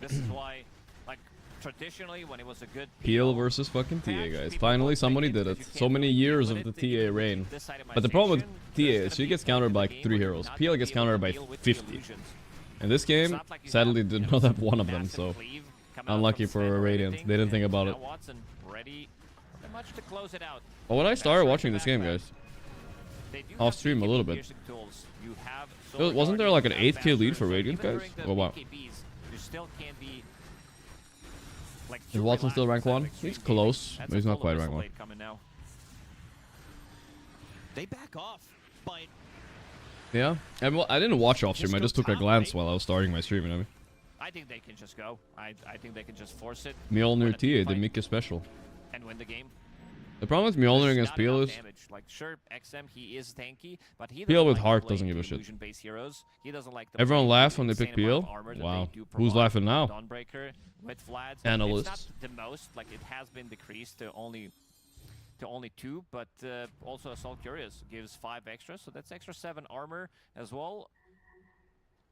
This is why, like, traditionally when it was a good PL versus fucking TA, guys. Finally, somebody did it. So many years of the TA reign. But the problem with TA is she gets countered by like 3 heroes. PL gets countered by 50. And this game, sadly, did not have one of them, so unlucky for Radiant. They didn't think about it. But when I started watching this game, guys, off stream a little bit, wasn't there like an 8k lead for Radiant, guys? Oh wow. Is Watson still rank 1? He's close, but he's not quite rank 1. They back off, but yeah, and well, I didn't watch off stream. I just took a glance while I was starting my stream. You know what I mean? I think they can just go. I think they can just force it. Mjolnir TA, they make it special. And win the game. The problem with Mjolnir against PL is like sure, XM he is tanky, but he PL with heart doesn't give a shit. He doesn't like everyone laughs when they pick PL. Wow, who's laughing now? Analysts. It's not the most, like it has been decreased to only 2, but also Assault Curious gives 5 extra, so that's extra 7 armor as well.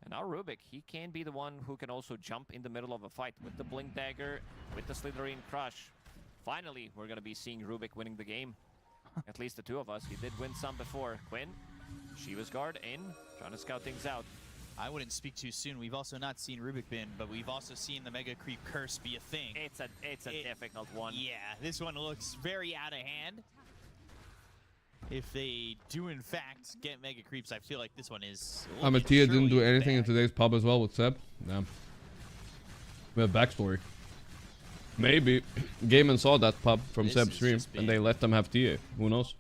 And now Rubik, he can be the one who can also jump in the middle of a fight with the Blink Dagger, with the Slytherin Crush. Finally, we're gonna be seeing Rubik winning the game. At least the 2 of us. He did win some before. Quinn, she was guard in, trying to scout things out. I wouldn't speak too soon. We've also not seen Rubik bin, but we've also seen the Mega Creep Curse be a thing. It's a difficult one. Yeah, this one looks very out of hand. If they do in fact get Mega Creeps, I feel like this one is... Amatia didn't do anything in today's pub as well with Seb. Damn. We have backstory. Maybe Gaimin saw that pub from Seb's stream and they let them have TA. Who knows?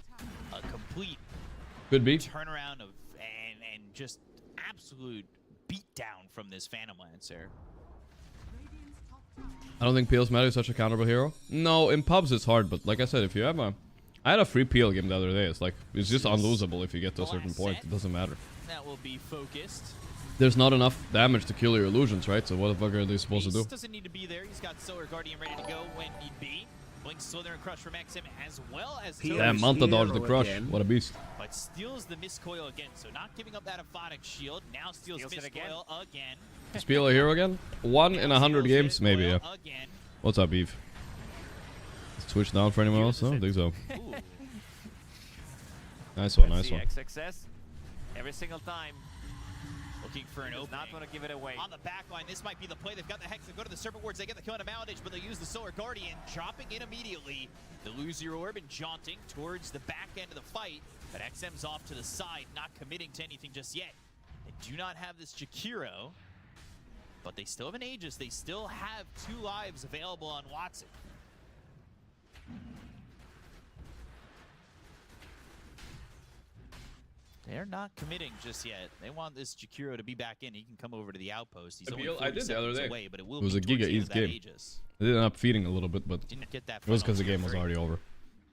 A complete could be turnaround of and just absolute beatdown from this Phantom Lancer. I don't think PL's Meta is such a counterable hero. No, in pubs it's hard, but like I said, if you have a... I had a free PL game the other day. It's like, it's just unlosable if you get to a certain point. It doesn't matter. That will be focused. There's not enough damage to kill your illusions, right? So what the fuck are they supposed to do? Doesn't need to be there. He's got Solar Guardian ready to go when need be. Blink Slytherin Crush from XM as well as damn, Manta dodged the crush. Again. What a beast. But steals the Miscoil again, so not giving up that Aphotic Shield. Now steals Miscoil again. Is PL a hero again? 1 in 100 games? Maybe, yeah. Again. What's up, Eve? Is Twitch down for anyone else? I don't think so. Nice one, nice one. XXS every single time. Looking for an opening. Not going to give it away. On the back line, this might be the play. They've got the Hex. They go to the Serpent Wards. They get the kill on a Maladage, but they use the Solar Guardian, dropping in immediately. They lose your orb and jaunting towards the back end of the fight. But XM's off to the side, not committing to anything just yet. They do not have this Jakiro, but they still have an Aegis. They still have 2 lives available on Watson. They're not committing just yet. They want this Jakiro to be back in. He can come over to the outpost. He's only 40 I did the other day. away, but it will was a Giga East game. Aegis. They ended up feeding a little bit, but Didn't get that it was because the game was already over.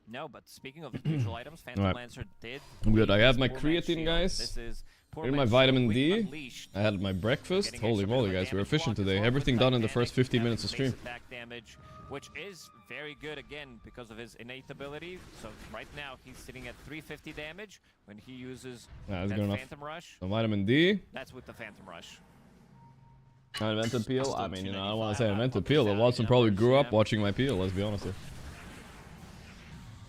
No, but speaking of neutral items, Phantom Lancer did. I'm good. I have my creatine, guys. This is here's my vitamin D. I had my breakfast. Holy moly, guys. We're efficient today. Everything done in the first 15 minutes of stream. Back damage, which is very good again because of his innate ability. So right now he's sitting at 350 damage when he uses that Phantom Rush. The vitamin D. That's with the Phantom Rush. I invented PL. I mean, you know, I don't want to say I invented PL, but Watson probably grew up watching my PL. Let's be honest here.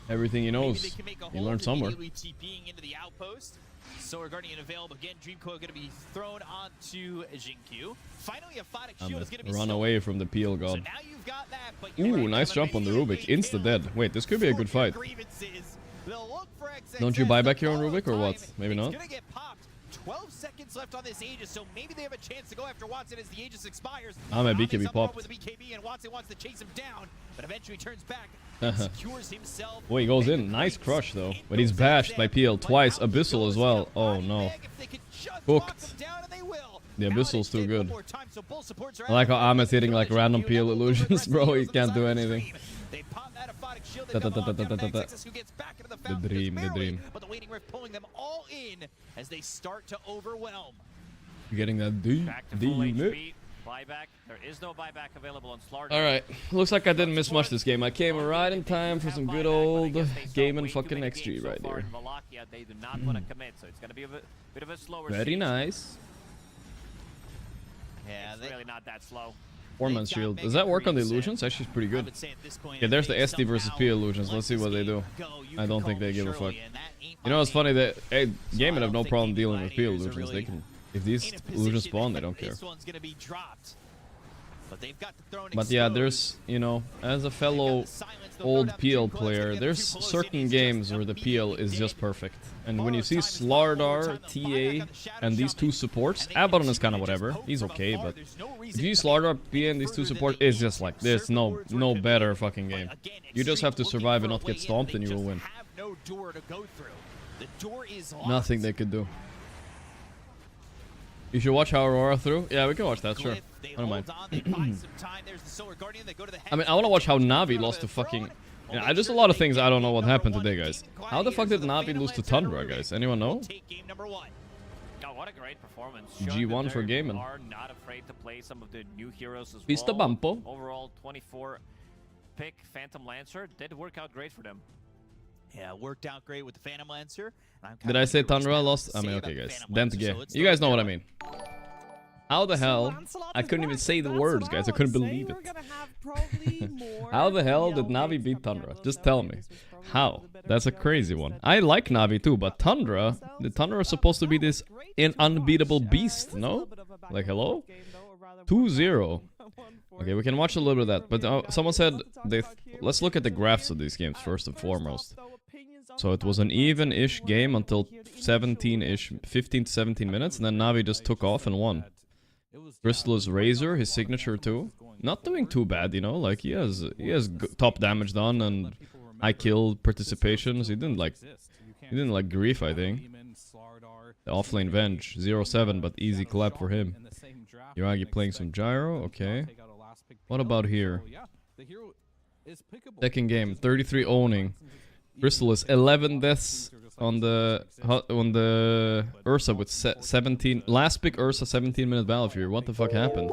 Everything he knows, he learned somewhere. TPing into the outpost. Solar Guardian available again. Dream Coil going to be thrown onto Jinkyu. Finally, a Aphotic Shield is going to be run away from the PL god. So now you've got that, but ooh, nice jump on the Rubik. Insta dead. Wait, this could be a good fight. Don't you buy back here on Rubik or what? Maybe not. 12 seconds left on this Aegis, so maybe they have a chance to go after Watson as the Aegis expires. Ah, my BKB popped. With the BKB, and Watson wants to chase him down, but eventually turns back. Secures himself. Oh, he goes in. Nice crush though, but he's bashed by PL twice. Abyssal as well. Oh no. Hooked. The Abyssal's too good. I like how Ahmed's hitting like random PL illusions, bro. He can't do anything. The dream, the dream. But the Waiting Rift pulling them all in as they start to overwhelm. You're getting that D. Buyback. There is no buyback available on Slark. Alright, looks like I didn't miss much this game. I came right in time for some good old Gaimin fucking XG right here. Wallachia, they do not want to commit, so it's going to be a bit of a slower Very nice. Yeah, it's really not that slow. 4-man shield. Does that work on the illusions? Actually, it's pretty good. Okay, there's the SD versus P illusions. Let's see what they do. I don't think they give a fuck. You know, it's funny that Gaimin have no problem dealing with P illusions. They can, if these illusions spawn, they don't care. But yeah, there's, you know, as a fellow old PL player, there's certain games where the PL is just perfect. And when you see Slardar, TA, and these two supports, Abaddon is kind of whatever. He's okay, but if you Slardar, TA, and these two supports, it's just like, there's no better fucking game. You just have to survive and not get stomped and you will win. Nothing they could do. You should watch how Aurora threw. Yeah, we can watch that, sure. I don't mind. I mean, I want to watch how Navi lost to fucking... Yeah, there's a lot of things I don't know what happened today, guys. How the fuck did Navi lose to Tundra, guys? Anyone know? Oh, what a great performance. G1 for Gaimin. Are not afraid to play some of the new heroes as Vista well. Bampo. Overall, 24 pick Phantom Lancer did work out great for them. Yeah, worked out great with the Phantom Lancer. Did I say Tundra lost? I mean, okay, guys. You guys know what I mean. How the hell? I couldn't even say the words, guys. I couldn't believe it. How the hell did Navi beat Tundra? Just tell me. How? That's a crazy one. I like Navi too, but Tundra... The Tundra is supposed to be this unbeatable beast, no? Like, hello? 2-0. Okay, we can watch a little bit of that. But someone said... Let's look at the graphs of these games first and foremost. So it was an even-ish game until 17-ish, 15 to 17 minutes, and then Navi just took off and won. Bristol's Razor, his signature too. Not doing too bad, you know, like he has top damage done and high kill participations. He didn't like grief, I think. The offlane Venge, 0-7, but easy clap for him. Yuragi playing some gyro, okay. What about here? Second game, 33 owning. Bristol is 11 deaths on the Ursa with 17. Last pick Ursa 17-minute Battle Fury. What the fuck happened?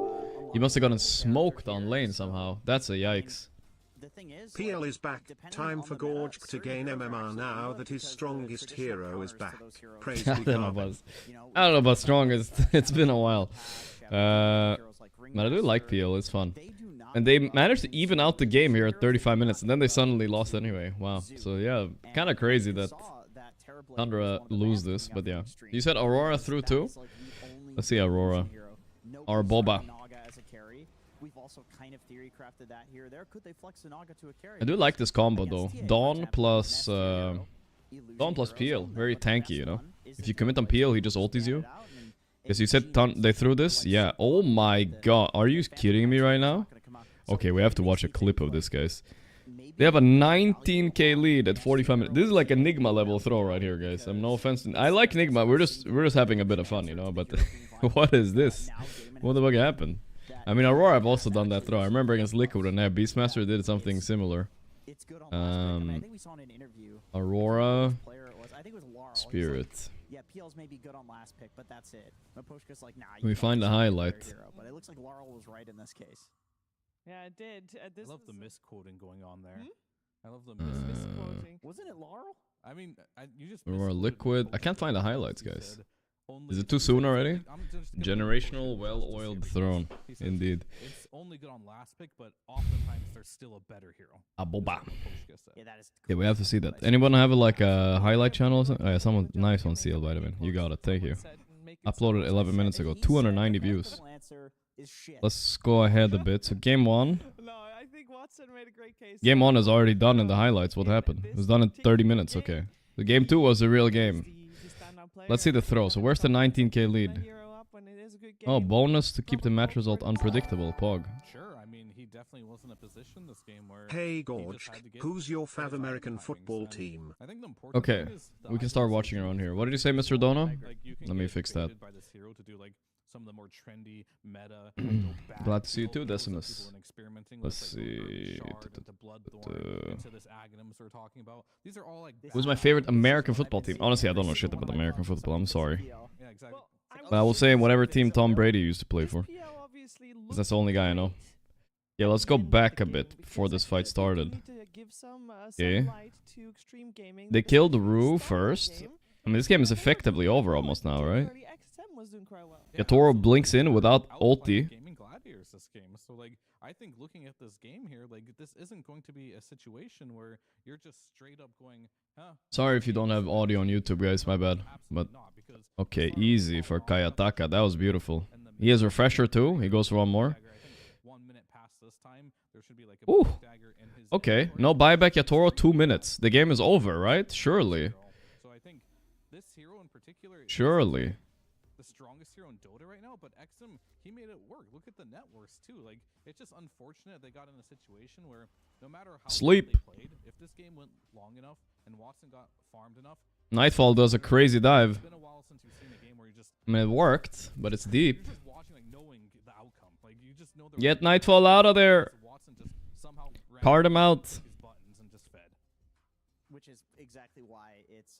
He must have gotten smoked on lane somehow. That's a yikes. PL is back. Time for Gorgc to gain MMR now that his strongest hero is back. Praise I be don't God. know about strongest. It's been a while. But I do like PL. It's fun. And they managed to even out the game here at 35 minutes, and then they suddenly lost anyway. Wow. So yeah, kind of crazy that Tundra lose this, but yeah. You said Aurora through too? Let's see Aurora. Or Boba. I do like this combo though. Dawn plus PL. Very tanky, you know. If you commit on PL, he just ultis you. Yes, you said they threw this? Yeah. Oh my god. Are you kidding me right now? Okay, we have to watch a clip of this, guys. They have a 19k lead at 45 minutes. This is like a Nigma level throw right here, guys. I'm no offense. I like Nigma. We're just having a bit of fun, you know. But what is this? What the fuck happened? I mean, Aurora, I've also done that throw. I remember against Liquid and Beastmaster did something similar. Aurora, Spirit. Yeah, PL's maybe good on last pick, but that's it. Maposhka's like, nah. We find the highlight. But it looks like Laurel was right in this case. Yeah, it did. I love the misquoting going on there. I love the misquoting. Wasn't it Laurel? I mean, you just... Aurora Liquid. I can't find the highlights, guys. Is it too soon already? Generational, well-oiled throne. Indeed. It's only good on last pick, but oftentimes there's still a better hero. Boba. Yeah, that is cool. Yeah, we have to see that. Anyone have like a highlight channel or something? Oh, yeah, someone nice one, Seal Vitamin. You got it. Thank you. Uploaded 11 minutes ago. 290 views. Let's go ahead a bit. So game 1. No, I think Watson made a great case. Game 1 is already done in the highlights. What happened? It was done in 30 minutes. Okay. The game 2 was a real game. Let's see the throw. So where's the 19k lead? Oh, bonus to keep the match result unpredictable. Pog. Sure, I mean, he definitely was in a position this game where... Hey Gorgc, who's your fav American football team? Okay, we can start watching around here. What did you say, Mr. Dono? Let me fix that. Some of the more trendy meta. Glad to see you too, Decimus. Let's see. Who's my favorite American football team? Honestly, I don't know shit about American football. I'm sorry. But I will say whatever team Tom Brady used to play for. 'Cause that's the only guy I know. Yeah, let's go back a bit before this fight started. Okay. They killed Rue first. I mean, this game is effectively over almost now, right? Yeah, Toro blinks in without ulti. Gladiators this game. So like, I think looking at this game here, like this isn't going to be a situation where you're just straight up going, huh? Sorry if you don't have audio on YouTube, guys. My bad. But okay, easy for Kayataka. That was beautiful. He has refresher too. He goes for one more. 1 minute past this time, there should be like a Ooh. dagger in his Okay, no buyback Yatoro. 2 minutes. The game is over, right? Surely. So I think this hero in particular Surely. the strongest hero in Dota right now, but XM, he made it work. Look at the net worth too. Like, it's just unfortunate they got in a situation where no matter how Sleep. well they played, if this game went long enough and Watson got farmed enough, Nightfall does a crazy dive. it's been a while since you've seen a game where you just I mean, it worked, but it's deep. you're just watching like knowing the outcome. Like you just know the Get Nightfall out of there. Watson just somehow ran Card him out. his buttons and just fed. Which is exactly why it's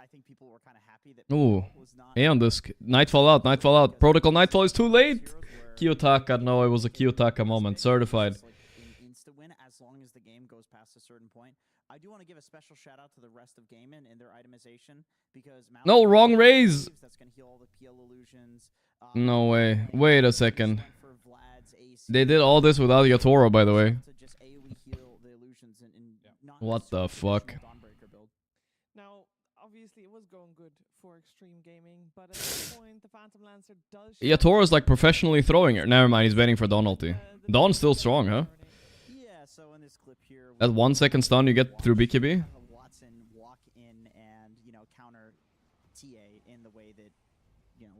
I think people were kind of happy that Ooh. PGL was not Aeon Disc. Nightfall out. Nightfall out. Protocol Nightfall is too late. heroes where Kiyotaka. No, it was a Kiyotaka moment. Certified. It's like an insta win as long as the game goes past a certain point. I do want to give a special shout out to the rest of Gaimin and their itemization because No, wrong raise. That's going to heal all the PL illusions. No way. Wait a second. went for Vlad's AC. They did all this without Yatoro, by the way. To just AoE heal the illusions and not What the necessarily fuck? traditional Dawnbreaker build. Now, obviously, it was going good for Extreme Gaming, but at this point, the Phantom Lancer does. Yatoro's like professionally throwing it. Never mind, he's waiting for Dawn ulti. Dawn's still strong, huh? Yeah, so in this clip here, That 1 second stun you get through BKB? have Watson walk in and counter TA in the way that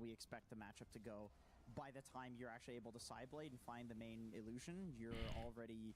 we expect the matchup to go. By the time you're actually able to sideblade and find the main illusion, you're already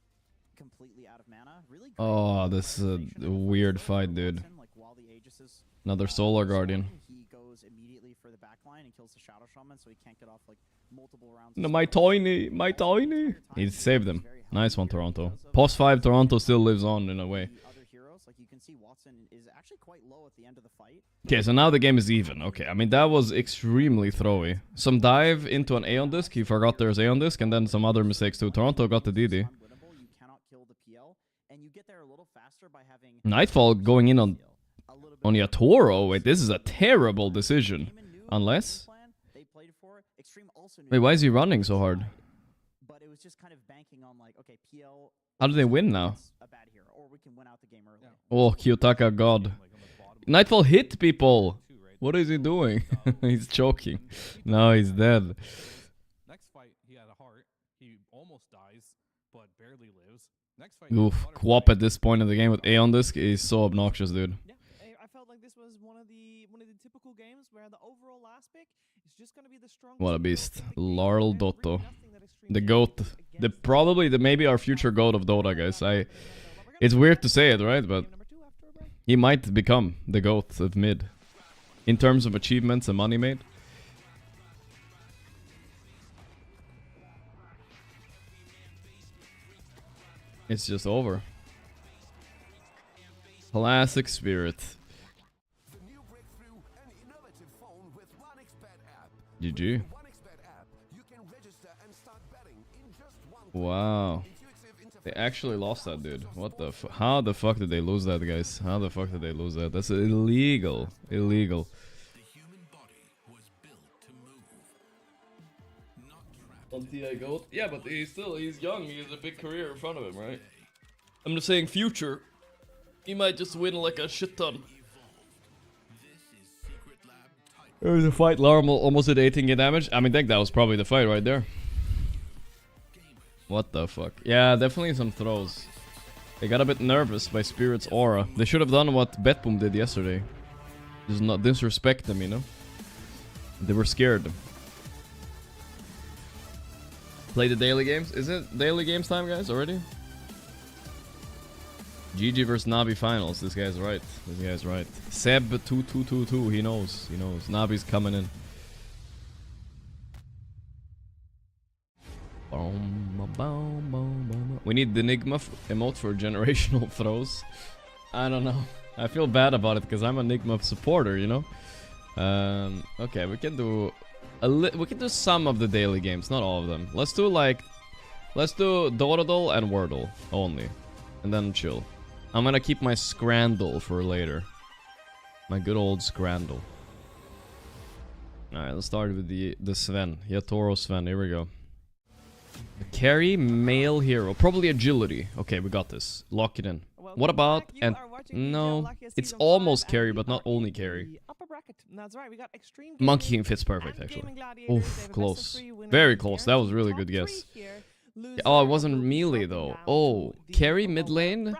completely out of mana. Really great Oh, this is a combination of weird flamethrower fight, dude. Watson, like, while the Aegis is, Another Solar Guardian. he goes immediately for the backline and kills the Shadow Shaman, so he can't get off like multiple rounds. No, of my spells. tiny, my tiny. He saved him. Very Nice healthy one, here Toronto. because of Post 5, Toronto still lives on in a way. the other heroes. Like you can see, Watson is actually quite low at the end of the fight. Okay, so now the game is even. Okay, I mean, that was extremely throwy. Some dive into an Aeon Disc. He forgot there's Aeon Disc, and then some other mistakes too. Toronto got the DD. Unwinnable. You cannot kill the PL, and you get there a little faster by having Nightfall going in on a little bit on more Yatoro. Wait, this is a terrible decision. Gaimin knew Unless... the plan, they played for it. Extreme also knew Wait, why is he the running so hard? side, but it was just kind of banking on like, okay, PL. How do they win now? It's a bad hero, or we can win out the game early. Oh, Kiyotaka God. Like on the bottom Nightfall hit people. too, right? What is he doing? He's choking. No, he's dead. Next fight, he had a heart. He almost dies, but barely lives. Next fight, he had Oof, a butterfly. Quap at this point in the game with Aeon Disc is so obnoxious, dude. Yeah, I felt like this was one of the typical games where the overall last pick is just going to be the strongest. What a hero beast. in the game. Laurel There's Dotto. really nothing that Extreme The Gaming GOAT. can do The against probably the maybe our future GOAT of Dota, guys. It's weird to say it, right? But he might become the GOAT of mid. In terms of achievements and money made. It's just over. Classic spirit. The new breakthrough and innovative phone with OneXBet app. GG. OneXBet app, you can register and start betting in just one click. Wow. Intuitive They interface actually lost that dude. What the how the fuck did they lose that, guys? How the fuck did they lose that? That's illegal. Illegal. the human body was built to move, not trapped. On TI GOAT? Yeah, but he's young. He has a big career in front of him, right? I'm just saying future. He might just win like a shit ton. This is Secret Lab Type. There was a fight. Larm almost did 18k damage. I mean, I think that was probably the fight right there. What the fuck? Yeah, definitely some throws. They got a bit nervous by Spirit's aura. They should have done what Betboom did yesterday. Just not disrespect them, you know? They were scared. Play the daily games? Is it daily games time, guys, already? GG versus Navi finals. This guy's right. This guy's right. Seb2222. He knows. He knows. Navi's coming in. We need the Enigma emote for generational throws. I don't know. I feel bad about it because I'm a Enigma supporter, you know? Okay, we can do we can do some of the daily games, not all of them. Let's do Dododle and Wordle only. And then chill. I'm gonna keep my Scrandle for later. My good old Scrandle. Alright, let's start with the Sven. Yatoro Sven, here we go. Carry male hero. Probably agility. Okay, we got this. Lock it in. What about... and no, it's almost carry, but not only carry. That's right, we got extreme Monkey King fits perfect, actually. Oof, close. Very close. That was a really good guess. Yeah, oh, it wasn't melee, though. Oh, carry mid lane?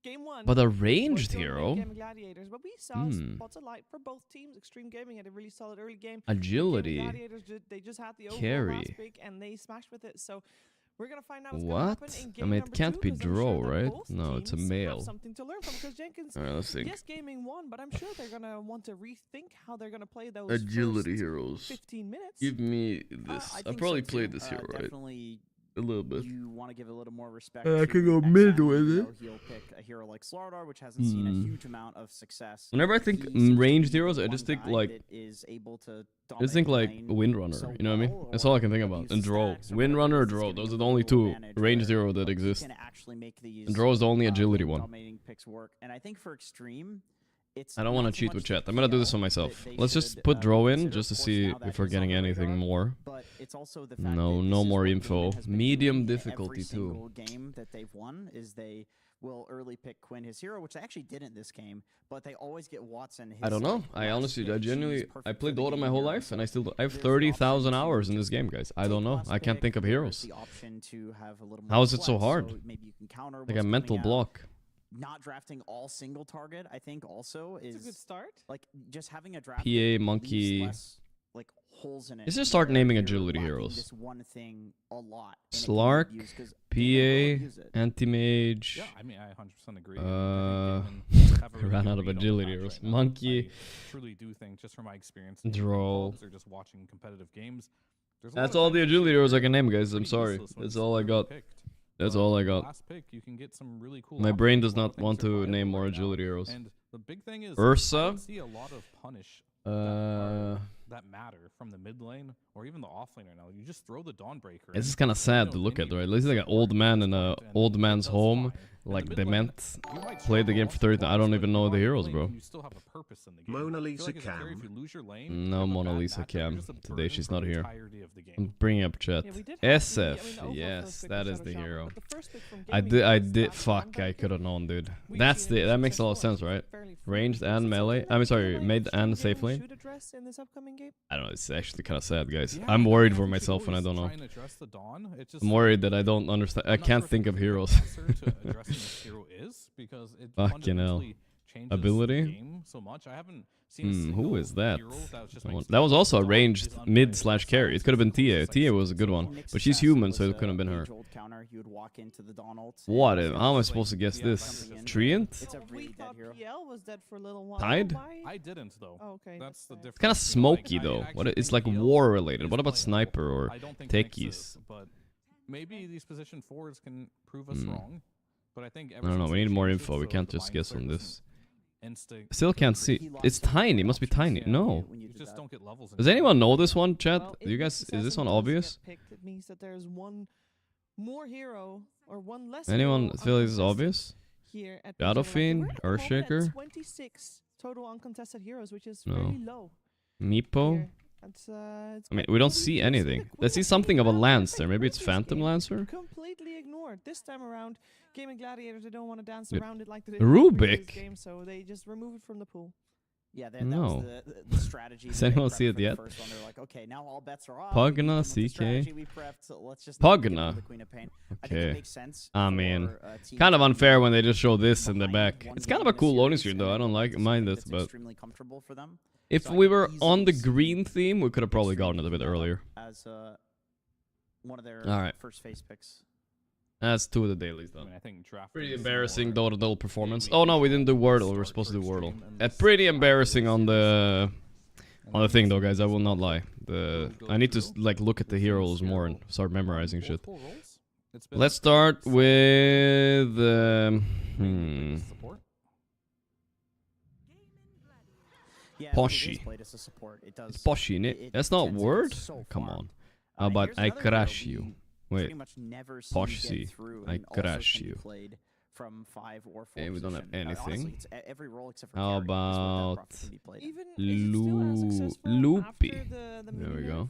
Game 1, but a ranged hero? Gladiators, but we saw spots of light for both teams. Extreme Gaming had a really solid early game. Agility. Gladiators, they just had the carry. last pick and they smashed with it. So we're gonna find out what's what? gonna happen in game I mean, it can't be draw, right? both No, it's a teams male. have something to learn from, because Jenkins, Alright, let's think. yes, Gaming won, but I'm sure they're gonna want to rethink how they're gonna play those Agility first heroes. 15 minutes. Give me this. I probably played this hero, right? Definitely. A little bit. You want to give a little more respect. I to could go XM, mid with it. He'll pick a hero like Slardar, which hasn't seen a huge amount of success. Whenever I think ranged heroes, I just think like Windrunner. You know what I mean? That's all I can think about. And Drow. Windrunner or Drow. Those are the only two ranged hero that exist. And Drow is the only agility one. And I think for Extreme, I don't want to cheat with chat. I'm gonna do this on myself. Let's just put Drow in just to see if we're getting anything more. No more info. Medium difficulty too. Game that they've won is they will early pick Quinn his hero, which they actually didn't this game, but they always get Watson. I don't know. I genuinely, I played Dota my whole life, and I have 30,000 hours in this game, guys. I don't know. I can't think of heroes. How is it so hard? Like a mental block. Not drafting all single target, I think, also is a good start. Like just having a draft PA monkey. less, like holes in it. Let's just start naming agility heroes. This one thing a lot. Slark, PA, anti-mage. Yeah, I mean, I 100% agree. I ran out of agility heroes. Right Monkey. I truly do think, just from my experience, Drow. or just watching competitive games. That's all the agility heroes I can name, guys. I'm sorry. That's all I got. That's all I got. Last pick, you can get some really cool. My brain does not want to name more agility heroes. And the big thing is, Ursa. I see a lot of punish that matter from the mid lane or even the off lane right now. You just throw the Dawnbreaker. This is kind of sad to look at, right? This is like an old man in a old man's home, like Dement. Played the game for 30. I don't even know the heroes, bro. Mona Lisa Cam. No Mona Lisa Cam. Today she's not here. I'm bringing up chat. SF. Yes, that is the hero. I did. Fuck, I could have known, dude. That makes a lot of sense, right? Ranged and melee. I mean, sorry, mid and safe lane. I don't know. It's actually kind of sad, guys. I'm worried for myself when I don't know. I'm worried that I don't understand. I can't think of heroes. Fucking hell. Ability? Who is that? That was also a ranged mid/carry. It could have been Tia. Tia was a good one. But she's human, so it couldn't have been her. What? How am I supposed to guess this? Treant? Tide? I didn't, though. Oh, okay. That's the difference. It's kind of smoky, though. It's like war related. What about Sniper or Techies? But maybe these position 4s can prove us wrong. But I think I don't know. We need more info. We can't just guess on this. Still can't see. It's tiny. It must be tiny. No. Just don't get levels. Does anyone know this one, chat? You guys, is this one obvious? It means that there's one more hero or one less. Anyone feel this is obvious? Here at Battlefiend, Earthshaker. 26 total uncontested heroes, which is No. really low. Meepo. Here. I mean, we don't see anything. I see something of a Lancer. Maybe it's Phantom Lancer? Completely ignored. This time around, Gaming Gladiators, they don't want to dance around it like they did Rubik? game, so they just remove it from the pool. Yeah, that was the strategy. Does anyone see it yet? First one, they're like, okay, now all bets are off. Pugna, CK. Pugna. Okay. I mean, kind of unfair when they just show this in the back. It's kind of a cool loading screen, though. I don't mind this, but if we were on the green theme, we could have probably gotten it a bit earlier. As one of their first face picks. That's 2 of the dailies, though. I mean, I think Pretty embarrassing Dota performance. Oh no, we didn't do Wordle. We were supposed to do Wordle. Pretty embarrassing on the thing, though, guys. I will not lie. I need to like look at the heroes more and start memorizing shit. Let's start with Poshi. It's Poshi, innit? That's not word? Come on. How about I crash you? Wait, Poshi, I crash you. Okay, we don't have anything. How about Loopy? There we go.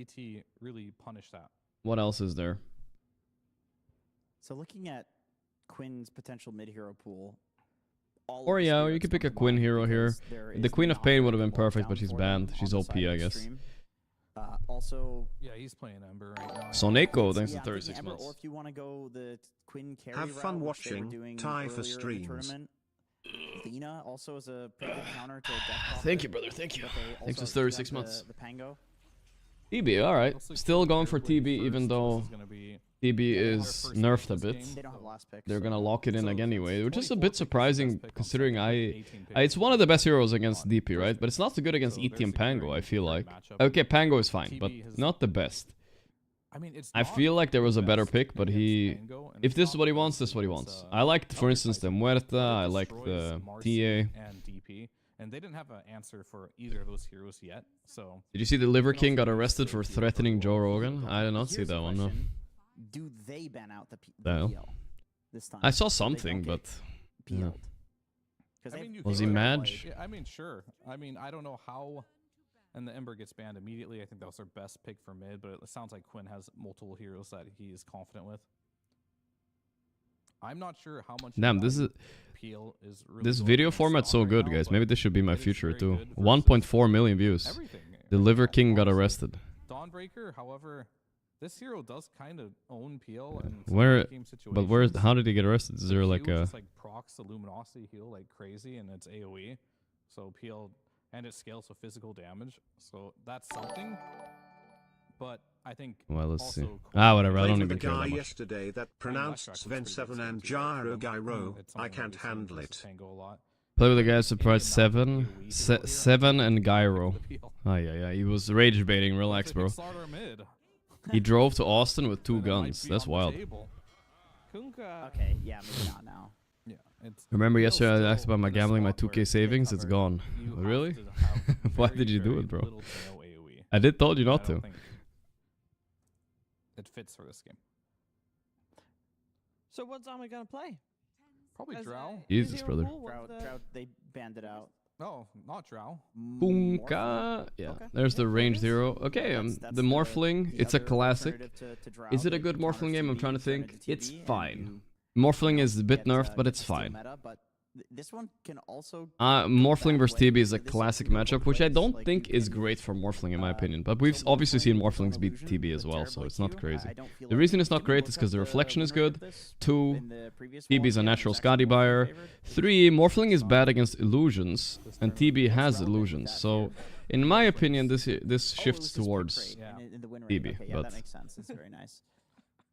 ET really punish that. What else is there? So looking at Quinn's potential mid-hero pool, Or yeah, you could pick a Quinn hero here. The Queen of Pain would have been perfect, but she's banned. She's OP, I guess. Also, Yeah, he's playing Ember right now. Soneko, thanks yeah, to I'm 36 thinking Ember, or months. if you want to go the Quinn carry Have fun route, which they were watching. doing Tie for earlier in the streams. tournament, Lina also is a pretty good counter to Death Thank you, brother. Thank you. but they Thanks also to do 36 have months. The Pango. TB, alright. Also, Still going for Fairblade TB, first even choice though is gonna be TB their is first nerfed pick a this bit. game. They don't have last pick. They're so- gonna lock it in So again it's anyway, which is a 24 bit picks, surprising best pick on considering second, I... 18 picks It's one of the best heroes against on DP, right? first But it's not too good against So ET they're and Pango, securing I feel a like. matchup. Okay, Pango is fine, but TB has- not the best. I mean, it's I not feel like there was the a better best pick, but against he... Pango, and If it's this is not what he the wants, best this is what he against, wants. I liked, for instance, the Muerta, but it I liked the destroys TA. Marcy and DP, and they didn't have an answer for either of those heroes yet. So Did you see the Liver can King also got use arrested the for PL threatening Joe protocol. Rogan? I did not see Here's that the one, no. question. Do they ban out the No. PL this time? I saw so they don't something, get but... yeah. PL'd? 'Cause I they mean, you have- Was could he go mad? like- yeah, I mean, sure. I mean, I don't know how. And the Ember gets banned immediately. I think that was their best pick for mid, but it sounds like Quinn has multiple heroes that he is confident with. I'm not sure how much. Damn, this is... PL is really This going video against format's so Dawn right good, now, guys. but Maybe this should be my it is future very too. good versus 1.4 million views. everything The right Liver now, King got honestly. arrested. Dawnbreaker, however, this hero does kind of own PL and Where- game But where? situations. How did he get arrested? Is there like Q a... just like procs the luminosity heal like crazy, and it's AOE, so PL and it scales with physical damage, so that's something. But I think Well, let's see. also Ah, whatever. I Played don't with a even care guy that much. yesterday that Black pronounced Dragon's Sven pretty 7 good and too, right? Gyro So Gyro. it's I something that can't we've seen handle versus it. Tango a lot. Play with the guy surprised Maybe not 7, AOE hero here. 7 and Gyro. The PL. Ah, yeah. He was rage baiting. Relax, bro. Starter mid. He drove to Austin with 2 And it might guns. be That's on the wild. table. Kunkka. Okay, yeah, maybe not now. Yeah, it's Remember PL yesterday I asked still about my in a gambling, my spot where 2K savings? It's cover, gone. you have Really? to have Why very, did you do very it, bro? little to no AOE. I did told you I not don't to. think it fits for this game. So what's Ami gonna play? Probably As, Drow. Jesus, hero brother. pool, what's the- Drought, they banned it out. No, not Drow. Punka. Yeah, Okay. there's the Yeah, ranged focus. hero. Okay, That's the Morphling. the It's a other classic. alternative to Drought Is it a that good counters Morphling game? I'm TB, trying to turn think. into It's TB, and fine. you Morphling is a bit get, nerfed, but get it's the steal fine. Meta, but this one can also Morphling that versus way. TB is a This classic can go matchup, both which I ways, don't like, think you is can, great for Morphling in my opinion. But so we've obviously seen Morphling Morphlings beat Illusion TB as with well, so Terrorblade it's not Q, crazy. I don't feel The like reason it's not Jimmy great looked is because at the reflection is winner of good. this 2, in the previous TB is a Wallachia, natural it was Scotty actually Morphling buyer. favored. 3, Morphling is So, bad against illusions, and TB has relevant with illusions. that So, here. in my opinion, this Oh, shifts it was his pick towards. rate Yeah. in the win rate. TB, Okay, yeah, but- that makes sense. It's very nice.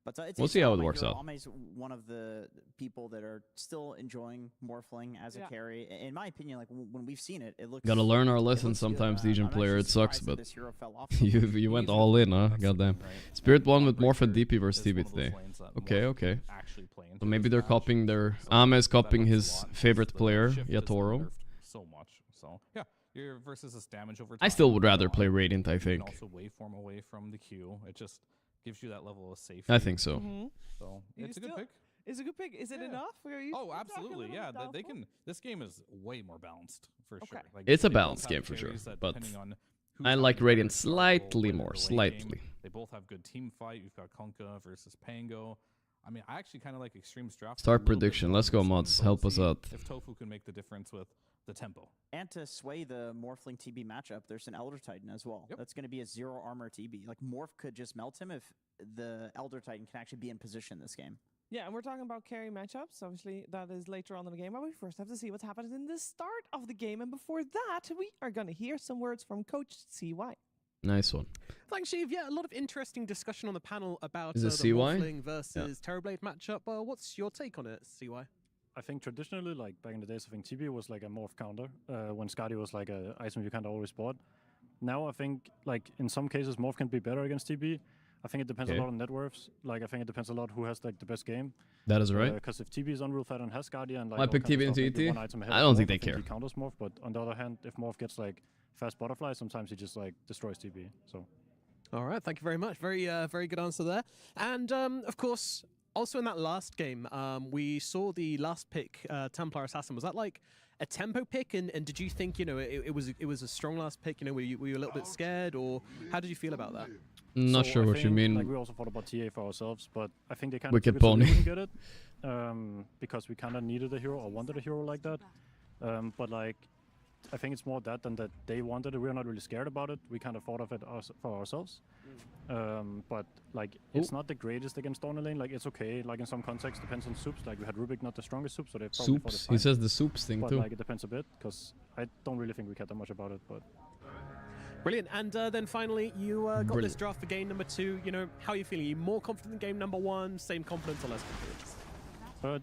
But it's We'll see how it Ame works here. out. Ame's one of the people that are still enjoying Morphling as a Yeah. carry. In my opinion, like when we've seen it, it looks. Gotta learn our it lessons looks good. sometimes, I'm Legion actually player. It sucks, surprised that but this hero fell off so you much. you went He's all good. in, huh? That's the Goddamn. thing, right? Spirit And 1 with Morph and Dawnbreaker DP versus is TB one of those today. lanes that Okay, Morph okay. can actually play into So maybe this they're match. copying their... So Ame is that copying helps a his lot, favorite because the player, shift has been Yatoro. nerfed so much. So yeah, you're versus this damage over I time. still would rather Dawn. play Radiant, I You can think. also waveform away from the Q. It just gives you that level of safety. I think so. Mhm. So You it's a good still- pick. It's a good pick. Is it Yeah. enough? Are you Oh, talking a absolutely. little Yeah, bit they doubtful? can. This game is way more balanced for sure. Okay. Like, It's a they both balanced have game for sure, carries that but depending on who's I having like the Radiant better start will slightly win more, the late game. slightly. They both have good team fight. You've got Kunkka versus Pango. I mean, I actually kind of like Extreme Draft. Start prediction. Let's go, mods. Help us out. If Tofu can make the difference with the tempo. And to sway the Morphling TB matchup, there's an Elder Titan as well. Yep. That's going to be a 0 armor TB. Like Morph could just melt him if the Elder Titan can actually be in position this game. Yeah, and we're talking about carry matchups. Obviously, that is later on in the game. But we first have to see what's happened in the start of the game. And before that, we are going to hear some words from Coach CY. Nice one. Thanks, Steve. Yeah, a lot of interesting discussion on the panel about Is it the CY? Morphling versus Terrorblade matchup. What's your take on it, CY? I think traditionally, like back in the days, I think TB was like a morph counter when Skadi was like an item you can't always spot. Now I think like in some cases morph can be better against TB. I think it depends Okay. a lot on net worths. Like I think it depends a lot who has like the best game. That is right. Because if TB is on rule fight and has Skadi and like I all pick kinds of TB stuff, into like, ET. one item ahead I of don't Morph, think they care. He counters morph, but on the other hand, if morph gets like fast butterfly, sometimes he just like destroys TB. So. All right, thank you very much. Very good answer there. And of course, also in that last game, we saw the last pick, Templar Assassin. Was that like a tempo pick? And did you think it was a strong last pick? Were you a little bit scared, or how did you feel about that? Not So sure I what you think, mean. Like we also thought about TA for ourselves, but I think they kind Wicked of took it so we Pony. wouldn't get it because we kind of needed a hero or wanted a hero like that. But like I think it's more that than that they wanted it. We're not really scared about it. We kind of thought of it for ourselves. But like, it's not the greatest against Dawn lane. Like, it's okay. Like in some contexts, depends on soups. Like we had Rubik, not the strongest soup, so they probably thought Soups. it He fine. says the soups thing But too. like, it depends a bit, because I don't really think we cared that much about it. But Brilliant. And then finally, you got this draft for game number 2. You know, how are you feeling? Are you more confident in game number 1? Same confidence or less confidence?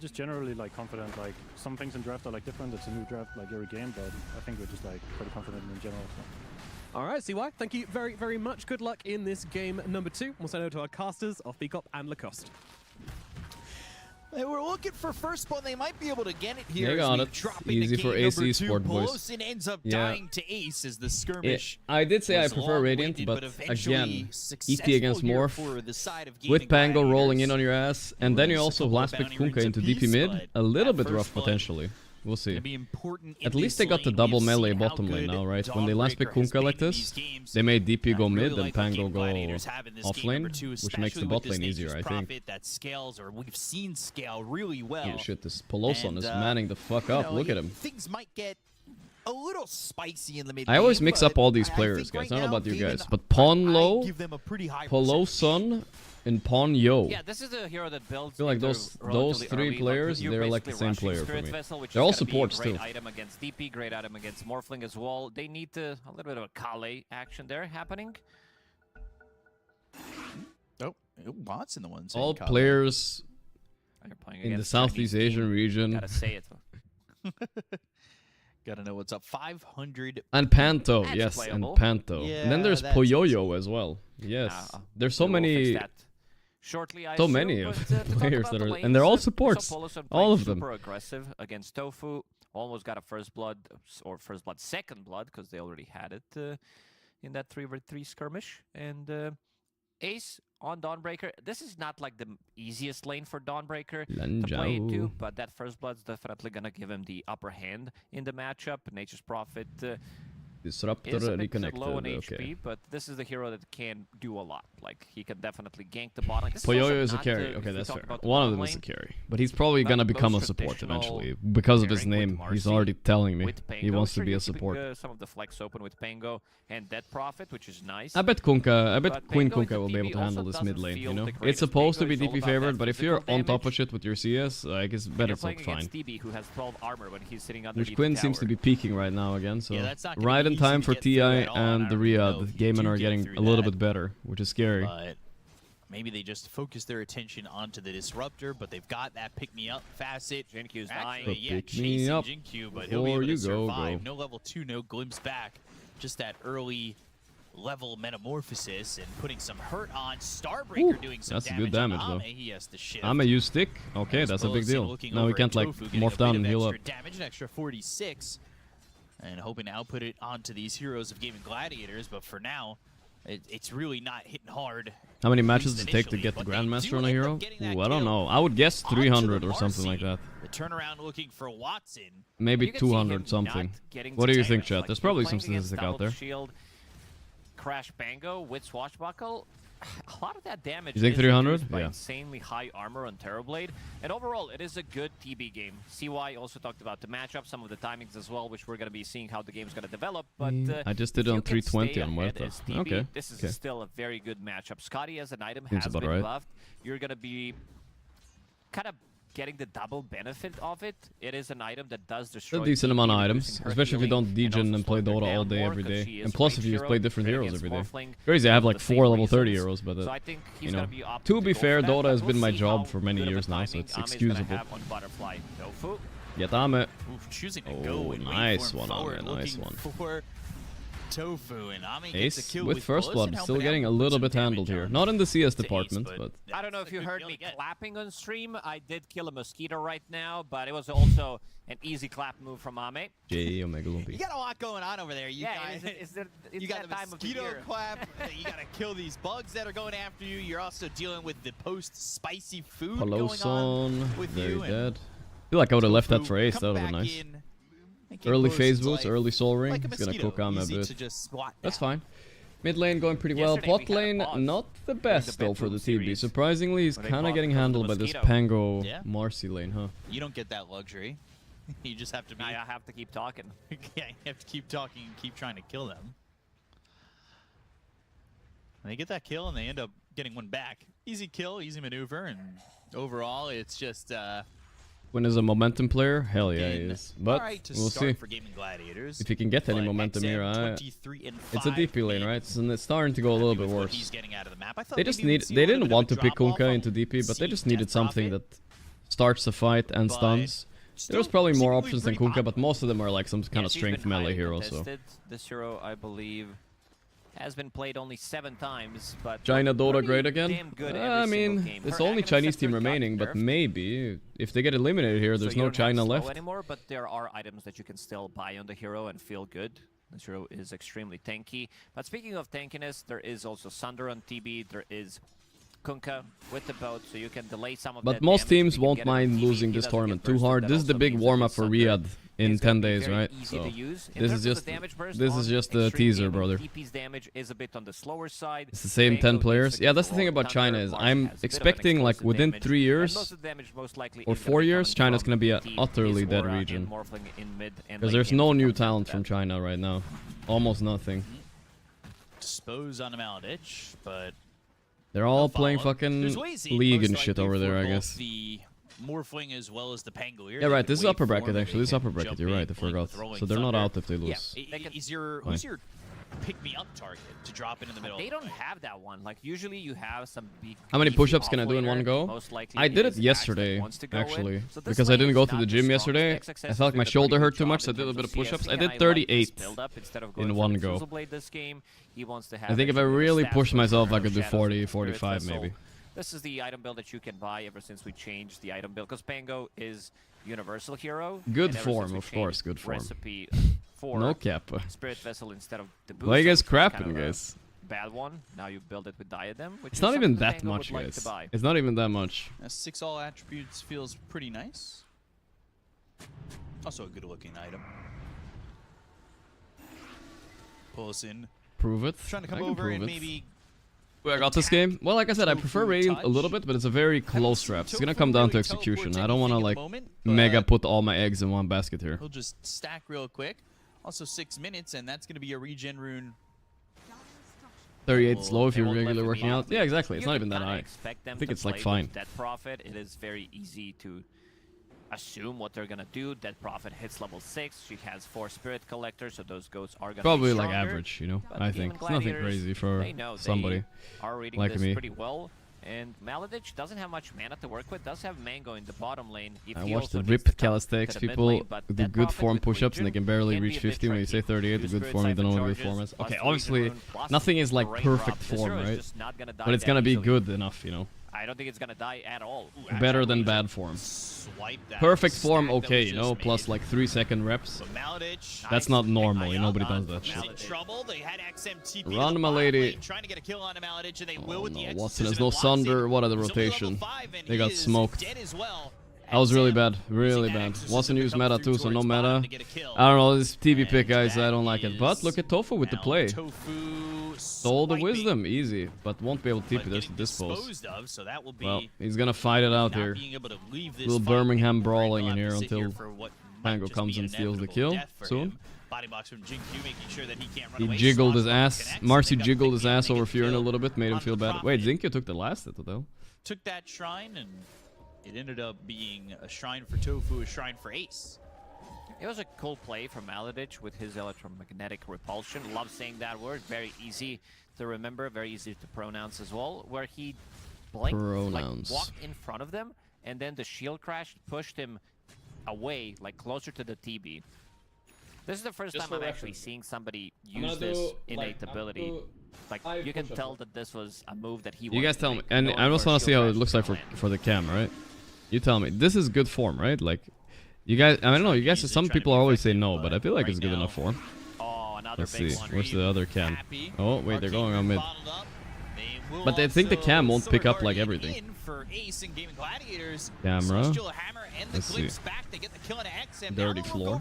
just generally like confident. Like some things in draft are like different. It's a new draft like every game, but I think we're just like pretty confident in general. So. All right, CY, thank you very, very much. Good luck in this game number 2. We'll send over to our casters of Bigop and Lacoste. They were looking for first spawn. They might be able to get it here. They got it. Easy for AC Sport boys. Pelosin ends up dying to Ace as the skirmish. I did say I prefer Radiant, but again, ET against Morph, with Pango rolling in on your ass, and then you also last pick Kunkka into DP mid, a little bit rough potentially. We'll see. At least they got the double melee bottom lane now, right? When they last pick Kunkka like this, they made DP go mid and Pango go off lane, which makes the bot lane easier, I think. That scales, or we've seen scale really well. Yeah, shit, this Peloson is manning the fuck up. Look at him. Things might get a little spicy in the mid. I always mix up all these players, guys. I don't know about you guys, but Ponlo, Peloson, and Ponyo. Yeah, this is the hero that builds. I feel like those three players, they're like the same player for me. They're all supports too. Great item against DP, great item against Morphling as well. They need a little bit of a Kale action there happening. Oh, Watson the one. All players in the Southeast Asian region. Gotta say it. Gotta know what's up. 500. And Panto, That's yes, playable. and Panto. Yeah, and then there's that's Poyoyo as well. Yes, there's so many. Shortly, I So assume, many but, of to talk players about that the are, lanes, and they're all so supports, Poloson all played of them. Super aggressive against Tofu, almost got a first blood, or first blood, second blood, because they already had it in that 3v3 skirmish. And Ace on Dawnbreaker. This is not like the easiest lane for Dawnbreaker to play into, but that first blood's definitely gonna give him the upper hand in the matchup. Nature's Prophet. Disruptor Is a bit reconnected. low on Okay. HP, but this is the hero that can do a lot. Like, he can definitely gank the bot. Like, Poyoyo is a carry. Okay, that's fair. One of them is a carry. But he's probably gonna become a support eventually. Because of his name, he's already telling me he wants to be a support. Some of the flex open with Pango and Dead Prophet, which is nice. I bet Queen Kunkka will be able to handle this mid lane, you know? It's supposed to be DP favored, but if you're on top of shit with your CS, like, it's better to look fine. who has 12 armor when he's sitting Which Quinn seems to be peaking right now again, so right in time for TI and the Riyadh. Gaimin are getting a little bit better, which is scary. But maybe they just focus their attention onto the Disruptor, but they've got that pick-me-up facet. Jinkyu's dying. dying. Yeah, Pick me up Jinkyu, but he'll be able before to you survive. go. No level 2, no glimpse back. Just that early level metamorphosis and putting some hurt on. Starbreaker doing some that's a good damage though. He has to shift. Ame use stick? Okay, that's a big deal. Now we can't like morph down and heal up. Damage, an extra 46. And hoping to output it onto these heroes of Gaimin Gladiators, but for now, it's really not hitting hard. How many matches does it take to get the Grandmaster on a hero? Ooh, I don't know. I would guess 300 or something like that. The turnaround looking for Watson. Maybe 200 something. What do you think, chat? There's probably some statistic out there. Shield, Crash Bango with Swashbuckle. A lot of that damage You think is 300? reduced by Yeah. insanely high armor on Terrorblade. And overall, it is a good TB game. CY also talked about the matchup, some of the timings as well, which we're going to be seeing how the game's going to develop. But I just did it on 320 on Muerta. Okay. This is still a very good matchup. Scotty as an item Seems has about been right. buffed. You're going to be kind of getting the double benefit of it. It is an item that does destroy A decent amount of items, reducing her especially if you healing don't degen and play slowing her Dota all down day, more every 'cause day. she is And plus range if you hero, play different great heroes against every day. Morphling Crazy, I have for like the same 4 level 30 reasons. heroes, but So I think he's you know. gonna be opting To be go fair, for that, Dota but has we'll been my see job how for many good of a years now, so timing it's Ame's gonna excusable. have on Butterfly. Tofu. Yatame. Oof, choosing to Oh, go and nice wait one, for him forward, Ame, nice looking one. for Tofu, and Ame gets a Ace kill with first Pelosin blood, still helping getting out a with little some bit handled damage here. on Not in the CS to Ace, department, but but I don't know that's if you a good heard kill me to get. clapping on stream. I did kill a mosquito right now, but it was also an easy clap move from Ame. J Omega You Lumpy. got a lot going on over there. You Yeah, guys. it's You got that the time of the mosquito year. clap. You got to kill these bugs that are going after you. You're also dealing with the post-spicy food going Peloson, on with very you. and dead. I feel like I would have left that Tofu for Ace, that come would have been back nice. in and get Early Peloson's phase boost, life early soul ring. like a It's gonna mosquito, cook Ame a easy bit. to just swat That's down. fine. Mid lane going pretty well. Yesterday we Bot had a lane, pause not the best though for Betboom the TB. series Surprisingly, he's where they kind of bought getting because of the handled by this mosquito. Pango Yeah. Marcy lane, huh? You don't get that luxury. You just have to be... I have to keep talking. Yeah, you have to keep talking and keep trying to kill them. And they get that kill, and they end up getting one back. Easy kill, easy maneuver, and overall, it's just... When is a momentum player? Hell yeah, he is. But we'll see. For Gaimin Gladiators, if he can get any momentum here, it's a DP lane, right? So it's starting to go a little bit worse. He's getting out of the map. They didn't want to pick Kunkka into DP, but they just needed something that starts the fight and stuns. There was probably more options than Kunkka, but most of them are like some kind of strength melee hero. So this hero, I believe, has been played only 7 times, but China Dota great again? Damn good I mean, it's the only Chinese team remaining, but maybe if they get eliminated here, there's no China left anymore. But there are items that you can still buy on the hero and feel good. This hero is extremely tanky. But speaking of tankiness, there is also Sunder on TB. There is Kunkka with the boat, so you can delay some of that. But most teams won't mind losing this tournament too hard. This is the big warm-up for Riyadh in 10 days, right? So this is just the teaser, brother. DP's damage is a bit on the slower side. It's the same 10 players. Yeah, that's the thing about China is I'm expecting like within 3 years or 4 years, China's gonna be an utterly dead region. Because there's no new talent from China right now. Almost nothing. Dispose on a Maladich, but they're all playing fucking League and shit over there, I guess. The Morphling as well as the Pangolier. Yeah, right. This is upper bracket, actually. This is upper bracket. You're right. I forgot. So they're not out if they lose. Yeah. Who's your pick-me-up target to drop into the middle? They don't have that one. Like, usually you have some big... How many push-ups can I do in one go? I did it yesterday, actually. Because I didn't go to the gym yesterday. I felt like my shoulder hurt too much, so I did a bit of push-ups. I did 38 in one go. I think if I really push myself, I could do 40, 45 maybe. This is the item build that you can buy ever since we changed the item build. Because Pango is universal hero. Good form, of course. Good form. Recipe for no cap. Spirit Vessel instead of the boost. Why are you guys crapping, guys? Bad one. Now you build it with Diadem. Which it's not even that much, guys. It's not even that much. 6 all attributes feels pretty nice. Also a good looking item. Pull us in. Prove it. Trying to come over and maybe... I got this game. Well, like I said, I prefer Radiant a little bit, but it's a very close trap. It's gonna come down to execution. I don't want to like mega put all my eggs in one basket here. He'll just stack real quick. Also 6 minutes, and that's gonna be a regen rune. 38 slow if you're regularly working out. Yeah, exactly. It's not even that high. I think it's like fine. Dead Prophet, it is very easy to assume what they're gonna do. Dead Prophet hits level 6. She has 4 Spirit Collectors, so those goats are gonna probably be like average, you know. I think it's nothing crazy for somebody are reading like this me. Pretty well. And Maladich doesn't have much mana to work with. Does have Mango in the bottom lane. I watched the ripped calisthenics people do good form push-ups and they can barely reach 50. When you say 38, the good form, you don't know what good form is. Okay, obviously nothing is like perfect form, right? But it's gonna be good enough, you know. I don't think it's gonna die at all. Better than bad form. Perfect form, okay, you know, plus like 3-second reps. That's not normal, nobody does that shit. Run, my lady. Oh no, Watson has no Sunder. What other rotation? They got smoked. That was really bad, really bad. Watson used meta too, so no meta. I don't know, this TV pick, guys, I don't like it. But look at Tofu with the play. Stole the wisdom, easy, but won't be able to TP this to dispose. Well, he's gonna fight it out here. Little Birmingham brawling in here until Pango comes and steals the kill soon. He jiggled his ass. Marcy jiggled his ass over Furin a little bit, made him feel bad. Wait, Zinkyo took the last hit though. Took that shrine and it ended up being a shrine for Tofu, a shrine for Ace. It was a cool play from Maladich with his electromagnetic repulsion. Love saying that word. Very easy to remember, very easy to pronounce as well. Where he blinked, like walked in front of them, and then the shield crash pushed him away, like closer to the TB. This is the first time I'm actually seeing somebody use this innate ability. Like, you can tell that this was a move that he wanted. You guys tell me, and I just want to see how it looks like for the cam, right? You tell me. This is good form, right? Like, you guys, I don't know, you guys, some people always say no, but I feel like it's good enough form. Let's see, where's the other cam? Oh, wait, they're going on mid. But I think the cam won't pick up like everything. Camera. Let's see. Dirty floor.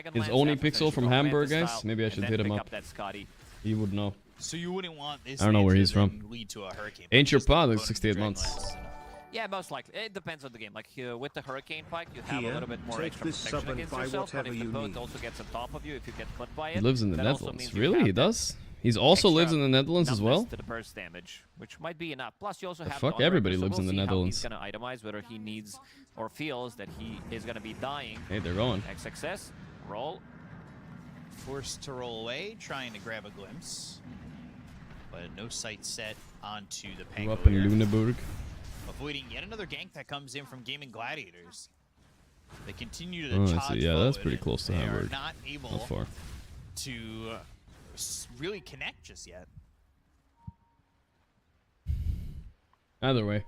His only pixel from Hamburg, guys. Maybe I should hit him up. He would know. So you wouldn't want this I don't know where he's from. lead to a hurricane. Ain't your pod like 68 months. Yeah, most likely. It depends on the game. Like with the Hurricane Pike, you have Here, a little bit more take extra this protection sub and against buy yourself, but whatever if the you boat need. also gets on top of you, if you get clipped by it, He lives in the that also Netherlands. means you Really? have He that does? He's also extra lives in the Netherlands as well. numbness to the burst damage, which might be enough. Plus, you also have fuck, the everybody Unbreaker, so lives in we'll the see how Netherlands. He's gonna itemize whether he needs or feels that he is gonna be dying. Hey, they're going. Next success, roll. Forced to roll away, trying to grab a glimpse. But no sight set onto the Go up in Pangolier. Lüneburg. Avoiding yet another gank that comes in from Gaimin Gladiators. They continue to Oh, I charge see. Yeah, that's forward, pretty and close to they are Hamburg. not able Not far. to really connect just yet. Either way.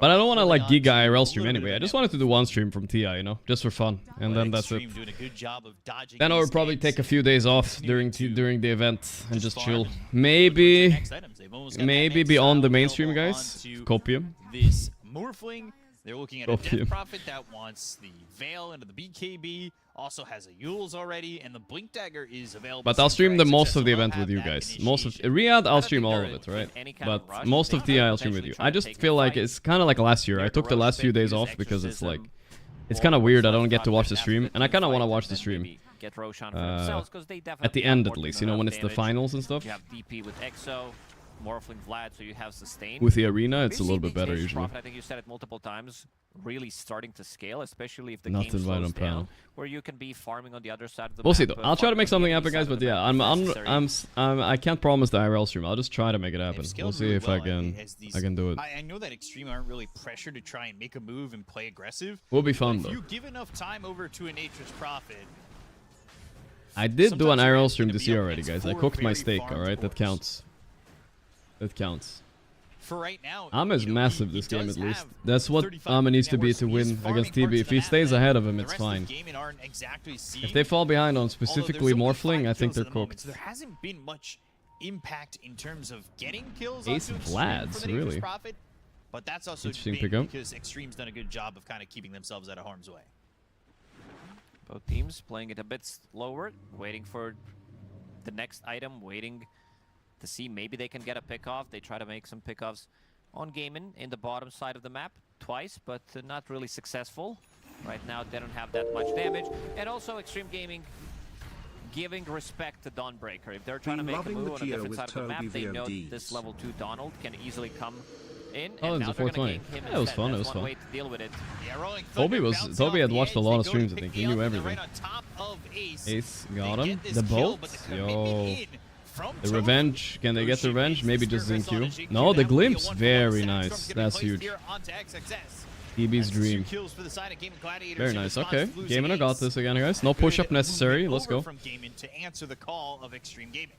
But I don't want to like Giga IRL stream anyway. I just wanted to do one stream from TI, you know, just for fun, and then that's it. Doing a good job of dodging Then I would these probably ganks. take a few days off during the event and just farm chill. and Maybe next items. They've almost got that maybe next be on the available mainstream, guys. onto Copium. This Morphling. They're looking at a Copium. Death Prophet that wants the Veil into the BKB. Also has a Yules already, and the Blink Dagger is available. But I'll stream the most of the Will event have with you that guys. Most of initiation. Riyadh, I'll don't stream think all they're of it, in right? any kind of But rush. most They of could TI I'll stream with potentially you. try I to just take feel the like fight it's kind of like last year. I near took the the last roast few bit, days use off because it's like exorcism, it's kind of or weird. I don't fight get to watch the after stream, and I kind of want to team watch fight, the and stream. maybe get Roshan for themselves, 'cause they At definitely the have end, more at than least, you know, enough when it's the damage. finals and stuff. You have DP with Exo, Morphling Vlad, so you have sustain. With the arena, it's a We've little seen bit the better Exchange usually. Prophet, I think you said it multiple times, really starting to scale, especially if the Not game to invite slows on down, panel. where you can be farming on the other side of the We'll map. see though. I'll try to make something happen, guys. But yeah, I can't promise the IRL stream. I'll just try to make it happen. They've We'll scaled see really if well, I can do it. I know that Extreme aren't really pressured to try and make a move and play aggressive. Will be But fun if though. you give enough time over to a Nature's Prophet, I did do an sometimes your IRL man's stream gonna this be year up already, against guys. I four cooked my very steak. farmed All right, that cores. counts. That counts. For right now, Am is you know, massive he this game does at least. have That's what 35 Ama needs to be networks, to so win he's farming against TB. parts If of he the stays map ahead that of him, the it's rest of fine. Gaimin aren't exactly seeing. If they fall behind on Although specifically there's only Morphling, 5 I think kills they're at the moment, cooked. so there hasn't been much impact in terms of getting kills Ace onto Extreme Vlads, for the Nature's really? Prophet, but that's also Interesting been pickup. because Extreme's done a good job of kind of keeping themselves out of harm's way. Both teams playing it a bit slower, waiting for the next item, waiting to see maybe they can get a pick off. They try to make some pickoffs on Gaimin in the bottom side of the map twice, but not really successful. Right now they don't have that much damage. And also Extreme Gaming giving respect to Dawnbreaker. If they're trying to make a loving move the on a Geo different with side of the map, Toby they know VODs. this level 2 Donald can easily come in. Oh, and it's now a they're gonna 420. gank him Yeah, it was instead. fun, it That's was one fun. way to deal with it. Yeah, rolling Toby Thunder was- bouncing Toby off had the watched a edge. lot They of go to streams, I pick think. the He up, knew and they're everything. right on top of Ace. Ace They got him. get this The kill, bolt. but the commitment Yo. in from The Toby. revenge. Can they get the Yoshi revenge? makes Maybe the just service on a ZQ. GQ. No, the That would be a glimpse. 1-for-1. Very Sandstorm's nice. gonna be That's placed huge. here onto XXS. TB's That's 2 dream. kills for the side of Gaimin Gladiators Very in nice. response Okay. to losing Gaimin got Ace. this again, guys. No Good push-up necessary. movement Let's over go. From Gaimin to answer the call of Extreme Gaming.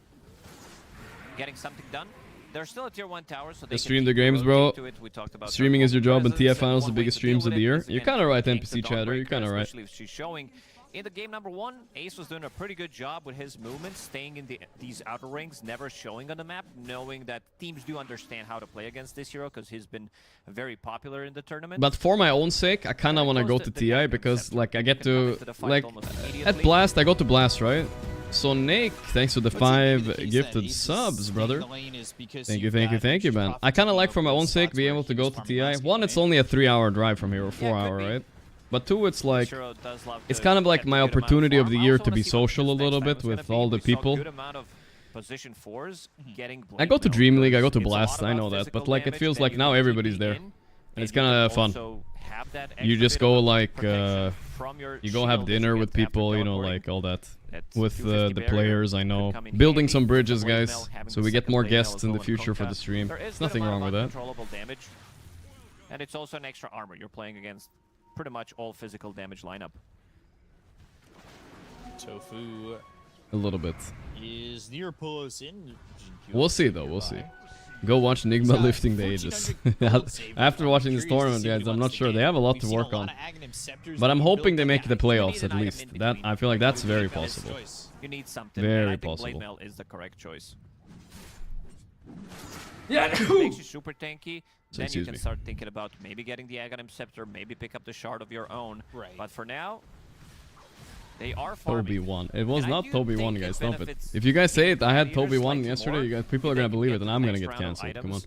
Getting something done. They're still a tier 1 tower, so they Just can stream the keep games, rotating bro. to it. We talked about Streaming is your job, and presence, TF and Finals the one way biggest to deal streams of with the it year. is You're again kind of right, gank NPC the chatter. You're Dawnbreaker, kind of right. Especially if she's showing. In the game number 1, Ace was doing a pretty good job with his movements, staying in these outer rings, never showing on the map, knowing that teams do understand how to play against this hero because he's been very popular in the tournament. But for my own sake, I kind of want to go to TI because, like, I get to, like, at Blast, I go to Blast, right? So Nick, thanks for the 5 gifted subs, brother. Thank you, man. I kind of like, for my own sake, being able to go to TI. One, it's only a 3-hour drive from here, or 4-hour, right? But 2, it's like, it's kind of like my opportunity of the year to be social a little bit with all the people. I go to Dream League, I go to Blast, I know that, but like it feels like now everybody's there. And it's kind of fun. You just go like, you go have dinner with people, you know, like all that. With the players, I know. Building some bridges, guys, so we get more guests in the future for the stream. There's nothing wrong with that. And it's also an extra armor. You're playing against pretty much all physical damage lineup. Tofu A little bit. is near Pullos in. We'll see, though, we'll see. Go watch Nigma lifting the Aegis. After watching this tournament, guys, I'm not sure. They have a lot to work on. But I'm hoping they make the playoffs at least. That I feel like that's very possible. You need something. Very and I think possible. Blade Mail is the correct choice. Yeah. It makes you super tanky. So Then you excuse can me. start thinking about maybe getting the Aghanim Scepter, maybe pick up the shard of your own. Right. But for now, they are farming. Toby won. It was And I not do Toby think won, it guys. Stop it. benefits If you guys say it, I had Gladiators Toby won slightly yesterday. more You guys, people if are they gonna can believe get it, and the I'm gonna next get round of cancelled. Come on. items.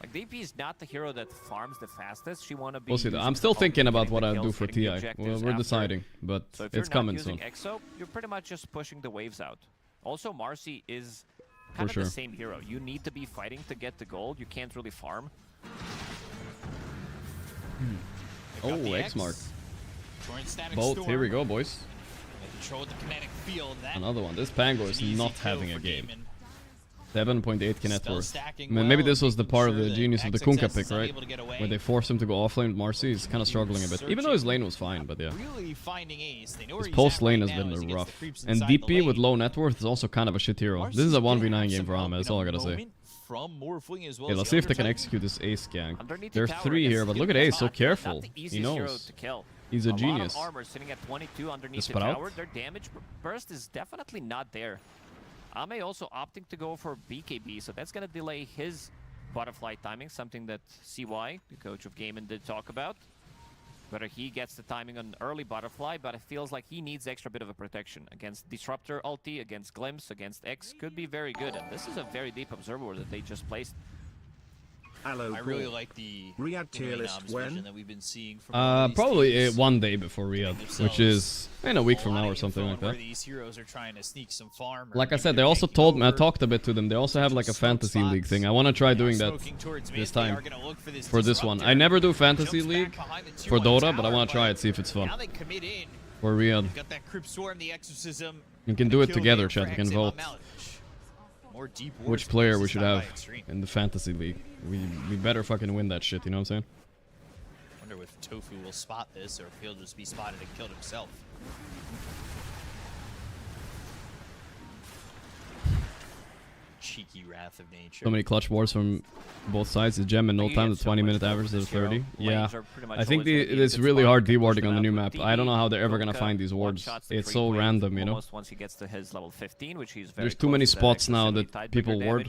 Like DP is not the hero that farms the fastest. She wanna be. We'll see. Though. using I'm her still ult, thinking about getting what the I'll do kills, for getting the TI. objectives We're after. deciding, but So if you're it's not coming using soon. Exo, you're pretty much just pushing the waves out. Also, Marcy is kind of sure. the same hero. You need to be fighting to get the gold. You can't really farm. Oh, X mark. Static Both. Storm. Here we go, boys. They control the kinetic field. That Another one. This Pango is was an easy not kill having a for game. Gaimin. 7.8k net Still worth. stacking I mean, maybe well, this was the making part of sure the that genius of the XXS Kunkka is pick, not right? able to get away. Where they forced him to go offlane with Marcy. He's kind of struggling a bit. Even though his lane was fine, but yeah. Really finding Ace. They know where His he's post at lane right has now been as he gets the rough. creeps And inside the DP with lane. low net worth is also kind of a shit hero. This is a 1v9 game for Ahmed, that's all I gotta say. Okay, let's see if they can execute this Ace gank. Underneath There's the tower 3 here, against but look at Gilgamesh Ace, so Hot. careful. Not the He easiest hero knows. to kill. He's a lot genius. of armor sitting at 22 underneath the Sprout? tower. Their damage burst is definitely not there. Ame also opting to go for BKB, so that's going to delay his butterfly timing, something that CY, the coach of Gaimin, did talk about. Whether he gets the timing on early butterfly, but it feels like he needs extra bit of a protection. Against Disruptor ulti, against Glimpse, against X, could be very good. And this is a very deep observer that they just placed. Hello, I really like the Riyadh tier list when? that we've been seeing from Probably one day before Riyadh, which is in a week from now or something like that. These heroes are trying to sneak some farm. Like I said, they also told me, I talked a bit to them, they also have like a fantasy league thing. I want to try doing that this time for this one. I never do fantasy league for Dota, but I want to try it, see if it's fun. Now they commit in. For Riyadh. Got that Crypt Swarm, the Exorcism. You can do it together, chat. You can vote More deep which player we should have in the fantasy league. We better fucking win that shit, you know what I'm saying? Wonder if Tofu will spot this or if he'll just be spotted and killed himself. Cheeky wrath of nature. So many clutch wars from both sides. The gem in no time, the 20-minute average is 30. Yeah, I think it's really hard dewarding on the new map. I don't know how they're ever gonna find these wards. It's so random, you know. Once he gets to his level 15, which he's very There's too many spots now that people ward.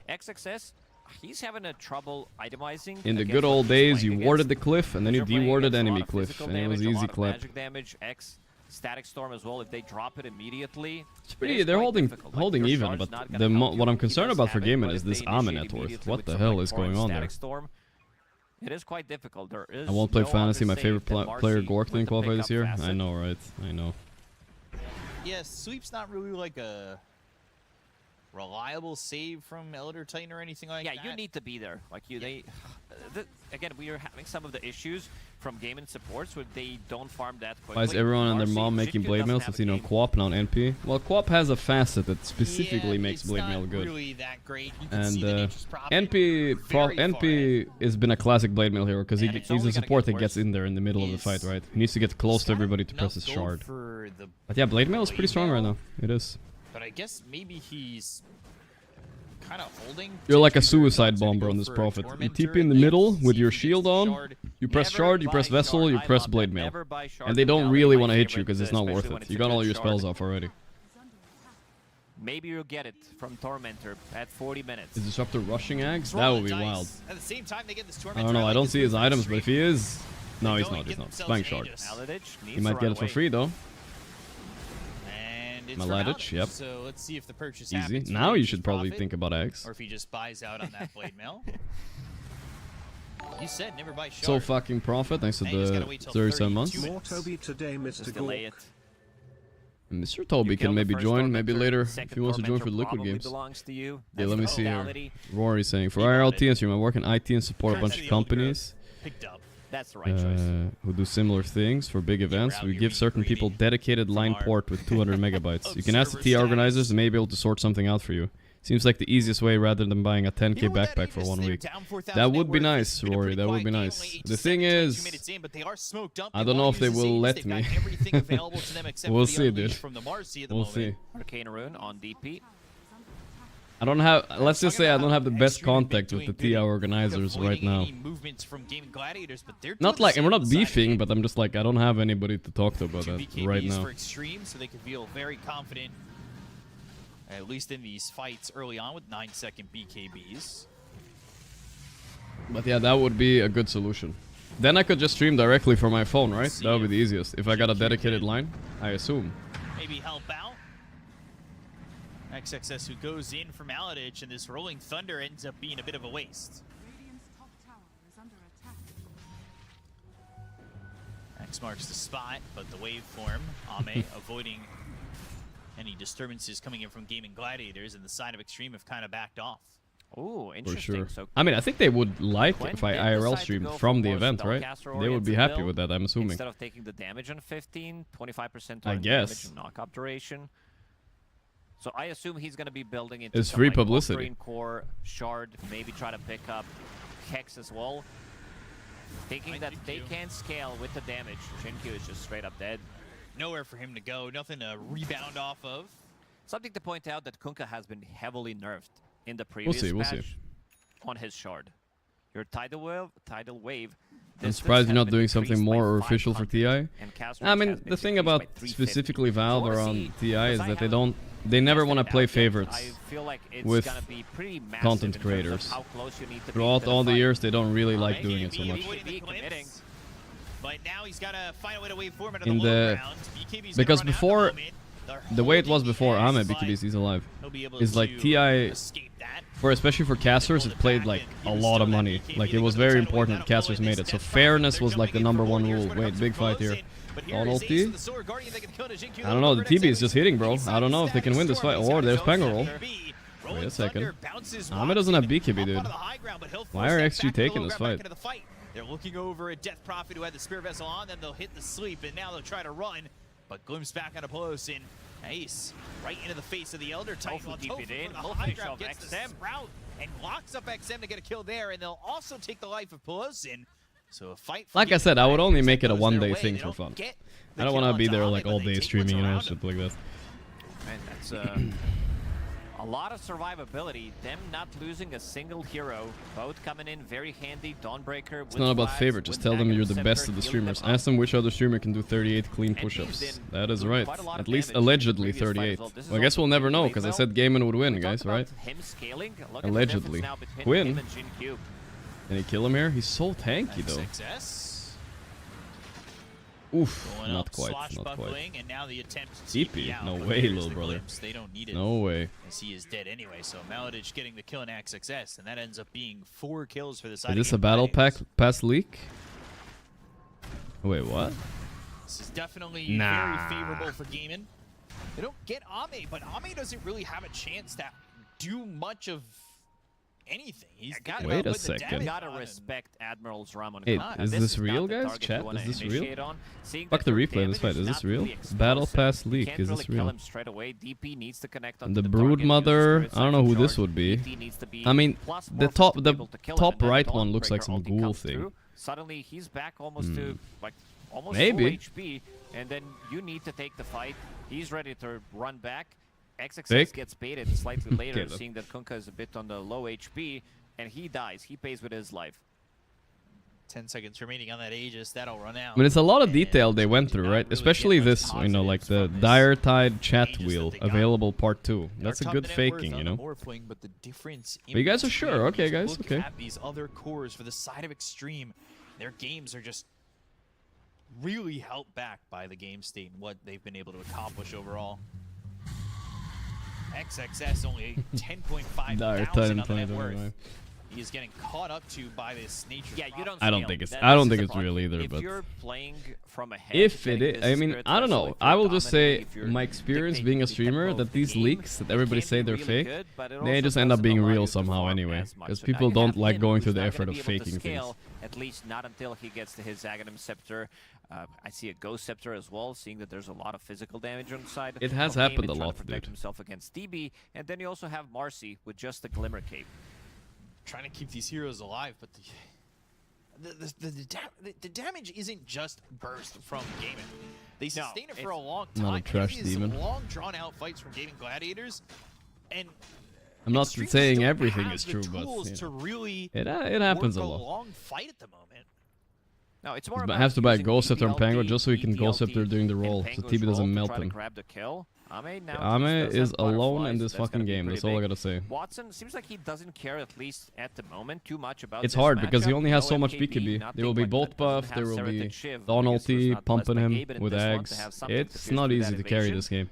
XXS, he's having a trouble itemizing. In the good old days, you warded the cliff and then you dewarded enemy cliff, and it was easy clap. Magic damage, X, Static Storm as well. If they drop it immediately, it's pretty. They're holding even, but what I'm concerned about for Gaimin is this Ame net worth. What the hell is going on there? It is quite difficult. There is I won't play no fantasy. My other favorite save than player Marcy Gorgc with didn't the qualify this pickup year. facet. I know, right? I know. Yeah, Sweep's not really like a reliable save from Elder Titan or anything like that. Yeah, you need to be there. Like again, we are having some of the issues from Gaimin supports where they don't farm that quickly. Why is everyone and their mom making blade mails? I've seen on QoP, not on NP. Well, QoP has a facet that specifically makes blade mail good. Really that great. You can And see the nature's profit NP has been a classic blade mail hero because he's a support that gets in there in the middle of the fight, right? He needs to get close to everybody to press his shard. But yeah, blade mail is pretty strong right now. It is. But I guess maybe he's kind of holding. You're like a suicide bomber on this Prophet. You TP in the middle with your shield on, you press shard, you press vessel, you press blade mail. And they don't really want to hit you because it's not worth it. You got all your spells off already. Maybe you'll get it from Tormentor at 40 minutes. Is Disruptor rushing Axe? That would be wild. At the same time, they get this I don't know, I don't see his items, but if he is... No, he's not, Spang shard. He might get it for free though. Maladich, yep. So let's see if the purchase easy. happens. Now you should probably think about Axe. Or if he just buys out on that blade mail. You said never buy shard. So fucking Prophet, thanks to the 37 months. More Toby today, Mr. Gorgc. Mr. Toby can maybe join, maybe later, if he wants to join for the Liquid Games. Yeah, let me see here. Rory saying, for IRLT and stream, I work in IT and support a bunch of companies. That's the right choice. Who do similar things for big events. We give certain people dedicated line port with 200 megabytes. You can ask the TA organizers, they may be able to sort something out for you. Seems like the easiest way rather than buying a 10k backpack for 1 week. That would be nice, Rory, that would be nice. The thing is, I don't know if they will let me. We'll see, dude. We'll see. Arcane Rune on DP. I don't have, let's just say I don't have the best contact with the TA organizers right now. Not like, and we're not beefing, but I'm just like, I don't have anybody to talk to about that right now. For extreme, so they can feel very confident, at least in these fights early on with 9-second BKBs. But yeah, that would be a good solution. Then I could just stream directly from my phone, right? That would be the easiest. If I got a dedicated line, I assume. Maybe help out. XXS who goes in from Maladich, and this Rolling Thunder ends up being a bit of a waste. X marks the spot, but the waveform, Ame avoiding any disturbances coming in from Gaimin Gladiators, and the side of Extreme have kind of backed off. Oh, For interesting. sure. So I mean, I think they would like Quinn if I did IRL decide to streamed go from for the more event, right? They would be spellcaster-oriented happy build with that, I'm assuming. instead of taking the damage on 15, 25% I on guess. damage and knockup duration. So I assume he's going to be building into It's some, free like, publicity. Green Core, Shard, maybe try to pick up Hex as well. Thinking that they can't scale with the damage. Jinkyu is just straight up dead. Nowhere for him to go, nothing to rebound off of. Something to point out that Kunkka has been heavily nerfed in the previous we'll patch see. on his Shard. Your tidal wave. I'm surprised you're has not been doing something decreased by more official for 500, TI. and cast I range mean, has been the thing decreased by about 350. specifically Valve Wanna around see, TI is because that I they never tested want to it play out yet, favorites I feel like it's with gonna be pretty massive content in terms of creators. how close you need to be Throughout to all the fight. years, they don't really like doing it so much. BKB committing. But now he's got to find a way to wave form out of In the low the- ground. BKB's because gonna run before- out the moment. They're The way it was holding before the Ame edge, but BKB season live he'll be able is like to TI, escape that. for especially for casters, it played like a lot of money. Like it was very important that casters made it. So fairness was like the #1 rule. Wait, big fight here. On ulti. I don't know. The TB is just hitting, bro. I don't know if they can win this fight. Or there's Pango roll. Wait a second. Ame doesn't have BKB, dude. Why are XG taking this fight? They're looking over at Death Prophet, who had the Spirit Vessel on them. They'll hit the sleep, and now they'll try to run. But glimpse back on Pelosin. Ace right into the face of the Elder Titan. Tofu While deep Tofu it in. for the He'll high finish ground off gets the XM. sprout and locks up XM to get a kill there, and they'll also take the life of Pelosin. So a fight. For Like I said, I would only make it a goes their one-day way. thing They for don't fun. get the I don't kill want to be on there Tame, like but all they day take streaming, you what's know, around shit them. like that. Man, that's a lot of survivability. Them not losing a single hero. Both coming in very handy. Dawnbreaker. It's not about favorite, just tell them you're the best of the streamers. Ask them which other streamer can do 38 clean push-ups. That is right. At least allegedly 38. Well, I guess we'll never know, because I said Gaimin would win, guys, right? Allegedly. Quinn. Can he kill him here? He's so tanky, though. Oof, Going not up, quite, not quite. swashbuckling, and now the attempt to TP? TP out, No but way, there's little the brother. glimpse. They don't need it. No way. As he is dead anyway, so Maladich getting the kill in XXS, and that ends up being 4 kills for the side. Is this a battle pass leak? Wait, what? This is definitely Nah. very favorable for Gaimin. They don't get Ame, but Ame doesn't really have a chance to do much of anything. He's got Wait a second. Gotta respect Admiral's Ramon. Hey, Khan. is this real, not the guys? target Chat, you wanna is this real? initiate on. Seeing Fuck that the your replay of this damage fight. Is this not real? really Battle explosive. pass You leak. can't Is really this kill real? him straight away. DP needs to connect on The the Brood target, Mother. use the I don't know who Spirit this Charge. would be. DT needs to be I mean, plus the 4 top, to the be able to kill him, top and then right one looks like Dawnbreaker some ulti ghoul comes thing. through. Suddenly he's back almost to like almost Maybe. full HP, and then you need to take the fight. He's ready to run back. XXS Fake. gets baited slightly later, Okay, seeing that Kunkka is a bit on the low HP, and he dies. He pays with his life. 10 seconds remaining on that Aegis. That'll run out. I mean, it's a lot of And detail they went through, not right? really Especially get much this, you know, like positives the from this Dire Tide chat Aegis that wheel they got. available part 2. That's a They're good top net worth faking, on you the know? Morphling, but the difference in But you guys are between, sure? when Okay, you guys, look okay. at these other cores for the side of Extreme, their games are just really held back by the game state and what they've been able to accomplish overall. XXS only 10.5 Dire thousand Titan on the net 2029. worth. He is getting caught up to by this nature. Yeah, you don't. I don't scale. think it's- That- I don't this think is it's the real problem. either, If but- you're playing from ahead, If it getting is, this I mean, Spirit I don't Vessel, know. if you're I will just say, dominating, if you're my experience dictating being a the streamer, tempo that of the these game, leaks that it everybody can say be they're really fake, good, but it they also just end up doesn't being allow real you to somehow farm anyway. as much. Because So now people you don't have like Finn, going who's through the not effort gonna of be able to faking things. scale, at least not until he gets to his Aghanim Scepter. I see a Ghost Scepter as well, seeing that there's a lot of physical damage on the side. It has of Gaimin, happened a trying to lot, protect dude. himself against DB, and then you also have Marcy with just the Glimmer Cape. Trying to keep these heroes alive, but the damage isn't just burst from Gaimin. They sustain it for a long time. Not a trash It is some demon. long, drawn-out fights from Gaimin Gladiators, and I'm not Extreme just saying don't everything have is the true, but tools you to know. really It happens a work lot. long fight at the moment. No, it's more But about have to buy using Ghost Scepter and Pango BPLT, just so he can Ghost Scepter during the and roll, so Pango's TB doesn't roll to melt try to him. grab the kill. Ame now Ame just does is have alone butterflies, in so this that's gonna fucking be game, pretty that's all I big. gotta say. Watson seems like he doesn't care, at least at the moment, too much about It's this hard because he matchup. only has No so much MKB, BKB. nothing There will be like bolt that. Doesn't buff, have there will Seraphic be Shiv, Dawn because he was ulti, not blessed pumping by him Gaimin in with this one to Ags. have something to It's pierce not through easy that to carry evasion. this game.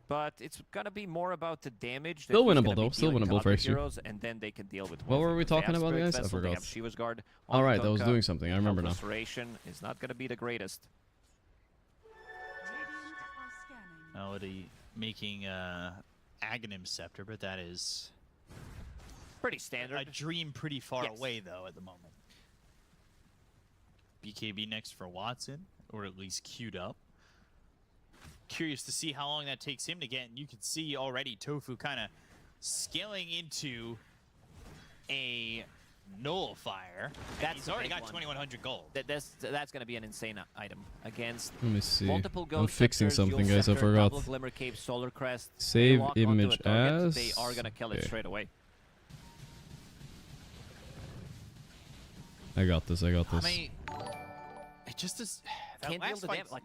But it's gonna be more about the damage. Still that he's winnable, gonna be though. Still dealing to winnable for other Extreme. heroes, and then they can deal with What one were thing. we They have talking about, Spirit guys? I Vessel, they forgot. have Shiva's Guard on Alright, I was Kunkka. doing something. I remember now. Health restoration is not gonna be the greatest. Melody making Aghanim Scepter, but that is pretty standard. A dream pretty far away, though, at the moment. BKB next for Watson, or at least queued up. Curious to see how long that takes him to get, and you can see already Tofu kind of scaling into a nullifier. He's already got 2,100 gold. That's going to be an insane item against Let me see. multiple I'm fixing scepters, something, dual guys. I scepter, forgot. double Glimmer Cape, Solar Crest. They Save lock onto a image target, as. They are going to kill it straight away. I got this. I got this. I mean, it just is. Can't deal the damage. Like,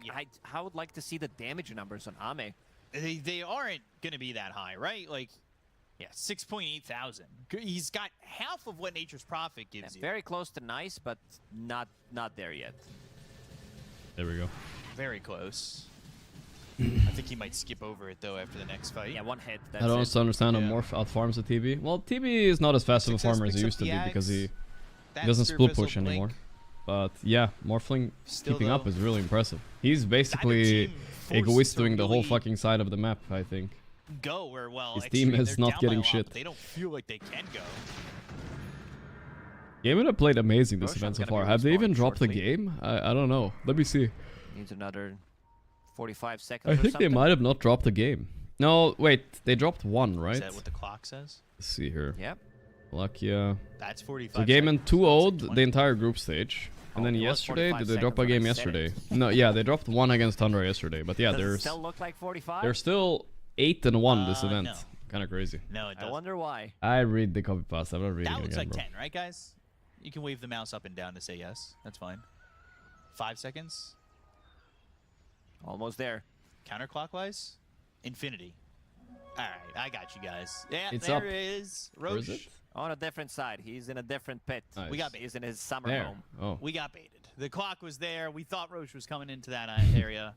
I would like to see the damage numbers on Ame. They aren't going to be that high, right? Like, yeah, 6.8 thousand. He's got half of what Nature's Prophet gives you. Very close to nice, but not there yet. There we go. Very close. I think he might skip over it, though, after the next fight. Yeah, one hit. I don't understand how Morph outfarms a TB. Well, TB is not as fast of a farmer as he used to be because he doesn't split push anymore. But yeah, Morphling keeping up is really impressive. He's basically Egoist doing the whole fucking side of the map, I think. Go where, well, his team is not getting shit. They don't feel like they can go. Gaimin have played amazing this event so far. Have they even dropped the game? I don't know. Let me see. Needs another 45 seconds. I think they might have not dropped the game. No, wait. They dropped one, right? Is that what the clock says? Let's see here. Yep. Wallachia. That's 45. So Gaimin 2-0'd the entire group stage. And then yesterday, did they drop a game yesterday? No, yeah, they dropped one against Tundra yesterday. But yeah, Does it still look like 45? They're still 8-1 this event. No. Kind of crazy. No, it doesn't. I wonder why. I read the copy paste. I'm not reading That it looks again, like bro. 10, right, guys? You can wave the mouse up and down to say yes. That's fine. 5 seconds. Almost there. Counterclockwise. Infinity. All right, I got you guys. Yeah, It's there up. is Where Roche. is it? On a different side. He's in a different pit. Nice. We got He's in his summer There. home. Oh. We got baited. The clock was there. We thought Roche was coming into that area.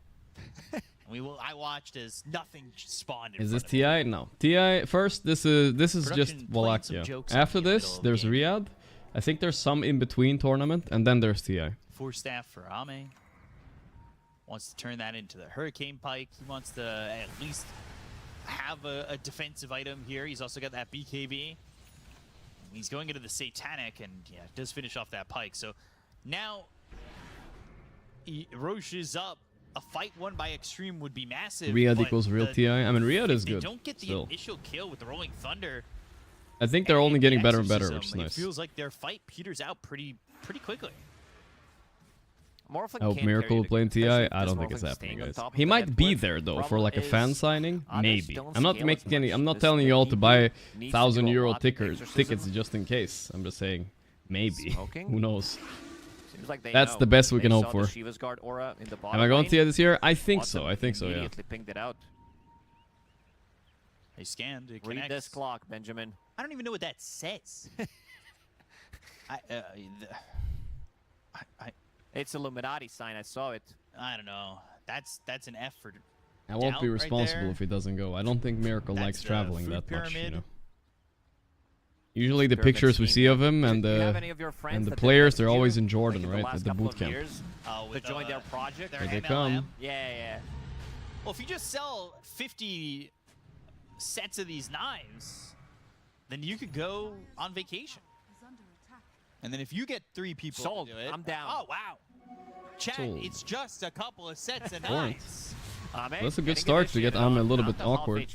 I watched as nothing spawned. In Is this front of me. TI? No. TI first. This is just Production playing Wallachia. some jokes on After me in the this, middle of there's the game. Riyadh. I think there's some in between tournament, and then there's TI. 4 staff for Ame. Wants to turn that into the Hurricane Pike. He wants to at least have a defensive item here. He's also got that BKB. He's going into the Satanic, and yeah, does finish off that Pike. So now Roche is up. A fight won by Extreme would be massive. Riyadh but equals real TI. I mean, Riyadh is they good. don't get the Still. initial kill with the Rolling Thunder. I think they're only and getting the better and better, Exorcism, which is It nice. feels like their fight peters out pretty quickly. Morphling I hope can't Miracle carry will the play in group, TI. especially I because don't think it's Morphling's happening, staying on guys. top of He the might be network. there though for Problem like a fan is, signing, others maybe. don't I'm not scale as making any. much. I'm not This telling you all to BKB buy needs to do a €1,000 lot with tickets exorcism. just in case. I'm just saying, maybe. Smoking? Who knows? Seems like they That's know. the best we They can hope saw for. the Shiva's Guard aura in the bottom Am I going lane. TI this year? I think Watson so. I think so. Yeah. Immediately pinged it out. They scanned. It Read connects. this clock, Benjamin. I don't even know what that says. It's Illuminati sign. I saw it. I don't know. That's an F for. I won't doubt be right responsible there. if he doesn't go. I don't think Miracle That's likes the traveling food that much. You pyramid. know. Usually the Pyramid pictures we scheme. see of him and Do you have the any of your friends and the that did players, that they're to you, always in like Jordan, the right? last At the couple boot of camp. years, to join their project? Their Here they MLM. come. Yeah. Well, if you just sell 50 sets of these knives, then you could go on vacation. And then if you get 3 people Sold. to do it, I'm down. Oh wow, chat! Sold. It's just a couple of sets of Point. knives. That's a good start to get Am a little bit awkward.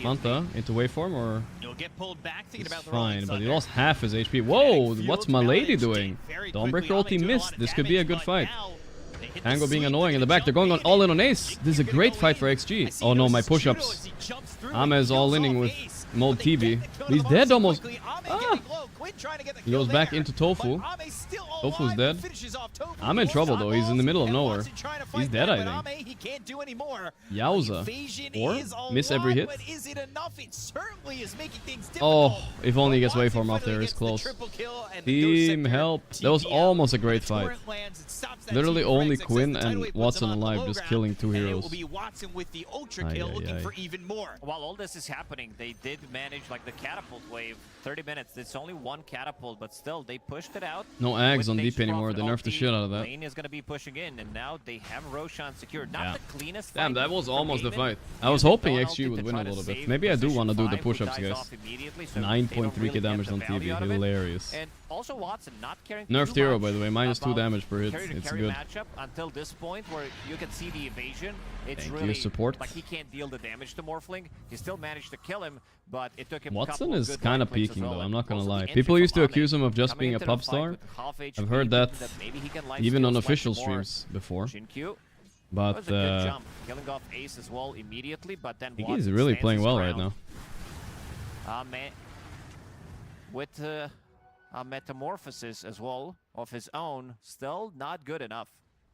Manta into waveform or You'll get pulled back thinking it's about the Rolling fine, but he Thunder. lost half his HP. Whoa, Getting what's field my lady damage doing? very Dawnbreaker quickly. ulti Ame doing a missed. lot of This could be a damage, good but fight. now they hit the Tango being sweep, annoying in the they're back. They're gonna going on jump all in in. on Ace. This is a You're gonna great go fight for in. I XG. see Oh no, Ghost my is judo push-ups. as he jumps through Ame and is all kills inning off with Ace. Mode But they TV. get the kill to He's the dead bottom almost. quickly. Ame Ah. getting low. Quinn trying to get the He kill goes back there. into Tofu. But Ame's still Tofu's alive dead. and finishes off Tofu. I'm in He trouble, wants though. He's in the middle of and nowhere. Watson trying to He's fight dead, back, I but Ame, he can't do anymore. Yowza. Evasion Or is a miss every lot, hit. But is it enough? It certainly is making things difficult. Oh, if only he gets Watson waveform off finally there. It's gets the close. triple kill, and the Ghost Team Sector help. That was TP almost a out. great The fight. torrent lands, it stops that Literally team only Franks, Quinn except the tidal and wave puts Watson him on the alive low just ground, killing 2 and heroes. it will be Watson with the ultra kill, Ay, looking ay. for even more. While all this is happening, they did manage like the catapult wave. 30 minutes. It's only one catapult, but still, they pushed it out. No Ags With on Nature's DP anymore. Prophet They nerfed the ulti, shit out of that. Lane is going to be pushing in, and now they have Roshan secured. Not Yeah. the cleanest Damn, fight that was from almost the Gaimin. fight. I was hoping Dawn XG ulti would to win a try to little bit. save Maybe I do position want to do the 5, who push-ups, dies guys. off immediately, so they 9.3k don't really damage get on the value TV. out of it. Hilarious. And also Watson not caring Nerfed too hero, much by the way. -2 about damage per hit. carry-to-carry It's good. matchup until this point where you can see the evasion. It's Thank you, really support. like he can't deal the damage to Morphling. He still managed to kill him, but it took him a Watson couple of is good kind line of clicks as peaking, well. though. I'm And not gonna also the lie. entry People from used to Ame accuse him of just coming being a into the pop fight star. with half HP, I've heard that thinking maybe he can even on lifesteal official slightly more. streams before. Shin-Q. That But was a good jump, killing off Ace as well immediately, but then I think Watson he's really stands playing his well right ground. now. With a metamorphosis as well of his own, still not good enough.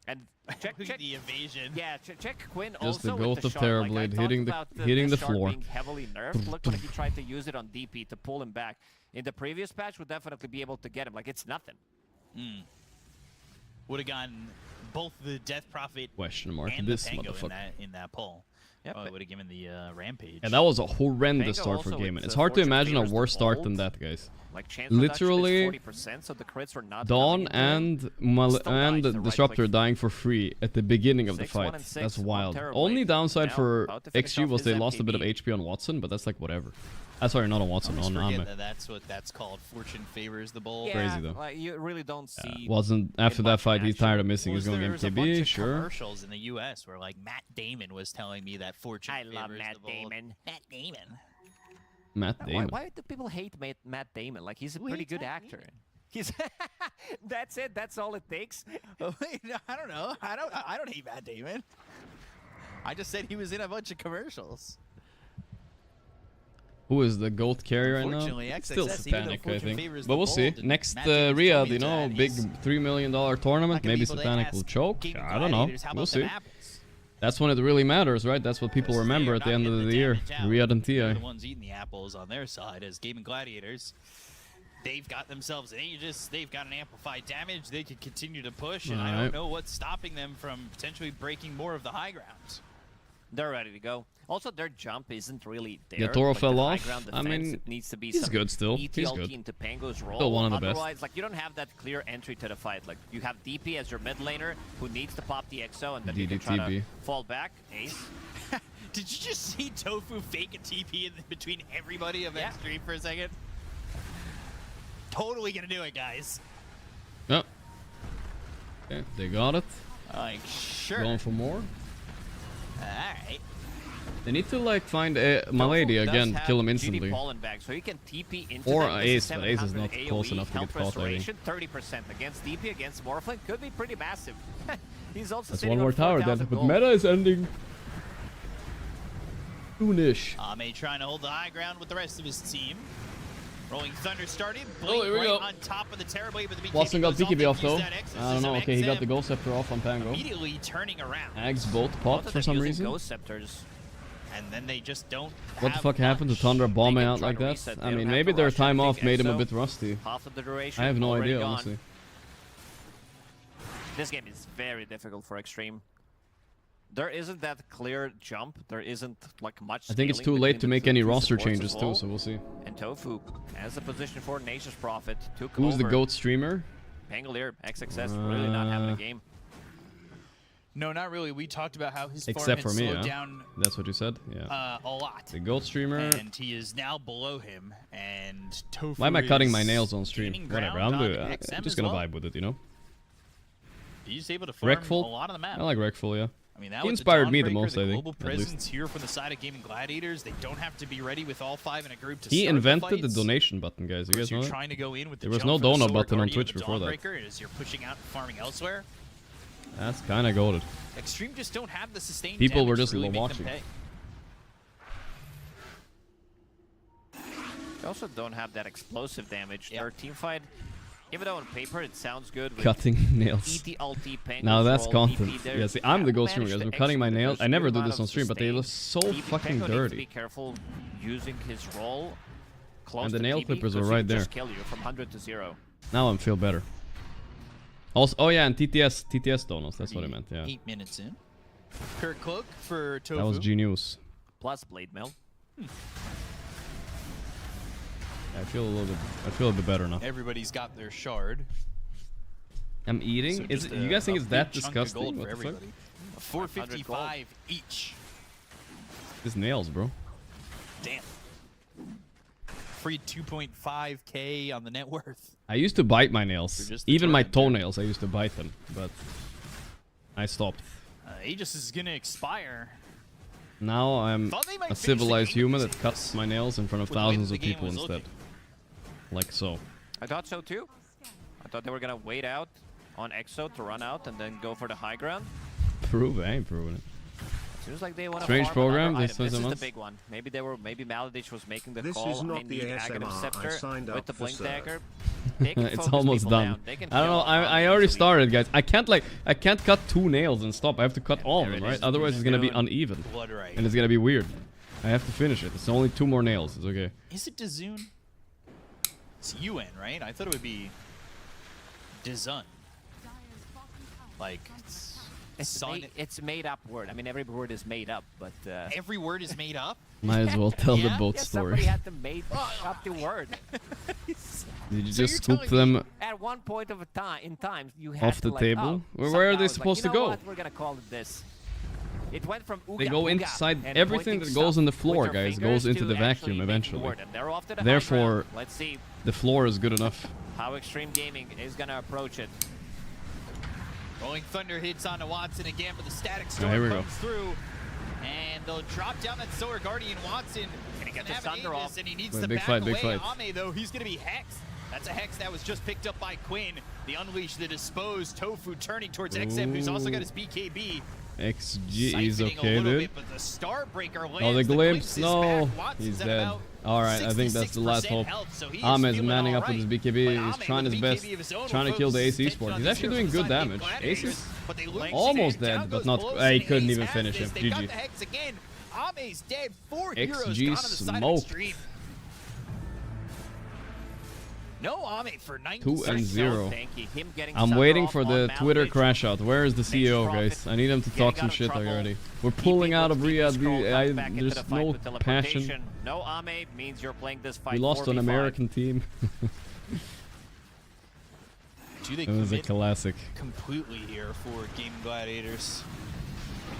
And check the evasion. Yeah, check Quinn Just also the with ghost the of shard. Like, I Terrorblade talked hitting about hitting this the shard floor. being heavily nerfed. Look when he tried to use it on DP to pull him back. In the previous patch, would definitely be able to get him. Like, it's nothing. Would have gotten both the Death Prophet Question mark. and This the Pango motherfucker. in that pull. Yep, It would have given the Rampage. And that was a horrendous Pango start for also with Gaimin. It's the hard to fortune imagine a favors the worse start bold. than that, guys. Like, chance reduction is Literally, 40%, so the crits were not Dawn coming into him. and Still dies the right Disruptor click. dying for free at the beginning of the 6-1 fight. and 6 That's on wild. Terrorblade. Only downside Now for about to finish XG off was they his lost a bit of MPB. HP on Watson, but that's like whatever. Sorry, not on Watson, Always on forget Ame. that that's what that's called. Fortune favors the bold. Yeah, Crazy, though. Like, you really don't see... Wasn't after that much fight. He's action. tired of missing. He's going There was a bunch MKB, of sure. commercials in the U.S. where like Matt Damon was telling me that Fortune I favors love Matt the bold. Damon. Matt Damon. Matt Damon. Why do people hate Matt Damon? Like, he's a pretty hates good Matt actor. He's that's it. That's all it takes. Oh, wait, no, I don't know. I don't hate Matt Damon. I just said he was in a bunch of commercials. Who is the GOAT carry right now? Unfortunately, Still XXS, even though Satanic, I Fortune think. favors But the we'll see. bold, and Next Matt Damon's told Riyadh, me you know, that big he's $3 million tournament. not gonna Maybe be able to Satanic ask will choke. Gaimin I don't know. Gladiators, how We'll about see. them apples? That's when it really matters, right? That's what people Because they remember are at the not end of getting the year. damage out. Riyadh and They're TI. the ones eating the apples on their side as Gaimin Gladiators. They've got themselves an Aegis. They've got an amplified damage. They could continue to push, and I Alright. don't know what's stopping them from potentially breaking more of the high ground. They're ready to go. Also, their jump isn't really there. Yeah, Toro like fell the high off. ground I defense, mean, it needs to be he's some good still. ETLT He's good. into Pango's role. Still one of the best. Otherwise, like, you don't have that clear entry to the fight. Like, you have DP as your mid laner who needs to pop the XO, and then you can try to DDTB. fall back. Ace. Did you just see Tofu fake a TP in between everybody of that stream for a second? Totally gonna do it, guys. Oh. Okay, they got it. Like, sure. Going for more. Alright. They need to like find my lady Tofu does again, have kill him GD instantly. Pollen back, so he can TP into Or them. This Ace, but Ace is 700 not close AoE, enough to get health caught, I think. restoration, 30% against DP, against Morphling. Could be pretty massive. He's also That's sitting one more on tower then, 4,000 but gold. meta is ending soonish. Ame trying to hold the high ground with the rest of his team. Rolling Thunder started. Oh, here we right go. on top of the Terrorblade, but the BKB Watson got goes BKB off They use though. that Exorcism I don't know. Okay, he got the XM, Ghost Scepter off on Pango. immediately turning around. Ags both Both popped of for them some using reason. Ghost Scepters. And then they just don't What the have fuck happened to much. Tundra bombing can out try like to that? reset. They I don't mean, have maybe to their rush time and off take made him a EXO. bit rusty. Half of the duration. I have no already idea, gone. honestly. This game is very difficult for Extreme. There isn't that clear jump. There isn't like much. I think it's scaling too late between to the make two any roster supports changes as too, well. so we'll see. And Tofu has a position for Nature's Prophet. Took Who's the over. GOAT streamer? Pangolier, XXS, really not having a game. No, not really. We talked about how his farm Except had for me, slowed huh? down That's what you said? Yeah. a lot. The GOAT streamer. And he is now below him, and Tofu Why am I cutting my is nails on stream? gaining Whatever, ground I'm on XM just as gonna well. vibe with it, you know? He's able to farm Wreckful? a lot of the map. I like Wreckful, yeah. I mean, that He was inspired me the Dawnbreaker, most, the I think, global at least. presence here from the side of Gaimin Gladiators. They don't have to be ready with all 5 in a group to He start invented the the fights. donation button, guys. You guys know You're that? trying to go in with the There was jump no for the donut Solar button on Guardian Twitch of the before that. Dawnbreaker as you're pushing out and farming elsewhere. That's kind of goated. Extreme just don't have the sustained People were damage just to really make watching. them pay. They also don't have that explosive damage. Their team fight, even though on paper it sounds good. With Cutting nails. ETLT, Pango's Now that's role, content. DP, Yeah, see, I'm the GOAT streamer, guys. I'm cutting my nails. I never do do this on stream, but they look so fucking Pango needs to be dirty. careful using his role close And the to nail TB, clippers were 'cause he right can there. just kill you from 100 to 0. Now I feel better. Also, oh yeah, and TTS donuts. That's what I meant. Yeah, 8 minutes in. Kirk Cloak for Tofu. that was genius. Plus Blade Mail. I feel a bit better now. Everybody's got their shard. I'm eating. So Is just you guys think it's that big chunk of disgusting? gold What for the fuck? everybody. 455 each. This nails, bro. Damn. Free 2.5k on the net worth. I used to bite my nails. Even my toenails, I used to bite them, but I stopped. Aegis is gonna expire. Now I'm a civilized human that cuts my nails in front of thousands of people instead. Like so. I thought so too. I thought they were gonna wait out on Exo to run out and then go for the high ground. Prove it, I ain't proving it. Seems like they want to Strange program. This is the big one. Maybe Maladich was making the call. Is not the Aghanim ASMR Scepter I signed with the up for, Blink sir. Dagger. It's almost done. I don't know. I already started, guys. I can't cut 2 nails and stop. I have to cut all of them, right? Otherwise, it's gonna be uneven, and it's gonna be weird. I have to finish it. It's only 2 more nails. It's okay. Is it Dazun? It's UN, right? I thought it would be Dazun. Like it's made up word. I mean, every word is made up, but every word is made up. Might as well tell the boat Somebody story. had to make up the word. Did you just scoop them At one point of a time, you had off the to, like, table? Oh, Where are they like, supposed you to know go? What? We're gonna call it this. It went from They go inside everything that goes on the floor, guys. Goes into the vacuum eventually. Therefore, let's see the floor is good enough. how Extreme Gaming is gonna approach it. Rolling Thunder hits onto Watson again, but the Static Here we Storm go. comes through. And they'll drop down that Solar Guardian. Watson Gonna get the Thunder off. and he needs Wait, to big back fight, away. big fight. Ame, though, he's going to be hexed. That's a hex that was just picked up by Quinn. The Unleash, the Disposed, Tofu turning towards XM, who's also got his BKB. XG is Siphoning a okay, little dude. bit, but the Starbreaker lands. Oh, the glimpse. is No, back. Watson's he's at dead. about Alright, I think that's the last 66% hope. health, so he is Ahmed's feeling manning all up with his right. BKB. But He's Ahmed trying with his BKB best. of his own Trying to kill the focuses AC attention sport. on He's the actually doing 0 good side damage. Gladiators, Aces but they lose almost it. Down dead, but goes not. Pelosi, He couldn't Ace even has finish this. him. They got GG. the hex again. Ame's dead. 4 heroes XG gone on the side of smoked. Extreme. No Ame for 90 2-0. Thank you. Him getting I'm Thunder waiting off for on the Twitter Maladich. crash out. Where is the CEO, guys? I need him to talk some shit already. We're pulling out of Riyadh. There's no passion. No Ame means you're playing this fight. We lost to an 4v5. American team. Do they It was a commit classic. completely here for Game Gladiators?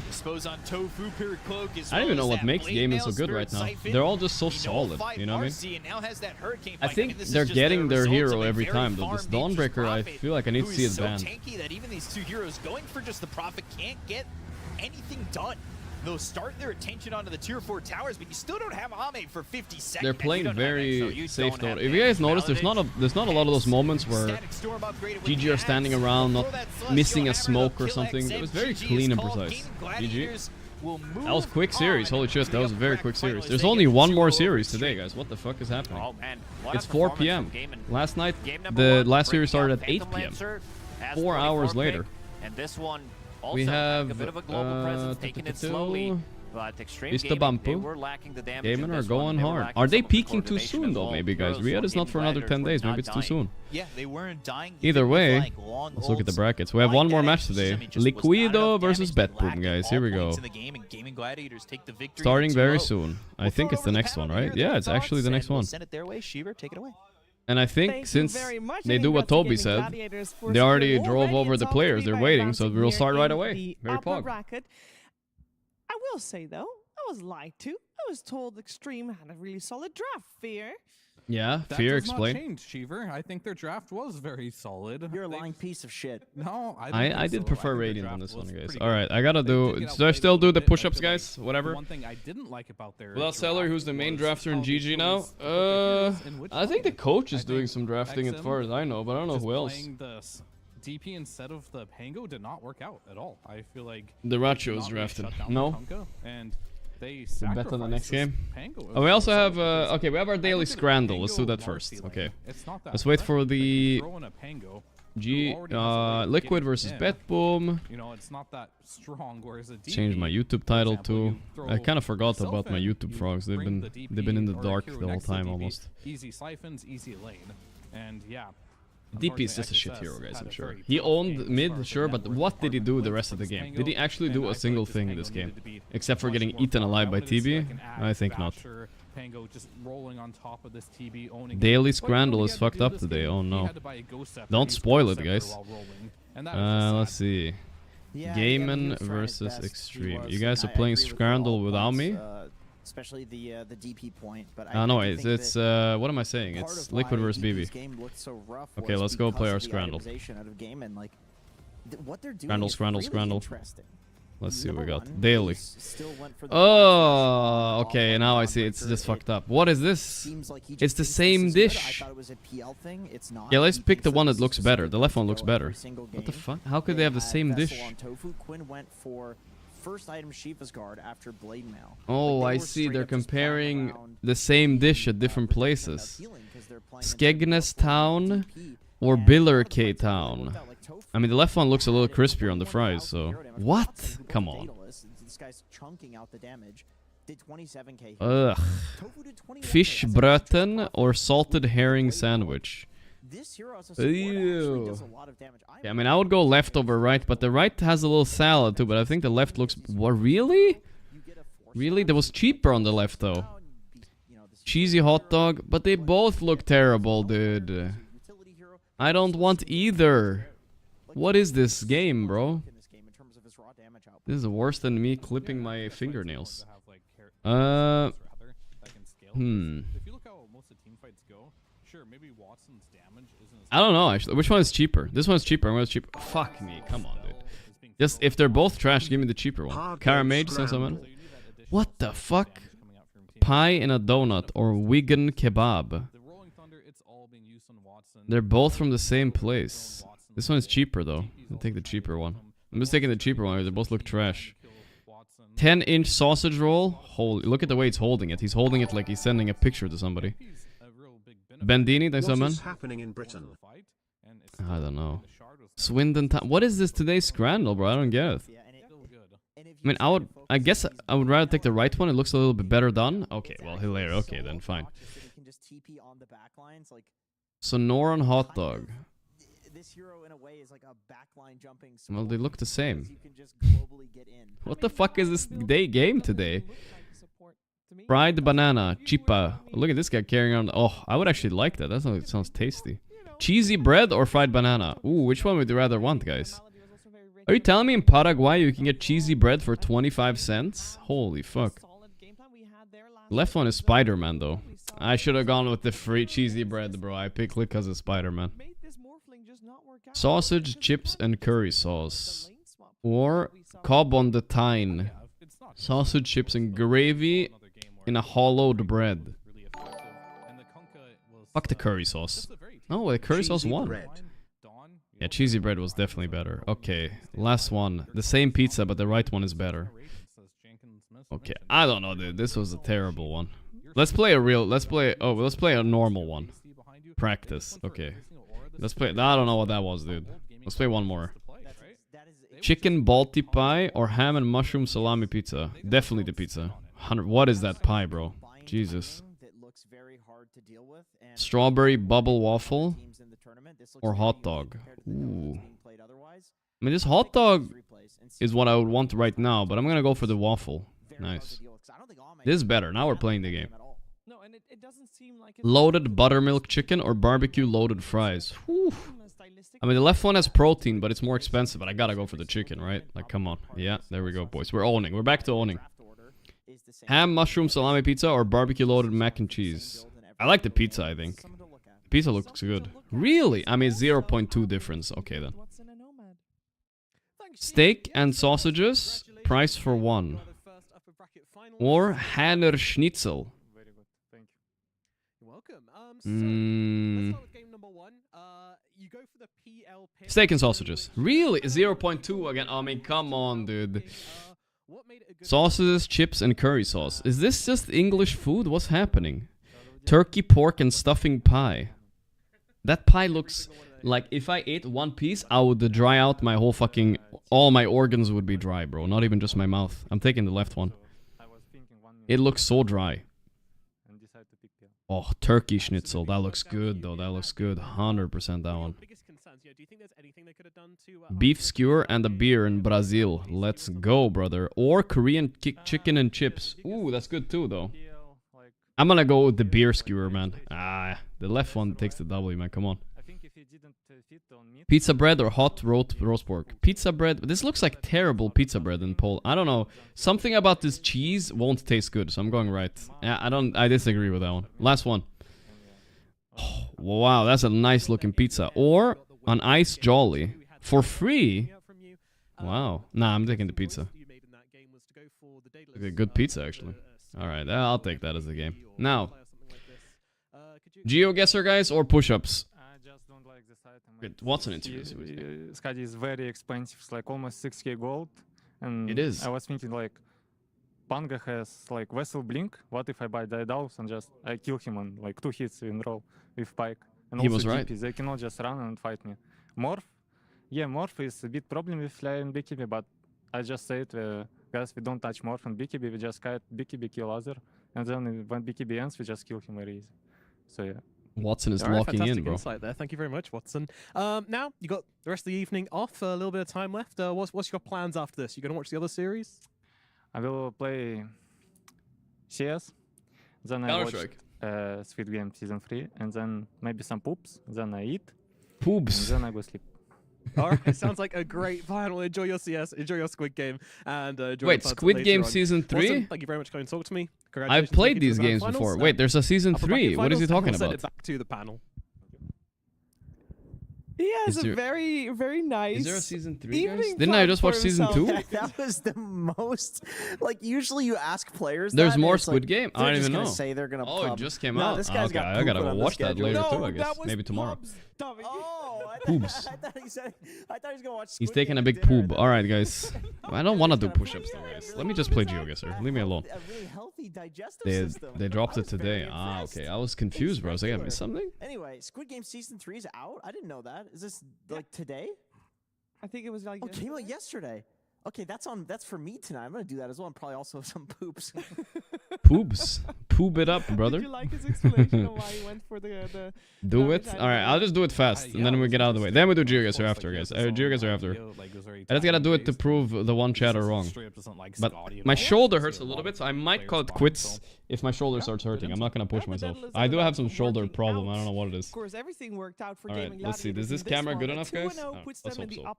Dispose on Tofu, Period Cloak, as I don't well even know as what that makes Blade Gaimin Mail, so good Spirit right now. Siphon. They're all just so We solid, fight you know what I mean? Marcy, and now has that Hurricane I fight. think this is they're just getting the their result hero of a every very time, though. This farm dangerous Dawnbreaker, I Prophet feel like I need to who see is it so banned. tanky that even these 2 heroes going for just the Prophet can't get anything done. They'll start their attention onto the tier 4 towers, but you still don't have Ame for 50 seconds. They're playing very safe though. If you damage. guys notice, there's not a lot of those moments where Static Storm upgraded with GG the are standing axe. around, not Throw that Celestial missing a Hammer, smoke they'll or kill something. XM. It was very GG is clean and called. precise. Gaming GG. Gladiators will move That was quick series. on Holy shit, to that the was a very upper quick bracket series. finals. There's They only get one more 2-0 series over today, Extreme. guys. What the fuck is happening? Oh man, what It's a 4 performance p.m. from Gaimin. Last night, Game number the 1, last series bringing started out at 8 Phantom p.m. Lancer as 4 the hours 24th later. pick, and this one also We have had a bit of a global presence, taking it slowly. But Extreme Mr. Gaming, they Bampu. were lacking the damage Gaimin in are this one. going They were hard. lacking Are they some of the peaking too coordination soon as though? well. Maybe, guys. Heroes Riyadh for is not Game for another Gladiators 10 were days. not Maybe it's too dying. soon. Yeah, they weren't dying. Either even with, way, like, long let's look at the ults. brackets. We have Like one that more match extra today. system, it just was not Liquido enough versus damage. They Betboom, lacked guys. all Here we points go. in the game, and Gaming Gladiators take the victory Starting very 2-0. soon. I We'll think throw it's it the over next panel one, to hear right? their Yeah, it's actually thoughts, the next and we'll one. send it their way. Shiver, take it away. And I think Thank you since very much, they and do what congrats to Toby Gaming said, Gladiators for they already securing drove over the it's players. already They're by waiting, so advancing we'll here start right in away. the Very upper pog. bracket. I will say though, I was lied to. I was told Extreme had a really solid draft. Fear. Yeah, That Fear, does not explain. change, Shiver. I think their draft was very solid. You're a They- lying piece of shit. No, I I think did so. prefer I think their Radiant on draft this one, was guys. pretty All good. right, I gotta They do. did get Should I outplayed still a do the little bit, but I push-ups, feel like guys? Whatever. the one thing I didn't like about their Without Celery, draft who's the main was drafter in how they GG now? chose to put their heroes in which I think the lane. coach is I doing think some drafting as XM far as I know, but I don't know just who else. playing the DP instead of the Pango did not work out at all. I feel like The Racho is not really drafted. shut down No? Tankka, and they Bet on the next sacrificed game. Pango. Oh, we also have because okay. We have our I daily look at scramble. Let's do Pango that first. Marcy Okay. lane. It's not that Let's wait threat, for but you the throw in a Pango G who already has a way of Liquid getting versus in. Betboom. You know, it's not that strong. Whereas a DP, Change my YouTube for title example, too. you throw I kind of forgot yourself about my in, YouTube you frogs. They've bring been the they've been in the DP or dark hero the whole next to time DP. almost. Easy siphons, easy lane, and yeah. DP is just a shit XSS hero, guys. had I'm a sure. very He tough owned game as mid, far as sure, the but network what did he do the department rest of the went for game? this Did he Pango, actually do and a I feel single like thing Pango this game? needed to be Except for much getting more eaten thought alive out. by I wanted to see, TB? like, an I Axe, think not. Basher, Pango just rolling on top of this TB owning. Daily But you know what Scrandle he is had to fucked do up this today. game? Oh He no. had to buy a Ghost Scepter, Don't and he spoil Ghost it, Scepter guys. while rolling, and that was Let's sad. see. Yeah, Gaimin he was trying his versus best, he Extreme. was, You guys and are I playing agree with Scrandle all without points, me? especially the DP point. But No, I it's think it's that what am I saying? part It's of Liquid why versus this BB. game looked so rough Okay, was let's go play our because of Scrandle. the itemization out of Gaimin. Like what they're doing Scrandle, is Scrandle, really Scrandle. interesting. Let's see what we Number got. one, Daily. he still went for the Oh, okay. offline Now I see. It's Dawnbreaker. just It fucked up. What is this? seems like he It's just the thinks this same is good. I dish. thought it was a PL thing. It's not. Yeah, let's He pick thinks the one this that looks is better. good The left one to looks go better. every single What the game. fuck? How could they have the had same Vessel dish? on Tofu. Quinn went for first item Shiva's Guard after Blade Mail. Oh, Like, I they were see. straight They're up just playing comparing around the same dish at the different protection without places. healing 'cause they're playing into Skegness the Town DP. or And a lot of Billercay fights really Town. worked out, like Tofu I mean, the left one looks a little had crispier on the 21,000 fries, so... hero damage. What? Watson, who Come goes on. Daedalus, this guy's chunking out the damage. Did 27k. Ugh. Tofu did 21K. Fish That's a bröten huge or profit. salted herring Blade Mail. sandwich. This hero as a support actually does a Ew. lot of damage. Yeah, I mean, I would go left over right, but the right has a little salad too, but I think the left looks... What, really? Really? That was cheaper on the left, though. Cheesy hot dog, but they both look terrible, dude. I don't want either. What is this game, bro? This is worse than me clipping my fingernails. If you look how most of the team fights go, sure, maybe Watson's damage isn't as I don't know, actually. Which one is cheaper? This one's cheaper. One's cheaper. Fuck me. Come on, dude. Just, if they're both trash, give me the cheaper one. Caramage, say someone. What the fuck? Pie in a donut or Wigan kebab. the Rolling Thunder, it's all being used on Watson. They're both from the same place. This one is cheaper, though. I'll take the cheaper one. I'm just taking the cheaper one because they both look trash. 10-inch sausage roll. Holy, look at the way he's holding it. He's holding it like he's sending a picture to somebody. Bendini, thanks so What man. is happening in Britain? I don't know. Swindon Town. What is this today's Scrandle, bro? I don't get it. I mean, I guess I would rather take the right one. It looks a little bit better done. Okay, well, hilarious. Okay, then fine. Sonoran hot dog. This hero in a way is like a backline jumping. Well, they look the same. You can just globally get in. What the fuck is this game today? Fried banana, chipa. Look at this guy carrying on. Oh, I would actually like that. That sounds tasty. Cheesy bread or fried banana? Ooh, which one would you rather want, guys? Are you telling me in Paraguay you can get cheesy bread for 25 cents? Holy fuck. Left one is Spider-Man, though. I should have gone with the free cheesy bread, bro. I picked it because of Spider-Man. Sausage, chips, and curry sauce. Or cob on the tine. Sausage, chips, and gravy in a hollowed bread. Fuck the curry sauce. No, the curry sauce won. Yeah, cheesy bread was definitely better. Okay, last one. The same pizza, but the right one is better. Okay, I don't know, dude. This was a terrible one. Let's play a normal one. Practice. Okay. Let's play. I don't know what that was, dude. Let's play one more. Chicken balti pie or ham and mushroom salami pizza? Definitely the pizza. 100. What is that pie, bro? Jesus. Strawberry bubble waffle or hot dog? Ooh. I mean, this hot dog is what I would want right now, but I'm gonna go for the waffle. Nice. This is better. Now we're playing the game. Loaded buttermilk chicken or barbecue loaded fries? Whew. I mean, the left one has protein, but it's more expensive, but I gotta go for the chicken, right? Like, come on. Yeah, there we go, boys. We're owning. We're back to owning. Ham, mushroom, salami pizza or barbecue loaded mac and cheese? I like the pizza, I think. Pizza looks good. Really? I mean, 0.2 difference. Okay, then. Steak and sausages. Price for one. Or Hanner Schnitzel. Steak and sausages. Really? 0.2 again? I mean, come on, dude. Sausages, chips, and curry sauce. Is this just English food? What's happening? Turkey, pork, and stuffing pie. That pie looks like if I ate one piece, I would dry out my whole fucking... All my organs would be dry, bro. Not even just my mouth. I'm taking the left one. It looks so dry. Oh, turkey schnitzel. That looks good, though. That looks good. 100% that one. Beef skewer and a beer in Brazil. Let's go, brother. Or Korean chicken and chips. Ooh, that's good too, though. I'm gonna go with the beer skewer, man. The left one takes the W, man. Come on. Pizza bread or hot roast pork? Pizza bread. This looks like terrible pizza bread in Pole. I don't know. Something about this cheese won't taste good, so I'm going right. Yeah, I disagree with that one. Last one. Oh, wow, that's a nice looking pizza. Or an ice jolly for free. Wow. Nah, I'm taking the pizza. Okay, good pizza, actually. Alright, I'll take that as a game. Now, GeoGuessr, guys, or push-ups? Watson interviews. Skadi is very expensive. It's like almost 6k gold. And it is. I was thinking like, Panga has like Vessel Blink. What if I buy Daedalus and just I kill him on like 2 hits in a row with Pike? And he also was right. DP. They cannot just run and fight me. Morph? Yeah, Morph is a bit problem with Flare and BKB, but I just said, guys, we don't touch Morph and BKB. We just kite BKB, kill other. And then when BKB ends, we just kill him very easy. So yeah. Watson is locking in, bro. Insight there. Thank you very much, Watson. Now you got the rest of the evening off. A little bit of time left. What's your plans after this? You gonna watch the other series? I will play CS. Then I watch Squid Game Season 3, and then maybe some poops. Then I eat. Poops. And then I go sleep. All right, sounds like a great plan. Well, enjoy your CS, enjoy your Squid Game, and enjoy wait, Squid Game Season 3? Awesome. Thank you very much for coming to talk to me. I've played these games before. Wait, there's a Season 3. What is he talking about? Send it back to the panel. He has a very, very nice. Is there a Season 3, guys? Didn't I just watch Season 2? That was the most. Like, usually you ask players. There's more Squid Game. I don't even know. Say they're gonna. Oh, it just came out. This guy's got I gotta watch that later too. I guess that was maybe tomorrow. Oh, Poobs. I thought he was gonna watch. He's taking a big poob. All right, guys. I don't want to do push-ups though, guys. Let me just play GeoGuessr. Leave me alone. A really healthy digestive system. They dropped it today. Okay. I was confused, bro. I was like, I missed something. Anyway, Squid Game Season 3 is out. I didn't know that. Is this like today? I think it was like. Oh, it came out yesterday. Okay, that's for me tonight. I'm gonna do that as well, and probably also some poops. Poops. Poop it up, brother. Did you like his explanation of why he went for the do it? Alright, I'll just do it fast, and then we get out of the way. Then we do GeoGuessr after, guys. GeoGuessr after. I just gotta do it to prove the one chatter wrong. But my shoulder hurts a little bit, so I might call it quits if my shoulder starts hurting. I'm not gonna push myself. I do have some shoulder problem. I don't know what it is. Of course, everything worked out for Alright, Gaming let's see. Is this camera good enough, guys? Let's hope so.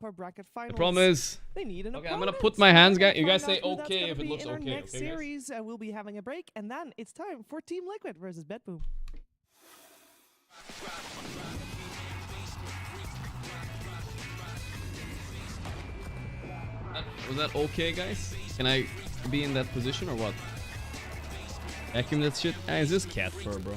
The problem is, okay, I'm gonna put my hands, guys. You guys say okay if it looks okay. Next series, we'll be having a break, and then it's time for Team Liquid versus Betboom. Was that okay, guys? Can I be in that position or what? Vacuum that shit? Is this cat fur, bro?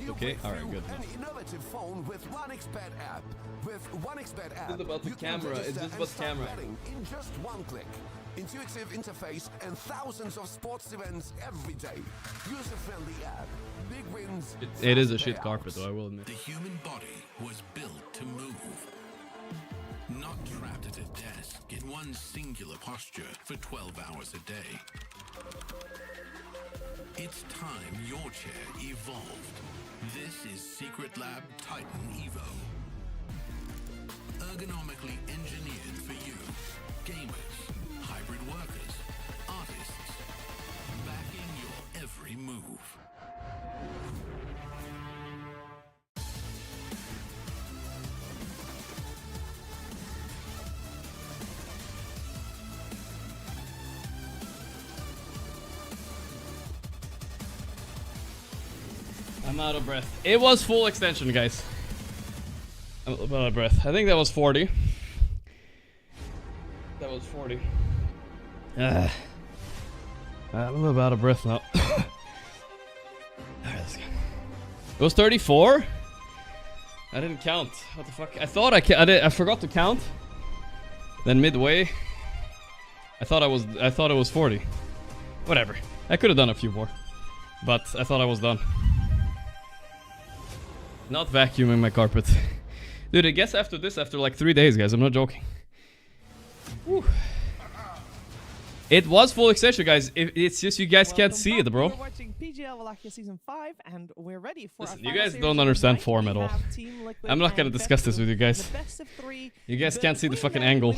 Okay, alright, good. Innovative phone with OneXBet app. With OneXBet app, it's about the camera. It's just about camera. In just one click. Intuitive interface and thousands of sports events every day. User-friendly app. Big wins. It is a shit carpet, though, I will admit. The human body was built to move. Not trapped at a desk in one singular posture for 12 hours a day. It's time your chair evolved. This is Secret Lab Titan Evo. Ergonomically engineered for you. Gamers, hybrid workers, artists. Backing your every move. I'm out of breath. It was full extension, guys. I'm a little out of breath. I think that was 40. That was 40. I'm a little out of breath now. Alright, let's go. It was 34? I didn't count. What the fuck? I thought I forgot to count. Then midway, I thought it was 40. Whatever. I could have done a few more. But I thought I was done. Not vacuuming my carpet. Dude, I guess after this, after like 3 days, guys, I'm not joking. Whew. It was full extension, guys. It's just you guys can't see it, bro. We're watching PGL Wallachia Season 5, and we're ready for Listen, you guys don't understand form at all. I'm not gonna discuss this with you guys. You guys can't see the fucking angle.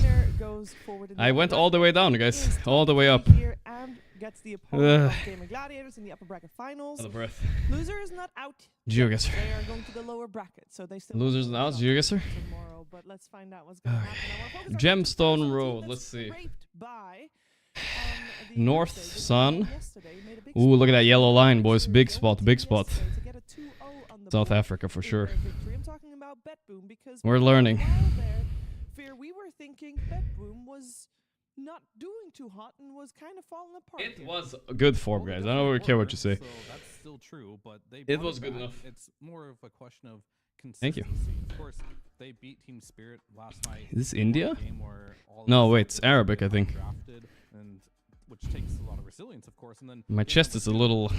I went all the way down, guys. All the way up. gets the opponent of Gaimin Gladiators in the upper bracket finals. Out of breath. Loser is not out. GeoGuessr. They are going to the lower bracket, so they still Losers out. GeoGuessr. tomorrow. But let's find out what's going to happen. Gemstone Road. Let's see. North Sun. Ooh, look at that yellow line, boys. Big spot, big spot. South Africa for sure. I'm talking about Betboom because we're learning. We were thinking Betboom was not doing too hot and was kind of falling apart. It was a good form, guys. I don't really care what you say. So that's still true, but it was good enough. It's more of a question of consistency. Thank you. Of course, they beat Team Spirit last night. Is this India? No, wait, it's Arabic, I think. Which takes a lot of resilience, of course. And then my chest is a little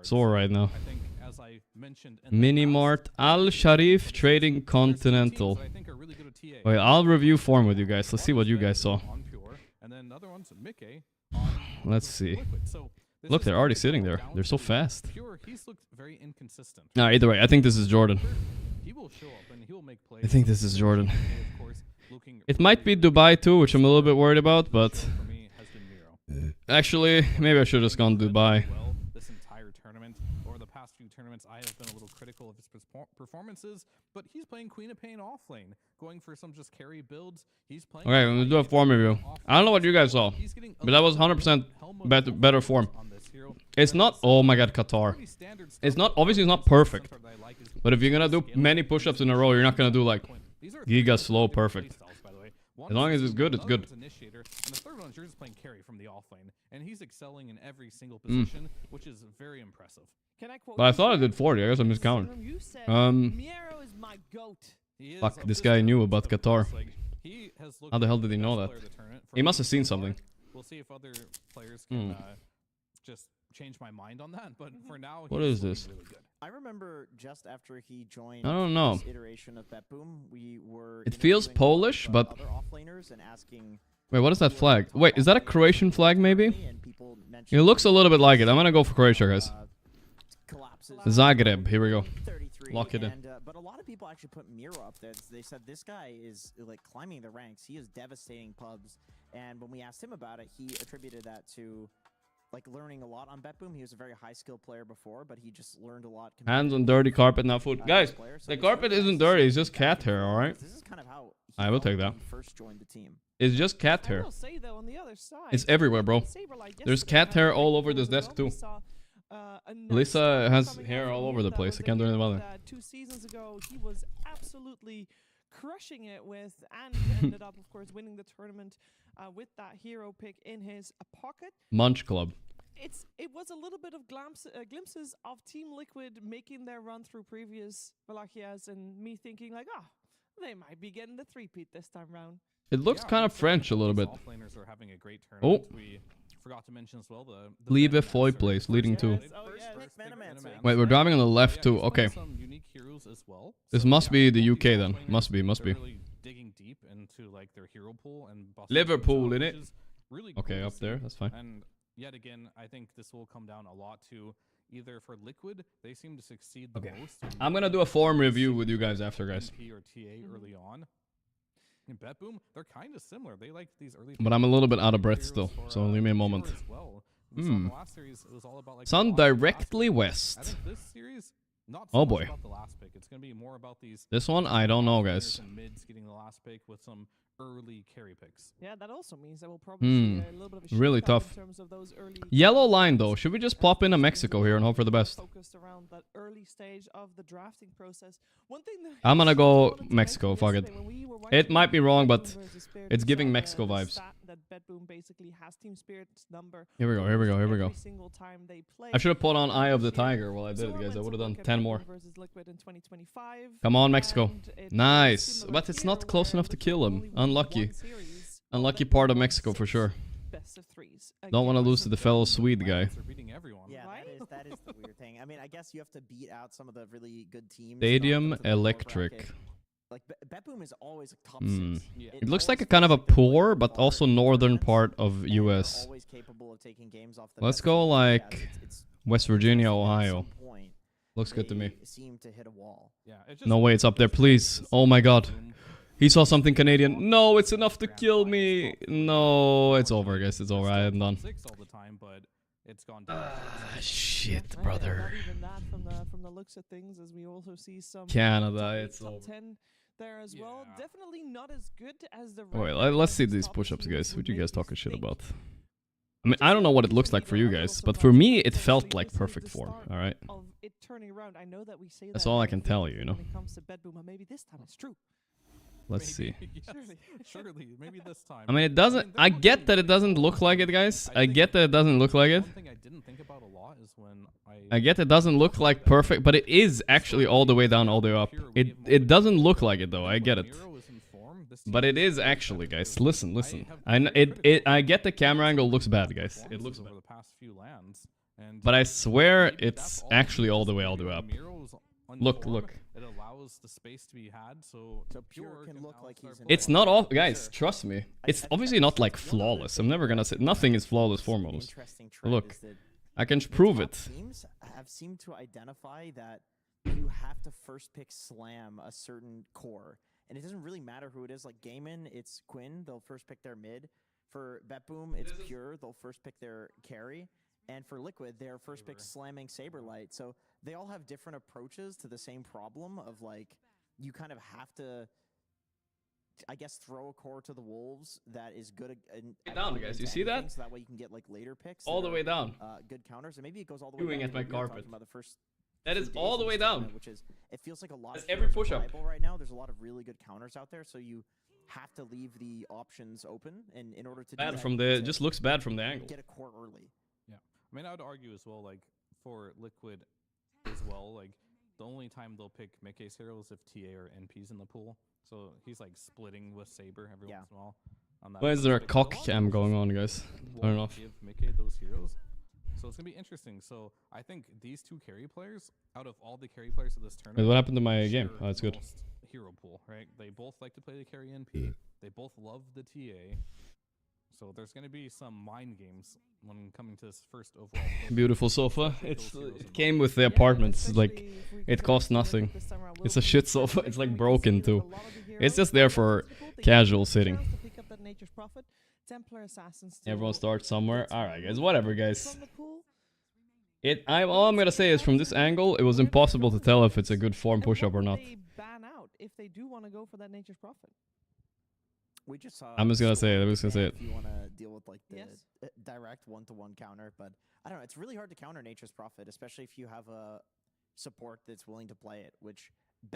sore right now. I think, as I mentioned, Minimart Al Sharif Trading Continental. Wait, I'll review form with you guys. Let's see what you guys saw. Let's see. Look, they're already sitting there. They're so fast. Nah, either way, I think this is Jordan. I think this is Jordan. It might be Dubai too, which I'm a little bit worried about, but actually, maybe I should have just gone Dubai. This entire tournament, or the past few tournaments, I have been a little critical of his performances, but he's playing Queen of Pain offlane, going for some just carry builds. He's playing. Okay, I'm gonna do a form review. I don't know what you guys saw, but that was 100% better form. It's not. Oh my God, Qatar. It's not. Obviously, it's not perfect. But if you're gonna do many push-ups in a row, you're not gonna do like giga slow perfect. As long as it's good, it's good. And the third one is you're just playing carry from the offlane, and he's excelling in every single position, which is very impressive. But I thought I did 40. I guess I'm miscounting. Fuck, this guy knew about Qatar. How the hell did he know that? He must have seen something. We'll see if other players can just change my mind on that, but for now, what is this? Really good. I remember just after he joined I don't know. this iteration of Betboom, we were it feels Polish, but other offlaners and asking, wait, what is that flag? Wait, is that a Croatian flag maybe? It looks a little bit like it. I'm gonna go for Croatia, guys. Zagreb, here we go. Lock it in. But a lot of people actually put Miro up there. They said this guy is like climbing the ranks. He is devastating pubs. And when we asked him about it, he attributed that to like learning a lot on Betboom. He was a very high skill player before, but he just learned a lot. Hands on dirty carpet, not food. Guys, the carpet isn't dirty. It's just cat hair, all right? This is kind of how I will take that. First joined the team. It's just cat hair. Say, though, on the other side, it's everywhere, bro. There's cat hair all over this desk too. Lisa has hair all over the place. I can't do anything about it. 2 seasons ago, he was absolutely crushing it with, and ended up, of course, winning the tournament with that hero pick in his pocket. Munch Club. It was a little bit of glimpses of Team Liquid making their run through previous Wallachias, and me thinking like, they might be getting the 3-peat this time round. It looks kind of French a little bit. Offlaners are having a great tournament. We forgot to mention as well the Leave a Foy place, leading to. Yes. Wait, we're driving on the left too. Okay. Some unique heroes as well. This must be the UK then. Must be. Really digging deep into like their hero pool and Liverpool in it. Really okay, cool up there. That's fine. And yet again, I think this will come down a lot to either for Liquid, they seem to succeed the most. I'm gonna do a form review with you guys after, guys. MP or TA early on. In Betboom, they're kind of similar. They like these early. But I'm a little bit out of breath still, so leave me a moment. Sun directly west. This series, not oh boy. about the last pick. It's gonna be more about these. This one, I don't know, guys. Mids getting the last pick with some early carry picks. Yeah, that also means that we'll probably see a little bit of a really tough. in terms of those early Yellow line though. Should we just plop in a Mexico here and hope for the best? Focused around that early stage of the drafting process. One thing that I'm gonna go Mexico. Fuck it. It might be wrong, but it's giving Mexico vibes. That Betboom basically has Team Spirit's number. Here we go. Here we go. Here we go. Single time they play. I should have put on Eye of the Tiger while I did it, guys. I would have done 10 more. Come on, Mexico. Nice. But it's not close enough to kill him. Unlucky. Unlucky part of Mexico for sure. Don't want to lose to the fellow Swede guy. Yeah, that is the weird thing. I mean, I guess you have to beat out some of the really good teams. Stadium Electric. Like Betboom is always like top 6. It looks like a kind of a poor but also northern part of US. Always capable of taking games off the Let's go like West Virginia, Ohio. Looks good to me. Seem to hit a wall. No way, it's up there, please. Oh my god. He saw something Canadian. No, it's enough to kill me. No, it's over, guys. It's over. I am done. All the time, but it's gone down. Shit, brother. Not even that from the looks of things, as we also see some Canada, it's top over. 10 there as well. Definitely not as good as the. Wait, let's see these push-ups, guys. What you guys talking shit about? I mean, I don't know what it looks like for you guys, but for me, it felt like perfect form. All right. Of it turning around, I know that we say That's that all I can tell you, you know. When it comes to Betboom, but maybe this time it's true. Let's see. Yes, surely, maybe this time. I mean, it doesn't. I get that it doesn't look like it, guys. I get that it doesn't look like it. One thing I didn't think about a lot is when I get it doesn't look like perfect, but it is actually all the way down, all the way up. It doesn't look like it though. I get it. But it is actually, guys. Listen. I get the camera angle looks bad, guys. It looks bad. But I swear it's actually all the way up. Look. It allows the space to be had, so Pure can look like he's in. It's not all, guys. Trust me. It's obviously not like flawless. I'm never gonna say nothing is flawless foremost. Look, I can prove it. Teams have seemed to identify that you have to first pick slam a certain core, and it doesn't really matter who it is. Like Gaimin, it's Quinn. They'll first pick their mid. For Betboom, it's Pure. They'll first pick their carry. And for Liquid, their first pick slamming Saberlight. So they all have different approaches to the same problem of like, you kind of have to, I guess, throw a core to the wolves that is good. Down, guys. You see that? So that way you can get like later picks. All the way down. Good counters, and maybe it goes all the way Doing down. at my carpet. That is all the way down. Which is, it feels like a lot. That's of every push-up right now. There's a lot of really good counters out there, so you have to leave the options open, and in order to bad do that, from the just looks bad from the angle. Get a core early. Yeah, I mean, I would argue as well, like for Liquid as well, like the only time they'll pick Mickey's heroes if TA or NP's in the pool. So he's like splitting with Saber every once in a while. Why is there a cock cam going on, guys? Turn off. Give Mickey those heroes. So it's gonna be interesting. So I think these two carry players, out of all the carry players of this tournament, Wait, what happened to my game? Oh, it's good. Hero pool, right? They both like to play the carry NP. They both love the TA. So there's going to be some mind games when coming to this first overall. Beautiful sofa. It came with the apartments. Like, it cost nothing. It's a shit sofa. It's like broken too. It's just there for casual sitting. Everyone starts somewhere. All right, guys. Whatever, guys. All I'm gonna say is from this angle, it was impossible to tell if it's a good form push-up or not. If they do want to go for that Nature's Prophet. We just saw. I'm just gonna say it. If you want to deal with like the direct one-to-one counter, but I don't know. It's really hard to counter Nature's Prophet, especially if you have a support that's willing to play it. Which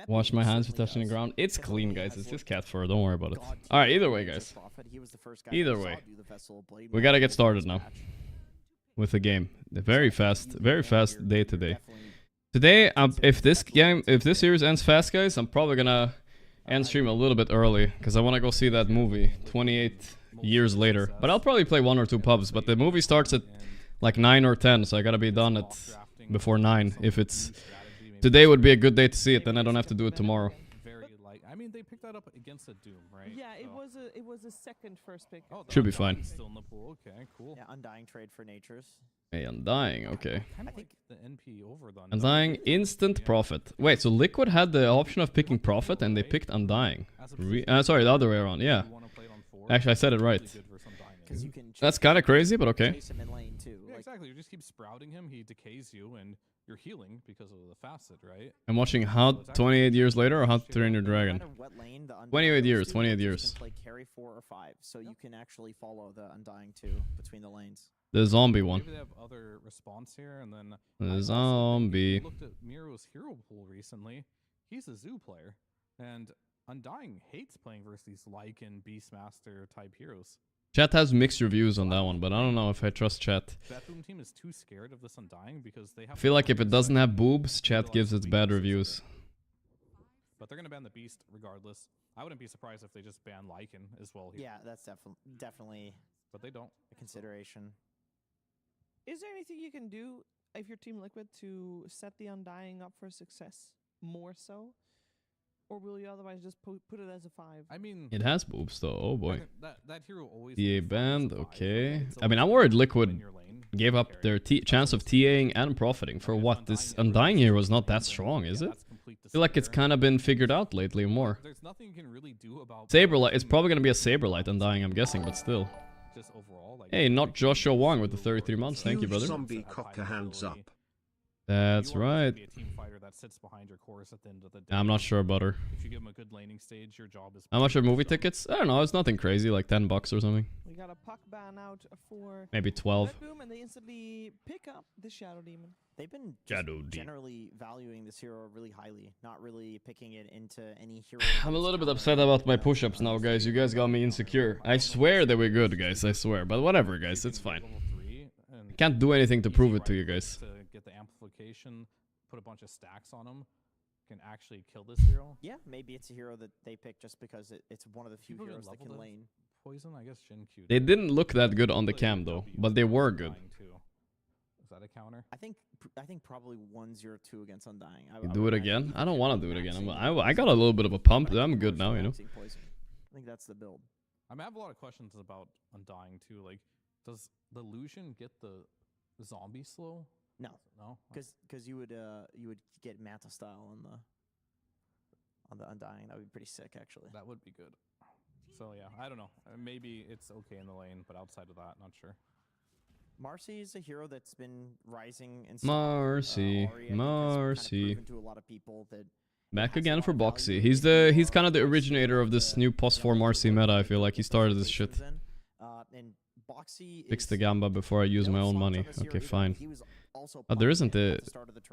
wash my hands for touching the ground. It's clean, guys. It's just cat fur. Don't worry about it. All right. Either way, guys. Either way, we gotta get started now with the game. Very fast day today. Today, if this series ends fast, guys, I'm probably gonna end stream a little bit early because I want to go see that movie 28 years later. But I'll probably play 1 or 2 pubs. But the movie starts at like 9 or 10, so I gotta be done at before 9. If it's today, would be a good day to see it. Then I don't have to do it tomorrow. I mean, they picked that up against a Doom, right? Yeah, it was a second first pick. Oh, should be fine. Still in the pool. Okay, cool. Yeah, Undying trade for Natures. Hey, Undying, okay. I think the NP over the Undying, instant profit. Wait, so Liquid had the option of picking profit and they picked Undying. Sorry, the other way around, yeah. Actually, I said it right. That's kind of crazy, but okay. Yeah, exactly. You just keep sprouting him, he decays you, and you're healing because of the facet, right? I'm watching How 28 years later or How to Train Your Dragon. 28 years, 28 years. Play carry 4 or 5, so you can actually follow the Undying 2 between the lanes. The zombie one. Maybe they have other response here, and then the zombie. I looked at Miro's hero pool recently. He's a zoo player, and Undying hates playing versus these Lycan, Beastmaster type heroes. Chat has mixed reviews on that one, but I don't know if I trust chat. Betboom team is too scared of this Undying because they have. I feel like if it doesn't have boobs, chat gives it bad reviews. But they're gonna ban the Beast regardless. I wouldn't be surprised if they just ban Lycan as well here. Yeah, that's definitely. But they don't. A consideration. Is there anything you can do if you're Team Liquid to set the Undying up for success more so? Or will you otherwise just put it as a 5? I mean, it has boobs though. Oh boy. That hero always. EA banned. Okay. I mean, I'm worried Liquid gave up their chance of TAing and profiting for what? This Undying hero is not that strong, is it? complete the I feel like it's sphere. kind of been figured out lately more. There's nothing you can really do about Saberlight, it's probably gonna be a Saberlight Undying, I'm guessing, but still. just overall. Like, Hey, not Joshua Wong with the 33 months. Thank you, brother. Zombie cocker hands up. That's you are right. gonna be a team fighter that sits behind your course at the end of the day. I'm not sure about her. If you give him a good laning stage, your job is. How much are movie tickets? I don't know. It's nothing crazy, like $10 or something. We got a puck ban out for Maybe 12. Betboom, and they instantly pick up the Shadow Demon. They've been generally valuing this hero really highly, not really picking it into any hero. I'm a little bit upset about my push-ups now, guys. You guys got me insecure. I swear they were good, guys. I swear. But whatever, guys. It's fine. I can't do anything to prove it to you guys. To get the amplification, put a bunch of stacks on him, can actually kill this hero. Yeah, maybe it's a hero that they pick just because it's one of the few People heroes that leveled can it. lane. Poison, I guess Jin Q. They didn't look that good on the cam, though. But they were good. Is that a counter? I think probably 1-0-2 against Undying. You do it again? I don't want to do it again. I got a little bit of a pump. I'm good now, you know. I think that's the build. I mean, I have a lot of questions about Undying too. Like, does the Lucian get the zombie slow? No, no, because you would get Manta style on the Undying. That would be pretty sick, actually. That would be good. So yeah, I don't know. Maybe it's okay in the lane, but outside of that, not sure. Marcy is a hero that's been rising in Marcy, Marcy. Kind of to a lot of people that Back again for Boxy. He's kind of the originator of this new post-4 Marcy meta. I feel like he started this shit. And Boxy Fix the Gamba before I use my own money. Okay, fine. Oh, there isn't a...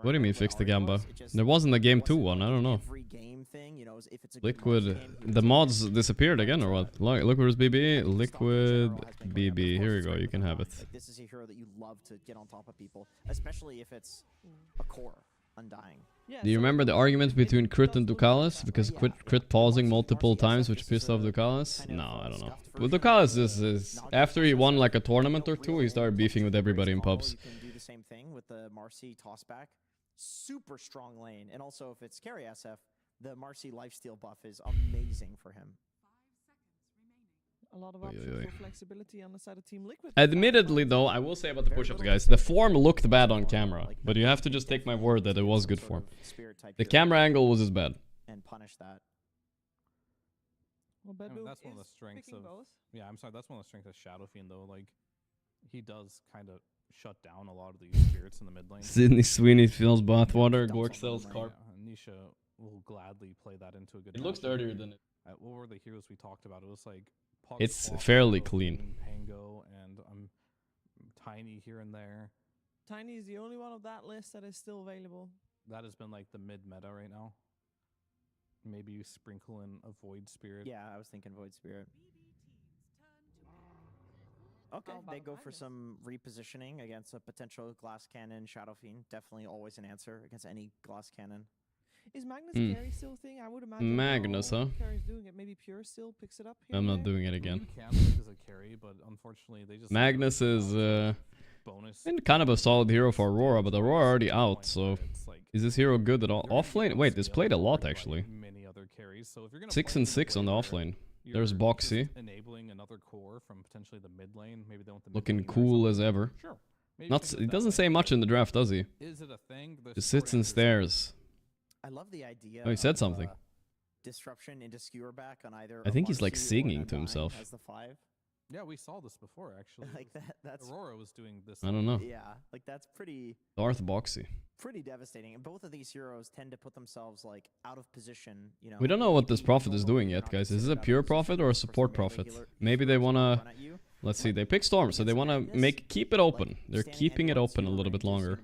What do you mean fix the Gamba? There wasn't a game 2 one. I don't know. Liquid... The mods disappeared again or what? Liquid BB. Liquid BB. Here we go. You can have it. This is a hero that you love to get on top of people, especially if it's a core Undying. Do you remember the argument between Crit and Ducalis? Because Crit pausing multiple times, which pissed off Ducalis? No, I don't know. But Ducalis is after he won like a tournament or two, he started beefing with everybody in pubs. You can do the same thing with the Marcy tossback. Super strong lane, and also if it's carry SF, the Marcy lifesteal buff is amazing for him. A lot of options for flexibility on the side of Team Liquid. Admittedly, though, I will say about the push-ups, guys, the form looked bad on camera, but you have to just take my word that it was good form. The camera angle was as bad. And punish that. Well, I mean, that's one of the strengths of... Yeah, I'm sorry, that's one of the strengths of Shadow Fiend, though. Like, he does kind of shut down a lot of these spirits in the mid lane. Sydney Sweeney feels bathwater, Gorgc sells carp. Yeah, Nisha will gladly play that into a good... It looks dirtier than it. What were the heroes we talked about? It was like... It's fairly clean. Pango and Tiny here and there. Tiny is the only one of that list that is still available. That has been like the mid meta right now. Maybe you sprinkle in a Void Spirit. Yeah, I was thinking Void Spirit. Okay, they go for some repositioning against a potential Glass Cannon Shadow Fiend. Definitely always an answer against any Glass Cannon. Is Magnus carry still a thing? I would imagine. Magnus, huh? Carry's doing it. Maybe Pure still picks it up. I'm not doing it again. Is a carry, but unfortunately they just Magnus is bonus. kind of a solid hero for Aurora, but Aurora already out, so is this hero good at all? Offlane? Wait, this played a lot actually. Many other carries. So if you're gonna 6 and 6 on the offlane. There's Boxy. Enabling another core from potentially the mid lane. Maybe they want the looking cool as ever. Sure. He doesn't say much in the draft, does he? Is it a thing? Just sits and stares. I love the idea. Oh, he said something. Disruption into skewerback on either. I think he's like singing to himself. As the 5. Yeah, we saw this before actually. Like that's Aurora was doing this. I don't know. Yeah, like that's pretty. Darth Boxy. Pretty devastating. And both of these heroes tend to put themselves like out of position. You know. We don't know what this prophet is doing yet, guys. Is this a pure prophet or a support prophet? Maybe they wanna. Let's see. They pick Storm, so they wanna keep it open. They're keeping it open a little bit longer.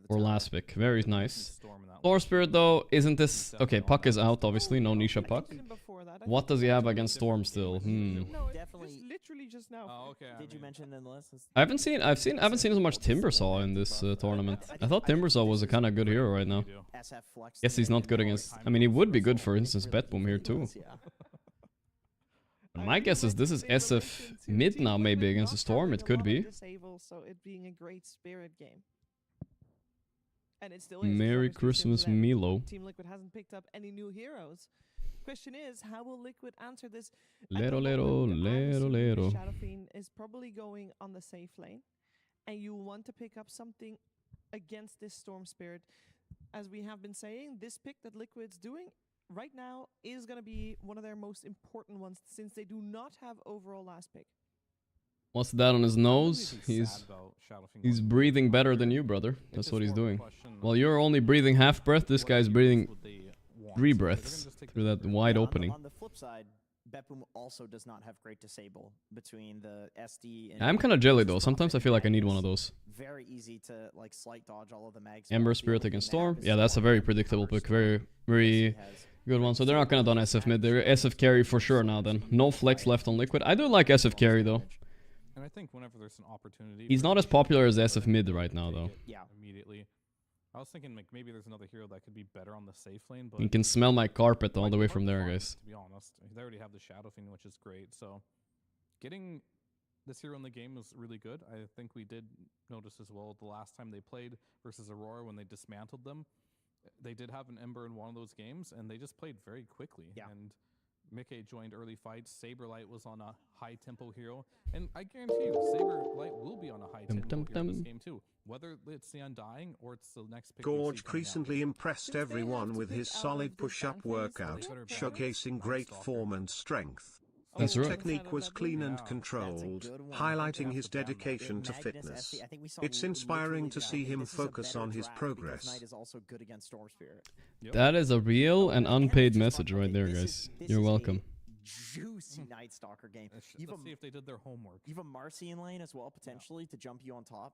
Or last pick. Very nice. Storm Spirit though, isn't this... Okay, Puck is out obviously, no Nisha Puck. What does he have against Storm still? No, definitely. Literally just now. Oh, okay. Did you mention in the list? I haven't seen as much Timbersaw in this tournament. I thought Timbersaw was a kind of good hero right now. Guess he's not good against... I mean, he would be good for instance Betboom here too. My guess is this is SF mid now maybe against the Storm, it could be. So it being a great spirit game. And it still is. Merry Christmas, Milo. Team Liquid hasn't picked up any new heroes. Question is, how will Liquid answer this? Lero, lero. Shadow Fiend is probably going on the safe lane, and you want to pick up something against this Storm Spirit. as we have been saying, this pick that Liquid's doing right now is going to be one of their most important ones since they do not have overall last pick. What's that on his nose? He's breathing better than you, brother. That's what he's doing. While you're only breathing half breath, this guy's breathing 3 breaths through that wide opening. On the flip side, Betboom also does not have great disable between the SD and... I'm kind of jelly though. Sometimes I feel like I need one of those. Very easy to like slight dodge all of the mags. Ember Spirit against Storm. Yeah, that's a very predictable pick. Very good one. So they're not gonna don SF mid. They're SF carry for sure now then. No flex left on Liquid. I do like SF carry though. And I think whenever there's an opportunity... He's not as popular as SF mid right now though. Yeah. Immediately. I was thinking like maybe there's another hero that could be better on the safe lane, but... You can smell my carpet all the way from there, guys. To be honest, they already have the Shadow Fiend, which is great, so... Getting this hero in the game was really good. I think we did notice as well the last time they played versus Aurora when they dismantled them. They did have an Ember in one of those games, and they just played very quickly. Yeah. And Mickey joined early fights. Saberlight was on a high-tempo hero. And I guarantee you, Saberlight will be on a high-tempo hero this game too. Whether it's the Undying or it's the next pick. Gorgc recently impressed everyone with his solid push-up workout, showcasing great form and strength. That's His right. technique was clean and controlled, highlighting his dedication to fitness. It's inspiring to see him focus on his progress. That is a real and unpaid message right there, guys. You're welcome. Juicy Night Stalker game. Let's see if they did their homework. You have a Marcy in lane as well, potentially, to jump you on top.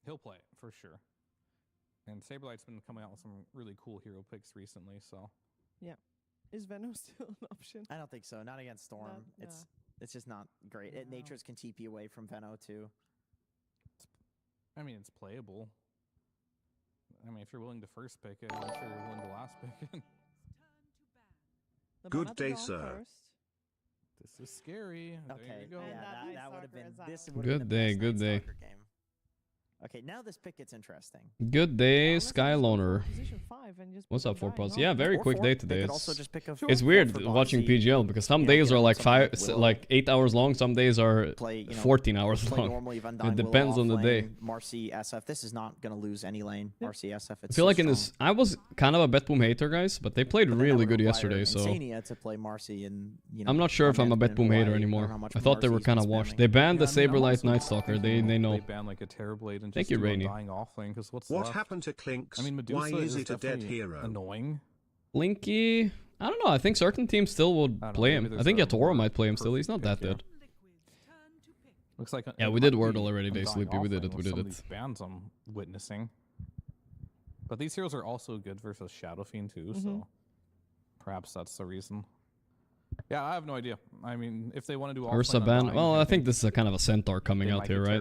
He'll play it, for sure. And Saberlight's been coming out with some really cool hero picks recently, so... Yeah. Is Venom still an option? I don't think so. Not against Storm. It's just not great. Natures can TP away from Veno too. I mean, it's playable. I mean, if you're willing to first pick it, I'm sure you're willing to last pick it. Good day, sir. This is scary. Okay, there you go. Yeah, that would have been this. Good day, good day. Okay, now this pick gets interesting. Good day, Skyloner. What's up, 4-Pause? Yeah, very quick day today. It's weird watching PGL because some days are like 8 hours long, some days are 14 hours long. It depends on the day. Marcy SF, this is not gonna lose any lane. Marcy SF. I feel like in this, I was kind of a Betboom hater, guys, but they played really good yesterday. So to play Marcy and, you know, I'm not sure if I'm a Betboom hater anymore. I thought they were kind of washed. They banned the Saberlight Night Stalker. They know. They banned like a Terrorblade and thank you, Rainy. What happened to Clinks? I mean, why is it a dead hero? Annoying. Linky, I don't know. I think certain teams still would play him. I think Yatoro might play him still. He's not that dead. Looks like yeah, we did Wordle already, Day Sleepy. We did it. We did it. These bans I'm witnessing, but these heroes are also good versus Shadow Fiend too. So perhaps that's the reason. Yeah, I have no idea. I mean, if they want to do Ursa ban, well, I think this is a kind of a Centaur coming out here, right?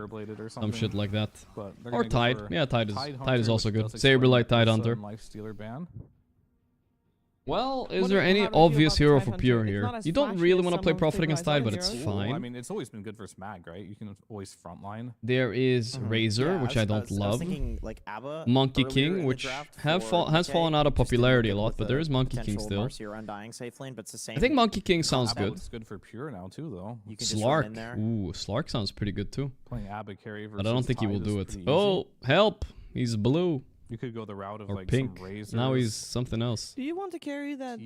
Some shit like that. Or Tide. Yeah, Tide is also good. Saberlight Tide Hunter. Well, is there any obvious hero for Pure here? You don't really want to play Prophet against Tide, but it's fine. I mean, it's always been good versus Mag, right? You can always frontline. There is Razor, which I don't love. Monkey King, which has fallen out of popularity a lot, but there is Monkey King still. I think Monkey King sounds good. It's good for Pure now too, though. Slark. Ooh, Slark sounds pretty good too. Playing Abba carry versus but I don't think he will do it. Oh, help! He's blue. You could go the route of or like pink. Some razors. Now he's something else. Do you want to carry that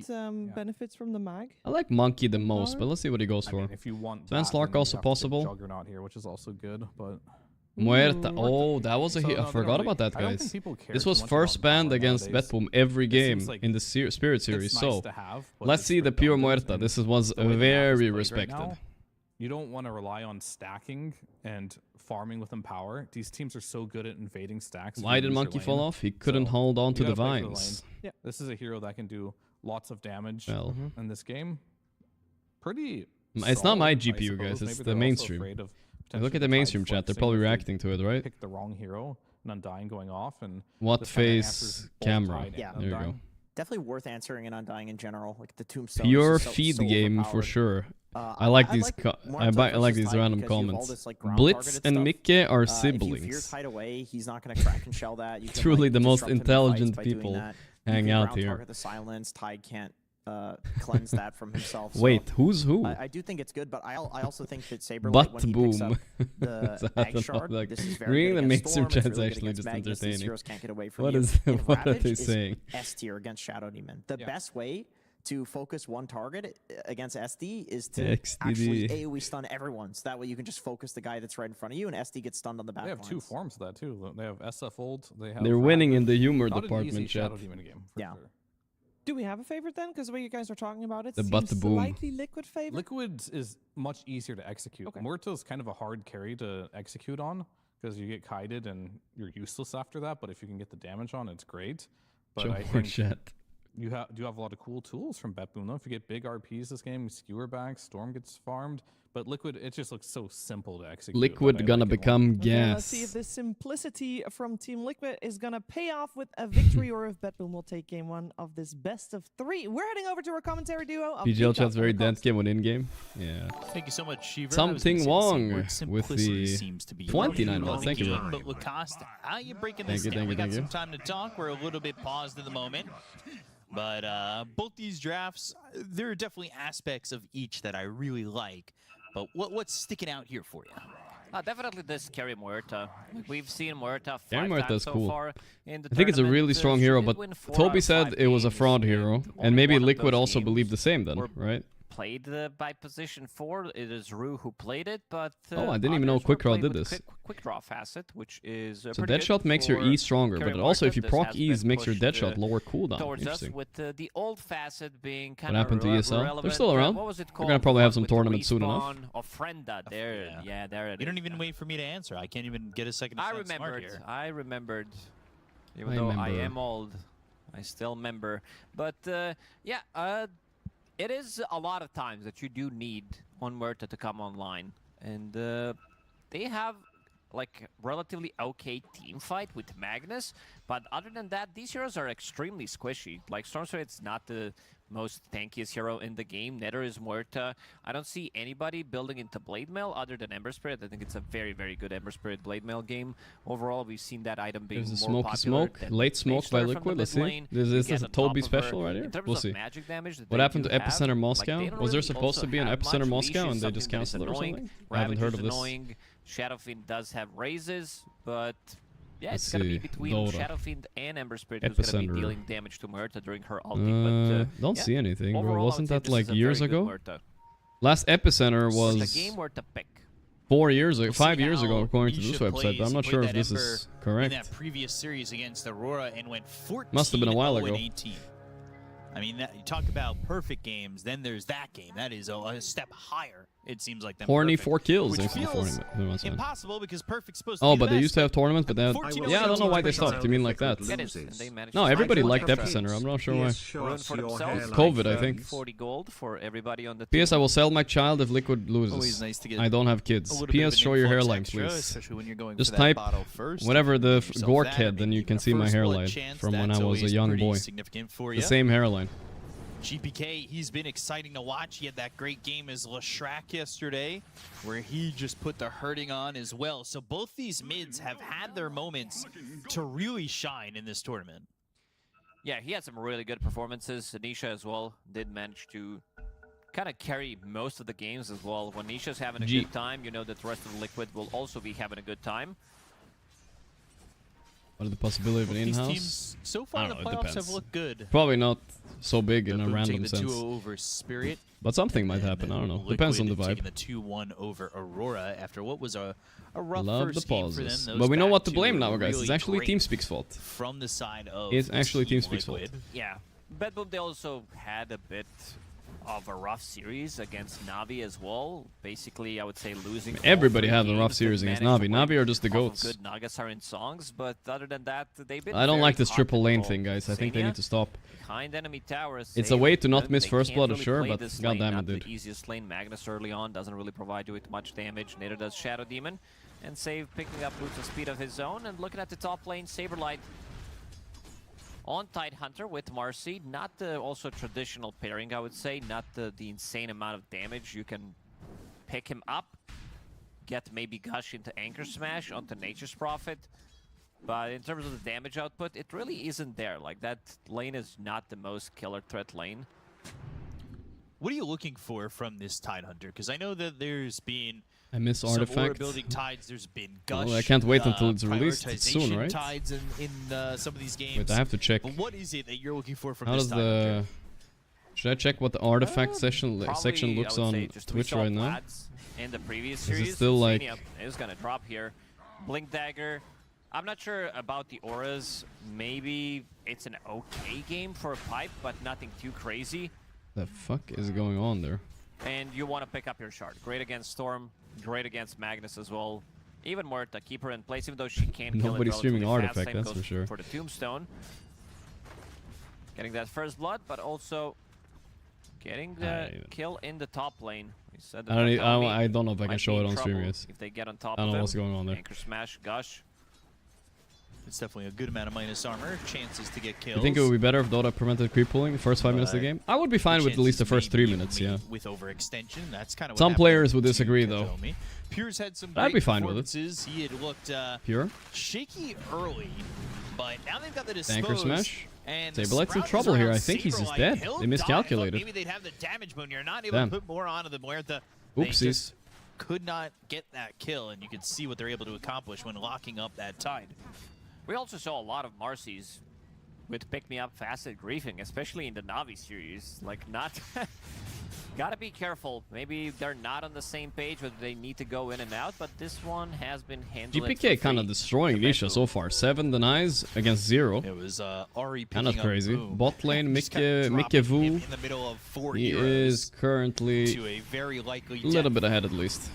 benefits from the mag? I like Monkey the most, but let's see what he goes for. Mean, if you want Sven Slark also possible. Juggernaut here, which is also good, but Muerta. Oh, that was a hit. I forgot about that, guys. This was first banned against Betboom every game in the Spirit series. So let's see the pure Muerta. This was very respected. You don't want to rely on stacking and farming with Empower. These teams are so good at invading stacks. Why did Monkey fall off? He couldn't hold on to the vines. Yeah, this is a hero that can do lots of damage in this game. Pretty. It's not my GPU, guys. It's the mainstream. Look at the mainstream chat. They're probably reacting to it, right? Pick the wrong hero and Undying going off and what face camera? Yeah, there you go. Definitely worth answering an Undying in general, like the Tombstone. Pure feed game for sure. I like these. I like these random comments. Blitz and Mickey are siblings. He's not going to crack and shell that. Truly, the most intelligent people hang out here. The silence. Tide can't cleanse that from himself. Wait, who's who? I do think it's good, but I also think that Saberlight, when he picks up the Ag Shard, this is very reading good the against mainstream Storm, it's chat's really actually good just against Magnus. These entertaining. heroes can't get away from What you. is And what are Ravage they is saying? S tier against Shadow Demon. The best way to focus one target against SD is to actually AoE stun everyone. So that way you can just focus the guy that's right in front of you, and SD gets stunned on the back They have lines. 2 forms of that too. They have SF ult. They're winning in the humor not department, an easy chat. Shadow Demon game. For sure. Do we have a favorite then? Because the way you guys are talking about it, The seems Betboom. slightly Liquid favorite. Liquid is much easier to execute. Okay. Muerta is kind of a hard carry to execute on because you get kited and you're useless after that. But if you can get the damage on, it's great. But I think you do have a lot of cool tools from Betboom though. If you get big RPs this game, skewer back, Storm gets farmed. But Liquid, it just looks so simple to execute. Liquid gonna become gas. Okay, let's see if this simplicity from Team Liquid is gonna pay off with a victory, or if Betboom will take game 1 of this best of 3. We're heading over to our commentary duo. Of PGL chat's very dense game on in-game. Yeah. Thank you so much, Shiver. Something wrong with the seems to be 29 months. Thank you, bro. But Lacoste, how you breaking Thank this you, down? thank We you, got thank some you. time to talk. We're a little bit paused at the moment. But both these drafts, there are definitely aspects of each that I really like. But what's sticking out here for you? Definitely this carry Muerta. We've seen Muerta Carry 5 Muerta times is so cool. far in the I think it's a really tournament. strong She hero, did but win 4 out Toby of said 5 it was a games, fraud and hero, only and maybe one of Liquid those also games believed the same then, were right? played by position 4. It is Rue who played it, but Oh, I didn't even know others were Quick Draw played did with this. Quick Draw facet, which is So pretty good Deadshot makes your for E stronger, carry but also if Muerta. you This proc has E's been makes your pushed, Deadshot lower cooldown. towards us Interesting. with the old facet being kind What of happened to ESL? irrelevant. They're still around. What was it They're called? gonna probably have some With the tournaments soon enough. respawn of Frenda. There, yeah, there it You is. don't even wait for me to answer. I can't even get a second to I sound smart remembered. here. I remembered. Even I though I remember. am old, I still remember. But yeah, it is a lot of times that you do need on Muerta to come online, and they have like relatively okay team fight with Magnus. But other than that, these heroes are extremely squishy. Like Stormstrait's not the most tankiest hero in the game. Neither is Muerta. I don't see anybody building into Blade Mail other than Ember Spirit. I think it's a very, very good Ember Spirit Blade Mail game. Overall, we've seen that item being There's a more smoky popular smoke, than late smoke by Mageslayer from the Liquid. Let's mid see. lane. Is You this get a on top Toby of her. special right here? In terms We'll of see. magic damage that What they happened do to have, Epicenter like, Moscow? they don't Was there really supposed also to be an have Epicenter much. Moscow Leash and is they just something that is canceled it or annoying. something? I haven't Ravage heard is of this. annoying. Shadowfiend does have raises, but yeah, Let's it's gonna be see. between Dota. Shadowfiend and Ember Spirit who's gonna be Epicenter. dealing damage to Muerta during her ulti. But Don't yeah, see anything, bro. overall, I would Wasn't say that this like is a years very good ago? Muerta. Last Epicenter It's was a game worth a pick. 4 years ago, We'll 5 see years ago, how according to Nisha this website. But I'm not plays. sure He if played this that is Ember in correct. that previous series against Aurora and went 14 Must have been a while ago. 18. I mean, you talk about perfect games, then there's that game. That is a step higher, it seems like. Horny perfect, 4 kills. which Thanks for the feels 40 minutes. impossible because perfect's supposed to Oh, be but the they best, used to have tournaments, but that. 14 Yeah, I don't know why they Perfect. stopped. You mean like that? It is, and they managed No, to everybody find liked one Epicenter. I'm not sure why. ruin for themselves. COVID, I think. 40 gold for everybody on the team. PS, I will sell my child if Liquid Always loses. nice to get I don't have a kids. little bit of PS, an show your influx hairline, extra, please. especially when you're going Just for that type bottle first. whatever the Give yourself Gorgc that, head, then you can a see my first blood hairline chance, from when that's I was a always young pretty boy. significant for The you. same hairline. GPK, he's been exciting to watch. He had that great game as Lashrak yesterday, where he just put the hurting on as well. So both these mids have had their moments to really shine in this tournament. Yeah, he had some really good performances. Nisha as well did manage to kind of carry most of the games as well. When Nisha's having a good time, you know that the rest of the Liquid will also be having a good time. What is the possibility of an These in-house? teams so far in the playoffs have looked good. Probably not so big in a Betboom random taking the sense. 2-0 over Spirit. But something might happen. I don't know. Depends on the Liquid vibe. taking the 2-1 over Aurora after what was a rough Love the first game for them. pauses. Those But we know back what to two blame were now, guys. It's really actually great TeamSpeak's fault. from the side of It's actually Team TeamSpeak's fault. Liquid. Yeah, Betboom, they also had a bit of a rough series against Navi as well. Basically, I would say losing. Everybody all had three a rough games, series but against managed Navi. to win Navi are just the off of goats. Good Nagasarin songs, but other than that, they've been. I don't very like this hard triple to lane control. thing, guys. I think they Xenia need to stop. Behind enemy towers. It's a way to not miss They first can't blood, really sure, play but this god lane, damn it, not dude. the easiest lane. Magnus early on doesn't really provide you with much damage. Neither does Shadow Demon. And Save picking up boots of speed of his own. And looking at the top lane, Saberlight on Tidehunter with Marcy. Not the also traditional pairing, I would say. Not the insane amount of damage. You can pick him up, get maybe Gush into Anchor Smash onto Nature's Prophet. But in terms of the damage output, it really isn't there. Like, that lane is not the most killer threat lane. What are you looking for from this Tidehunter? Because I know that there's been I miss some artifacts. aura building tides. There's been gush. Well, I can't wait until it's released. It's soon, prioritization right? Tides in some of these games. Wait, I have to check. But what is it that you're looking for from How this does Tidehunter? the... Should I check what the artifact section looks on Twitch right now? In the previous Is series, it still like... is gonna drop here. Blink Dagger. I'm not sure about the auras. Maybe it's an okay game for a pipe, but nothing too crazy. The fuck is going on there? And you want to pick up your shard. Great against Storm, great against Magnus as well. Even more to keep her in place, even though she can't kill it. Nobody's streaming artifact, Same that's goes for sure. For the Tombstone. Getting that first blood, but also getting the kill in the top lane. We said that I don't know if I can show it on stream yet. If they get on top I don't of know them. what's going on there. Anchor Smash, Gush. It's definitely a good amount of minus armor. Chances to get kills. You think it would be better if Dota prevented creep pulling the first 5 minutes of the game? I would be fine with at least the first 3 minutes, yeah. With overextension, that's kind of Some players would disagree, though. Pure's had some I'd be fine with it. He had looked Pure? shaky early, but now they've got the dispose. Anchor Smash? And Sablelight's in trouble here. I think he's just dead. They miscalculated. Maybe they'd have the damage boon. You're not able to put more onto the Muerta. Oopsies. Could not get that kill, and you can see what they're able to accomplish when locking up that Tide. We also saw a lot of Marcy's with Pick Me Up Facet griefing, especially in the Navi series. Like, not... Gotta be careful. Maybe they're not on the same page, whether they need to go in and out, but this one has been handled. GPK kind of destroying Nisha so far. 7 denies against 0. It was Ari kind of crazy. Boom. Bot lane, Mikevu. In the middle of 4 he heroes is currently to a very likely a little bit ahead at least.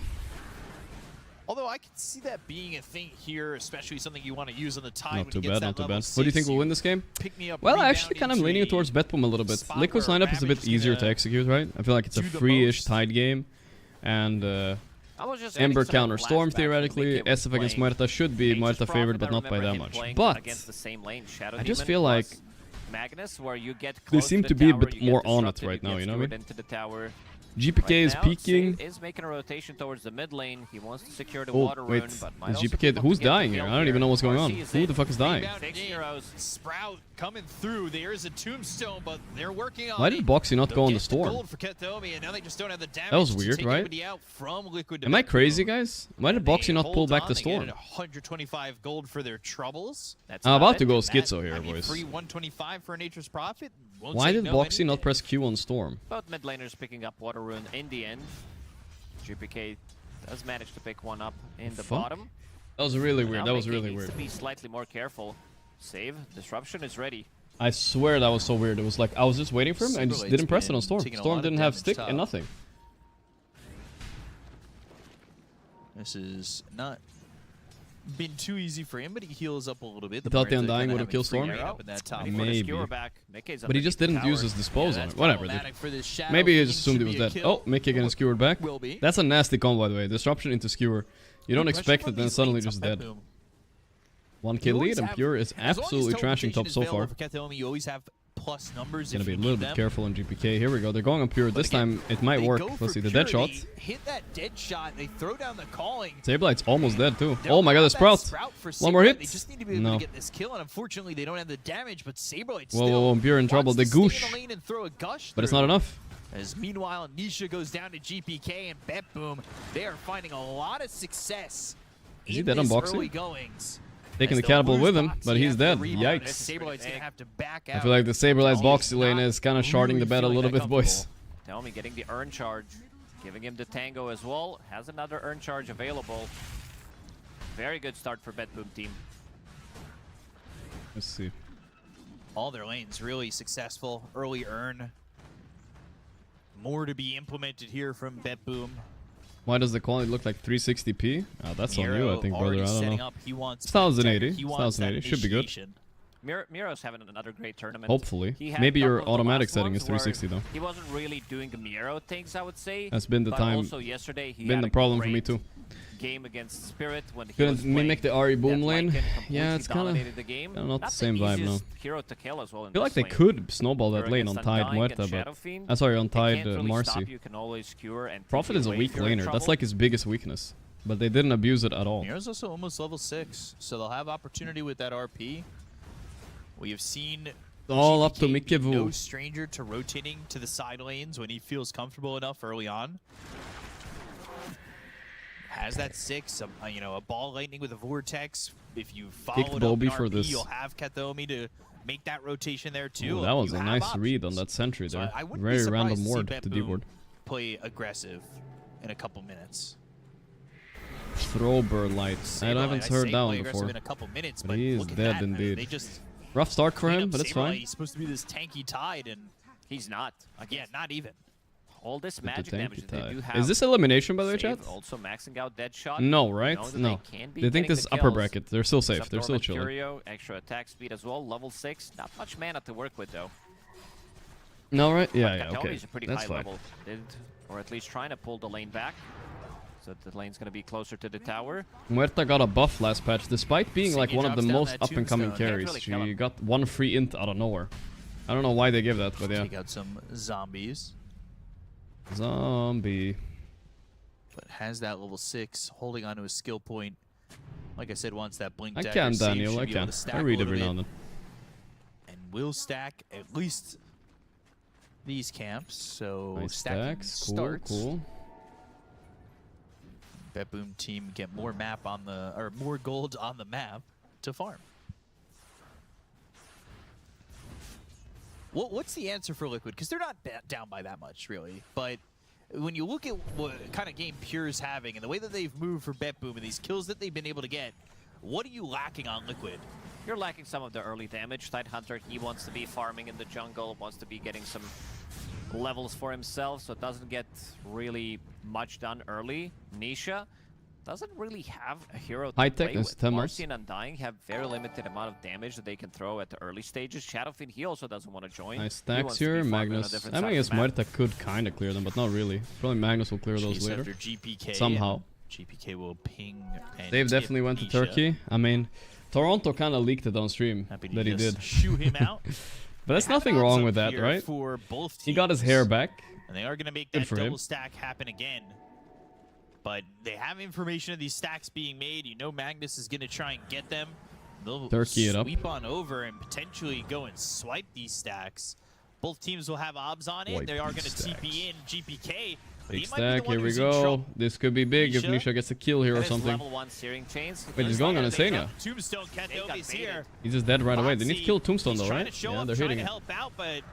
Although I can see that being a thing here, especially something you want to use on the Tide. Not when too he gets bad, that not too level bad. 6, What do you think will win this game? Pick me up, Well, rebound actually kind of into leaning a towards Betboom a little bit. spot Liquid's where lineup is a bit Ravage is easier to gonna execute, right? I feel like it's a do the free-ish most. Tide game. And I was just Ember adding some counter flashbacks Storm when theoretically. Mickey was SF against playing Muerta should be Nature's Muerta favored, Prophet. but I not by remember that him much. playing But against the same lane, Shadow I just Demon feel like plus Magnus, where you get they close seem to to the be a tower, bit you more get on it disrupted, right now, you know what I skewered mean? into the tower. GPK is now, peeking. Sade is making a rotation towards the mid lane. He wants to secure the Oh, water wait. rune, but might Is also GPK... be Who's able to get dying the here? kill I don't even know what's going on. Marcy is Who in. the fuck is dying? 6 heroes. Sprout coming through. There's a tombstone, but they're working on Why did Boxy not go on the Storm? Gold for Katomi, and now they just don't have the damage That was to weird, take right? anybody out from Liquid Am I Development. crazy, guys? Why did Boxy not pull Hold back on, the they Storm? get 125 gold for their troubles. That's I'm not about it. to go And that- schizo here, I mean, boys. free 125 for Nature's Prophet. Won't Why say did no Boxy any not day. press Q on Storm? Both mid laners picking up water rune in the end. GPK does manage to pick one up in the Fuck? bottom. That was really weird. Now That was Mickey really needs weird. to be slightly more careful. Save. Disruption is ready. I swear that was so weird. It was like I was just waiting for him and just Silverlight's didn't press it on been Storm. taking a Storm lot of didn't have damage stick top. and nothing. This is not been too easy for him, but he heals up a little bit. You thought the Muerta Undying kinda would have killed having Storm? free reign up in that top Ready lane. for the Maybe. skewer back. Mickey's But he just underneath didn't the use tower. his dispose on that's it. Whatever. problematic for this Shadow Maybe he Fiend. just assumed he Should was be a dead. kill. Oh, Mickey getting skewered back. Will be. That's a nasty combo, by the way. Disruption into skewer. You don't expect it, then suddenly just dead. 1 kill lead, and Pure is absolutely trashing top so far. For Katomi, you always have plus numbers. Gonna if be a you little need bit them. careful on GPK. Here we go. They're going on Pure. This again, time it might They work. go for Let's see the Pure, dead shot. they hit that dead shot. They throw down the calling. Sablelight's almost dead too. They'll Oh my god, the have that Sprout. for One more Saberlight. hit. They just need to be able No. to get this kill, and unfortunately, they don't have the damage. But Saberlight Whoa, still whoa, whoa, Pure in trouble. wants The to stay in goosh. the lane and throw a gush But it's through. not enough. As meanwhile, Nisha goes down to GPK and Betboom. They are finding a lot of success Is he in dead this unboxing? early goings. Taking As the they'll catapult lose with him, Boxy but he's after the dead. rebound, and Yikes. Saberlight's gonna have to back out. I feel like the Saberlight's He's boxy lane not is kind of sharding the really bed a feeling little that bit, boys. Tell me, getting the Urn Charge. Giving him the Tango as well. Has another Urn Charge available. Very good start for Betboom team. Let's see. All their lanes really successful. Early earn. More to be implemented here from Betboom. Why does the quality look like 360p? that's on you, I Miro think, already brother. I don't setting know. up. He wants It's 1080. He wants that 1080. Should be good. initiation. Miro's having another great tournament. Hopefully. He had Maybe a your couple of the automatic last setting ones is 360 where though. He wasn't really doing the Miro things, I would say. That's been the but time. Also yesterday, he Been had the a problem for me great too. game against Spirit when he Couldn't was mimic the Ari boom that lane. Lycan Yeah, completely it's kind of dominated the game. not the same vibe now. easiest hero to kill as well. I feel like they could snowball that lane on Tide Muerta, but sorry, on Tide Marcy. You can always skewer and Prophet is a weak laner. That's like his biggest weakness. But they didn't abuse it at all. Miro's also almost level 6, so they'll have opportunity with that RP. We have seen All up to Mikevu. No stranger to rotating to the side lanes when he feels comfortable enough early on. Has that 6, you know, a ball lightning with a vortex. If you follow it up in for RP, this. you'll have Kataomi to make that rotation there too. Ooh, that was You a have nice options. read on that sentry there. So I wouldn't Very be surprised random to see ward to Betboom D-board. play aggressive in a couple minutes. Thrower lights. I haven't heard that one before. In a couple minutes, But he is look at dead that. I mean, indeed. they just Rough start for him, but it's Samurai, fine. He's supposed to be this tanky Tide, and he's not. Yeah, not even. All this With the magic damage that they do have. Is this elimination, by the way, chat? Also maxing out dead shot. No, right? No. They think this is upper bracket. They're still safe. They're still chilling. Curio, extra attack speed as well. Level 6. Not much mana to work with, though. No, right? Yeah, But yeah, okay. Kataomi's a pretty That's high fine. level. Or at least trying to pull the lane back. So the lane's going to be closer to the tower. Muerta got a buff last patch, despite being like one of the most up-and-coming tombstone. carries. Really She got one free int out of nowhere. I don't know why they give that, but yeah. Take out some zombies. Zombie. But has that level 6, holding onto his skill point. Like I said once, that blink I dagger can, save Daniel, should I be able can. to stack I a read little every now bit. and then. And will stack at least these camps. So Nice stacking stacks. Cool, starts. cool. Betboom team get more map on the, or more gold on the map to farm. What's the answer for Liquid? Because they're not down by that much, really. But when you look at what kind of game Pure's having and the way that they've moved for Betboom and these kills that they've been able to get, what are you lacking on Liquid? You're lacking some of the early damage. Tidehunter, he wants to be farming in the jungle, wants to be getting some levels for himself, so it doesn't get really much done early. Nisha doesn't really have a hero to High play tech with. is 10 Marcy and Undying have very limited amount of damage that they can throw at the early stages. Shadowfiend, he also doesn't want to join. Nice He stacks wants to be here. farming on a Magnus. different I side mean, of guess the map. Muerta could kind of clear them, but not really. Probably Magnus will clear those Chase later. after GPK, Somehow. and GPK will ping and Dave tip definitely went to Nisha. Turkey. I mean, Toronto kind of leaked it on stream Happy to that he just did. shoo him out. But there's They have nothing odds wrong up with that, here right? For both He got his teams. hair back. And they are going to make Good that for double him. stack happen again. But they have information of these stacks being made. You know Magnus is going to try and get them. They'll Turkey it up. sweep on over and potentially go and swipe these stacks. Both teams will have obs on it. Wipe They are going these to TP in GPK. But Big he might be the stack, one here we who's in go. trouble. This could be big if Nisha. Nisha gets a kill here or That is something. level 1 searing chains. Wait, he's going on Insania. Tombstone Kataomi's here. He's just dead right away. They need to Foxy, kill Tombstone he's though, trying right? to show Yeah, up, they're trying hitting to it. help out, but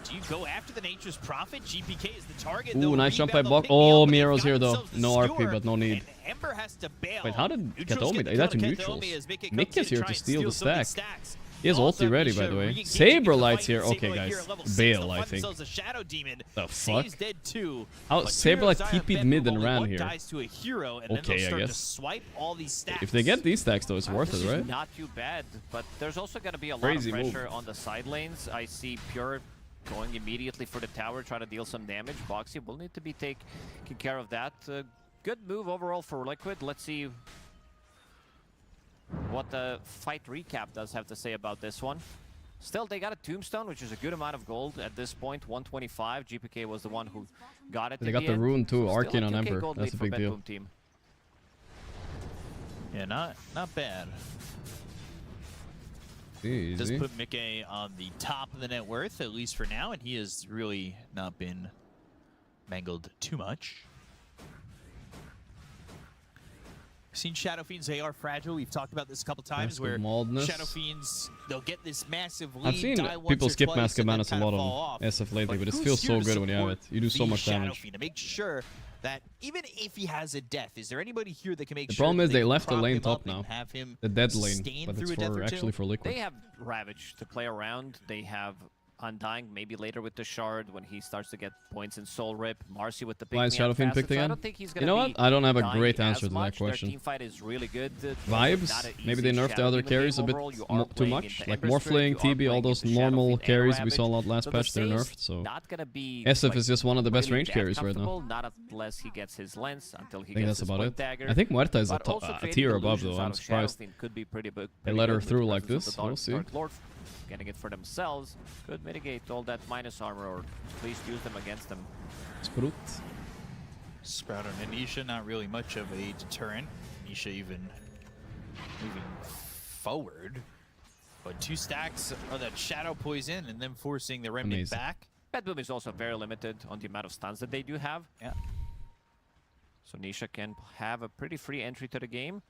do you go after the Nature's Prophet? GPK is the target. Ooh, They'll nice jump by rebound, block. they'll pick me Oh, up, but they've Miero's got here though. themselves the No score, RP, but no need. and Ember has to bail. Wait, how did Neutrals Kataomi? get the He died to kill on neutrals. Kataomi as Mickey Mick comes is in here trying to steal the some of these stack. stacks. He has Also, ulti ready, by Nisha the way. re-engaging Saber into the Light's fight, here. and Okay, Saber guys. here at level 6, Bail, they'll I find think. themselves a Shadow Demon. The Saves fuck? dead too. How But Saberlight Pure's TP'd Eye of mid and Betboom, ran only here. one dies to a hero, and then Okay, they'll I start to guess. swipe all these stacks. If they get these stacks though, it's worth This it, is right? not too bad, but there's also going to be a lot Crazy of move. pressure on the side lanes. I see Pure going immediately for the tower, try to deal some damage. Boxy will need to be taking care of that. Good move overall for Liquid. Let's see what the fight recap does have to say about this one. Still, they got a Tombstone, which is a good amount of gold at this point, 125. GPK was the one who got it. They in got the end. rune too, So Arcane still on a 2K Ember. gold That's lead a for big deal. Betboom team. Yeah, not bad. Does Easy. put Mickey on the top of the net worth, at least for now, and he has really not been mangled too much. We've seen Shadow Fiends, they are fragile. We've talked about this a couple times, Mask of where Maldness. Shadow Fiends, they'll get this massive lead, I've seen die once people or skip twice, Mask of and then Madness a kinda lot fall on off. SF lately, but it who's feels here so to good when you have it. support You do so the much Shadow damage. Fiend to make sure that even if he has a death, is there anybody here that can make The sure problem that is they can left the prop lane him top up and now. have him The dead lane, sustain but through it's a death for or actually two? for Liquid. They have Ravage to play around. They have Undying, maybe later with the Shard when he starts to get points in Soul Rip. Marcy with the pick Why is Shadowfiend picked I again? don't think he's You gonna know be what? I don't have a dying great as answer to that much. question. Their teamfight is really good. Vibes? Not an Maybe they easy nerfed the other Shadow carries a game bit overall. You are too playing much. into Like Ember Strike, Morphling, you are TB, all playing those into normal Shadowfiend and carries we saw Ravage. a lot last So the patch, they're save's nerfed. So not gonna be SF like, is just one of the best really range that carries right now. comfortable, not unless he gets his lens, until he I think gets that's his about point it. dagger. I think Muerta is But also a creating tier above illusions though. out I'm of surprised. Shadowfiend could be pretty They pretty let her good with through the like presence of this. the We'll Dark- see. Dark Lord getting it for themselves could mitigate all that minus armor, or at least use them against them. Sprout. Sprout on Nisha, not really much of a deterrent. Nisha even moving forward. But 2 stacks of that Shadow Poison and then forcing the Remnant back. Betboom is also very limited on the amount of stuns that they do have. Yeah. So Nisha can have a pretty free entry to the game.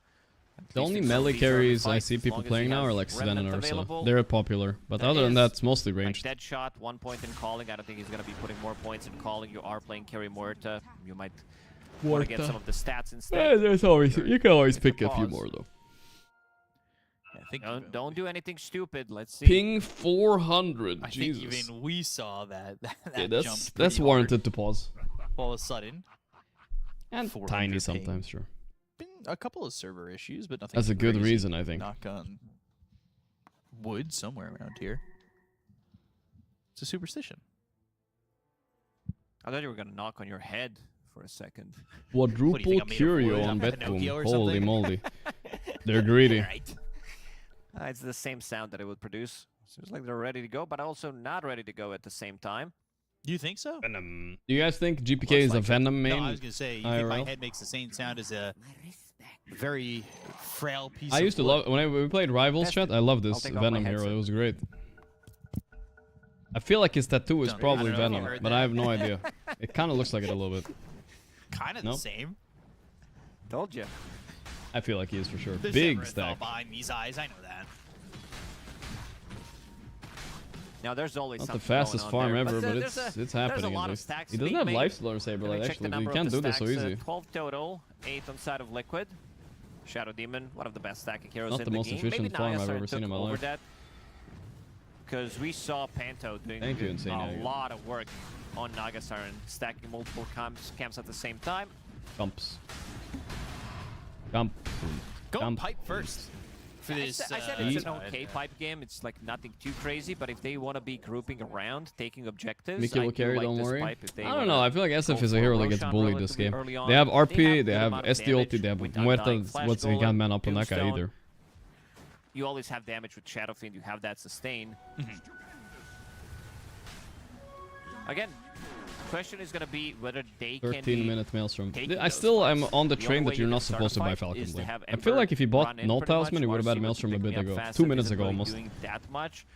The only melee carries I see people playing now are like Sven and Ursa. They're popular, but other than that, it's mostly ranged. Like Deadshot, 1 point in calling. I don't think he's going to be putting more points in calling. You are playing carry Muerta. You might want to get some of the stats instead. Yeah, there's always, you can always pick a few more though. Don't do anything stupid. Let's see. Ping 400. I Jesus. think even we saw that. Yeah, that's warranted to pause. All of a sudden. And tiny sometimes, sure. Been a couple of server issues, but nothing. That's a good crazy. reason, I think. Knock on wood somewhere around here. It's a superstition. I thought you were gonna knock on your head for a second. Quadruple Curio on Betboom. Holy moly. They're greedy. Right. It's the same sound that it would produce. Seems like they're ready to go, but also not ready to go at the same time. Do you think so? Venom. Do you guys think GPK is a Venom main? No, I was gonna say, you think my head makes the same sound as a very frail piece I used to love when we played Rivals chat. I loved this Venom hero. headset. It was great. I feel like his tattoo is probably Venom, but I have no idea. It kind of looks like it a little bit. Kind of the same. Told you. I feel like he is for sure. There's Big never a stack. thought behind these eyes. I know that. Now there's always Not the something fastest going farm on there, ever, but there's it's a happening lot at of least. stacks He to doesn't be have made. Lifestealer Saber Let me check actually. the You number can't of do the this so stacks, easy. 12 total, 8 on side of Liquid. Shadow Demon, one of the best stacking heroes Not in the the most game. efficient Maybe farm I've Nayasar ever seen took in my over life. that, because we saw Panto doing Thank you, Insane a Agate. lot of work on Nagasar and stacking multiple camps at the same time. Camps. Camp. Go pipe first. For this, I said it's an okay pipe game. It's like nothing too crazy, but if they want to be grouping around, taking objectives, Mickey will carry, like don't this worry. pipe if they I don't know. I feel like SF is a go hero for that gets Roshan bullied this game. relatively early They have on. RP, they good have amount of SD ulti, damage they have with Undying Muerta. Flash What's he Golem, can't man up on that guy Tombstone. either. You always have damage with Shadow Fiend. You have that sustain. Again, question is going to be whether they can 13-minute Maelstrom. taking I those still am fights. on the The train only that way you're you not can start supposed to a buy fight Falcon is to Blade. have I feel Ember like if he bought run in Null pretty Talisman, he much, would have had RC Maelstrom a wasn't bit picking up ago. fast, 2 and minutes isn't ago really almost. doing that much.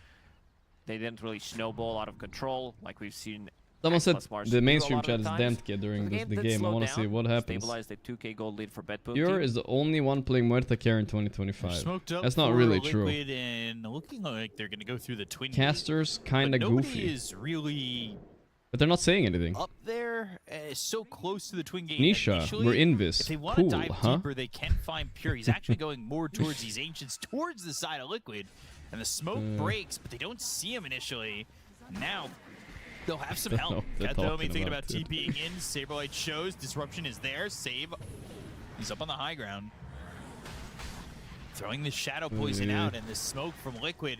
They didn't really snowball out of control like we've seen. Someone said X plus Mars the do a mainstream lot of chat is times. dent kid during So the did game. I slow want to see down, what happens. Stabilized a 2k gold lead for Betboom Pure team. is the only one playing Muerta carry in 2025. Smoked up That's not for really Liquid true. And looking like they're going to go through the twin. Casters kind of nobody goofy. is really But they're not saying anything. up there, so close to the twin game. Nisha, Initially, we're Invis. If they want Cool, to dive huh? deeper, they can find Pure. He's actually going more towards these ancients, towards the side of Liquid. And the smoke breaks, but they don't see him initially. Now, they'll have some help. what they're Got talking thinking about, about TPing in. Saberlight shows. Disruption is there. Save. He's up on the high ground. Throwing the Shadow Poison out and the smoke from Liquid.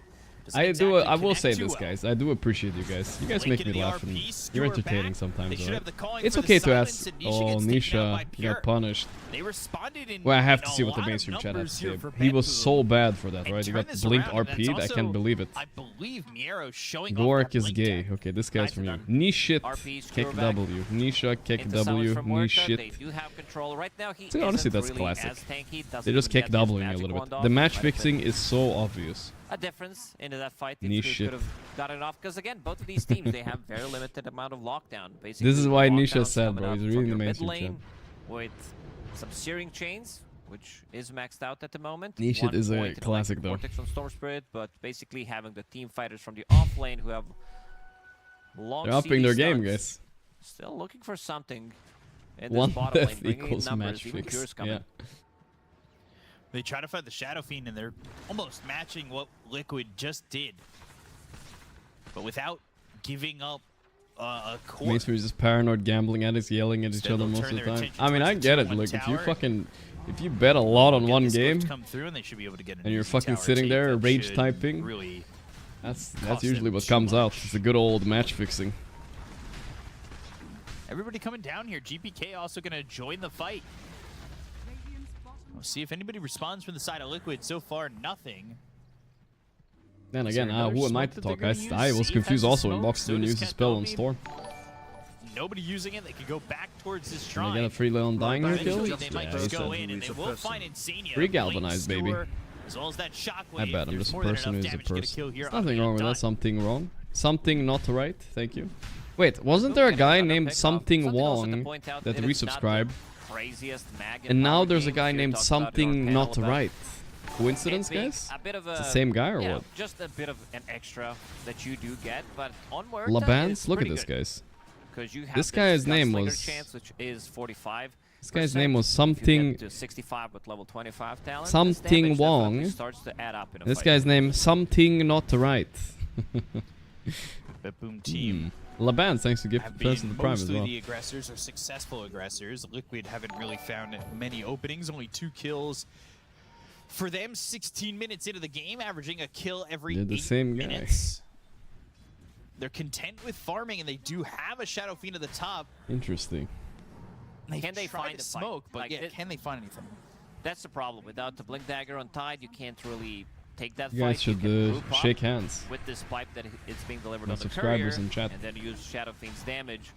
I will say this, guys. I do appreciate you guys. You guys make me laugh, and you're entertaining sometimes. Right? It's okay to ask. Oh, Nisha got punished. They responded in Well, I have to in see a what the lot of mainstream chat has to numbers say. here for He was Betboom. so bad for that, And right? He turn got this blink around, and RP'd. that's I can't also, believe it. I believe Miero showing Gorgc off is that gay. blink Okay, this guy's Nice from you. done. Nishit, RP, kick screw back. W. Nisha, kick Into summons W. from Muerta. They Nishit. do have control right now. He See, honestly, isn't that's really classic. as tanky, doesn't They just even kick get his Wing a magic little wand bit. off. The Might match have been fixing is so obvious. a difference into that fight. Niche If shit. could have got it off, because again, both of these teams, they have very limited amount of lockdown. Basically, This is why Nisha lockdowns said, coming bro. up He's from reading your the mid mainstream lane chat. with some searing chains, which is maxed out at the moment. Niche One is a point in classic, though. Vortex from Storm Spirit, but basically having the team fighters from the off lane who have long They're upping their CD game, stuns. guys. Still looking for something in this One bottom lane, death bringing in equals numbers, match even fix. Pure's coming. Yeah. They try to fight the Shadow Fiend, and they're almost matching what Liquid just did. But without giving up a core. Mainstream is just paranoid, gambling addicts, yelling at each Instead, other they'll most turn of the their time. attention I mean, I towards the get it. 2-1 Look, tower. if you bet a lot on Get one the game, Swift come through, and they should be able to get an and you're easy fucking tower sitting take there, that rage should typing, Really that's cost usually them what too comes out. much. It's a good old match fixing. Everybody coming down here. GPK also going to join the fight. We'll see if anybody responds from the side of Liquid. So far, nothing. Then Is again, there another who am I smoke to that they're talk? gonna use? I was Steve confused has a also when smoke, Box so didn't does use the spell on Kentomi. Storm. Nobody using it. They could go back towards this Can I shrine. get a free little Undying here kill? Eventually, they might Yeah, just he go said. in and they will find Insania. Free galvanized, Blink baby. Skewer as well as that shockwave. I bet I'm There's just a more than person enough who's a damage to get person. kill here There's on nothing the wrong with that. dot. Something wrong. Something not right. Thank you. Wait, wasn't there a guy named Something Wong that resubscribed? And now there's a guy named Something Not Right. Coincidence, guys? It's the same guy or what? Just a bit of an extra that you do get, but on Muerta Labans? Look at this, guys. This guy's name was... Chance, which is 45. This guy's name was Something... To 65 with level 25 talent. Something Wong. Starts to add up in a This fight. guy's name Something Not Right. Betboom team. Labans, thanks to gift Have person been the prime as mostly well. the aggressors or successful aggressors. Liquid haven't really found many openings, only 2 kills. For them, 16 minutes into the game, averaging a kill every 8 minutes. They're content with farming, and they do have a Shadow Fiend at the top. Interesting. Can they find the a smoke? But like yeah, can they find anything? That's the problem. Without the Blink Dagger on Tide, you can't really take that You guys fight. should group up shake hands. with this pipe that it's being delivered My on the subscribers courier, in chat. and then use Shadow Fiend's damage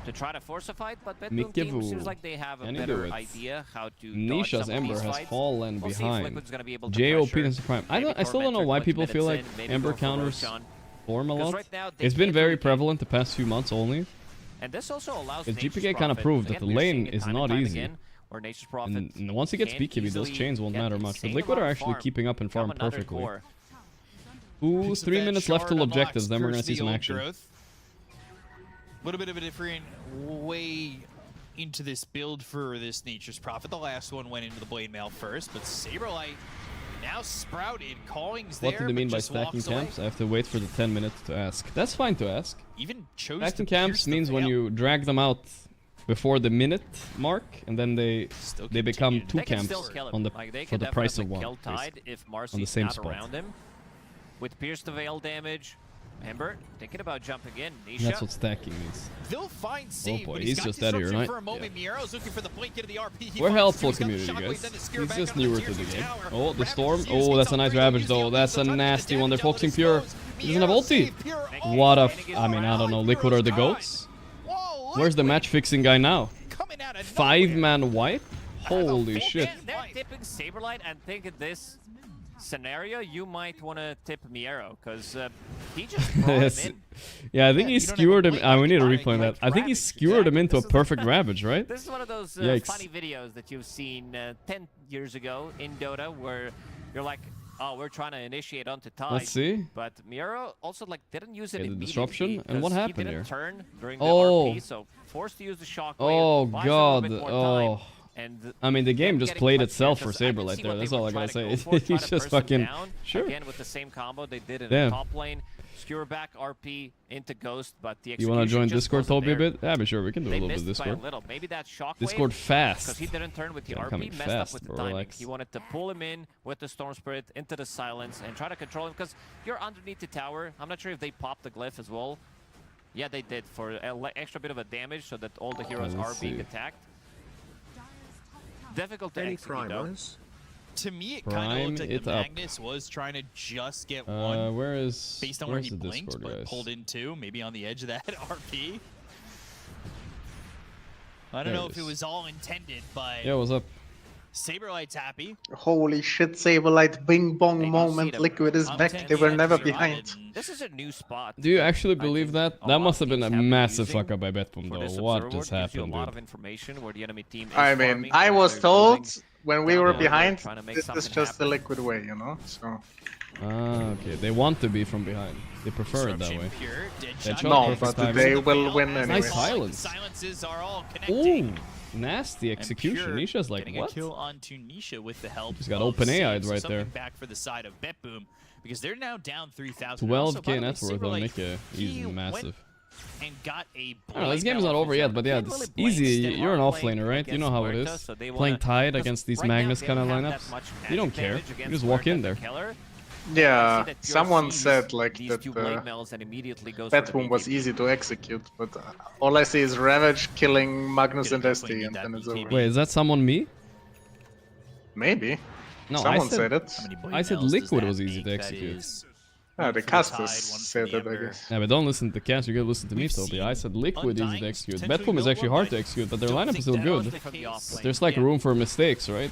to try to force a fight. But Betboom Mikivu. team seems like they have a Can he better do it? idea how to Nisha's dodge some of Ember these has fights. fallen We'll see if behind. Liquid's gonna be able to JOP pressure, is prime. maybe I still don't know Torment why with people feel like minutes in, maybe Ember go for counters Roshan. form a 'Cause lot. right now they It's been can't very really prevalent the past few months only. And this also allows Because Nature's GPK kind of Prophet. proved that Again, the we're lane seeing it is time and not time easy. again, where Nature's Prophet And once he gets can BKB, those easily chains won't get matter much. But insane Liquid are amount of actually farm keeping up and farm from another perfectly. core. 3 minutes left till objectives, then we're going to see some action. A little bit of a different way into this build for this Nature's Prophet. The last one went into the Blade Mail first, but Saberlight now sprouted. Calling's there, What did they mean but by just stacking walks away. camps? I have to wait for the 10 minutes to ask. That's fine to ask. Even chose Stacking to camps pierce the means when veil. you drag them out before the minute mark, and then they become 2 They can camps still kill him. on the Like, they for can the price of definitely 1. kill Tide basically. if Marcy's on the same not spot. around him. With Pierce the Veil damage, Ember thinking about jumping in. Nisha. That's what stacking means. They'll find save, boy, but he's got just out of here, disruption right? for a moment. Miero's looking for the blink into the RP. He We're finds helpful two. He's community, got the guys. shockwave, then the spear He's back just onto newer tier to the 2 game. tower. Oh, the Ravage storm. uses Oh, that's a King nice Sulfur, Ravage uses the though. ult, That's a he's touching the nasty one. They're damage out focusing of Pure. his foes. He doesn't have Miero ulti. saved Pure. What a... Oh, I mean, I don't know. Pure's Liquid are the gone. goats? Whoa, Where's the Liquid match-fixing guy now? coming out of 5-man wipe? Holy shit. They're tipping Saberlight, and think in this scenario, you might want to tip Miero, because he just brought Yes. him in. Yeah, I think he you don't have a skewered him. blink We need to like replay that. I think he Ravage, skewered him into a This is- perfect Ravage, right? This is one of those Yikes. funny videos that you've seen 10 years ago in Dota, where you're like, oh, we're trying to initiate onto Tide. Let's see. But Miero also like didn't use it Okay, the immediately. disruption? And what 'cause happened he didn't here? turn during the Oh. RP, so forced to use the shockwave. Oh, buys a little God. bit more Oh. time, and I mean, the game just getting played clutch itself here, for 'cause I can Saberlight see there. what That's they all were I gotta trying say. to go for, try He's to just burst him fucking... down, Sure. Again with the same combo they did in Damn. the top lane. Skewer back RP into Ghost, but the You execution wanna join just Discord, wasn't Toby, a there. bit? Yeah, but sure, we can do a They little bit missed of by a Discord. little. Maybe that shockwave. Discord fast. Because he didn't turn with the Yeah, I'm RP, coming messed fast, up with the bro, timing. relax. He wanted to pull him in with the Storm Spirit into the silence and try to control him, because you're underneath the tower. I'm not sure if they popped the glyph as well. Yeah, they did, for an extra bit of a damage so that all the heroes are let's being see. attacked. Difficult to Any execute, though. primers? To me, it kind of Prime looked like it the up. Magnus was trying to just get one. Where is... Based on where Where's he the blinked, Discord, but guys? pulled in two, maybe on the edge of that RP. I don't There know it if it is. was all intended, but Yeah, what's up? Saberlight's happy. Holy shit, Saberlight, bing bong They do moment, see them. Liquid is I'm back, taking they were it never as a behind. ride, and This is a new spot. Do you actually I believe think that? a That lot must of have been a teams have been massive using fuck up by Betboom, for this though. What observer just board. Gives you a happened, lot dude? of information where the enemy team is I mean, farming, I where was they're told building. when we down were there, behind, trying to make this is something just the happen. Liquid way, you know? So. Ah, okay. They want to be from behind. They prefer it that Disruption way. Pure, dead Dead shot. shot, No, perfect but timing. they will win anyway. Nice silence. Silences are all connecting. Ooh, nasty And execution. Pure Nisha's like, getting what? a kill onto Nisha with the help. He's got of open AI'd Save, right so there. something back for the side of Betboom, because they're now down 3,000. 12k net worth on Nika. He's massive. And got a I don't know, this game is not over yet, but yeah, it's easy. You're an offlaner, right? You know how it is. Playing Tide against these Magnus kind of lineups. You don't care. You just walk in there. Yeah, someone said like that Betboom Betboom was easy to execute, but all I see is Ravage killing Magnus and SD, and then it's over. Wait, is that someone me? Maybe. No, Someone I said it. I said Liquid was easy to execute. Ah, the casters said it, I guess. Yeah, but don't listen to the cast, you gotta listen to me, Toby. I said Liquid easy to execute. Betboom is actually hard to execute, but their lineup is still good. But there's like room for mistakes, right?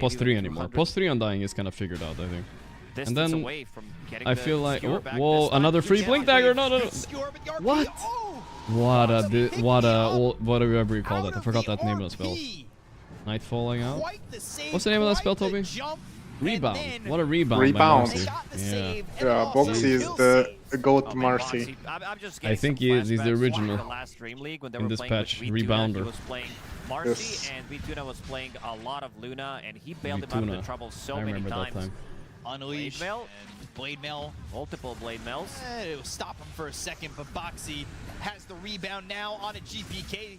post 3 anymore. Post 3 Undying is kind of figured out, I think. And then I feel like, whoa, another free blink dagger. No. What? Whatever you call it. I forgot that name of the spell. Night falling out. What's the name of that spell, Toby? Rebound. What a rebound. Rebound. Yeah. Yeah, Boxy is the GOAT Marcy. I think he's the original in this patch. Rebounder. Marcy and Vituna was playing a lot of Luna, and he bailed him out of the trouble so many times. Unleash Blade Mail. Multiple Blade Mails. It'll stop him for a second, but Boxy has the rebound now on a GPK.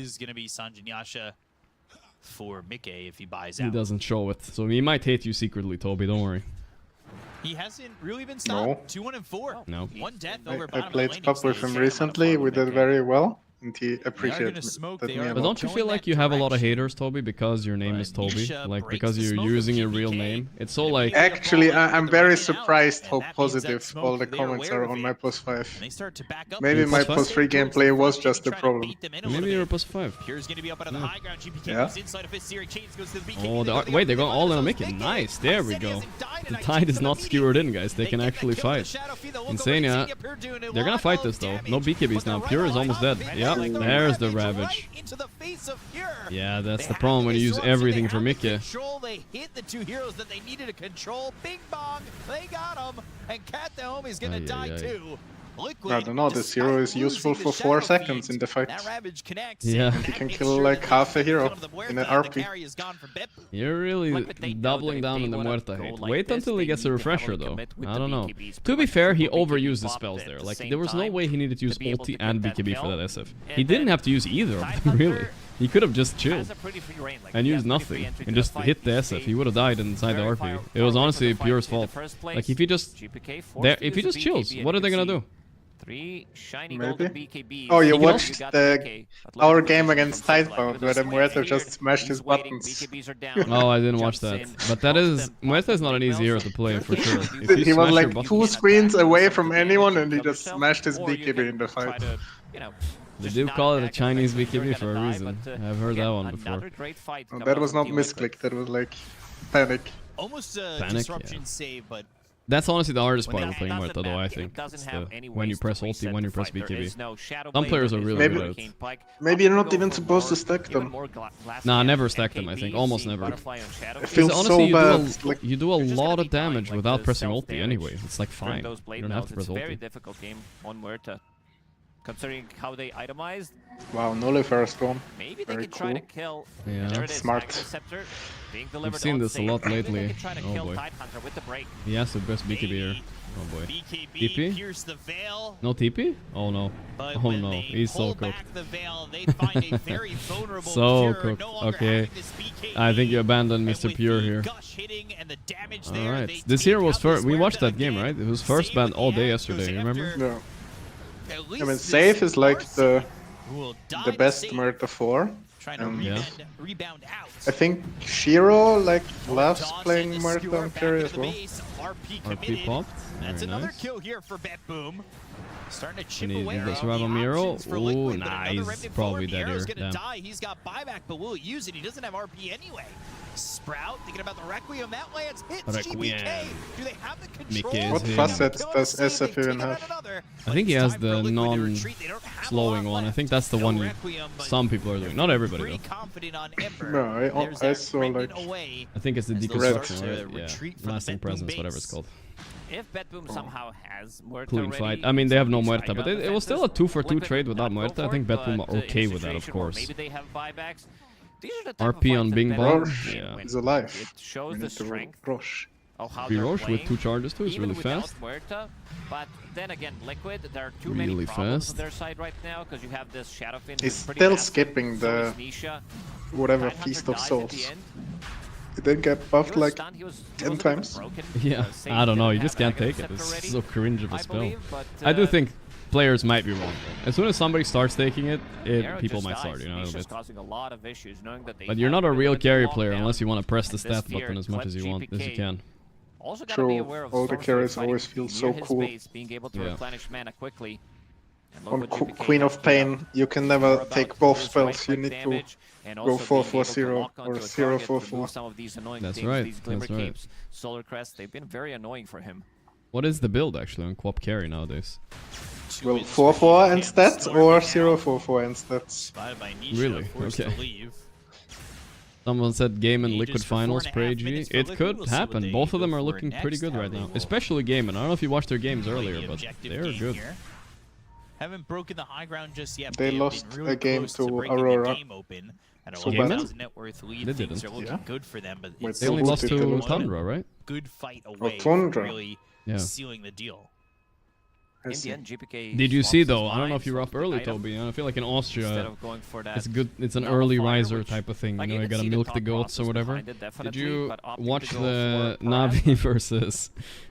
is going to be Sanjin Yasha for Mickey if he buys out. He doesn't show it, so he might hate you secretly, Toby. Don't worry. He hasn't really been stopped. 2-1-4. No. One death I over bottom played lane top with stage. him recently. We did very well. and he appreciates that me a But lot. don't you feel like you have a lot of haters, Toby, because your name is Toby? Like, because you're using your real name? It's so like... Actually, I'm very surprised how positive all the comments are on my plus 5. Maybe my plus 3 gameplay was just the problem. Maybe you're a plus 5. Yeah. Oh, wait, they're going all in on Mickey. Nice, there we go. The tide is not skewered in, guys. They can actually fight. Insania, they're gonna fight this though. No BKBs now. Pure is almost dead. Yep, there's the Ravage. Yeah, that's the problem when you use everything for Mickey. They hit the 2 heroes that they needed to control. Bing bong, they got him, and Cat the Home is gonna die too. I don't know, this hero is useful for 4 seconds in the fight. Yeah. He can kill like half a hero in an RP. You're really doubling down on the Muerta hate. Wait until he gets a refresher though. I don't know. To be fair, he overused the spells there. Like, there was no way he needed to use ulti and BKB for that SF. He didn't have to use either of them, really. He could have just chilled and used nothing and just hit the SF. He would have died inside the RP. It was honestly Pure's fault. Like, if he just chills, what are they gonna do? Maybe. Oh, you watched our game against Tidebound where the Muerta just smashed his buttons. Oh, I didn't watch that. But that is... Muerta is not an easy hero to play, for sure. He was like 2 screens away from anyone and he just smashed his BKB in the fight. They do call it a Chinese BKB for a reason. I've heard that one before. Oh, that was not misclick, that was like panic. Almost a disruption save, but that's honestly the hardest part of playing Muerta, though, I think. When you press ulti, when you press BKB. Some players are really good at it. Maybe you're not even supposed to stack them. Nah, never stack them, I think. Almost never. It feels honestly, so bad. You do a lot of damage without pressing ulti anyway. It's like fine. You don't have to press ulti. Very difficult game on Muerta. Considering how they itemized. Wow, Nullifier Storm. Maybe they could try to kill. Yeah, smart. We've seen this a lot lately. Oh boy. He has the best BKB here. Oh boy. TP? No TP? Oh no. Oh no, he's so cooked. So cooked. Okay. I think you abandoned Mr. Pure here. Alright. This hero was first. We watched that game, right? It was first banned all day yesterday, remember? No. I mean, Safe is like the best Muerta 4. Yeah. I think Shiro like loves playing Muerta on carry as well. RP popped. That's Very another nice. kill here for Betboom. Starting to chip And away. he does survive on Miro. Ooh, nah, he's probably dead here. Damn. He's got buyback, but will he use it? He doesn't have RP anyway. Sprout thinking about the Requiem. That lands hits GPK. Do they have the control? What facets does SF even have? I think he has the non-slowing one. I think that's the one some people are doing. Not everybody though. No, I saw like... I think it's the deconstruction, right? Yeah, lasting presence, whatever it's called. If Betboom somehow has Muerta Clean fight. I mean, they have no Muerta, but it was still a 2-for-2 trade without Muerta. I think Betboom are okay with that, of course. Maybe they have buybacks. RP on Bing Bong. Yeah. He's alive. It shows the strength. Roche. Roche with 2 charges too. It's really fast. Muerta, but then again, Liquid, there are too many problems on their side right now because you have this Shadowfin. He's still skipping the whatever Feast of Souls. He did get buffed like 10 times. Yeah, I don't know. You just can't take it. It's so cringe of a spell. I do think players might be wrong. As soon as somebody starts taking it, people might start, you know, a little bit. But you're not a real carry player unless you want to press the stat button as much as you want, as you can. True, all the carries always feel so cool. Yeah. On Queen of Pain, you can never take both spells. You need to go 4-4-0 or 0-4-4. That's right. That's right. Solar Crest, they've been very annoying for him. What is the build actually on Quap carry nowadays? Well, 4-4 and stats or 0-4-4 and stats. Really? Okay. Someone said Gaimin Liquid Finals per AG. It could happen. Both of them are looking pretty good right now. Especially Gaimin. I don't know if you watched their games earlier, but they're good. Haven't broken the high ground just yet. They lost a game to Aurora. So Gaimin? They didn't. Yeah. Good for them, but they only lost to Tundra, right? Good fight away. Tundra. Really sealing the deal. In the end, GPK Did you see though? I don't know if you were up early, Toby. I feel like in Austria, it's good. It's an early riser type of thing. You know, you gotta milk the goats or whatever. Did you watch the Navi versus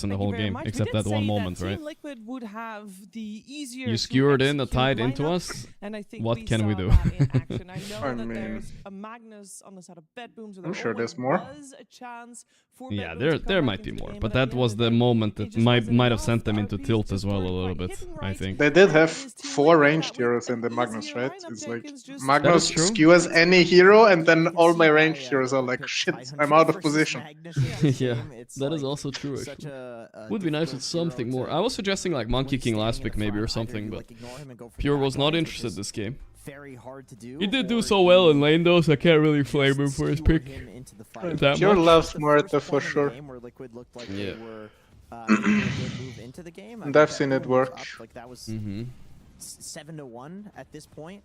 us in the whole game, except that one moment, right? Team Liquid would have the easier You skewered in the execute tide into lineup. us, And I think What can we do? that in action. I know I that mean, there's a Magnus on the side of Betboom, so I'm sure there's more. was a chance for Yeah, Betboom there to come there back might be into the more, game, but at that the was end the of moment it that just might wasn't have enough. sent them The into RPs tilt just as well a weren't little quite bit, hitting I right. think. They did have And it is Team 4 Liquid ranged that heroes with in the an Magnus, easier right? lineup It's check like is just Magnus true. skews any hero, and then all my ranged heroes are like, shit, I'm out of position. Yeah, that is also true, actually. Would be nice with something more. I was suggesting like Monkey King last pick maybe or something, but Pure was not interested this game. Very hard to do. He did do so well in lane though, so I can't really flame him for his pick. That Pure much. loves Muerta for sure. Yeah. And I've seen it work. Like that was 7-1 at this point.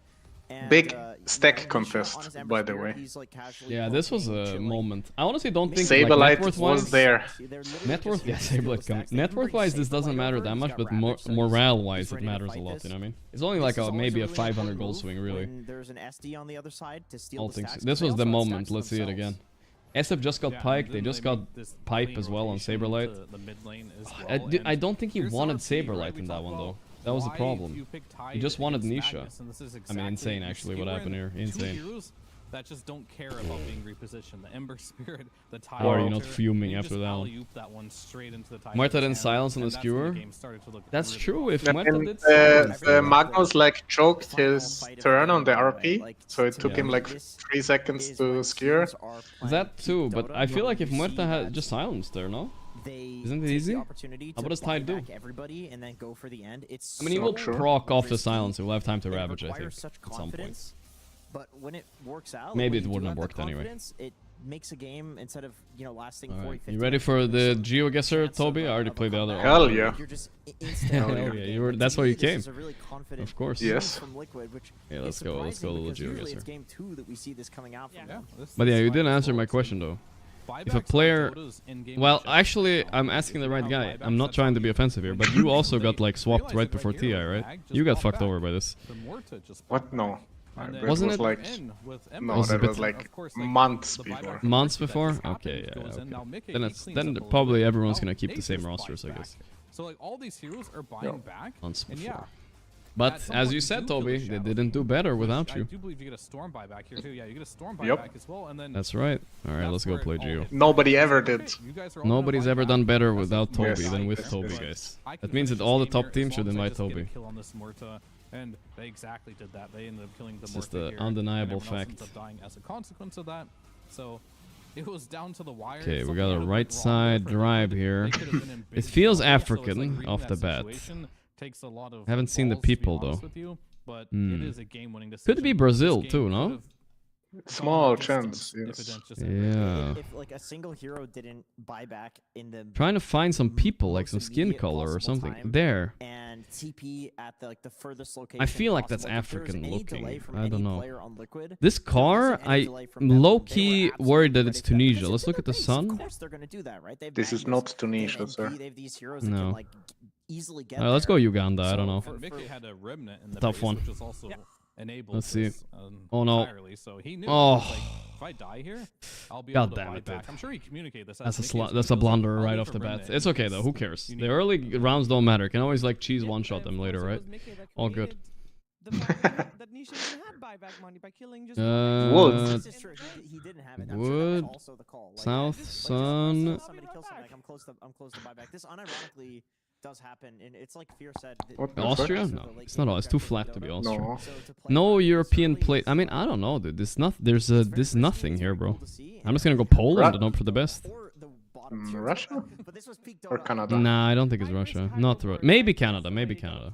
And, Big stack contest, by the way. Yeah, this was a moment. I honestly don't think Saberlight like, net worth was wise, there. Net worth, yeah, Saberlight. Net worth wise, this doesn't matter that much, but morale wise, it matters a lot. You know what I mean? It's only like maybe a 500 gold swing, really. There's an SD on the other side to steal All the things. stacks, This but was they the also had moment. stacks Let's see it themselves. again. SF just got Pike. They just got Pipe as well on Saberlight. I don't think he wanted Saberlight in that one though. That was the problem. He just wanted Nisha. I mean, insane actually what happened here. Insane. That just don't care about being repositioned. The Ember Spirit, the Tide. Or are you not fuming after that one? Muerta didn't silence on the skewer. That's true. If Muerta did silence, Magnus like choked his turn on the RP, so it took him like 3 seconds to skewer. That too, but I feel like if Muerta had just silenced there, no? Isn't it easy? How about does Tide do? And then go for the end. I mean, he will proc off the silence. He will have time to ravage, I think, at some point. But when it works out, maybe it wouldn't have worked anyway. It makes a game instead of lasting All 40, right. 50. You ready for the GeoGuessr, Toby? I already played the other. Hell yeah. Hell yeah. You were. That's why you came. Of course. Yes. Yeah, let's go. Let's go, little GeoGuessr. It's game 2 that we see this coming out from them. But yeah, you didn't answer my question though. If a player, well, actually, I'm asking the right guy. I'm not trying to be offensive here, but you also got like swapped right before TI, right? You got fucked over by this. What? No. Wasn't it? Like, no, that was like months before. Months before? Okay, yeah. Okay. Then probably everyone's gonna keep the same rosters, I guess. So like all these heroes are buying back. Months before. But as you said, Toby, they didn't do better without you. I do believe you get a storm buyback here too. Yeah, you get a storm buyback as well, and then that's right. All right, let's go play Geo. Nobody ever did. Nobody's ever done better without Toby than with Toby, guys. That means that all the top teams should invite Toby. And they exactly did that. They ended up killing the It's just the undeniable fact. Dying as a consequence of that. So it was down to the wire. Okay, we got a right side drive here. It feels African off the bat. Takes a lot of haven't seen the people though. But it is a game-winning decision. Could be Brazil too, no? Small chance, yes. Yeah. If like a single hero didn't buy back in the trying to find some people, like some skin color or something. There. And TP at the furthest location. I feel like that's possible. African looking. I don't know. Liquid, this car, I'm low-key worried that it's Tunisia. Let's look at the sun. Of course they're gonna do that, right? This is not Tunisia, sir. They have these heroes that no. can, like, easily get let's go Uganda. I don't know. Had a remnant in the tough base, one. Which was also enabled let's see. this, oh no. Entirely. So he knew, oh. Like, if I die here, I'll be God able to damn buy it, back. I'm sure he communicated this. That's a blunder right off the bat. It's okay though. Who cares? The early rounds don't matter. Can always like cheese one shot them later, right? All good. That Nisha had buyback money by killing just Wood. He didn't have it. Wood. Also the call. Like, South Sun. Somebody kills something, like, I'm close to buyback. This unironically does happen, and it's like Fear said. Austria? No, it's not all. It's too flat to be Austria. No European plate. I mean, I don't know, dude. There's nothing here, bro. I'm just gonna go Poland and hope for the best. Russia? Or Canada? Nah, I don't think it's Russia. Not maybe Canada. Maybe Canada.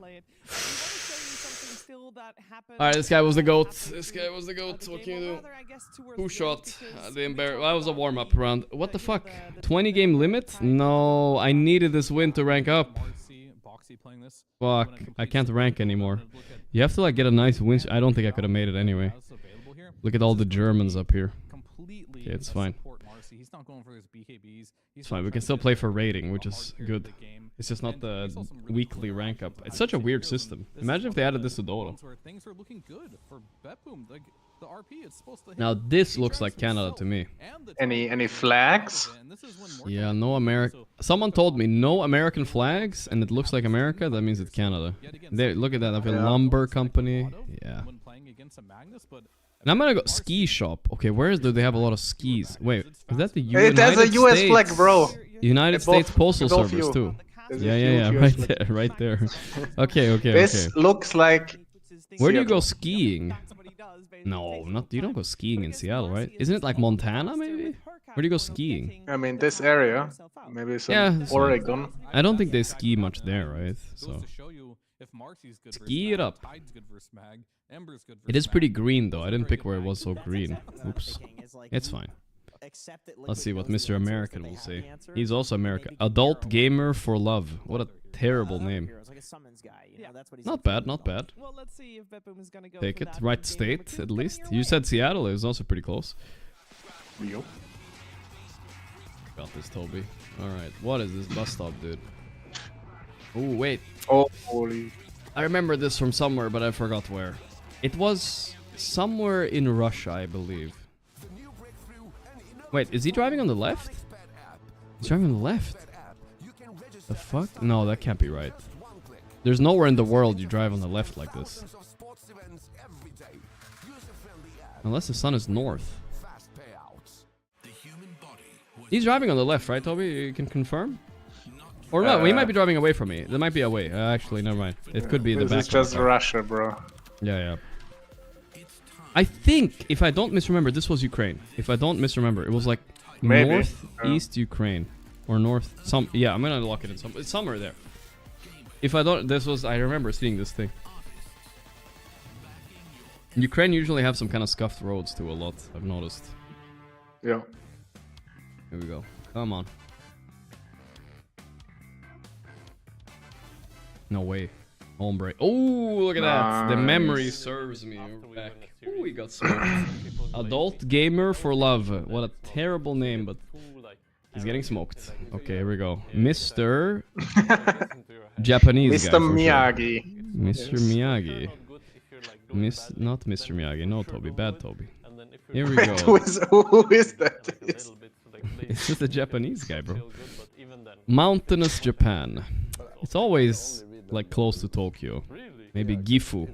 Alright, this guy was the GOAT. This guy was the GOAT. What can you do? Who shot? The that was a warm-up round. What the fuck? 20 game limit? No, I needed this win to rank up. Fuck, I can't rank anymore. You have to like get a nice win. I don't think I could have made it anyway. Look at all the Germans up here. Okay, it's fine. He's not going for his BKBs. It's fine. We can still play for rating, which is good. It's just not the weekly rank up. It's such a weird system. Imagine if they added this to Dota. Things are looking good for Betboom. Like the RP, it's supposed to hit. Now this looks like Canada to me. Any flags? Yeah, no American. Someone told me no American flags, and it looks like America. That means it's Canada. There, look at that. I have a lumber company. Yeah. And I'm gonna go ski shop. Okay, where do they have a lot of skis? Wait, is that the United States? It has a US States? flag, bro. United States Postal Service too. Yeah, right there, right there. Okay. This looks like. Where do you go skiing? No, not you don't go skiing in Seattle, right? Isn't it like Montana, maybe? Where do you go skiing? I mean, this area, maybe some Oregon. I don't think they ski much there, right? So ski it up. It is pretty green though. I didn't pick where it was so green. Oops. It's fine. Let's see what Mr. American will say. He's also American. Adult Gamer for Love. What a terrible name. Not bad, not bad. Well, let's see if Betboom is gonna go take it. Right state, at least. You said Seattle. It was also pretty close. Yep. Got this, Toby. Alright, what is this bus stop, dude? Oh, wait. Oh, holy. I remember this from somewhere, but I forgot where. It was somewhere in Russia, I believe. Wait, is he driving on the left? He's driving on the left. The fuck? No, that can't be right. There's nowhere in the world you drive on the left like this. Unless the sun is north. He's driving on the left, right, Toby? You can confirm? Or no, he might be driving away from me. There might be away. Actually, never mind. It could be the back. This is just Russia, bro. Yeah. I think, if I don't misremember, this was Ukraine. If I don't misremember, it was like northeast Ukraine. Or north, yeah, I'm gonna lock it in it's somewhere there. If I don't, I remember seeing this thing. Ukraine usually have some kind of scuffed roads too, a lot, I've noticed. Yeah. Here we go. Come on. No way. Home break. Oh, look at that. The memory serves me. We're back. Oh, we got smoked. Adult Gamer for Love. What a terrible name, but he's getting smoked. Okay, here we go. Mr. Japanese Mr. guy. Miyagi. Sure. Mr. Miyagi. Not Mr. Miyagi. No, Toby. Bad Toby. Here we go. Who is that? It's just a Japanese guy, bro. Mountainous Japan. It's always like close to Tokyo. Maybe Gifu.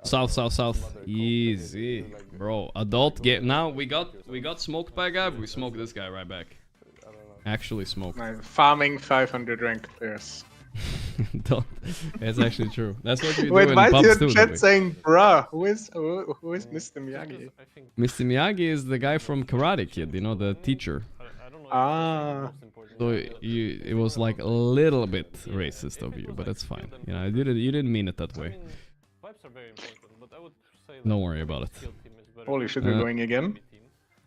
South. Easy, bro. Adult game. Now we got smoked by a guy, but we smoked this guy right back. Actually smoked. Farming 500 ranked players. That's actually true. That's what we do Wait, in why pubs is too. your chat saying bruh? Who is Mr. Miyagi? Mr. Miyagi is the guy from Karate Kid, you know, the teacher. Ah. So it was like a little bit racist of you, but that's fine. You know, you didn't mean it that way. Don't worry about it. Holy shit, we're going again?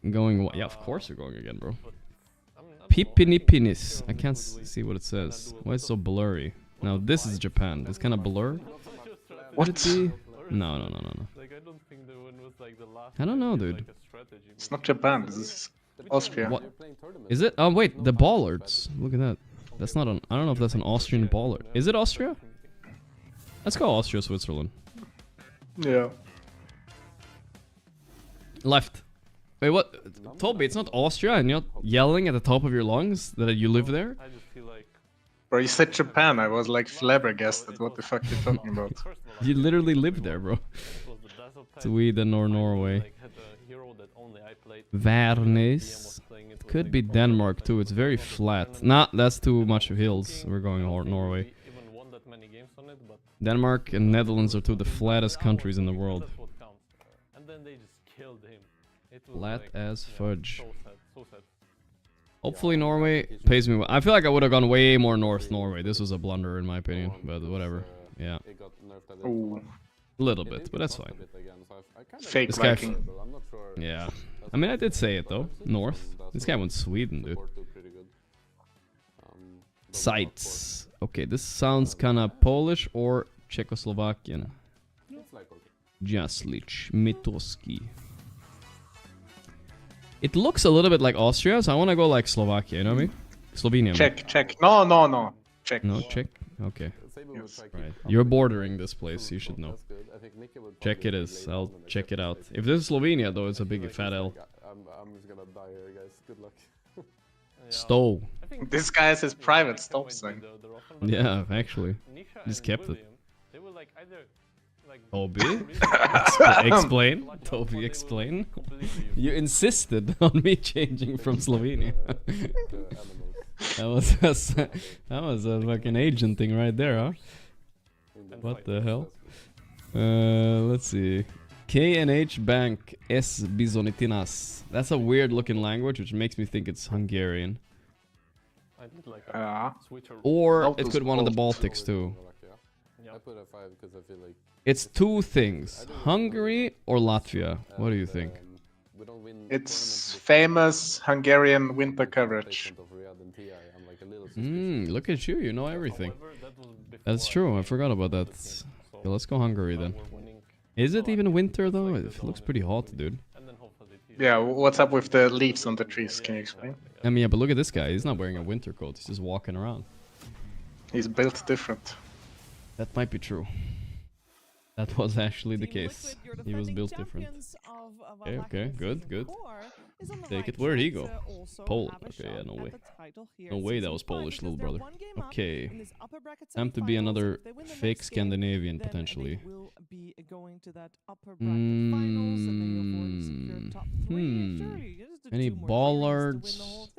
Yeah, of course we're going again, bro. Pipinipinis. I can't see what it says. Why is it so blurry? Now this is Japan. It's kind of blur. What? Would it be? No. I don't know, dude. It's not Japan. This is Austria. What? Is it? Oh wait, the bollards. Look at that. That's not an. I don't know if that's an Austrian bollard. Is it Austria? Let's go Austria, Switzerland. Yeah. Left. Wait, what? Toby, it's not Austria, and you're not yelling at the top of your lungs that you live there? Bro, you said Japan. I was like flabbergasted. What the fuck you're talking about? You literally live there, bro. Sweden or Norway. Varnes. It could be Denmark too. It's very flat. Nah, that's too much hills. We're going Norway. Denmark and Netherlands are two of the flattest countries in the world. Flat as fudge. Hopefully Norway pays me well. I feel like I would have gone way more north Norway. This was a blunder in my opinion, but whatever. Yeah. Ooh. A little bit, but that's fine. Fake this guy Viking. Yeah. I mean, I did say it though. North. This guy went Sweden, dude. Sites. Okay, this sounds kind of Polish or Czechoslovakian. Jaslic, Mitoski. It looks a little bit like Austria, so I want to go like Slovakia, you know what I mean? Slovenia. Check. No. Check. No, check? Okay. Yes. Right. You're bordering this place, you should know. Check it is. I'll check it out. If this is Slovenia, though, it's a big fat L. I'm just gonna die here, guys. Good luck. Stove. This guy has his private stop sign. Yeah, actually. Just kept it. Toby? Explain? Toby, explain? You insisted on me changing from Slovenia. that was a fucking agent thing right there, huh? What the hell? Let's see. KNH Bank S Bizonitinas. That's a weird looking language, which makes me think it's Hungarian. Or it could be one of the Baltics too. I put a 5 because I feel like it's two things: Hungary or Latvia. What do you think? It's famous Hungarian winter coverage. Look at you, you know everything. That's true, I forgot about that. Okay, let's go Hungary then. Is it even winter though? It looks pretty hot, dude. Yeah, what's up with the leaves on the trees? Can you explain? I mean, yeah, but look at this guy. He's not wearing a winter coat. He's just walking around. He's built different. That might be true. That was actually the case. He was built different. Okay, good. Take it. Where did he go? Poland. Okay, yeah, no way. No way that was Polish, little brother. Okay. Time to be another fake Scandinavian, potentially. Any ballards?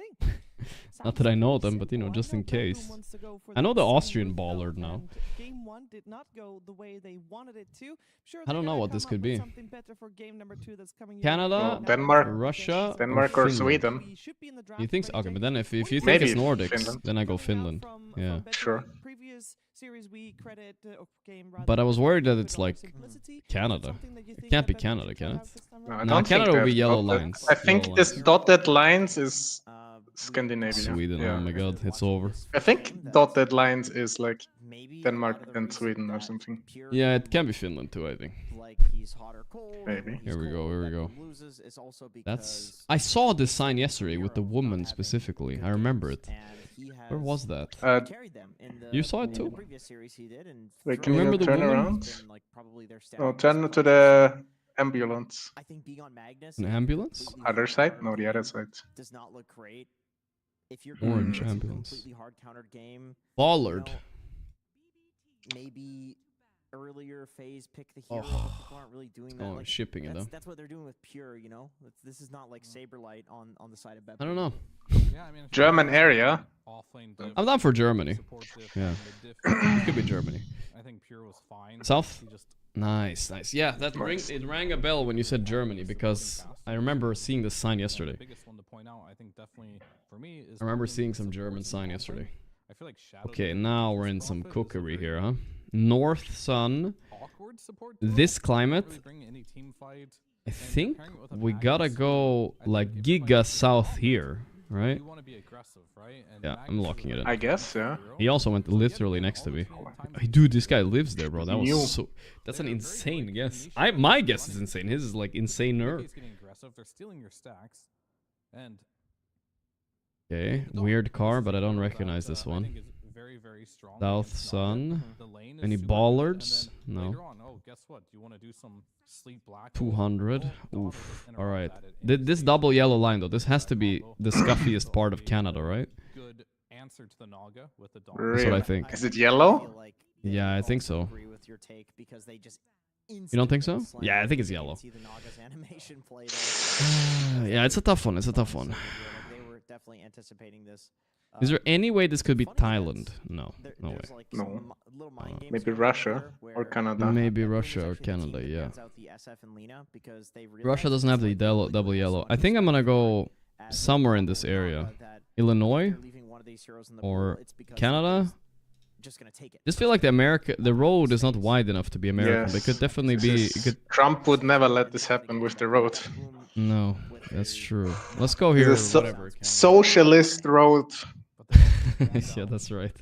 Not that I know them, but you know, just in case. I know the Austrian ballard now. I don't know what this could be. Canada, Denmark, Russia, Denmark or Sweden. You think so? Okay, but then if you think it's Nordics, then I go Finland. Yeah. Sure. But I was worried that it's like Canada. It can't be Canada, can it? No, Canada will be yellow lines. I think this dotted lines is Scandinavia. Sweden, yeah. Oh my god, it's over. I think dotted lines is like Denmark and Sweden or something. Yeah, it can be Finland too, I think. Maybe. Here we go. That's... I saw this sign yesterday with the woman specifically. I remember it. Where was that? You saw it too? Wait, can you turn around? Oh, turn to the ambulance. An ambulance? Other side? No, the other side. Does not look great. If you're Orange going ambulance. completely hard countered game, Ballard. Maybe earlier phase pick the hero. People aren't really doing that. Like, shipping it though. That's what they're doing with Pure, you know? This is not like Saberlight on the side of Betboom. I don't know. German area. I'm down for Germany. Yeah. It could be Germany. I think Pure was fine. South? Nice. Yeah, that it rang a bell when you said Germany because I remember seeing this sign yesterday. I remember seeing some German sign yesterday. Okay, now we're in some cookery here, huh? North Sun. This climate. I think we gotta go like giga south here, right? Yeah, I'm locking it in. I guess, yeah. He also went literally next to me. Dude, this guy lives there, bro. That was so... That's an insane guess. My guess is insane. His is like insaner. Okay, weird car, but I don't recognize this one. South Sun. Any ballards? No. 200. Oof. Alright. This double yellow line, though, this has to be the scuffiest part of Canada, right? That's what I think. Is it yellow? Yeah, I think so. You don't think so? Yeah, I think it's yellow. Yeah, it's a tough one. Definitely anticipating this. Is there any way this could be Thailand? No, no way. No. Maybe Russia or Canada. Maybe Russia or Canada, yeah. Russia doesn't have the double yellow. I think I'm gonna go somewhere in this area. Illinois or Canada. Just feel like the road is not wide enough to be American. They could definitely be. Trump would never let this happen with the road. No, that's true. Let's go here. Socialist road. Yeah, that's right.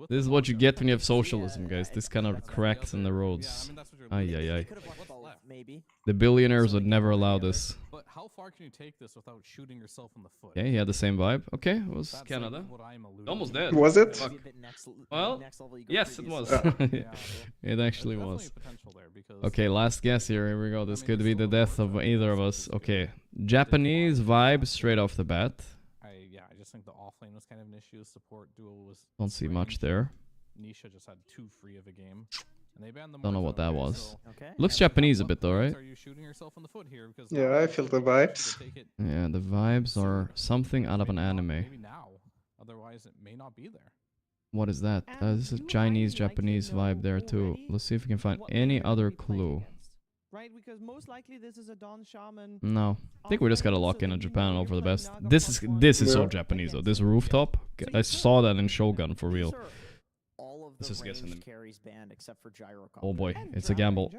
This is what you get when you have socialism, guys. This kind of cracks in the roads. Ay. The billionaires would never allow this. how far can you take this without shooting yourself in the foot? Okay, he had the same vibe. Okay, it was That's Canada. Like what I'm alluding Almost to. dead. Was it? Fuck. Well, yes, it was. It actually was. Okay, last guess here. Here we go. This could be the death of either of us. Okay, Japanese vibe straight off the bat. I just think the offlane was kind of an issue. Support duo was. Don't see much there. Nisha just had too free of a game. And they banned the Don't know what that okay, was. So Looks Japanese a bit though, right? Are you shooting yourself in the foot here? Because Yeah, I feel the vibes. Yeah, the vibes are something out of an anime. Maybe now. Otherwise, it may not be there. What is that? This is a Chinese-Japanese vibe there too. Let's see if we can find any other clue. Right, because most likely this is a Dawn Shaman. No, I think we just gotta lock in on Japan all for the best. This is so Japanese though. This rooftop, I saw that in Shogun for real. This is guessing them. Oh boy, it's a gamble.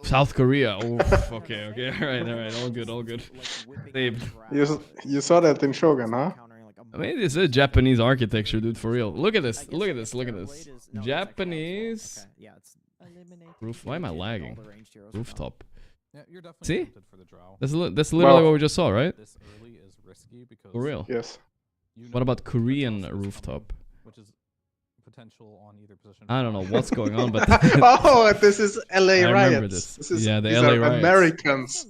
South Korea. Oh, okay, all right, all good. Saved. You saw that in Shogun, huh? I mean, this is Japanese architecture, dude, for real. Look at this. Japanese roof. Why am I lagging? Rooftop. Yeah, you're definitely See? for the draw. That's literally what we just saw, right? This early is risky because For real. Yes. What about Korean rooftop? Which is potential on either position. I don't know what's going on, but oh, this is LA I riots. remember this. Yeah, the these LA are riots. Americans.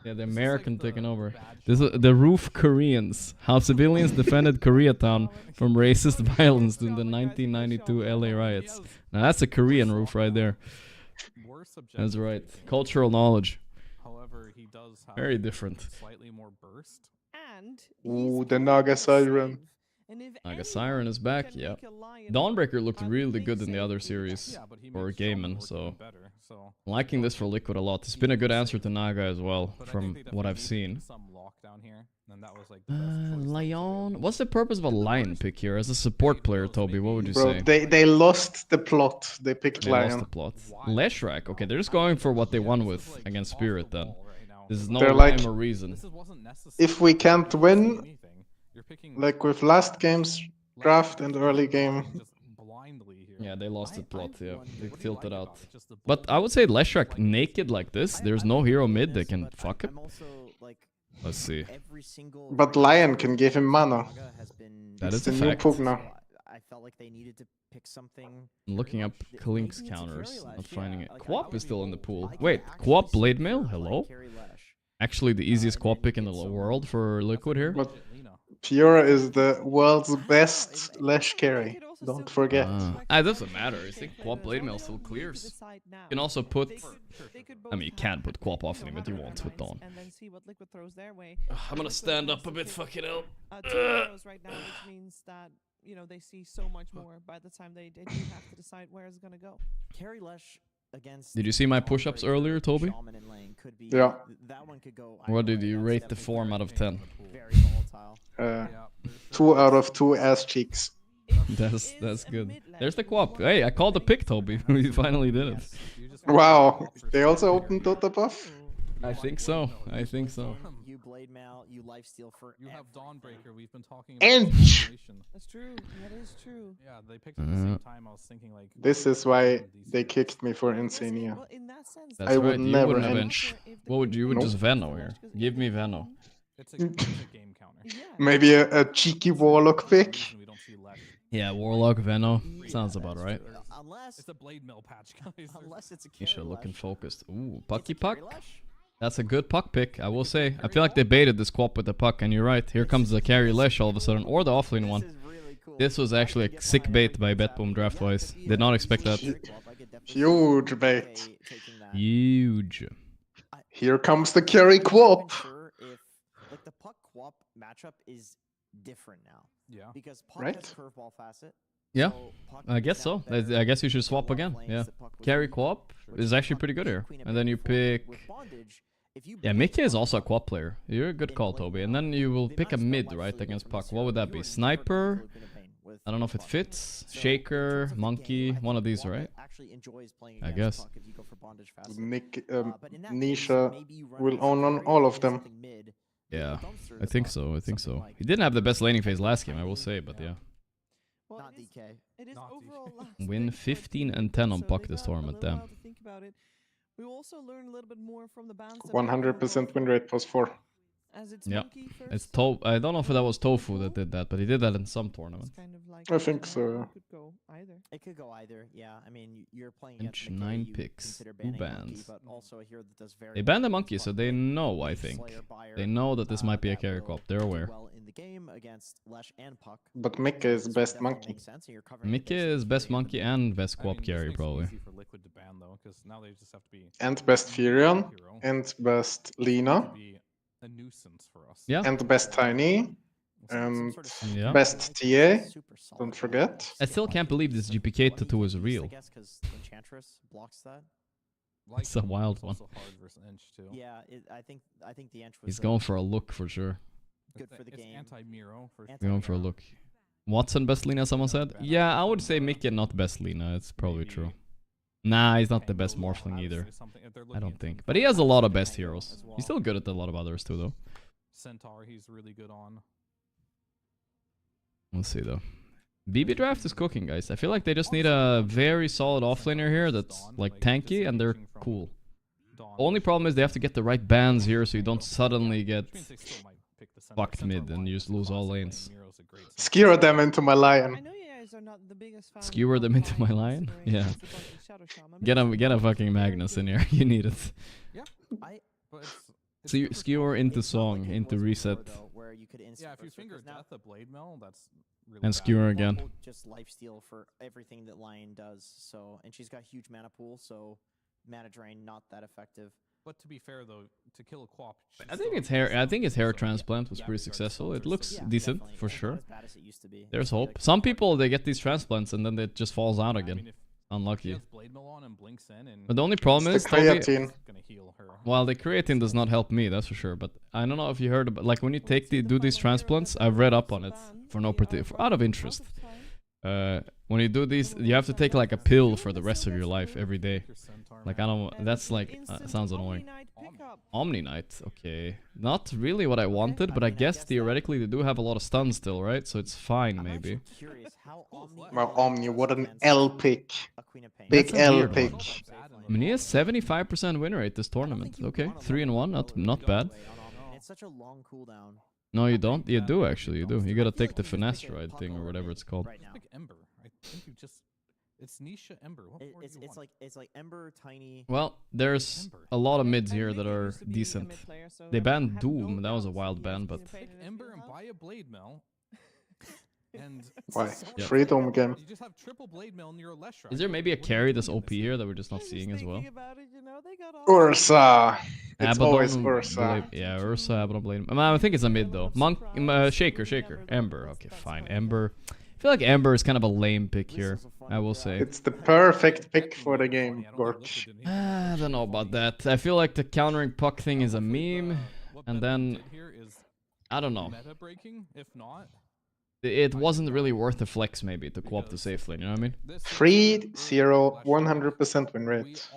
Yeah, the American taking over. This is the roof Koreans. How civilians defended Koreatown from racist violence in the 1992 LA riots. Now that's a Korean roof right there. That's right. Cultural knowledge. However, he does have very different. Slightly more burst. And ooh, the Naga Siren. Naga Siren is back, yeah. Dawnbreaker looked really good in the other series for Gaimin, so liking this for Liquid a lot. It's been a good answer to Naga as well, from what I've seen. Lion? What's the purpose of a Lion pick here? As a support player, Toby, what would you say? They lost the plot. They picked Lion. Lost the plot. Leshrac, okay, they're just going for what they won with against Spirit then. This is no They're rhyme like, or reason. If we can't win, like with last game's draft and early game. Yeah, they lost the plot, yeah. They tilted out. But I would say Leshrac naked like this, there's no hero mid that can fuck it. Let's see. But Lion can give him mana. That is the a new fact. Pugna. I felt like they needed to pick something. I'm looking up Klink's counters, not finding it. Quap is still in the pool. Wait, Quap Blade Mail? Hello? Actually the easiest Quap pick in the world for Liquid here. But Fiora is the world's best Lesh carry. Don't forget. It doesn't matter. I think Quap Blade Mail still clears. You can also put... I mean, you can put Quap off him, but you won't with Dawn. I'm gonna stand up a bit, fucking hell. Right now, which means that, you know, they see so much more by the time they do have to decide where it's gonna go. Carry Lesh against. Did you see my push-ups earlier, Toby? Yeah. What did you rate the form out of 10? 2 out of 2 ass cheeks. That's good. There's the Quap. Hey, I called the pick, Toby. We finally did it. Wow. They also opened Dota buff? I think so. I think so. You Blade Mail, you lifesteal for. You have Dawnbreaker. We've been talking about. That's true. That is true. Yeah, they picked at the same time. I was thinking like. This is why they kicked me for Insania. That's I right. would You never wouldn't have bench. What would you would just Veno here? Give me Veno. It's a game counter. Maybe a cheeky Warlock pick. Yeah, Warlock, Veno. Sounds about right. Unless it's a Blade Mill patch, guys. Unless it's a Nisha looking focused. Ooh, Pucky Puck. That's a good puck pick, I will say. I feel like they baited this Quap with the puck, and you're right. Here comes the carry Lesh all of a sudden, or the offlane one. This was actually a sick bait by Betboom draft-wise. Did not expect that. Huge bait. Huge. Here comes the carry Quap. Like the puck Quap matchup is different now. Yeah. Because puck right? has curveball facet. Yeah, I guess so. I guess you should swap again. Yeah, carry Quap is actually pretty good here. And then you pick... Yeah, Mickey is also a Quap player. You're a good call, Toby. And then you will pick a mid, right, against Puck. What would that be? Sniper? I don't know if it fits. Shaker, Monkey, one of these, right? I guess. Nisha will own on all of them. Yeah, I think so. I think so. He didn't have the best laning phase last game, I will say, but yeah. Well, not DK. It is overall Win 15 and 10 on Puck this tournament, damn. We also learn a little bit more from the bands. 100% win rate plus 4. as it's Yeah, Monkey first. it's I don't know if that was Tofu that did that, but he did that in some tournament. Kind of like I think so. It could go either. It could go either. Yeah, I mean, you're playing Bench against 9 you picks, consider 2 banning Monkey, bans. but also a hero that does very They well banned the against monkey, so they Buck. know. I think Slayer buyer, they know that this might be a that carry will co-op. They're do aware. well in the game against Lesh and Puck. But Mika is So it best definitely monkey. makes sense, and you're covering the Mickey bases is best very monkey evenly. and best I co-op mean, this carry makes it probably. easy for Liquid to ban though, because now they just have to be And best Furion. hero. And best Could Lina. be a nuisance for us. Yeah. And best Tiny. Some And sort of Yeah. best TA. super solid Don't line. forget. I still can't believe this GPK tattoo is real. I guess because Enchantress blocks that. Like, It's a wild it's one. also hard versus Inch too. Yeah, I think the Ench was He's going for a look for sure. good for the It's game. anti-Miro for Anti- Going for a look. Watson best Lina, someone said? Yeah, I would say Mickey not best Lina. It's probably true. Nah, he's not the best Morphling either. I don't think. But he has a lot of best heroes. He's still good at a lot of others too, though. Centaur, he's really good on. We'll see, though. BB draft is cooking, guys. I feel like they just need a very solid offlaner here that's like tanky, and they're cool. Only problem is they have to get the right bans here, so you don't suddenly get fucked mid and you just lose all lanes. Skewer them into my I lion. know you guys are not the biggest fan. Skewer them into my lion? Yeah. Get a fucking Magnus in here. You need it. Yeah. I But it's So you super skewer strong. into It felt song, like it into was reset, before, though, where you could Yeah, instant if you burst finger because now death a blade mill, that's really and bad. skewer again. Wombo just lifesteal for everything that Lion does. So, and she's got huge mana pool, so mana drain not that effective. But to be fair though, to kill a quap, I think its hair. I think his hair transplant was pretty successful. It looks Yeah, decent definitely. for It's not sure. as bad as it used to be. There's I feel hope. like Some it's people they get these transplants and then it just falls out I again. mean, if she Unlucky. has blade mill on and blinks in, and But the only problem It's is the Toby, creatine. it's gonna heal her. well, the creatine does not help me, that's for sure. But I don't know if you heard about, like when you do these transplants, I've read up on it for no particular, out of interest. When you do these, you have to take like a pill for the rest of your life every day. Like I don't, that's like sounds annoying. Omni Knight, okay. Not really what I wanted, but I guess theoretically they do have a lot of stun still, right? So it's fine, maybe. curious how Well, Omni, what an L pick. a Queen of Pain. Big That's a L weird pick. one. I mean, he has 75% win rate this tournament. Okay, 3-1, not bad. It's such a long cooldown. No, you don't. You do actually. You do. You gotta take the finesse ride thing or whatever it's called. Right now. Like Ember. I think you just it's Nisha Ember. What more do you want? It's like Ember, Tiny. Well, there's a lot of mids here that are decent. They banned Doom. That was a wild ban, but Pick Ember and buy a blade mill. And Why? Yeah. Freedom game. you just have triple blade mill and you're a Leshrac. is there maybe a carry that's OP here that we're just not seeing as well? Ursa. It's Abaddon, always Ursa. Blade- yeah, Ursa, Abaddon, Blade. I think it's a mid though. Monk, Shaker, Ember. Okay, fine, Ember. I feel like Ember is kind of a lame pick here. I will say. It's the perfect pick for the game, Gorgc. I don't know about that. I feel like the countering puck thing is a meme, and then I don't know. Meta breaking, if not. It wasn't really worth the flex maybe to co-op the safe lane. You know what I mean? 3-0, 100% win rate.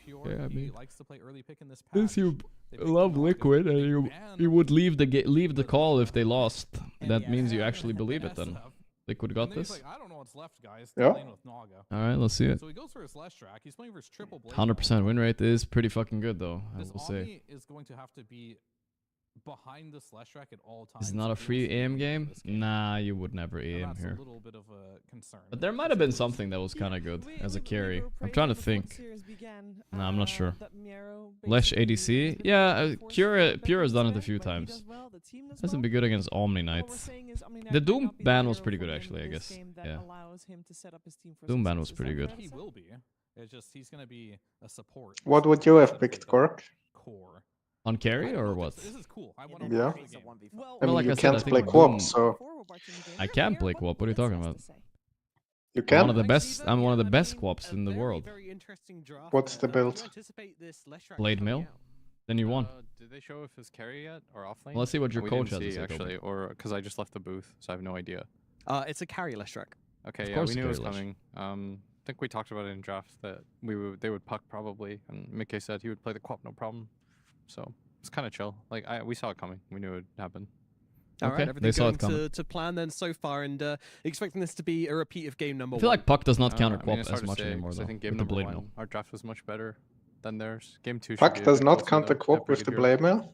Yeah, I mean, Likes to play early pick in this since you love Liquid and you would leave the call if they lost, that means you actually believe it then. Liquid got this. I don't know what's left, guys. Yeah. With Naga. All right, let's see it. So he goes for his Leshrac. He's playing for his triple blade. 100% win rate is pretty fucking good though. I This will say. Omni is going to have to be behind this Leshrac at all times. Is it not a free aim game? Nah, you would never aim That's here. a little bit of a concern. But there might have been something that was kind of good as a carry. I'm trying to think. Nah, I'm not sure. Lesh ADC? Yeah, Pure has done it a few times. Hasn't been good against Omni Knight. The Doom ban was pretty good actually, I guess. Yeah. Doom ban was pretty good. He will be. It's just he's going to be a support. What would you have picked, Gork? Core. On carry or what? This is cool. I want Yeah. Well, like you I said, can't I think play Doom- co-op, so I can play co-op. What are you talking about? you I'm can. one of the best. I'm one of the best co-ops in the world. What's the build? Blade Mill. Then you won. Did they show if his carry yet or offlane? Well, let's see what your We coach didn't has to see, say, actually, Toby. or because I just left the booth, so I have no idea. It's a carry Leshrac. Okay, Of yeah, course we it's knew it was carry coming. I think we talked about it in draft that they would puck probably, and Mickey said he would play the co-op no problem. So it's kind of chill. Like we saw it coming. We knew it would happen. All Okay, right, they everything saw going it coming. to plan then so far, and expecting this to be a repeat of game number I feel one. like Puck does not counter I mean, co-op it's as hard to much say, anymore 'cause though. I think game With the number Blade one, Mill. our draft was much better than theirs. Game two. Puck should be a does bit not closer, counter though. co-op They're with the pretty good. Blade Mill.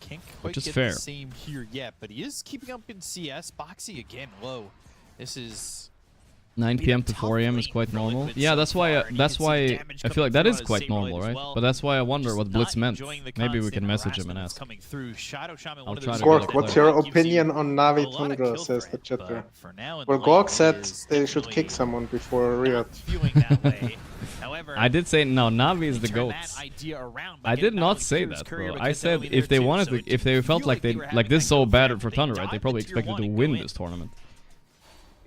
Can't quite is get fair. the same here yet, but he is keeping up in CS. Boxy again low. This is 9 p.m. to 4 a.m. is quite normal. Yeah, that's why I feel like that is quite normal, right? But that's why I wonder what Blitz meant. Maybe we can message him and ask. I'll try to Gorgc, get what's a your opinion on Navi Tundra, says the chatter. Well, Gorgc said they should kick someone before Riot. I did say no, Navi is the GOAT. I did not say that, bro. I said if they wanted to, if they felt like they this is so bad for Thunder, right? They probably expected to win this tournament.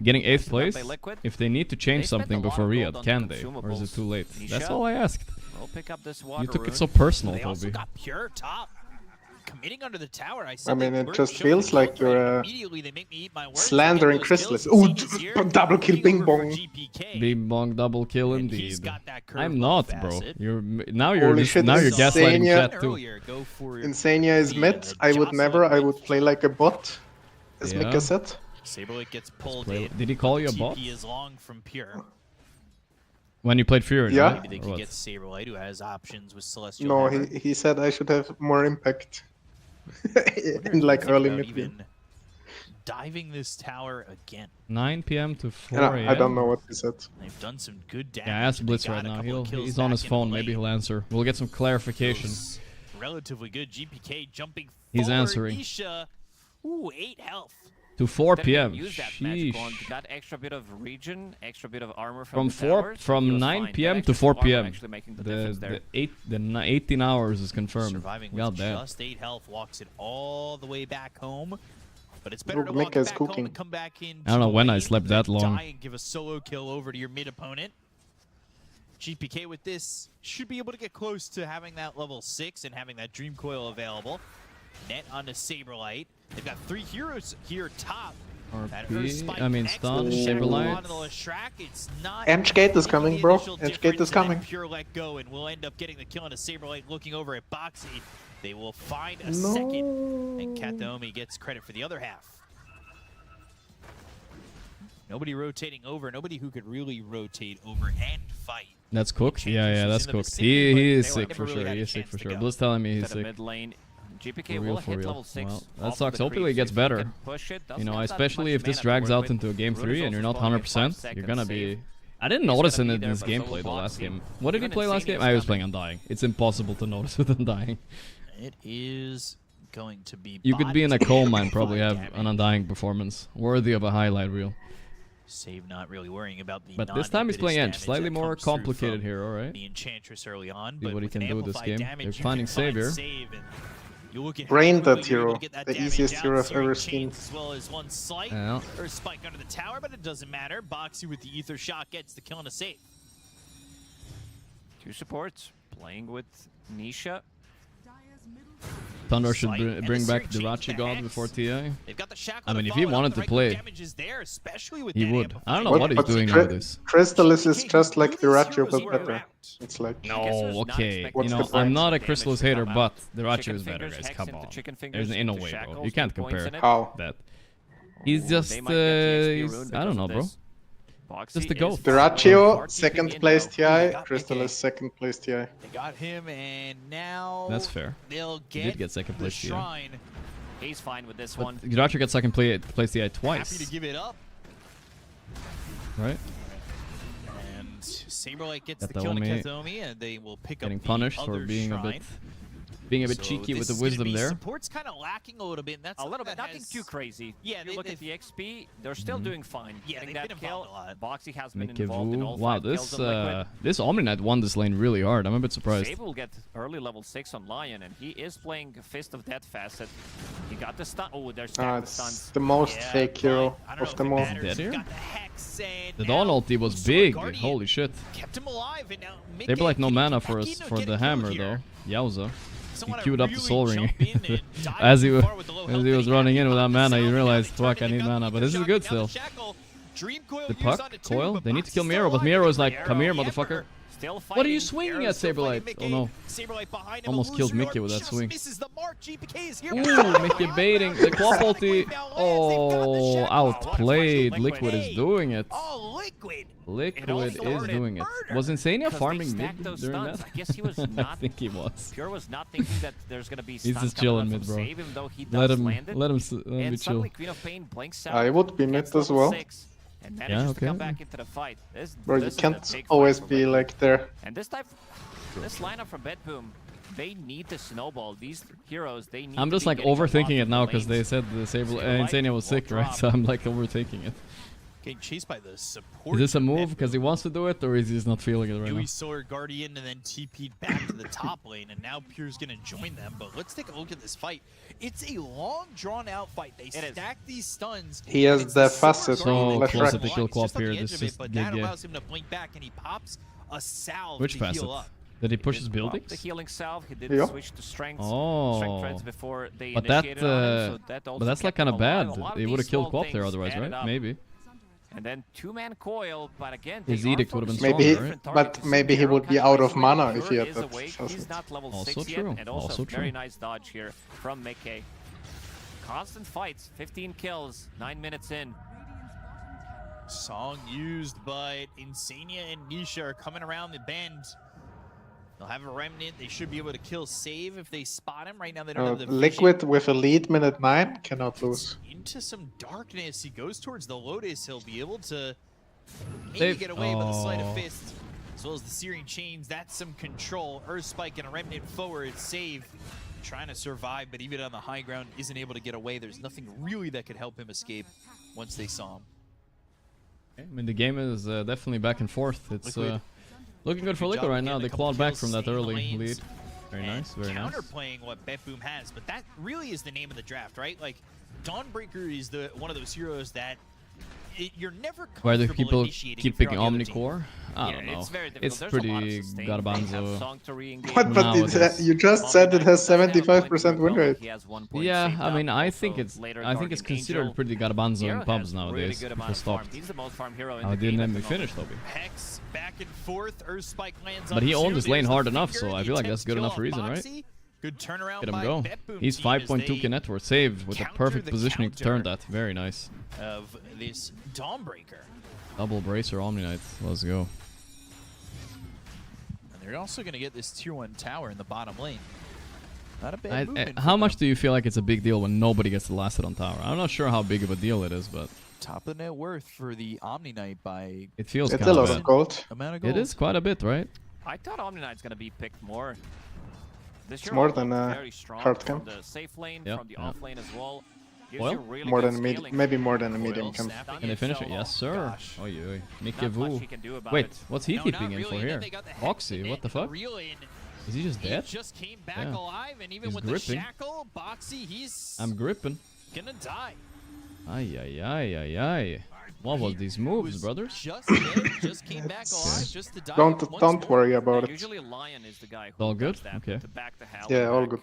getting 8th place. Liquid. If they need to change They spent something a lot before of Riyadh, gold on can the they? Or is consumables. it too late? Nisha That's all I asked. We'll pick up this water You took rune. it so personal, They also Toby. got Pure top. Committing under the tower. I mean, it just feels like you're slandering Chrysalis. Oh, double kill, bing bong. Bing bong, double kill indeed. I'm not, bro. You're now Holy you're shit, gaslighting Insania- chat too. Insania is mid. I would never. I would play like a bot, as Yeah. Mika said. Saberlight gets pulled Play- in. Did he call you a bot? TP is long from Pure. When you played Fury, Yeah. right? Maybe they Or could what? get Saberlight, who has options with Celestial No, Hammer. he said I should have more impact in like early mid game. Even diving this tower again. 9 p.m. to 4 Yeah, a.m. I don't know what he said. They've done some good damage. Yeah, ask and they Blitz got right a now. couple of kills He's on his back in phone. the Maybe lane. he'll answer. We'll get some clarification. Feels relatively good. GPK jumping He's forward. answering. Nisha, ooh, 8 health. To 4 Didn't p.m. Use that magic wand. Sheesh. Got extra bit of regen, extra bit of armor From the towers. He from was 9 fine. p.m. That to extra 4 armor p.m. actually making the difference there. 18 hours is confirmed. Surviving with God damn. just 8 health walks it all the way back home. But it's better to Look, walk Mika is back home cooking. and come back in. I don't know when I lane slept than that long. Die and give a solo kill over to your mid opponent. GPK with this should be able to get close to having that level 6 and having that Dream Coil available. Net onto Saberlight. They've got 3 heroes here top. RP, I mean stun, Saberlight. Edgegate is coming, bro. Edgegate is coming. Pure let go, and we'll end up getting the kill on a Saberlight looking over at Boxy. They will find a second, and Kataomi gets credit for the other half. Nobody rotating over, nobody who could really rotate over and fight. That's cooked? Yeah, that's cooked. He is sick for sure. He is sick for sure. Blitz telling me he's sick. Mid lane. GPK For will real, hit for real. level 6. Well, that off sucks. the Hopefully it creeps gets if he better. can push it. You know, Doesn't have that especially much if this mana to drags work out with. into a game Rune 3 is and you're also not spawning in 5 100%, you're seconds, gonna save. be... I didn't He's notice gonna it be in there, this but so gameplay the will last Boxy. game. What did he Even play last Insania's game? I was coming. playing Undying. It's impossible to notice with Undying. It is going to be. You could be in a bot coal mine, probably 5 have damage. an Undying performance. Worthy of a highlight reel. Save not really worrying about the But this time he's playing Edge. damage Slightly that more comes through complicated from here, alright? The Enchantress early on, See but what he with can do with this amplified game. damage, They're you finding can find Savior. save, and you look at how Brain quickly that you're able hero. to get that The damage easiest out, hero I've searing ever chains seen. As well as one slight Yeah. or spike under the tower, but it doesn't matter. Boxy with the Ether Shot gets the kill and a save. 2 supports playing with Nisha. Thunder should Slight and bring the back searing Dirachi chains God to before Hex. TA. They've got the shackle I mean, to if he follow it up. wanted The to right play, damage is there, especially with he that would. I don't know amplified what he's damage. doing nowadays. Crystallis is just like Who these Dirachi, heroes but were better. around? It's like No, not okay. expecting What's You the know, I'm point? not a Damage Crystallis to hater, come but out. Dirachi Chicken is better, fingers, guys. Hex Come into on. chicken There's fingers, in no into way, bro. shackles, You can't 2 points compare in it. How? that. He's just, They might get the XP he's, rune I because don't know, of bro. this. Boxy Just the is goat. Diracio, far second keeping place in TI. They got Crystallis, Mika. second place TI. They got him, and now That's fair. they'll He get, did get second the place TI. shrine. He's fine with this But one. Dirachi got second place TI Happy to twice, give it up. right? And Saberlight gets the Kataomi kill to Kataomi, and they will pick Getting up the punished other for being a shrine. bit So cheeky with this the is gonna wisdom be there. Support's kind of lacking a little bit. And that's A little bit, something that nothing has- too crazy. Yeah, If you look at the XP, they're still doing fine. Yeah, Getting they've that been kill. involved a Boxy has been involved in all Wow, 5 kills this on Liquid. this Omni Knight won this lane really hard. I'm a bit surprised. Sable will get early level 6 on Lion, and he is playing Fist of Death facet. He got the stun. Oh, there's stacked It's stuns. the most Yeah, fake hero but I don't of know them if it all. matters. Dead here? Got the Hex, and The now Dawn ulti was Sword big. Guardian Holy shit. kept him alive, and now They were like no mid-game, mana can for he us back in or for get the a kill hammer here? though. Yowza. Someone He queued up the really soul ring. jump in and dive As he too was far with the low health that was he running had. in without mana, he Now realized, he turned fuck, I and need got mana. the But this is shot, good now still. the shackle. Dream Coil The used puck, onto two, coil. but They need to Boxy's kill still Miro, but alive. Miro is like, Arrow, come here, the motherfucker. Emperor. Still fighting. What are you swinging Arrow's at, still fighting Saberlight? Oh mid-game. no. Saberlight behind him, Almost a killed loser Mickey with that just swing. misses the mark. GPK is here. Ooh, Mickey baiting. The Quap ulti. Oh, outplayed. Liquid is doing it. Oh, Liquid. Liquid all is started doing it. murder. Was Insania Because they farming stacked mid those during stuns. that? I guess he was I not. think he was. Pure was not thinking that there's gonna be He's stuns just coming chilling out mid, from bro. Save, even though he Let does him land it. let him be And chill. suddenly Queen of Pain blinks out. I would be mid gets as level well. 6, and manages to come okay. back into the fight. Bro, you this is a can't big fight always for be Liquid. like there. And this lineup from Betboom, they need to snowball. These heroes, they need I'm to just be like getting a lot overthinking it from now the because they lanes. said the Saberlight Insania was will sick, right? drop. So I'm like overthinking it. Getting chased by the support. Is this a move because he wants to do it, or is he just not feeling it right now? Solar Guardian and then TP'd back to the top lane, and now Pure's gonna join them. But let's take a look at this fight. It's a long, drawn-out fight. They stack these stuns. He has the fastest so flash close rack. to the kill co-op here. This is but that allows him to blink back, and he pops a salve Which to facet? heal up. Did he push his buildings? The healing salve. He did Yeah. switch to strength. Oh. Strength threads before they But that, initiated on him, so that also but that's like kept kind him of bad. alive. A lot of They would have these killed small co-op there things otherwise, added right? up. Maybe. And then two-man coil, but again, His they are edict would have been focused on Maybe, stronger, different right? targets. but maybe he would be out of mana if he had Is that awake. He's facet. not level Also 6 true. yet, and also, Also very true. nice dodge here from Mickey. Constant fights, 15 kills, 9 minutes in. Song used, but Insania and Nisha are coming around the bend. They'll have a remnant. They should be able to kill Save if they spot him. Right now, they don't have the vision. Liquid with a lead minute 9 cannot lose. Into some darkness. He goes towards the Lotus. He'll be able to maybe Save. get away with a sleight of Oh. fist. As well as the Searing Chains. That's some control. Earth Spike and a remnant forward. Save trying to survive, but even on the high ground isn't able to get away. There's nothing really that could help him escape once they saw him. I mean, the game is definitely back and forth. It's looking good for Good Liquid job right getting now. a They couple clawed back kills, from that staying early lanes, lead. Very nice, very nice. Counterplaying what Betboom has, but that really is the name of the draft, right? Like, Dawnbreaker is one of those heroes that you're never Why do comfortable people initiating keep if you're picking on the other team. Omnicore? I don't know. It's very difficult. It's There's a lot of pretty sustain. garbanzo. They have Song to re-engage. But Nowadays. you just said it has 75% win rate. He has 1 point Yeah, saved I mean, up. I Also, think it's later I think it's Guardian considered Angel. pretty garbanzo Hero in pubs has nowadays. really good People amount of farm. stopped. He's the most farm hero in Oh, the it didn't game let at me the finish, moment. Toby. Hex back and forth. Earth Spike lands But on he two. owned his lane There's the hard enough, finger. so I The feel like that's attempts good kill enough reason, right? Boxy. Good turnaround Get him by go. Betboom He's team as 5.2k they net worth, saved with a counter perfect the positioning to turn counter. that. Very nice. Of this Dawnbreaker. Double bracer Omni Knight. Let's go. And they're also going to get this tier 1 tower in the bottom lane. Not a bad movement. How for much them. do you feel like it's a big deal when nobody gets the lasted on tower? I'm not sure how big of a deal it is, but Top of net worth for the Omni Knight by it feels It's kind a of lot bad. of gold. amount of gold. It is quite a bit, right? I thought Omni Knight's gonna be picked more. This It's hero more than looked a very strong hard from camp. the safe lane, Yeah, from the yeah. off lane as well. Gives Well, you really More good than scaling. maybe more than a Coil medium camp. snapping Can they finish it? itself. Yes, sir. Gosh. Oi, oi. Not much Nikkevoo. he can do about Wait, it. what's he No, keeping not in really. for And then here? they got the hex Boxy, and what the then fuck? reel in. Is he just He dead? just came back Yeah. alive, and even He's with gripping. the shackle, Boxy, he's I'm gripping. gonna die. Ay, ay, ay, ay, ay. What was these moves, brothers? Just dead, just came back alive, just to die. Don't once don't more. worry about it. Usually Lion is the guy who All does good? that, Okay. to back the hell Yeah, all back. good.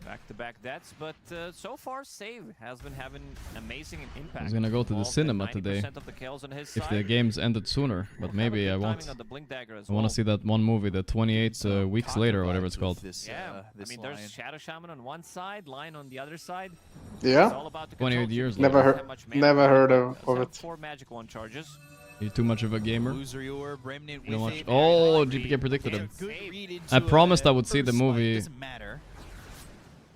Back-to-back deaths, but so far Save has been having amazing impact. He's gonna go to the Involved in cinema today. 90% of the kills on his If side. the games ended sooner, but We'll have a maybe good I timing won't. on the Blink Dagger as I want well. to see that one movie, the 28 weeks later, or whatever it's called. This, Yeah, this I mean, Lion. there's Shadow Shaman on one side, Lion on the other side. It's Yeah? all about the 28 control. years He later. Never doesn't heard have much mana. never heard of Does have it. 4 magic 1 charges. You're too much of a gamer. Illusory Orb, Remnant You know with what? it. Oh, Very GPK predicted good him. read into I promised I would see Earth the Spike, movie doesn't matter.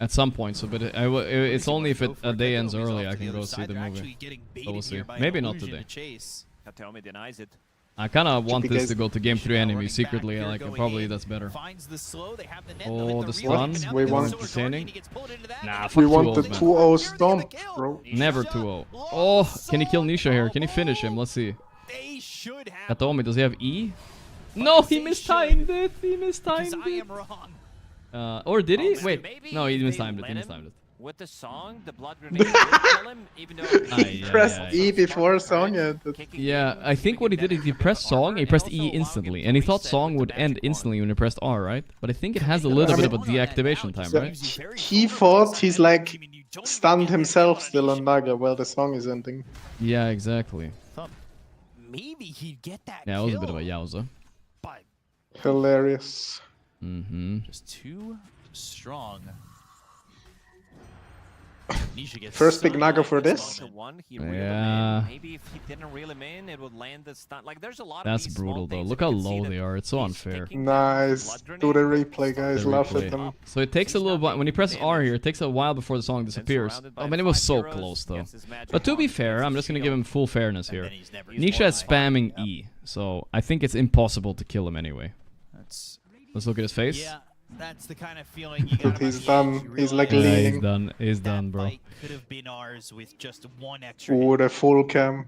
at some point, so but it's only if a day ends early I can go see the They're movie. actually getting So we'll baited see. here by Maybe an not illusion today. to chase. Katomi denies it. I kind of want this guys- to go to game 3 enemy Running back secretly, here, like going probably in, that's better. finds the slow, they have the net, Oh, they'll hit the the stun, reload, and we now want- the entertaining. he gets pulled into that, Nah, and fuck We want the 2-0s, man. 2-0 stomp, bro. Never 2-0. Oh, can he kill Nisha here? Can he finish him? Let's see. They should have Katomi, does he have E? No, he mistimed it. He mistimed because I it. am wrong. Or did he? man, Wait, maybe no, he if they mistimed it. let He him mistimed it. With the song, the blood grenade did kill him, even though Aye, Press aye, aye. E before song, yeah. Yeah, I think what he did is he pressed song, he pressed E instantly, and he thought song would end instantly when he pressed R, right? But I think it has a little bit of a deactivation time, right? He thought he's like stunned himself still on Naga while the song is ending. Yeah, exactly. Maybe he'd get that Yeah, it was a bit kill, of a yowza. but Hilarious. Mm-hmm. just too strong. Nisha gets First so big Naga late for this this? moment. one, he reeled him Yeah. in. Maybe if he didn't reel him in, it would land the stun. Like, there's a lot of That's these small brutal though. things Look that how you can see low that they are. It's so he's unfair. taking down Nice. blood Do the grenade, replay, guys. The Laugh replay. at them. So it takes a little while. When he presses R here, it takes a while before the song disappears. surrounded by I mean, it was 5 so heroes, close though. gets his magic But to be wand, fair, gets I'm his just gonna shield. give him full fairness And here. then he's never Nisha is used spamming E, so I think it's impossible to kill him anyway. That's Let's look at his face. yeah. That's the kind of feeling you Dude, got. he's done. He's like Yeah, leaning. he's done. He's done, bro. Could have been ours with just one extra. Ooh, the full cam.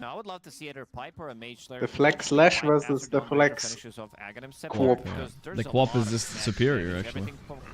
Now, I would love to see either Pipe or a Mage Slayer. The Flex Slash versus the Flex Quap. The Quap is just superior, actually.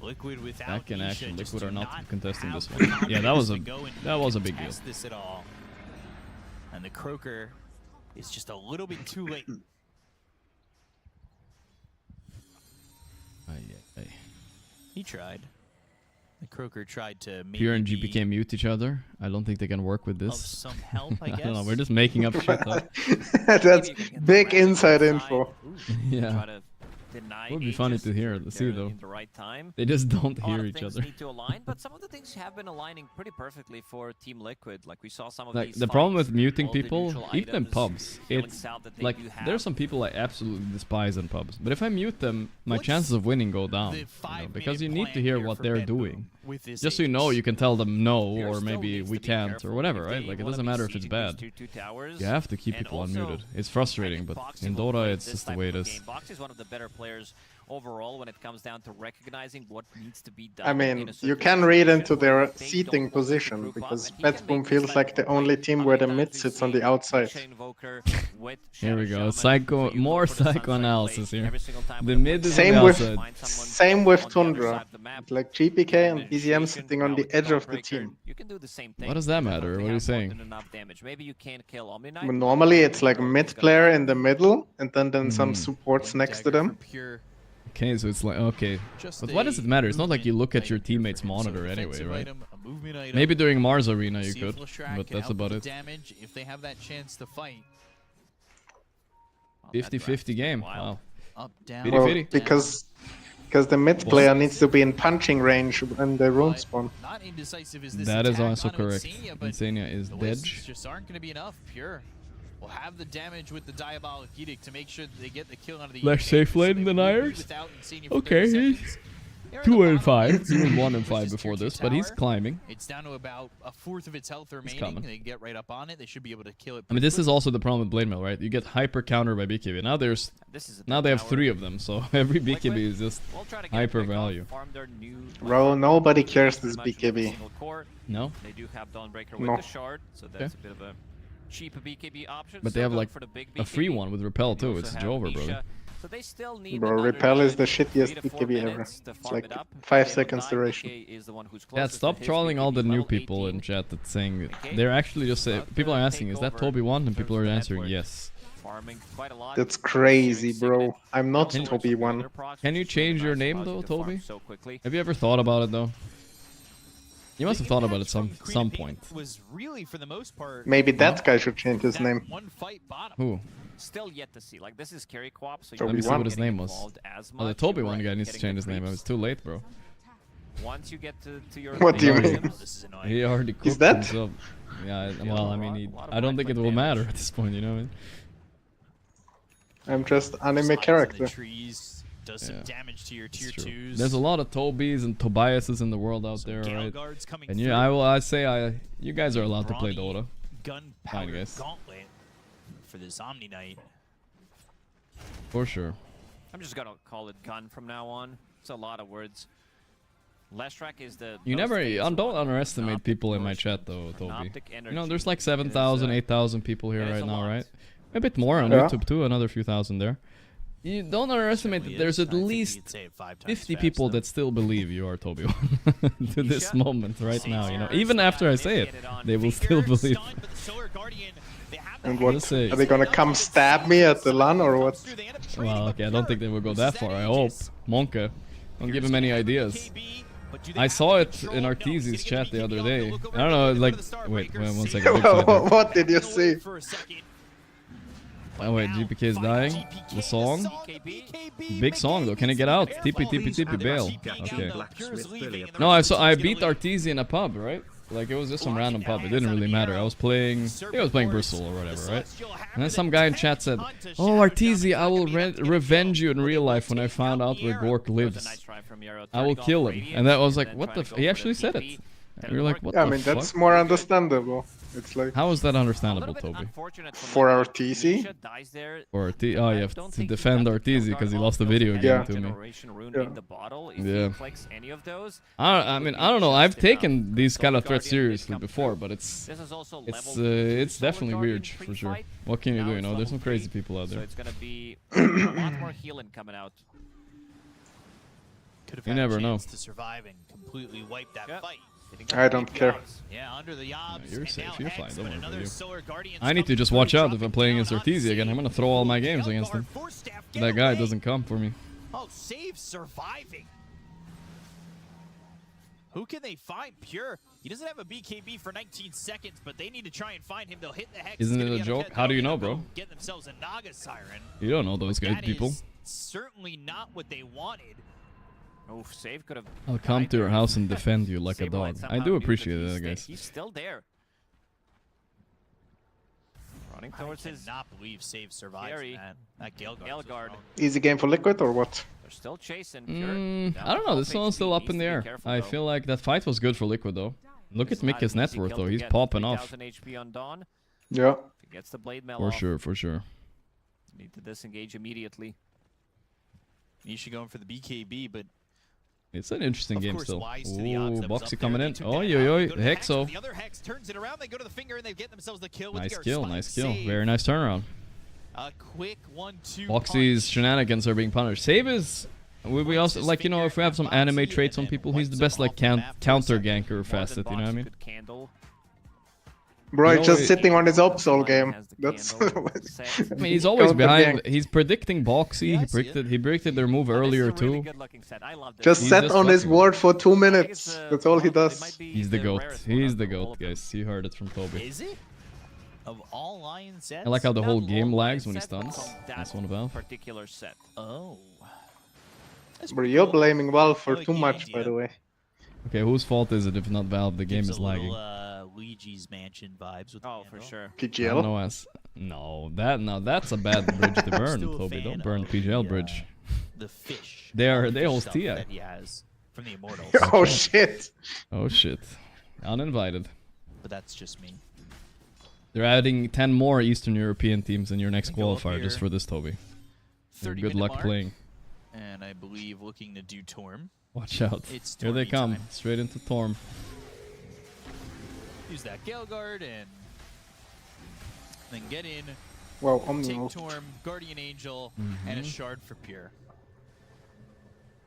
Liquid without Back in Isha, action, just Liquid do are not not contesting have this the one. Yeah, that was confidence to go and a big deal. contest this at all. And the Croaker is just a little bit too late. He tried. The Croaker tried to maybe Pure and GPK mute each other. I don't think they can work with of this. some help, I guess. I don't know. We're just making up shit. Though. That's big inside info. Yeah. It would be funny to hear, to see though. The right time. They just don't hear each other. Need to align, but some of the things have been aligning pretty perfectly for Team Liquid. Like we saw some of Like these the problem with fights, muting all the people, neutral even in items pubs, going it's south that they like do have. there's some people I absolutely despise in pubs. But if I mute them, my chances of winning go down. You know, because you need to hear what they're doing. Just so you know, you can tell them no, or maybe we can't, or whatever, right? Like it doesn't matter if it's bad. You have to keep people unmuted. It's frustrating, but in Dota, it's just the way it is. Box is one of the better players overall when it comes down to recognizing what needs to be done. I mean, you can read into their seating position, because Betboom feels like the only team where the mid sits on the outside. Here we go. More psychoanalysis here. The mid is same on the with outside. same with Tundra. Like GPK and BZM sitting on the edge of the team. You can do the same thing. What does that matter? What are you saying? Maybe you can't kill Omni-Knight. But normally it's like mid player in the middle, and then some supports next to them. Okay, so it's like, okay. But why does it matter? It's not like you look at your teammate's monitor anyway, right? Maybe during Mars Arena you could, but that's about it. If they have that chance to fight. 50-50 game, wow. Up, down. Well, because the mid player needs to be in punching range when the rune spawn. Not indecisive is this That is attack also onto correct. Insania, Insania is the dead. wisps just aren't going to be enough. Pure will have the damage with the Diabolic Edict to make sure that they get the kill out of the Left safe lane deniers. Okay, he's 2-5. He was 1-5 before this, but he's climbing. It's down to about a fourth of its health remaining. coming. They get right up on it. They should be able to kill it. I mean, this is also the problem with Blade Mail, right? You get hyper countered by BKB. Now they have 3 of them, so every BKB is just hyper value. Bro, nobody cares this BKB. No? They do have Dawnbreaker with the shard, so that's a bit of a cheap BKB option. But they have like a free one with Repel too. It's Jover, bro. So they still need Bro, Repel is the shittiest BKB ever. It's like 5 seconds duration. Yeah, stop trolling all the new people in chat that's saying they're actually just people are asking, is that Toby 1? And people are answering yes. That's crazy, bro. I'm not Toby 1. Can you change your name though, Toby? Have you ever thought about it though? You must have thought about it some point. Maybe that guy should change his name. Who? Still yet to see. Like this is Carry Quap, so let me see what his name was. Oh, the Toby 1 guy needs to change his name. It's too late, bro. Once you get to your what do you mean? He already cooked is that? himself. Yeah, well, I mean, I don't think it will matter at this point, you know what I mean? I'm just anime character. Does some damage to your tier 2s. There's a lot of Tobys and Tobiases in the world out there, right? And yeah, you guys are allowed to play Dota. Gunpowder Gauntlet for this Omni-Knight. For sure. I'm just gonna call it gun from now on. It's a lot of words. Leshrac is the. Don't underestimate people in my chat though, Toby. You know, there's like 7,000, 8,000 people here right now, right? A bit more on YouTube too, another few thousand there. You don't underestimate that there's at least 50 people that still believe you are Toby 1 to this moment right now, you know. Even after I say it, they will still believe. And what? Are they gonna come stab me at the LAN or what? Well, okay, I don't think they will go that far, I hope. Monka, don't give him any ideas. I saw it in Arteezy's chat the other day. I don't know, like... Wait, 1 second. What did you see? Oh wait, GPK is dying. The song? Big song though. Can it get out? TP, bail. Okay. No, I beat Arteezy in a pub, right? Like it was just some random pub. It didn't really matter. I was playing Bristol or whatever, right? And then some guy in chat said, "Oh, Arteezy, I will revenge you in real life when I found out where Gorgc lives. I will kill him." And that was like, what the? He actually said it. And we were like, what the fuck? I mean, that's more understandable. It's like... How is that understandable, Toby? For Arteezy? For Arteezy? Oh, you have to defend Arteezy because he lost the video game to me. Yeah. I mean, I don't know. I've taken these kind of threats seriously before, but it's definitely weird for sure. What can you do? You know, there's some crazy people out there. So it's gonna be a lot more healing coming out. You never know. To survive and completely wipe that fight. I don't care. Yeah, under the obs. You're safe. You're fine. Don't worry about you. Solar Guardians I need to just watch out if I'm playing against Arteezy again. I'm gonna throw all my games against him. That guy doesn't come for me. Oh, Save surviving. Who can they find? Pure. He doesn't have a BKB for 19 seconds, but they need to try and find him. They'll hit the hex. Isn't it a joke? How do you know, bro? Get themselves a Naga Siren. You don't know those guys, people. Certainly not what they wanted. Oh, Save could have. I'll come to your house and defend you like a dog. I do appreciate that, guys. He's still there. Running towards his. I cannot believe Save survives that Gale Guard. Easy game for Liquid or what? They're still chasing. Pure. I don't know. This one's still up in the air. I feel like that fight was good for Liquid though. Look at Mika's net worth though. He's popping off. HP on Dawn. Yeah. He gets the blade mail For sure, for sure. Need to disengage immediately. Nisha going for the BKB, but it's an interesting game still. Ooh, Boxy coming in. Oh, yo, Hexo. The other Hex turns it around. They go to the finger and they get themselves the kill. Nice kill, nice kill. Very nice turnaround. A quick 1-2. Boxy's shenanigans are being punished. Save is. We also like, you know, if we have some anime traits on people, he's the best like counter ganker facet. You know what I mean? Bro, he's just sitting on his ops all game. That's. I mean, he's always behind. He's predicting Boxy. He predicted their move earlier too. Just sat on his ward for 2 minutes. That's all he does. He's the goat. He's the goat, guys. You heard it from Toby. Is it? Of all Lion sets? I like how the whole game lags when he stuns. That's one of Valve. Particular set. Oh. Bro, you're blaming Valve for too much, by the way. Okay, whose fault is it if not Valve? The game is lagging. Luigi's Mansion vibes with for sure. PGL? No, that's a bad bridge to burn, Toby. Don't burn the PGL bridge. The fish. They host TI. That he has from the Immortals. Oh shit. Oh shit. Uninvited. But that's just me. They're adding 10 more Eastern European teams in your next qualifier just for this, Toby. Good luck playing. And I believe looking to do Torm. Watch out. Here they come. Time. Straight into Torm. Use that Gale Guard and then get in. Well, take Torm, Guardian Angel, and a Shard for Pure.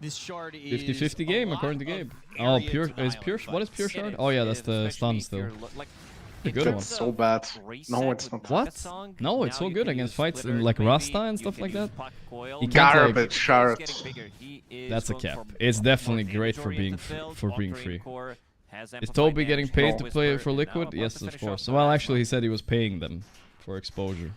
This Shard is 50-50 game according to Gabe. Oh, Pure is Pure. What is Pure Shard? Oh yeah, that's the stun still. A good one. So bad. No, it's not. What? No, it's so good against fights in like Rasta and stuff like that. Garbage Shard. That's a cap. It's definitely great for being free. Is Toby getting paid to play for Liquid? Yes, of course. Well, actually, he said he was paying them for exposure.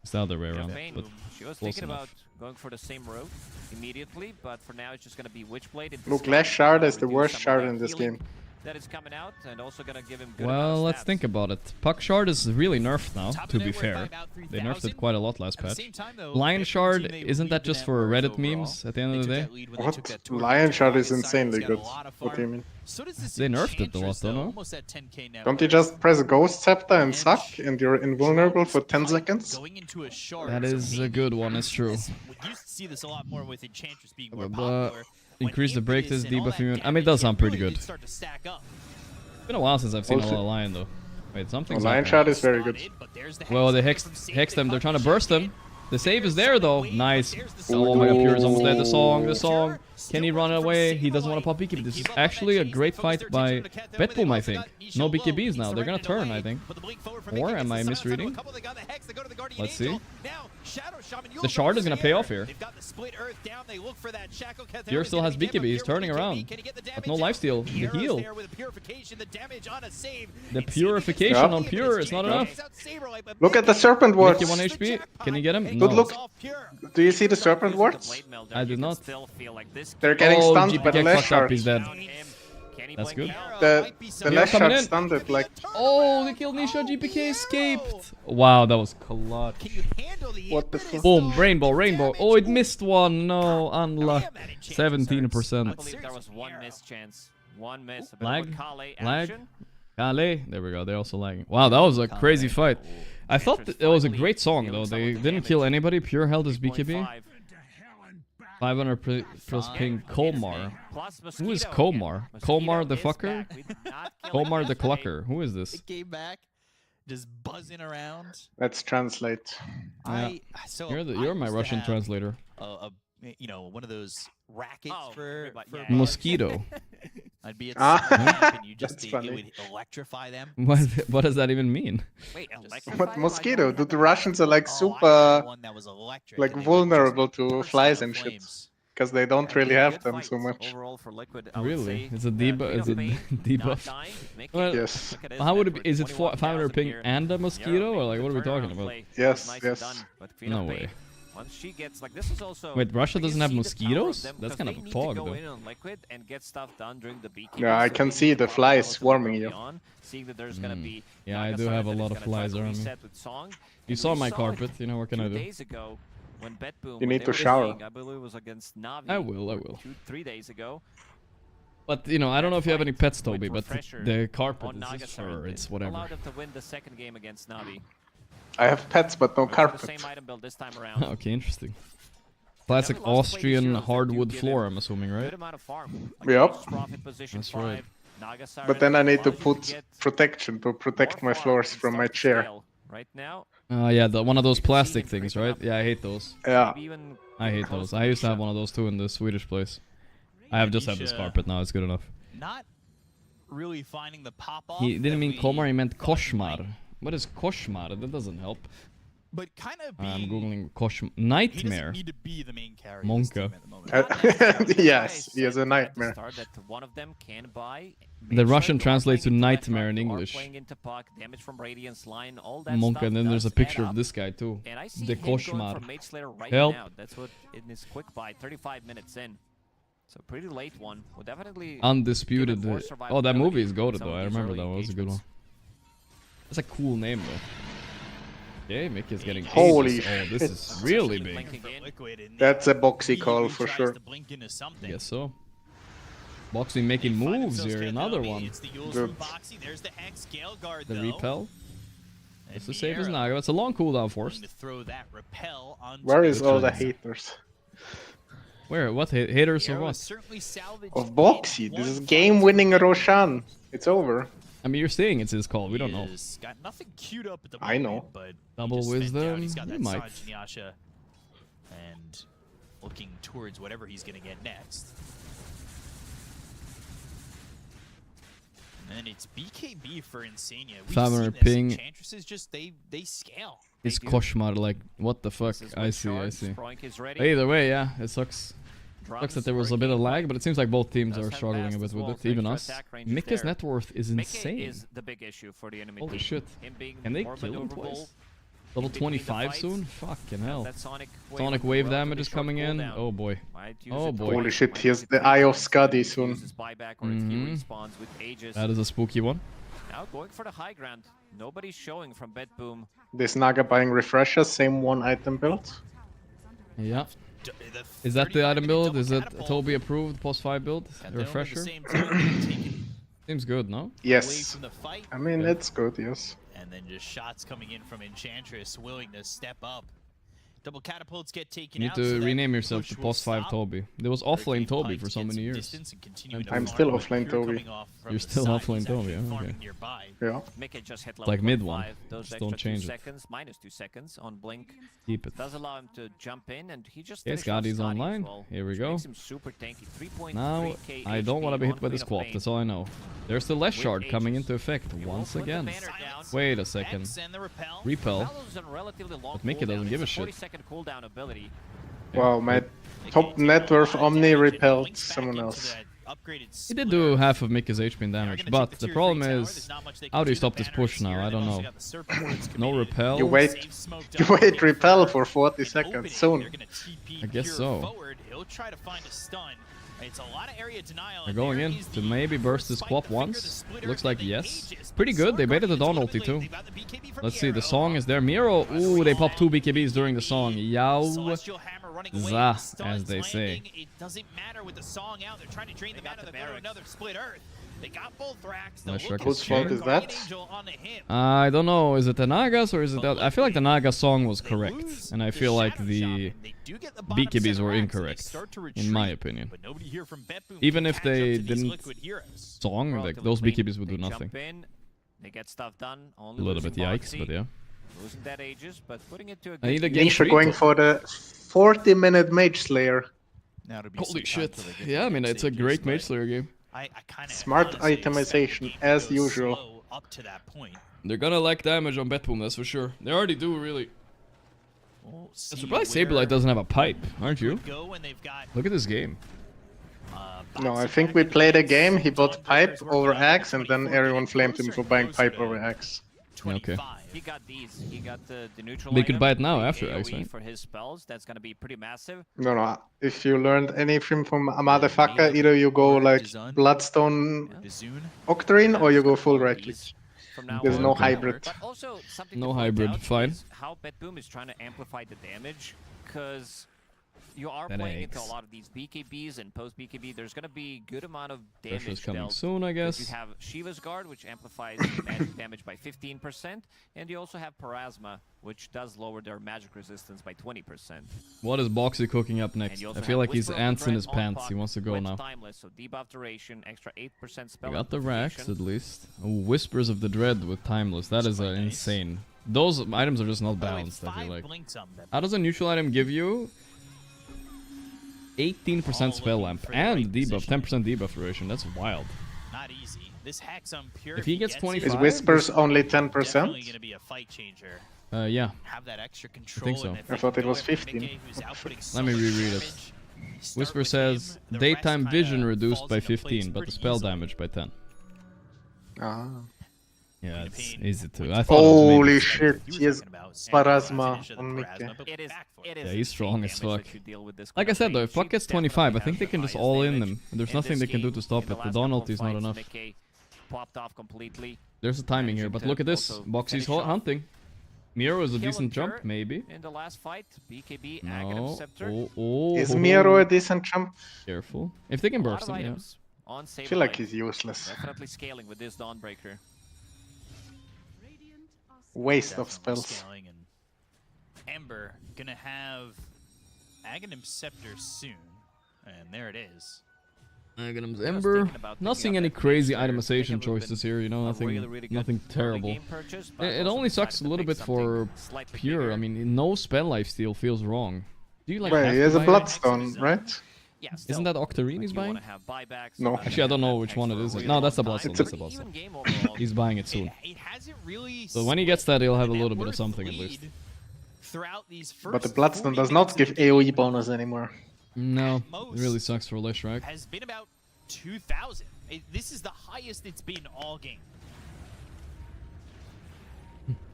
It's the other way around. But she was thinking about going for the same route immediately, but for now it's just going to be Witchblade. Look, Last Shard is the worst Shard in this game. That is coming out and also gonna give him good let's think about it. Puck Shard is really nerfed now, to be fair. They nerfed it quite a lot last patch. Lion Shard, isn't that just for Reddit memes at the end of the day? What? Lion Shard is insanely good. What do you mean? They nerfed it a lot, don't know? Don't you just press Ghost Scepter and suck, and you're invulnerable for 10 seconds? That is a good one, it's true. We used to see this a lot more with Enchantress being more popular. Increase the break test, debuff immune. I mean, it does sound pretty good. It's been a while since I've seen a Lion though. Wait, something's Lion Shard is very good. Well, they hex them. They're trying to burst them. The save is there though. Nice. Oh my god, Pure is almost dead. The song. Can he run away? He doesn't want to pop BKB. This is actually a great fight by Betboom, I think. No BKBs now. They're gonna turn, I think. Or am I misreading? Let's see. The Shard is gonna pay off here. Pure still has BKB. He's turning around. But no lifesteal. The heal. The purification on Pure is not enough. Look at the Serpent Wards. 1 HP. Can you get him? Good look. Do you see the Serpent Wards? I did not. They're getting stunned by the Last Shard. He's dead. That's good. The Last Shard stunned it like... Oh, they killed Nisha. GPK escaped. Wow, that was clutch. What the fuck? Boom, rainbow. Oh, it missed one. No, unluck. 17%. I believe there was one miss chance. One miss. Lag. Kale. There we go. They're also lagging. Wow, that was a crazy fight. I thought it was a great song, though. They didn't kill anybody. Pure held his BKB. 500 plus ping Kolmar. Who is Kolmar? Kolmar the fucker? Kolmar the clucker. Who is this? It came back, just buzzing around. Let's translate. Yeah. You're my Russian translator. You know, one of those rackets for mosquito. I'd be at camp and you just That's it funny. would electrify them. What does that even mean? Wait, But mosquito, the Russians are like I super, one that was electric. like and they would vulnerable just to burst flies into and shit. flames. Because they don't really have them so much. Overall for Liquid, I would Really? say, It's a debuff. It's a debuff. Well, Yes. how would it be? Is it 500 ping and a mosquito, or like what are we talking about? Yes, yes. No way. Once she gets like this is also Wait, Russia like, you doesn't have see the power of mosquitoes? them That's because kind of they a need to pog, go though. in on Liquid and get stuff done during the beekeeping. Yeah, I so can they see need to the pop flies relatively swarming early you. on, seeing that there's gonna be Yeah, I Naga do side have a that is lot of gonna try flies to around me. reset with Song. You And saw we my saw carpet, it you know, what can I 2 do? days ago when Betboom, You when need they to were shower. playing, I believe it was against Navi. I will. 3 days ago. But, you know, I don't know if you have any pets, With Toby, but Refresher the carpet on is Naga just side, fur, it it's whatever. allowed them to win the second game against Navi. I have pets, but no Went for carpet. the same item build this time around. Okay, interesting. Classic Austrian hardwood floor, I'm assuming, right? Good amount of farm. Like Yep. profit position That's 5, right. Naga Siren But then I need to allows you put get protection to protect more my farm floors and from my start to chair. scale. Right now, Yeah, one of those You can see plastic him things, creeping right? up. Yeah, I hate those. Yeah. maybe even I hate close those. to I used to have Misha. one of those too in the Swedish place. I have just have this Misha- carpet now, it's good enough. Not really finding the pop off. He didn't mean Komar, he meant thought he Koshmar. might. What is Koshmar? That doesn't help. But kind of I'm being googling Koshmar. he doesn't Nightmare. need to be the main character. of this Monka. team at the moment. Yes, he is a At the nightmare. start that one of them can buy. The Russian Mage translates to playing into nightmare in Blackrock, English. playing into puck, damage from Radiance line, all that Monka, stuff and then there's a does picture add of up. this guy too. And I see The him going Koshmar. for Mage Slayer right Help. now. That's what in his quick buy, 35 minutes in. So pretty late one. Would definitely Undisputed. give it more Oh, that survivability movie is in goated some though. of I these remember early that one. That was a good one. engagements. That's a cool name though. Okay, Mickey is getting Holy ages. Oh, this shit. is really big. Blinking in. That's a boxy call for Tries sure. to blink into something. Guess so. Boxing making They find moves themselves here. getting Another out. one. It's the Yules Good. from Boxy. There's the Hex Gale Guard, The though. repel. And It's the same as Miera Naga. It's a long cooldown willing force. to throw that repel onto Where is the all the Giants. haters? Where? What? Haters of Miera was what? certainly salvaged Of in Boxy. This one is fight. game-winning Roshan. It's over. I mean, you're saying it's his call. We don't know. He's got nothing queued up at the I moment, know. but he Double just fed wisdom, down. He's got he that might. Sanj Nyasha and looking towards whatever he's going to get next. And then it's BKB for Insania. We've Family seen this. ping. Enchantresses just, they scale. It's do. Koshmar. Like, what the fuck? This is I with see. I shards. see. Sproink is ready. Either way, yeah, it sucks. Drums Sucks that there was a bit working. of lag, but it seems like both teams Does are have struggling fast a bit as with well, it. so Even extra us. attack range is Mickey's there. net worth is Mickey insane. is the big issue for the enemy Holy team. shit. Him being Can they more kill him maneuverable. twice? Level between the 25 fights. soon? Fucking hell. That Sonic Sonic on wave relatively damage is short coming in. cooldown. Oh boy. Might use Oh it boy. quick, Holy shit, might he has use it the three Eye of times, Skadi maybe soon. use his buyback or if he Mhm. respawns with Aegis. That is a spooky one. Now going for the high ground. Nobody's showing from Betboom. This Naga buying refreshers, same one item build. Yeah. Is that the item build? Is it a Toby approved post 5 build? A refresher? Seems good, no? Yes. From the fight, I mean, it's good, yes. and then just shots coming in from Enchantress willing to step up. Double catapults get taken You need out. to so that rename yourself push to will post 5 stop. Toby. There was offlane Hurricane Toby Pike for to so get many some years. distance and continue to I'm farm, still but offlane Pure Toby. coming off from You're the still side, offlane he's actually Toby, okay. farming nearby. Yeah. Mickey just hit Like level mid 25. one. Those Just extra don't change 2 it. seconds, minus 2 seconds on Blink. Keep it. Does allow him to jump in and he just Okay, finished off Scotty's Scotty as online. well, Here we which go. makes him super tanky. 3.3k Now, I don't want to be hit by this quap, that's all I know. There's the less With shard coming Aegis. into effect He will once put the again. banner down. Wait a second. Hex and the repel. Repel. Repel is a relatively long But Mickey doesn't cooldown. give a It's shit. 40-second cooldown ability. Wow, my top net worth Omni repelled someone else. He did do half of Mickey's HP damage, but the problem is, how do you stop this push now? I don't know. No repel? You wait repel for 40 seconds soon. I guess so. He'll try to find a stun. It's a lot of area denial. They're going in to maybe burst this quap once. Looks like yes. Pretty good, they baited the Dawn ulti too. Let's see, the song is there. Miro, ooh, they popped 2 BKBs during the song. Yow. Za, as they say. It doesn't matter with the song out. They're trying to drain the mana. They're going to another split earth. They got both racks. Whose fault is that? I don't know, is it the Nagas or is it the... I feel like the Naga song was correct. And I feel like the BKBs were incorrect, in my opinion. Even if they didn't song, like those BKBs would do nothing. They get stuff done. A little bit yikes, but yeah. Losing that Aegis, but putting it to a I need a good game Nisha 3. going for the 40-minute Mage Slayer. Holy shit. Yeah, I mean, it's a great Mage Slayer game. I kind of Smart itemization as usual. Up to that point. They're gonna lack damage on Betboom, that's for sure. They already do, really. I'm surprised Saberlight doesn't have a pipe, aren't you? Look at this game. No, I think we played a game, he bought pipe over axe, and then everyone flamed him for buying pipe over axe. Okay. He got these. He got the neutral. They could buy it now the after AoE axe, right? for his spells. That's gonna be pretty massive. No. If you learned anything from a motherfucker, either you go like Bloodstone Octarine or you go full right click. There's no hybrid. But also something No to point hybrid, out fine. is how Betboom is trying to amplify the damage, because you are That playing into eggs. a lot of these BKBs, and post BKB there's going to be good amount of Pressure's damage coming dealt. soon, I guess. You have Shiva's Guard, which amplifies magic damage by 15%, and you also have Parasma, which does lower their magic resistance by 20%. What is Boxy cooking up next? I feel like he's ants in his pants. He wants to go now. Timeless, so debuff duration, extra 8% spell. We got the racks at least. Oh, Whispers of the Dread with Timeless. That is insane. Those items are just not balanced, I feel like. How does a neutral item give you 18% spell lamp and debuff, 10% debuff duration? That's wild. Not easy. This Hex on pure. If he gets 25, Is Whispers only 10%? Definitely gonna be a fight changer. Yeah. Have that extra I control. think so. And if I thought they it go was with 15. Mickey, who's outputting Let me so much reread it. damage, Whisper says daytime vision reduced by 15, but the spell damage by 10. Ah. Yeah, it's easy to. I thought Holy shit, he has Parasma on Mickey. Yeah, he's strong as fuck. Like I said though, if Puck gets 25, I think they can just all in them. There's nothing they can do to stop it. The Dawn ulti is not enough. Popped off completely. There's a timing here, but look at this. Boxy's hunting. Miro is a decent jump, maybe. In the last fight, BKB, No. Scepter. Is Miro a decent jump? Careful. If they can burst him, yeah. On I feel like he's useless. Definitely scaling with this Dawnbreaker. Waste of spells. Scaling, and Ember gonna have Aghanim Scepter soon, and there it is. Aghanim's Ember. Not seeing any crazy itemization choices here, you know, nothing terrible. It only sucks a little bit for Pure. I mean, no spell life steal feels wrong. Do you like? Wait, he has a Bloodstone, right? Yeah, isn't that Octarine he's buying? No. Actually, I don't know which one it is. No, that's the Bloodstone. That's the Bloodstone. He's buying it soon. So when he gets that, he'll have a little bit of something at least. But the Bloodstone does not give AoE bonus anymore. No, it really sucks for Lish, right? Has been about 2,000. This is the highest it's been all game.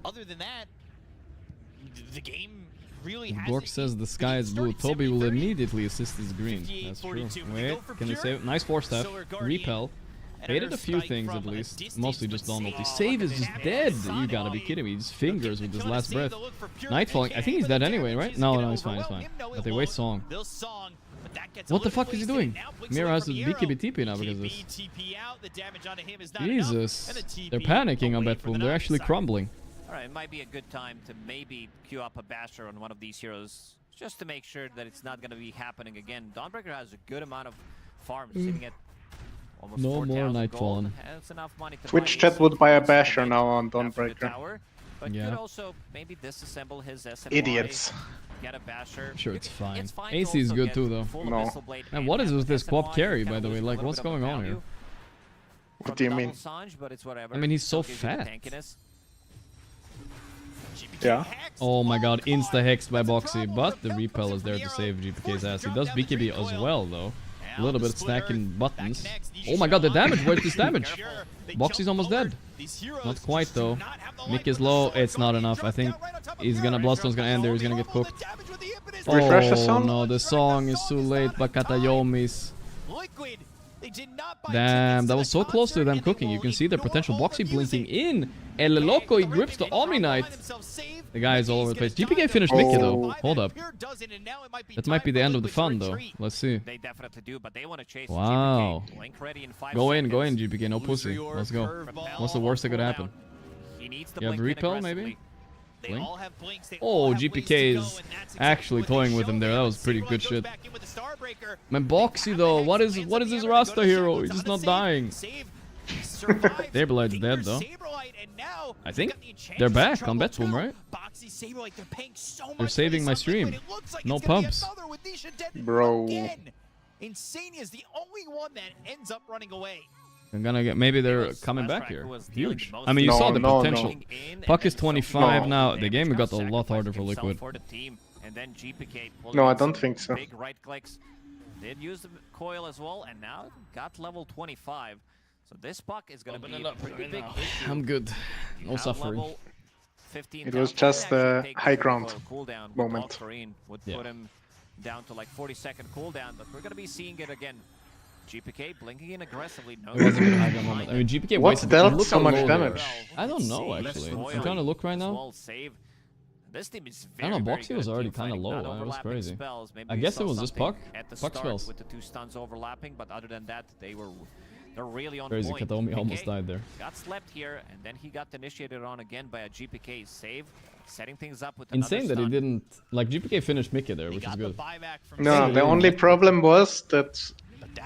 Other than that, the game really has. Gorgc says the sky is blue. Toby will immediately assist his green. That's true. Wait, can you save? Nice 4-step. Repel. Hated a few things at least. Mostly just Dawn ulti. Save is just dead. You gotta be kidding me. His fingers with his last breath. Nightfalling. I think he's dead anyway, right? No, he's fine. He's fine. But they waste Song. What the fuck is he doing? Mira has the BKB TP now because of this. Jesus. They're panicking on Betboom. They're actually crumbling. Alright, it might be a good time to maybe queue up a Basher on one of these heroes, just to make sure that it's not going to be happening again. Dawnbreaker has a good amount of farm, sitting at almost No 4,000 more gold. Nightfallen. That's enough money to Twitch buy chat would buy a Basher now on after the Dawnbreaker. tower, but Yeah. could also maybe disassemble his SMY, Idiots. get a Basher. Sure, it's fine. It's fine to AC is also good get too, though. full No. Abyssal Blade And what is have with this SMY, Quap carry, kinda by the way? losing a Like, little what's bit of going on value here? What do you mean? Double Sange, but it's whatever. I mean, he's so Still gives you the fat. tankiness. Yeah. Oh my god, insta-hexed by Boxy, but the repel is there to save GPK's ass. He does BKB as well, though. A little bit stacking buttons. Oh my god, the damage! Where's this damage? Boxy's almost dead. Not quite, though. Mick is low. It's not enough. I think he's gonna... Bloodstone's gonna end there. He's gonna get cooked. Refresh the Oh song? no, the song is too late. Bakatayomis. Damn, that was so close to them cooking. You can see the potential. Boxy blinking in. El Loco, he grips the Omni Knight. The guy is all over the place. GPK finished Mickey though. Hold up. That might be the end of the fun though. Let's see. They definitely do, but they want to chase Wow. GPK. Blink ready in 5 Go seconds. in, GPK. No pussy. Let's go. What's the worst that could happen? He needs to You have blink in repel maybe? aggressively. Blink? Oh, GPK is actually toying with him there. That was pretty good shit. Man, Boxy though. What is this Rasta hero? He's just not dying. Saberlight's dead though. I think they're back on Betboom, right? They're saving my stream. No pumps. Bro. Insania is the only one that ends up running away. I'm gonna get. Maybe they're coming back here. Huge. I mean, you saw the potential. Puck is 25 now. The game got a lot harder for Liquid. And then GPK No, I don't think so. Big right clicks. Did use the coil as well, and now got level 25. So this puck is going to be a pretty big issue. I'm good. No suffering. It was just a high ground moment. Would put him down to like 40-second cooldown, but we're going to be seeing it again. GPK blinking in aggressively. No, it wasn't a high ground moment. I mean, GPK what's dealt so much damage? I don't know actually. I'm trying to look right now. This team is I don't know, Boxy was already kind of low. That was crazy. I guess it was just Puck. Puck spells. With the 2 stuns overlapping, but other than that, they're really on crazy. point. Kataomi almost died there. Got slept here, and then he got initiated on again by a GPK save, setting things up with insane another that stun. he didn't like GPK finished Mickey there, which is good. No, the only problem was that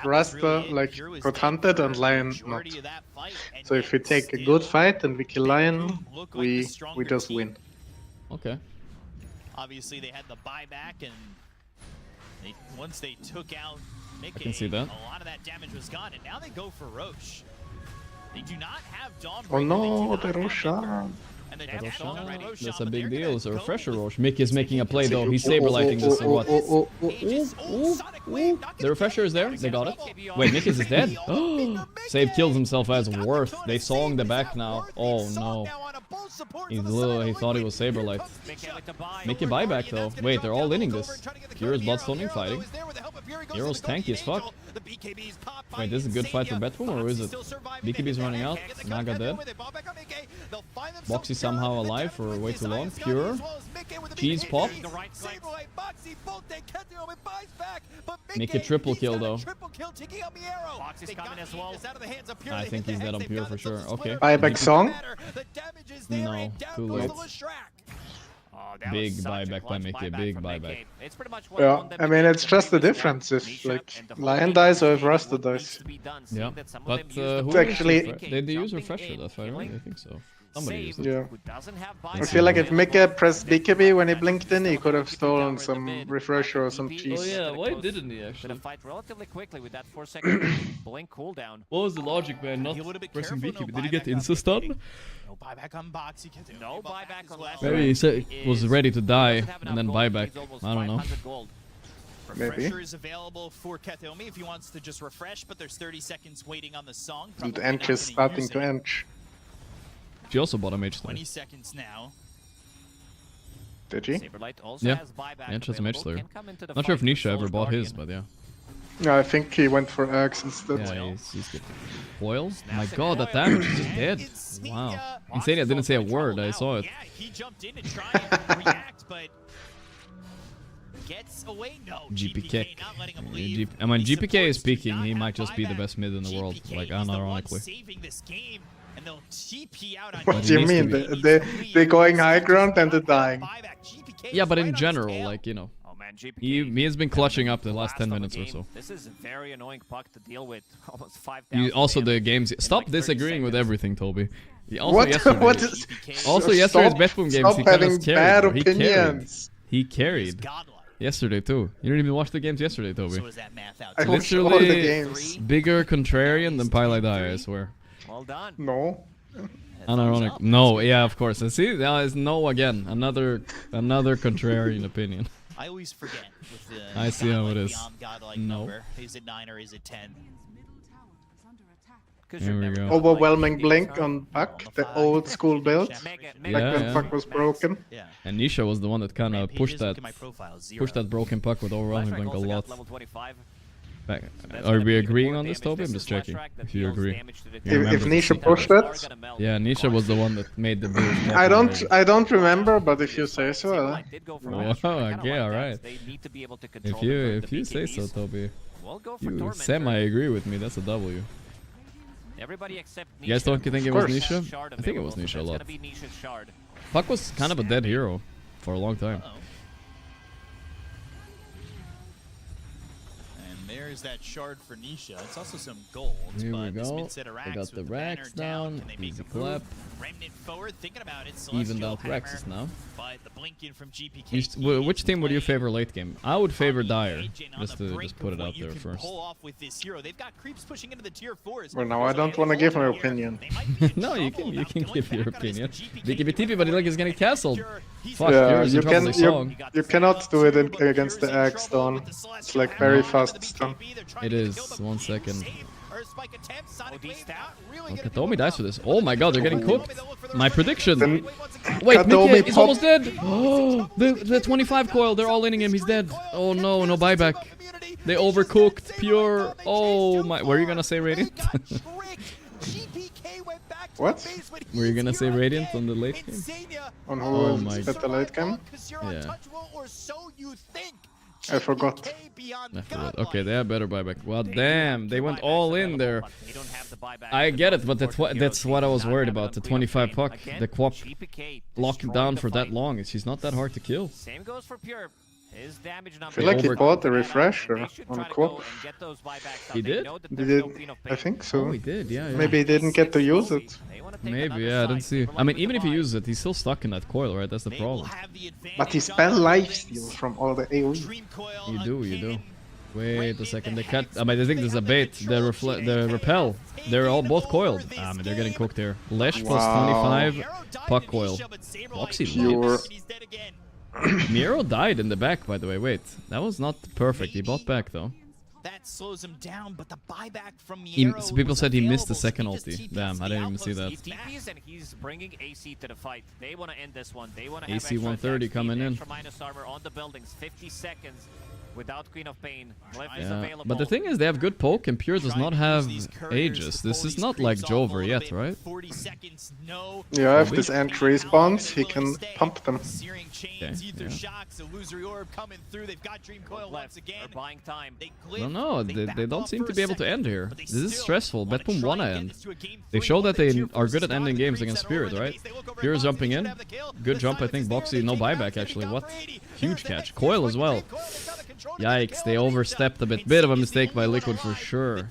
Rasta like got hunted and Lion not. So if we take a good fight and we kill Lion, we just win. Okay. Obviously, they had the buyback, and once they took out Mickey, I can see that. a lot of that damage was gone, and now they go for Roche. They do not have Dawn. Oh no, the Roshan. That's a big deal. It's a refresher Roche. Mickey is making a play though. He's saber-lighting this and what? The refresher is there. They got it. Wait, Mickey's is dead. Save kills himself as worth. They sawing the back now. Oh no. He thought he was saber-light. Mickey buyback though. Wait, they're all inning this. Hero's bloodstoning fighting. Hero's tanky as fuck. Wait, this is a good fight for Betboom, or is it? BKB's running out. Naga dead. Boxy somehow alive for way too long. Pure. Cheese pop. Mickey triple kill though. I think he's dead on Pure for sure. Okay. Buyback song? No, too late. Big buyback by Mickey, big buyback. Yeah, I mean it's just the difference if like Lion dies or if Rasta dies. Yeah, but who actually did they use refresher that fight? Right? I think so. Somebody used it. Yeah. I feel like if Mickey pressed BKB when he blinked in, he could have stolen some refresher or some cheese. Oh yeah, why didn't he actually? Fight relatively quickly with that 4-second blink cooldown. What was the logic behind not pressing BKB? Did he get insta-stun? No buyback on Boxy. No buyback on last. Maybe he said was ready to die and then buyback. I don't know. Refresher is available for Kataomi if he wants to just refresh, but there's 30 seconds waiting on the song. And Ench is starting to Ench. She also bought a mage slayer. 20 seconds now. Did she? Yeah. Ench has a mage slayer. Not sure if Nisha ever bought his, but yeah. No, I think he went for Axe instead. Yeah, he's good. Foil? My god, that damage is just dead. Wow. Insania didn't say a word, I saw it. Yeah, he jumped in to try and react, but gets away. No, GPK. Not letting him leave. I mean, GPK is peaking. He might just be the best mid in the world, like unironically. Saving this game, and they'll TP out on what do you mean? They're going high ground and they're dying. Yeah, but in general, like, you know. He has been clutching up the last 10 minutes or so. This is a very annoying puck to deal with. Almost 5,000. Also, the games. Stop disagreeing with everything, Toby. Also, what? Yesterday's, also yesterday's Betboom games, he kind of carried. He carried. Yesterday too. You didn't even watch the games yesterday, Toby. So is that math out? I watched all the games. Bigger contrarian than Pile Die, I swear. Well done. No. Unironic. No, yeah, of course. And see, now it's no again. Another contrarian opinion. I always forget with the I see how it is. No. Number. Is it 9 or is it 10? Here we go. Overwhelming blink on Puck, the old school build. Like when Puck was broken. Yeah. And Nisha was the one that kind of pushed that broken Puck with overwhelming blink a lot. Back. Are we agreeing on this, Toby? I'm just checking if you agree. If Nisha pushed it? Yeah, Nisha was the one that made the build. I don't remember, but if you say so. Wow, okay, alright. If you say so, Toby. You semi-agree with me, that's a W. Everybody except Nisha. You guys don't think it was Nisha? I think it was Nisha a lot. Puck was kind of a dead hero for a long time. There's that shard for Nisha. It's also some gold. Here we but go. This I got the racks down. Easy clap. Remnant forward, thinking about it. Evened out Rexes now. But the blink in from GPK. Which team would you favor late game? I would favor Dire, just to put it out there first. Pull off with this hero. They've got creeps pushing into the tier 4s. Well, now I don't want to give my opinion. No, you can give your opinion. They give you TP, but like he's getting castled. Fuck, yeah, you cannot do it against the Egg Stone. It's like very fast stun. It is. 1 second. Okay, Tomi dies for this. Oh my god, they're getting cooked. My prediction. Wait, Mickey is almost dead. Oh, the 25 coil. They're all inning him. He's dead. Oh no, no buyback. They overcooked. Pure. Oh my. Were you gonna say Radiant? What? Were you gonna say Radiant on the late game? On who is at the late game? Yeah. I forgot. Okay, they have better buyback. Well, damn, they went all in there. I get it, but that's what I was worried about. The 25 puck, the Quap locking down for that long. She's not that hard to kill. Same goes for Pure. His damage I feel like he bought a refresher on Quap. He did? He did, I think so. Oh, he did, yeah. Maybe he didn't get to use it. Maybe, yeah, I didn't see. I mean, even if he uses it, he's still stuck in that coil, right? That's the problem. But he spell lifesteal from all the AoE. You do. Wait a second, they cut. I mean, I think there's a bait. The repel. They're all both coiled. I mean, they're getting cooked here. Lesh plus 25, puck coil. Boxy Pure. Miro died in the back, by the way. Wait, that was not perfect. He bought back though. That slows him down, but the buyback from So people said he missed the second ulti. Damn, I didn't even see that. He TPs and he's bringing AC to the fight. They want to end this one. They want to AC 130 coming in. Minus armor on the buildings. 50 seconds without Queen of Pain. Yeah. But the thing is, they have good poke, and Pure does not have Aegis. This is not like Jover yet, right? Yeah, if this Ant respawns, he can pump them. Okay, yeah. No, they don't seem to be able to end here. This is stressful. Betboom wanna end. They show that they are good at ending games against Spirit, right? Pure is jumping in. Good jump, I think. Boxy, no buyback actually. What? Huge catch. Coil as well. Yikes, they overstepped a bit. Bit of a mistake by Liquid for sure.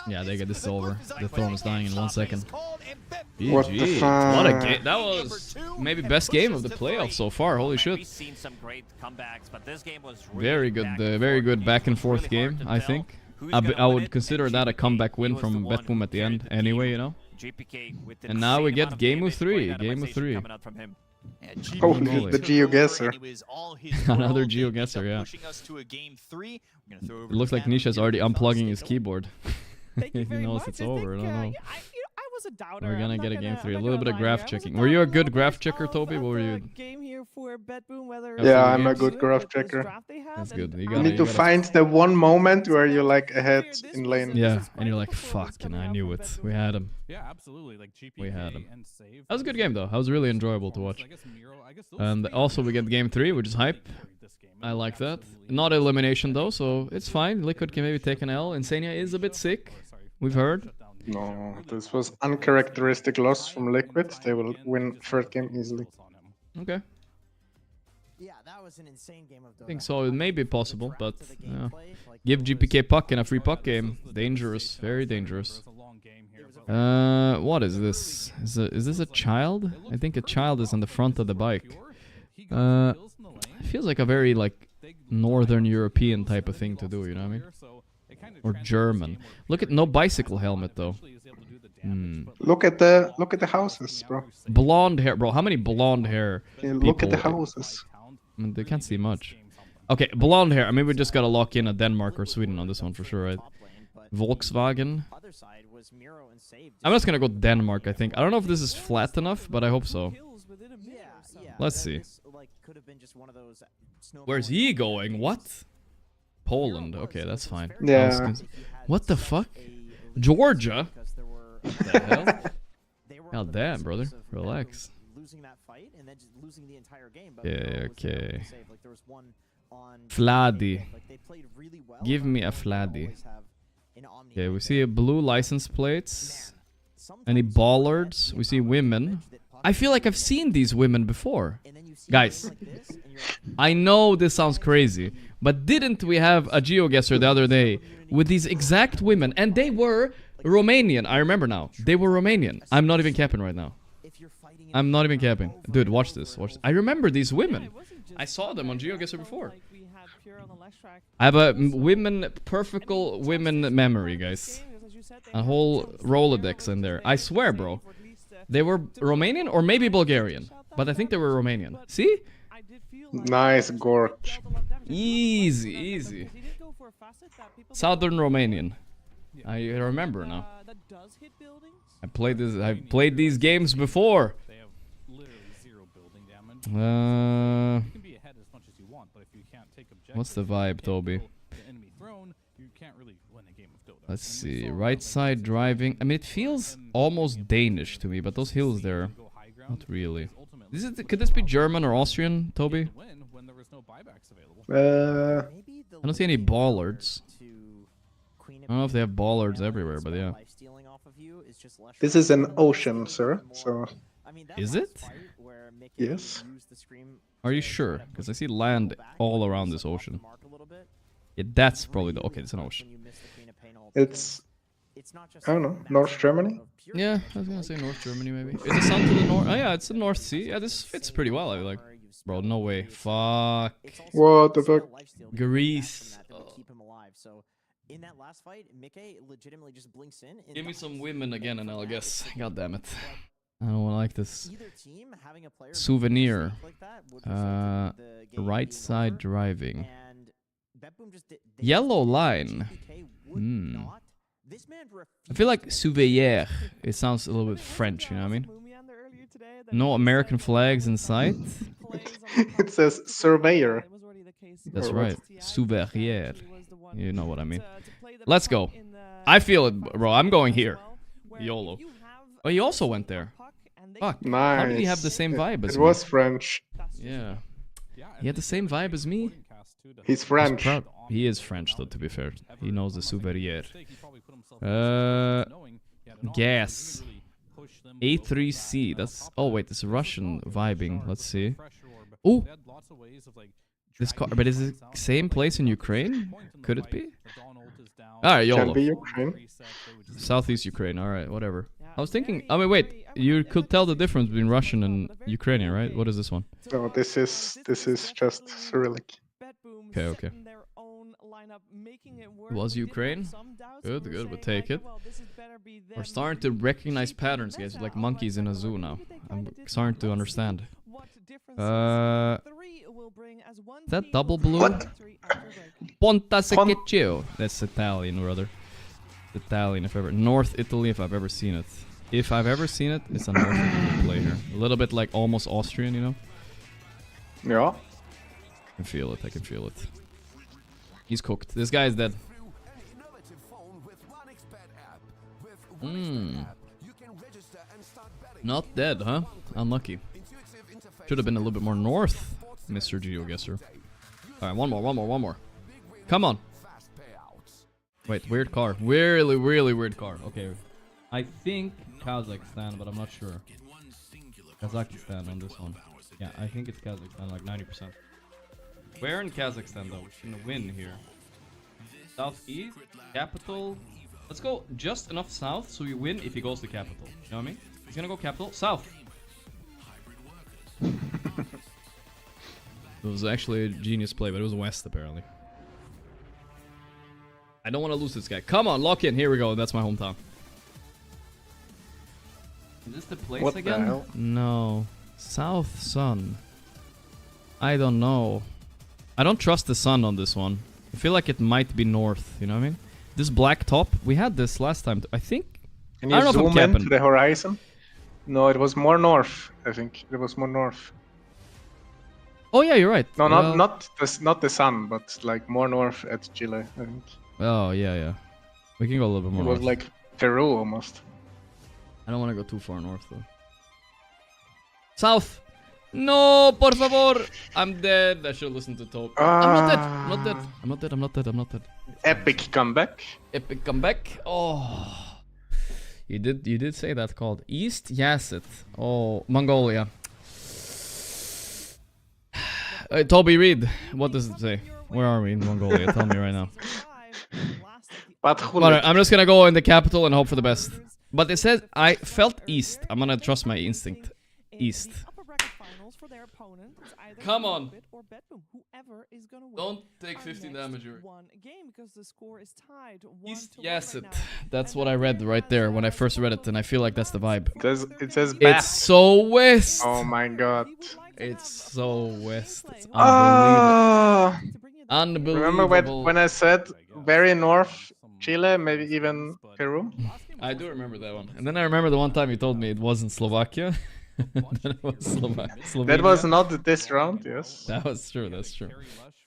Yeah, they get this over. The throne is dying in 1 second. What the fuck? What a game. That was maybe best game of the playoffs so far. Holy shit. Very good back and forth game, I think. I would consider that a comeback win from Betboom at the end anyway, you know. And now we get Game of 3. Game of 3. Holy, the GeoGuessr. Another GeoGuessr, yeah. It looks like Nisha's already unplugging his keyboard. He knows it's over, I don't know. I was a doubter. We're gonna get a game 3. A little bit of graph checking. Were you a good graph checker, Toby? What were you? Game here for Betboom, whether yeah, I'm a good graph checker. That's good. You need to find the one moment where you're like ahead in lane. Yeah, and you're like, fuck, and I knew it. We had him. Yeah, absolutely. Like GPK we had him. And save. That was a good game though. That was really enjoyable to watch. And also we get game 3, which is hype. I like that. Not elimination though, so it's fine. Liquid can maybe take an L. Insania is a bit sick. We've heard. No, this was uncharacteristic loss from Liquid. They will win third game easily. Okay. Yeah, that was an insane game of Dota. I think so. It may be possible, but give GPK puck in a free puck game. Dangerous, very dangerous. What is this? Is this a child? I think a child is on the front of the bike. It feels like a very like Northern European type of thing to do. You know what I mean? Or German. Look at no bicycle helmet though. Look at the houses, bro. Blonde hair, bro. How many blonde hair? Look at the houses. I mean, they can't see much. Okay, blonde hair. I mean, we just gotta lock in a Denmark or Sweden on this one for sure, right? Volkswagen. I'm just gonna go Denmark, I think. I don't know if this is flat enough, but I hope so. Let's see. Where's he going? What? Poland. Okay, that's fine. Yeah. What the fuck? Georgia? What the hell? God damn, brother. Relax. Yeah, okay. Fladdy. Give me a Fladdy. Okay, we see blue license plates. Any bollards? We see women. I feel like I've seen these women before. Guys, I know this sounds crazy, but didn't we have a GeoGuessr the other day with these exact women? And they were Romanian. I remember now. They were Romanian. I'm not even capping right now. I'm not even capping. Dude, watch this. Watch this. I remember these women. I saw them on GeoGuessr before. I have a perfect women memory, guys. A whole Rolodex in there. I swear, bro. They were Romanian or maybe Bulgarian. But I think they were Romanian. See? Nice Gorgc. Easy, easy. Southern Romanian. I remember now. I played these games before. What's the vibe, Toby? Let's see. Right side driving. I mean, it feels almost Danish to me, but those hills there, not really. Could this be German or Austrian, Toby? I don't see any bollards. I don't know if they have bollards everywhere, but yeah. This is an ocean, sir. So. Is it? Yes. Are you sure? Because I see land all around this ocean. Yeah, that's probably the... Okay, it's an ocean. It's... I don't know. North Germany? Yeah, I was gonna say North Germany, maybe. Is the sun to the north? Oh yeah, it's the North Sea. Yeah, this fits pretty well, I like. Bro, no way. Fuck. What the fuck? Greece. In that last fight, Mickey legitimately just blinks in. Give me some women again and I'll guess. God damn it. I don't like this. Souvenir. Right side driving. Yellow line. I feel like souvenir. It sounds a little bit French, you know what I mean? No American flags in sight. It says surveyor. That's right. Souvenir. You know what I mean. Let's go. I feel it, bro. I'm going here. YOLO. Oh, he also went there. Fuck. Nice. How did he have the same vibe as me? It was French. Yeah. He had the same vibe as me? He's French. He is French, though, to be fair. He knows the souvenir. Gas. A3C. That's... Oh, wait. This Russian vibing. Let's see. Ooh. This car... But is it the same place in Ukraine? Could it be? Alright, YOLO. Can be Ukraine. Southeast Ukraine. Alright, whatever. I was thinking... I mean, wait. You could tell the difference between Russian and Ukrainian, right? What is this one? No, this is just Cyrillic. Okay, okay. Was Ukraine? Good, good, we'll take it. We're starting to recognize patterns, guys, like monkeys in a zoo now. I'm starting to understand. That double blue? What? Ponta Secchio. That's Italian, brother. Italian, if ever. North Italy, if I've ever seen it. If I've ever seen it, it's a North Italy play here. A little bit like almost Austrian, you know? Yeah. I can feel it, I can feel it. He's cooked. This guy is dead. Not dead, huh? Unlucky. Should have been a little bit more north, Mr. GeoGuessr. Alright, one more. Come on. Wait, weird car. Really, really weird car. Okay. I think Kazakhstan, but I'm not sure. Kazakhstan on this one. Yeah, I think it's Kazakhstan, like 90%. Where in Kazakhstan, though? We're gonna win here. Southeast, capital. Let's go just enough south so we win if he goes to capital. You know what I mean? He's gonna go capital. South. It was actually a genius play, but it was west, apparently. I don't want to lose this guy. Come on, lock in. Here we go. That's my hometown. Is this the place what again? The hell? No. South Sun. I don't know. I don't trust the sun on this one. I feel like it might be north, you know what I mean? This black top, we had this last time. I think... Can you zoom in to the horizon? No, it was more north, I think. It was more north. Oh yeah, you're right. No, not the sun, but like more north at Chile, I think. Oh, yeah. We can go a little bit more north. It was like Peru, almost. I don't want to go too far north, though. South! No, por favor! I'm dead. I should listen to Tope. I'm not dead. Epic comeback. Epic comeback. Oh. You did say that called East Yasset. Oh, Mongolia. Toby, read. What does it say? Where are we in Mongolia? Tell me right now. But I'm just gonna go in the capital and hope for the best. But it says I felt east. I'm gonna trust my instinct. East. Come on. Don't take 15 damage. East, yes, it. That's what I read right there when I first read it, and I feel like that's the vibe. It says it's so west. Oh my god. It's so west. It's unbelievable. Unbelievable. Remember when I said very north Chile, maybe even Peru? I do remember that one. And then I remember the one time you told me it wasn't Slovakia. Then it was Slovenia. That was not this round, yes. That was true, that's true.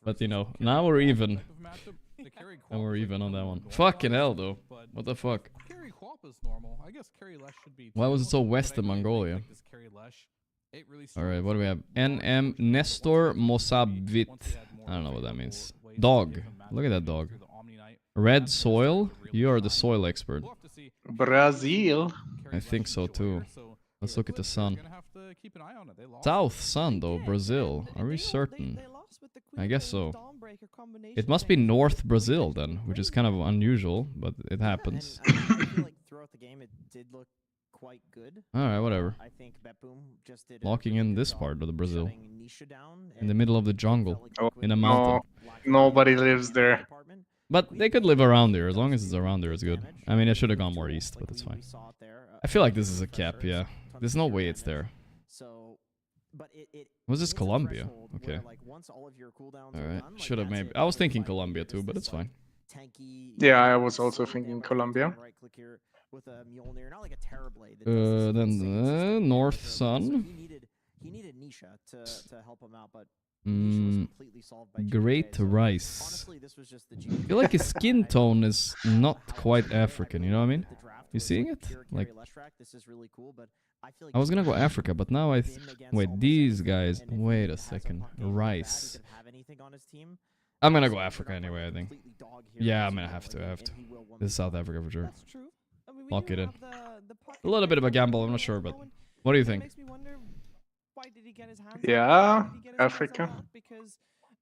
But you know, now we're even. And we're even on that one. Fucking hell, though. What the fuck? Why was it so west of Mongolia? Alright, what do we have? NM Nestor Mosabvit. I don't know what that means. Dog. Look at that dog. Red soil? You are the soil expert. Brazil. I think so too. Let's look at the sun. South sun though, Brazil. Are we certain? I guess so. It must be North Brazil then, which is kind of unusual, but it happens. I feel like throughout the game it did look quite good. Alright, whatever. I think Betboom just did locking in this part of the Brazil. In the middle of the jungle. Oh, in a mountain. No, nobody lives there. But they could live around there. As long as it's around there, it's good. I mean, I should have gone more east, but it's fine. I feel like this is a cap, yeah. There's no way it's there. Was this Colombia? Okay. Alright, should have maybe. I was thinking Colombia too, but it's fine. Yeah, I was also thinking Colombia. Then North Sun. He needed Nisha to help him out, but Great Rice. I feel like his skin tone is not quite African, you know what I mean? You seeing it? Like, I was gonna go Africa, but now wait, these guys. Wait a second. Rice. I'm gonna go Africa anyway, I think. Yeah, I'm gonna have to. This is South Africa for sure. Lock it in. A little bit of a gamble, I'm not sure, but what do you think? Yeah, Africa.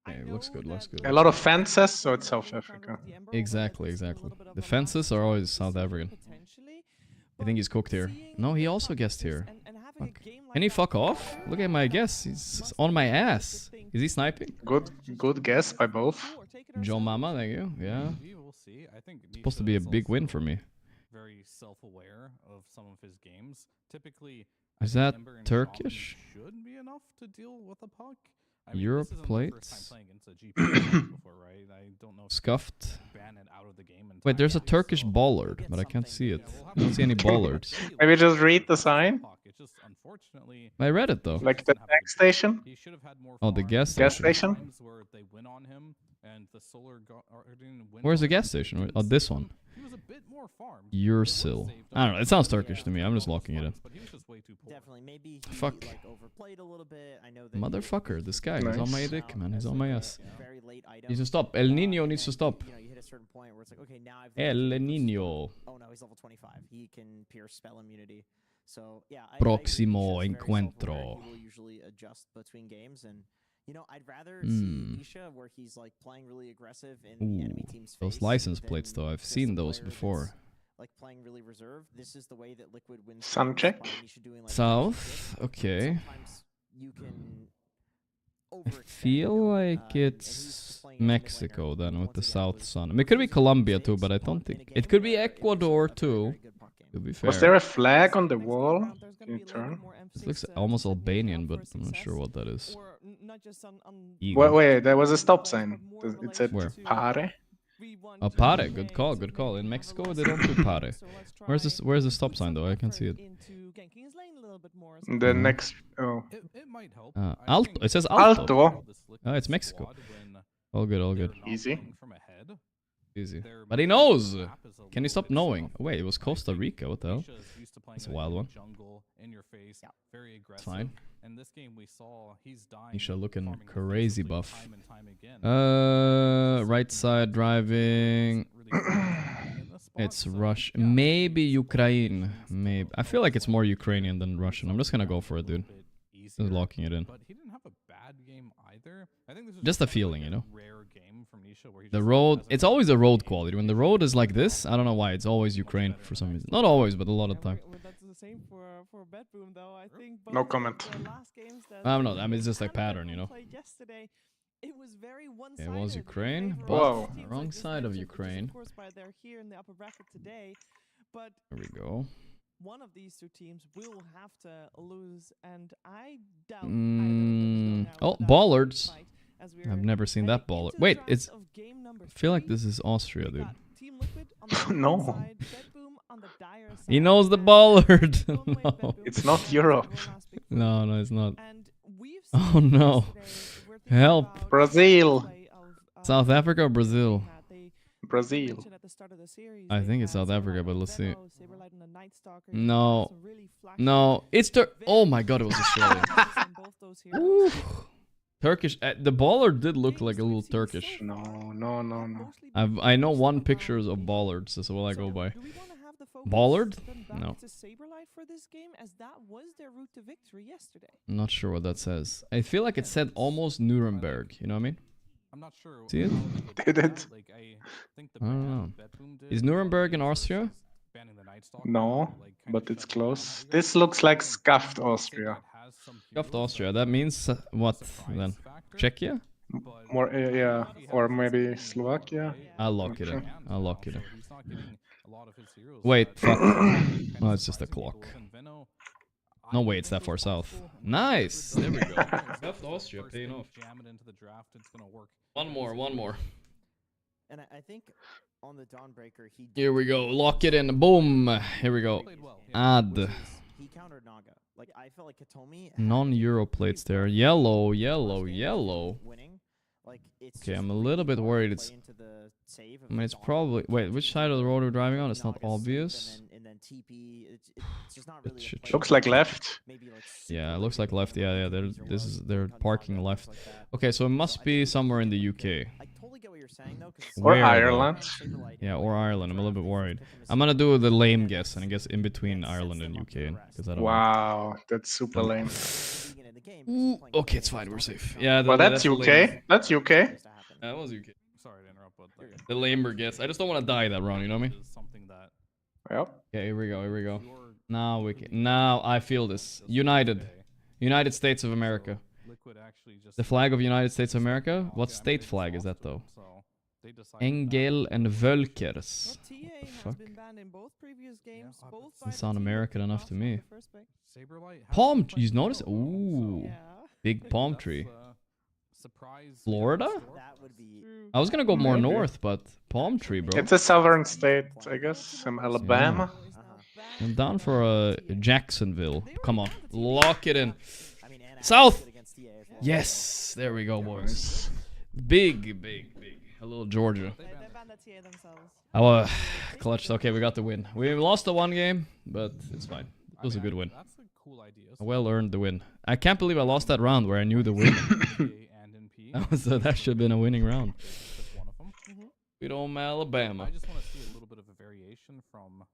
Okay, looks good, looks good. A lot of fences, so it's South Africa. Exactly. The fences are always South African. I think he's cooked here. No, he also guessed here. Fuck. Can he fuck off? Look at my guess. He's on my ass. Is he sniping? Good guess by both. Joe Mama, thank you. Yeah. It's supposed to be a big win for me. Very self-aware of some of his games. Typically, is that Turkish? Should be enough to deal with a puck. Europe plates. Scuffed. Wait, there's a Turkish bollard, but I can't see it. I don't see any bollards. Maybe just read the sign. I read it though. Like the tank station. Oh, the gas station. Where's the gas station? Oh, this one. Ursil. I don't know. It sounds Turkish to me. I'm just locking it in. Fuck. Motherfucker, this guy. He's on my dick, man. He's on my ass. He needs to stop. El Nino needs to stop. El Nino. Oh no, he's level 25. He can pierce spell immunity. So yeah. Próximo encuentro. He will usually adjust between games, and you know, I'd rather see Nisha where he's like playing really aggressive in the enemy team's face. Those license plates though, I've seen those before. Like playing really reserved. This is the way that Liquid wins. Sun check. South. Okay. I feel like it's Mexico then with the South Sun. I mean, it could be Colombia too, but I don't think it could be Ecuador too. To be fair. Was there a flag on the wall? Can you turn? This looks almost Albanian, but I'm not sure what that is. Wait, there was a stop sign. It said Pare. Oh, Pare. Good call, good call. In Mexico, they don't do Pare. Where's this? Where's the stop sign though? I can't see it. The next. Oh. Alto. It says Alto. Oh, it's Mexico. All good, all good. Easy. Easy. But he knows! Can he stop knowing? Oh, wait, it was Costa Rica. What the hell? That's a wild one. It's fine. Nisha looking crazy buff. Right side driving. It's Russian. Maybe Ukraine. Maybe. I feel like it's more Ukrainian than Russian. I'm just gonna go for it, dude. Just locking it in. game either. I think this is Just a feeling, you know. Rare game from Nisha where he The just road, has it's always the road quality. When the road is like this, I don't know why, it's always Ukraine for some reason. Not always, but a lot of time. That's the same for Betboom, though. I think No both comment. the last games that I don't know, I mean, it's just like Canada pattern, you know. played yesterday, it was very one-sided. It was Ukraine, in favor but Whoa. teams wrong like this side of matchup, which is, Ukraine. Of course, why they're here in the upper bracket today. But There we go. one of these two teams will have to lose, and I doubt either of them will Oh, now Bollards. fight, as we I've are never seen that heading ballard. into the Wait, draft it's. of game number I feel like 3. this is Austria, We dude. got Team Liquid on the left-hand No. side, Betboom on the dire He side, knows the and bollard. Golden Wave No. Betboom It's not as Europe. our last big No, no, it's not. and we've Oh, seen no. yesterday, we're thinking Help. about Brazil. the play of, South Africa or Brazil? they Brazil. mentioned at the start of the series I they think it's had South Africa, Saberlight but on let's see. Venno, Saberlight on the Night Stalker. They No. had some really flashy No, it's Oh my god, it was Australia. players on both those heroes. Ooh. Turkish. The bollard did look like a little Turkish. No, no, no, no. I know one pictures of bollards. That's what I go by. Do we want to have the focus Bollard? turn back No. to Saberlight for this game, as that was their route to victory yesterday? I'm not sure what that says. I feel like it said almost Nuremberg. You know what I mean? I'm not sure. See it? how they would Did do it? that. Like, I think the I don't ban know. Betboom did Is Nuremberg in was Austria? banning the Night Stalker, No, like, kinda but it's shut it down. close. I This think looks like Betboom scuffed has Austria. some Scuffed heroes Austria. that That means what surprise then? factor, Czechia? but More, yeah, he has or his maybe own, Slovakia. right? I'll lock it in. Hands I'll now, lock it so in. he's not getting a lot of his heroes Wait, that fuck. kinda Oh, it's just a surprising people clock. with. And Venno, No I way, it's think that far is south. possible. Nice. There we go. Scuffed Scuffed Austria, paying off. Jam it into the draft, it's gonna work. One more, one more. And I think on the Dawnbreaker, he Here we go. Lock it in. Boom. Here we go. Played well, yeah. Add. he countered Naga. Like I felt like Katomi had Non-Euro a plates pretty there. rough Yellow, first yellow, game yellow. winning. Like it's Okay, just I'm a really little bit hard to worried play it's- into the save of I mean, the it's Dawn probably... Wait, which side of the road are we driving on? It's not Naga's safe, obvious. And then TP. It's just not really. a should play Looks that like you left. maybe, like, Yeah, it super looks like late left. game Yeah, where yeah. They're, user this was, is they're cut parking Naga, left. things like that. Okay, so it must So I be think somewhere in the I UK. totally get what you're saying though. 'Cause Or Where, though? Ireland. Yeah, or Ireland. I'm a little bit worried. I'm gonna do the lame guess, and I guess in between Ireland and UK, because I don't know. Wow, that's super lame. Ooh, okay, it's fine. We're safe. Yeah, Well, that's the lame- UK. That's UK. That was UK. Sorry to interrupt, but like, The lamer guess. I just don't want to die that round. You know what I mean? is something that Yep. Okay, here we go. Here we go. your Now we can. Now I feel this. United, United States of America. Liquid actually just The flag of United States of America. off. What Yeah, I mean, state they flag is just that lost to though? them, so they decided that- Engel and Völkers. Well, TA has fuck? been banned in both previous games. Yeah, Both that's- by Doesn't the sound team American that enough lost to on me. the first pick. Saberlight has Palm. been playing You notice? well, though, Ooh, Yeah. big palm that's, tree. Surprise. Florida? That would be. True. I was gonna go more Maybe. north, but palm tree, bro. It's a southern state, I guess. Some Alabama. Is now banned I'm down from for TA. Jacksonville. They were Come on, down to TA. lock it in. I mean, and South! good against TA as well, Yes, there we go, boys. Nice. Big, big, big. A little Georgia. They banned the TA themselves. Our clutch. Okay, we got the win. We lost the one game, but it's fine. It was a good win. That's a cool idea. I well earned the win. I can't believe I lost that round where I knew the win. and NP. That should have been a winning round. Just one of them. We don't Alabama. I just want to see a little bit of a variation from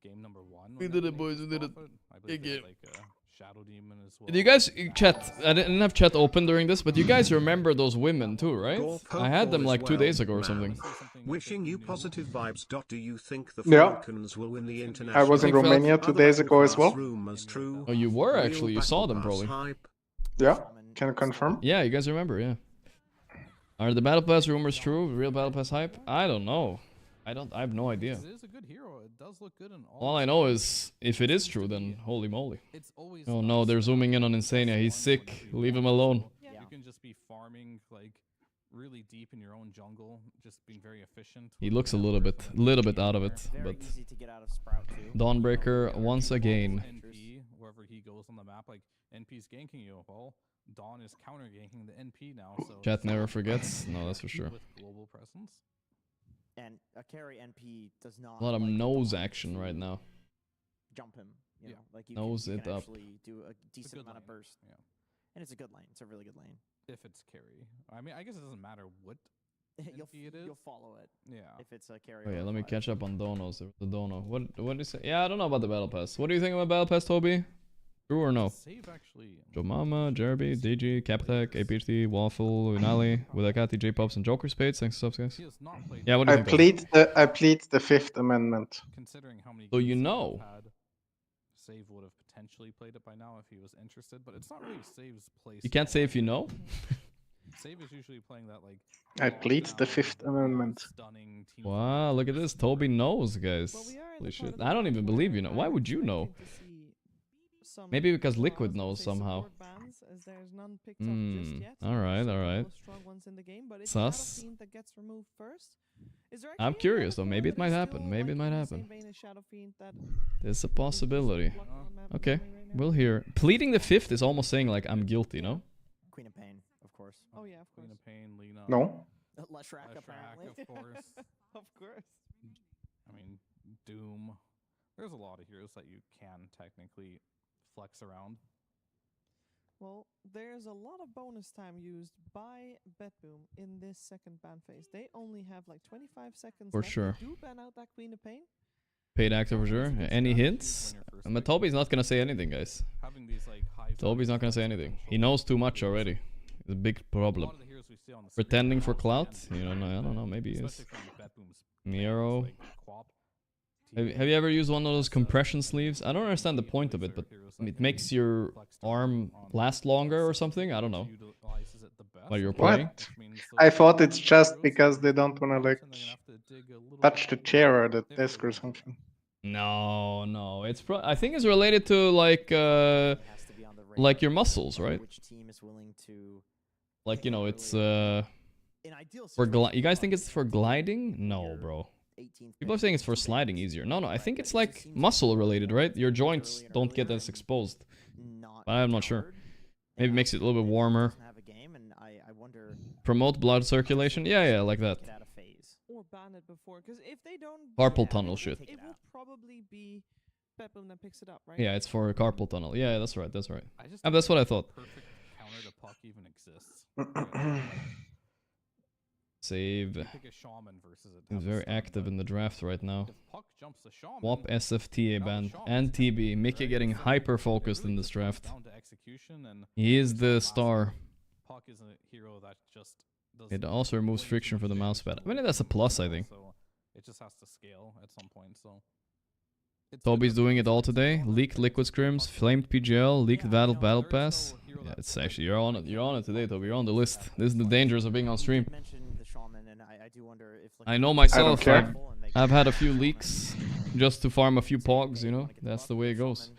game number 1. We when did that it, boys, we Nate did was it. off I believe Big they had, game. like a Shadow Demon as well. Did you guys chat? I didn't have chat open during this, but you guys remember those women too, right? Gorgc I had them as like 2 well, days ago or man. something. Wishing you positive vibes. Do you think the Yeah. Falcons will win the I international? was in Think Phil- Romania 2 days ago as well. Rumors true. Oh, you were Real actually. You saw them battle pass probably. hype. Yeah. Can you confirm? Yeah, you guys remember, yeah. Are the Battle Pass rumors true? Real Battle Pass hype? I don't know. I have no idea. It is a good hero. It does look good in All I know is, if it is true, then holy moly. It's always Oh no, they're zooming in on Insania. He's sick. Leave him alone. You can just be farming like really deep in your own jungle, just being very efficient. He with looks a the little network bit, and little the bit out of game it, there. Very but easy to get out of Sprout too. Dawnbreaker once again. NP, wherever he goes on the map, like NP's ganking you. Well, Dawn is counter ganking the NP now, so Chat it's never not forgets. No, that's for sure. with global presence. And a carry NP does not. A lot of like nose Dawn action to right now. Jump him. You Yeah. know, like you Nose can, you it can up. actually do a decent good amount of lane, burst, yeah. and it's a good lane. It's a really good lane. If it's carry, I mean, I guess it doesn't matter what you'll NP it is. you'll follow it. Yeah. If it's a carry. Oh yeah, or a let me flag. catch up on donos. The dono. What did you say? Yeah, I don't know about the Battle Pass. What do you think about Battle Pass, Toby? True or no? Save actually. Jomama, Jerby, DG, Captech, APHD, Waffle, Unali, Widakati, J-Pops, and Joker Spades. Thanks for subs, guys. He has not played. Yeah, what do you think? I plead the Fifth Amendment. Considering how many So you games he know. would have had, Save would have potentially played it by now if he was interested, but it's not really Save's place. You can't say if you know. Save is usually playing that like. I plead the Fifth Amendment. Wow, look at this. Toby knows, guys. Holy shit. I don't even believe you know. Why would you know? Maybe because Liquid knows somehow. Alright. Sus. I'm curious though, maybe it might happen. Maybe it might happen. There's a possibility. Okay, we'll hear. Pleading the Fifth is almost saying like I'm guilty, no? Queen of Pain, of course. Oh yeah, of course. Queen of Pain, Lena. No. Leshrac, apparently. Of course. Of course. I mean, Doom. There's a lot of heroes that you can technically flex around. Well, there's a lot of bonus time used by Betboom in this second ban phase. They only have like 25 seconds For left. sure. They do ban out that Queen of Pain. Paid actor for sure. Any hints? But Toby's not gonna say anything, guys. Toby's not gonna say anything. He knows too much already. It's a big problem. Pretending for clout? You don't know. I don't know. Maybe he is. Miro. Have you ever used one of those compression sleeves? I don't understand the point of it, but it makes your arm last longer or something. I don't know. While you're playing. What? I thought it's just because they don't want to like touch the chair or the desk or something. No. It's I think it's related to like your muscles, right? Like, you know, it's for you guys think it's for gliding? No, bro. People are saying it's for sliding easier. No, I think it's like muscle related, right? Your joints don't get as exposed. But I'm not sure. Maybe it makes it a little bit warmer. Promote blood circulation? Yeah, like that. Or ban it before, because if they don't Carpal tunnel shit. It will probably be Betboom that picks it up, right? Yeah, it's for carpal tunnel. Yeah, that's right. That's what I thought. Perfect counter to puck even exists. Save. He's very active in the draft right now. Swap SFTA band and TB. Mickey getting hyper focused in this draft. He is the star. Puck is a hero that just It also removes friction for the mousepad. I mean, that's a plus, I think. It just has to scale at some point, so. Toby's doing it all today. Leaked liquid scrims, flamed PGL, leaked battle pass. Yeah, it's actually you're on it. You're on it today, Toby. You're on the list. This is the dangers of being on stream. I know myself. I've had a few leaks just to farm a few pogs. You know, that's the way it goes.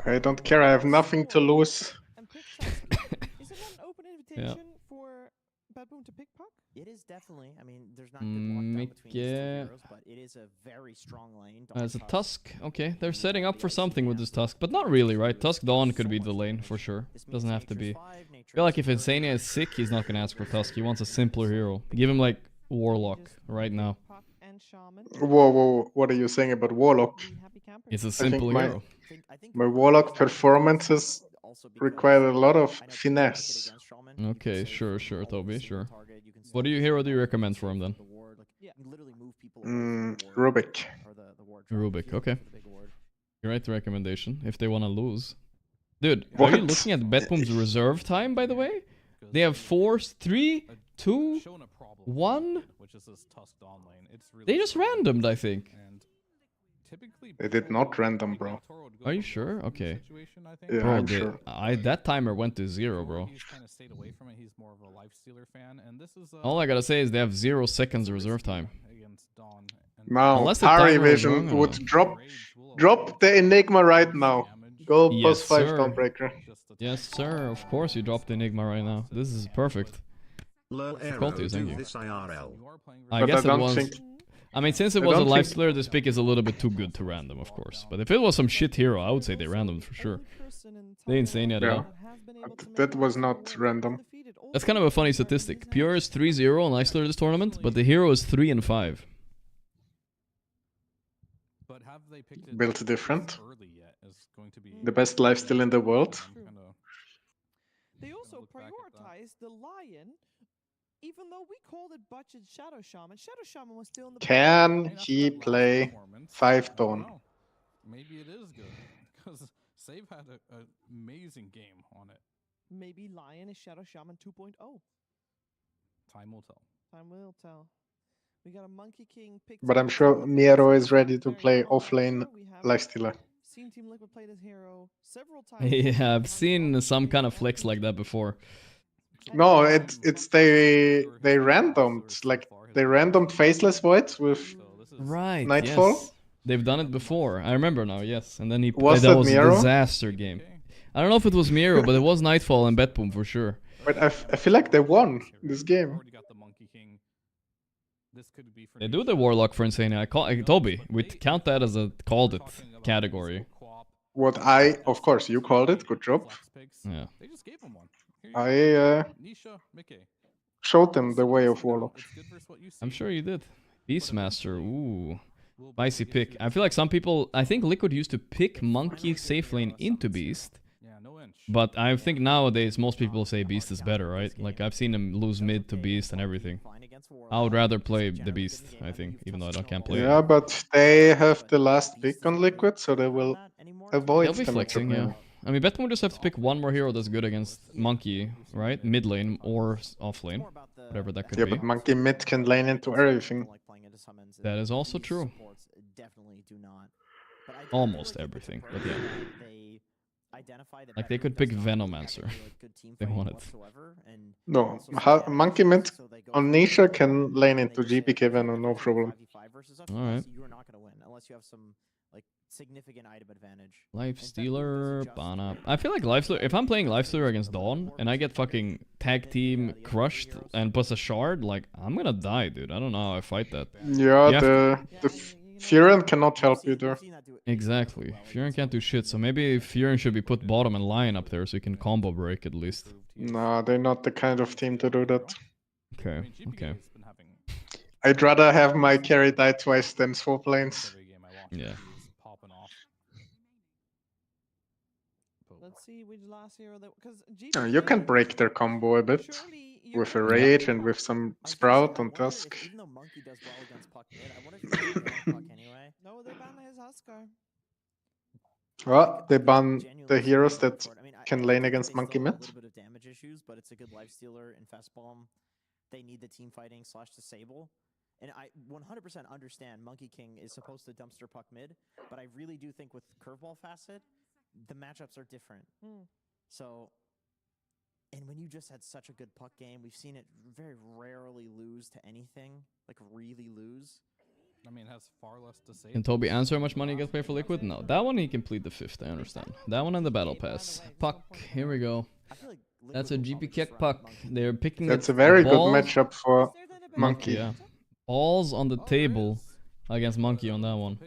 I don't care. I have nothing to lose. Is it not an open invitation for Betboom to pick puck? It is definitely. I mean, there's not good lockdown between these two heroes, but it is a very strong lane. It's a Tusk. Okay, they're setting up for something with this Tusk, but not really, right? Tusk Dawn could be the lane for sure. Doesn't have to be. I feel like if Insania is sick, he's not gonna ask for Tusk. He wants a simpler hero. Give him like Warlock right now. Whoa! What are you saying about Warlock? It's a simple hero. My Warlock performances require a lot of finesse. Okay, sure, Toby, sure. What hero do you recommend for him then? Rubik. Rubik, okay. Great recommendation, if they want to lose. Dude, are you looking at Betboom's reserve time, by the way? They have 4, 3, 2, 1. They just randomed, I think. They did not random, bro. Are you sure? Okay. Yeah, bro, I'm sure. That timer went to 0, bro. He's kind of stayed away from it. He's more of a Lifestealer fan, and this is. All I gotta say is they have 0 seconds reserve time. Now, Parry Vision would drop the Enigma right now. Go plus 5 Dawnbreaker. Yes, sir. Of course, you dropped the Enigma right now. This is perfect. Difficulties, thank you. I guess it was. I mean, since it was a Lifestealer, this pick is a little bit too good to random, of course. But if it was some shit hero, I would say they randomed for sure. They insane at all. That was not random. That's kind of a funny statistic. Pure is 3-0 on Lifestealer this tournament, but the hero is 3-5. Built different. The best lifesteal in the world. They also prioritize the Lion. Even though we called it budget Shadow Shaman was still in the. Can he play 5 Dawn? Maybe it is good because Save had an amazing game on it. Maybe Lion is Shadow Shaman 2.0. Time will tell. Time will tell. We got a Monkey King pick. But I'm sure Miero is ready to play offlane Lifestealer. Seen Team Liquid play this hero several times. Yeah, I've seen some kind of flex like that before. No, it's they randomed, like they randomed Faceless Voids with Nightfall. Yes. They've done it before. I remember now, yes. And then he Was that that was Miero? a disaster game. I don't know if it was Miero, but it was Nightfall and Betboom for sure. But I feel like they won this game. They do the Warlock for Insane. Toby, we count that as a called it category. What of course, you called it. Good job. Yeah. I showed them the way of Warlock. I'm sure you did. Beastmaster, ooh. Spicy pick. I feel like some people, I think Liquid used to pick Monkey safe lane into Beast. But I think nowadays most people say Beast is better, right? Like I've seen him lose mid to Beast and everything. I would rather play the Beast, I think, even though I can't play Yeah, it. but they have the last pick on Liquid, so they will avoid They'll be the flexing, matchup. yeah. I mean, Betboom just have to pick one more hero that's good against Monkey, right? Mid lane or off lane, whatever that could Yeah, be. but Monkey mid can lane into everything. That is also true. Almost everything, but yeah. Like they could pick Venomancer. They want it. No, Monkey mid on Nisha can lane into GPK Venom, no problem. Alright. You are not going to win unless you have some like significant item advantage. Lifestealer, Bana. I feel like Lifestealer, if I'm playing Lifestealer against Dawn and I get fucking tag team crushed and plus a shard, like I'm gonna die, dude. I don't know how I fight that. Yeah, the Furen cannot help you there. Exactly. Furen can't do shit, so maybe Furen should be put bottom and Lion up there so he can combo break at least. Nah, they're not the kind of team to do that. Okay, okay. I'd rather have my carry die twice than swap lanes. Yeah. Let's see which last hero that because You can break their combo a bit with a rage and with some sprout on Tusk. Even though Monkey does well against Puck mid, I wonder if he's going to Puck anyway. No, they ban his Huskar. Well, they ban the heroes that can lane against Monkey mid. A little bit of damage issues, but it's a good Lifestealer and Fast Bomb. They need the team fighting / disable. And I 100% understand Monkey King is supposed to dumpster Puck mid, but I really do think with Curveball Facet, the matchups are different. So, and when you just had such a good Puck game, we've seen it very rarely lose to anything, like really lose. I mean, it has far less to say. Can Toby answer how much money he gets paid for Liquid? No, that one he can plead the 5th, I understand. That one and the Battle Pass. Puck, here we go. That's a GP kick Puck. They're picking That's a very good matchup for Monkey. Yeah. Balls on the table against Monkey on that one.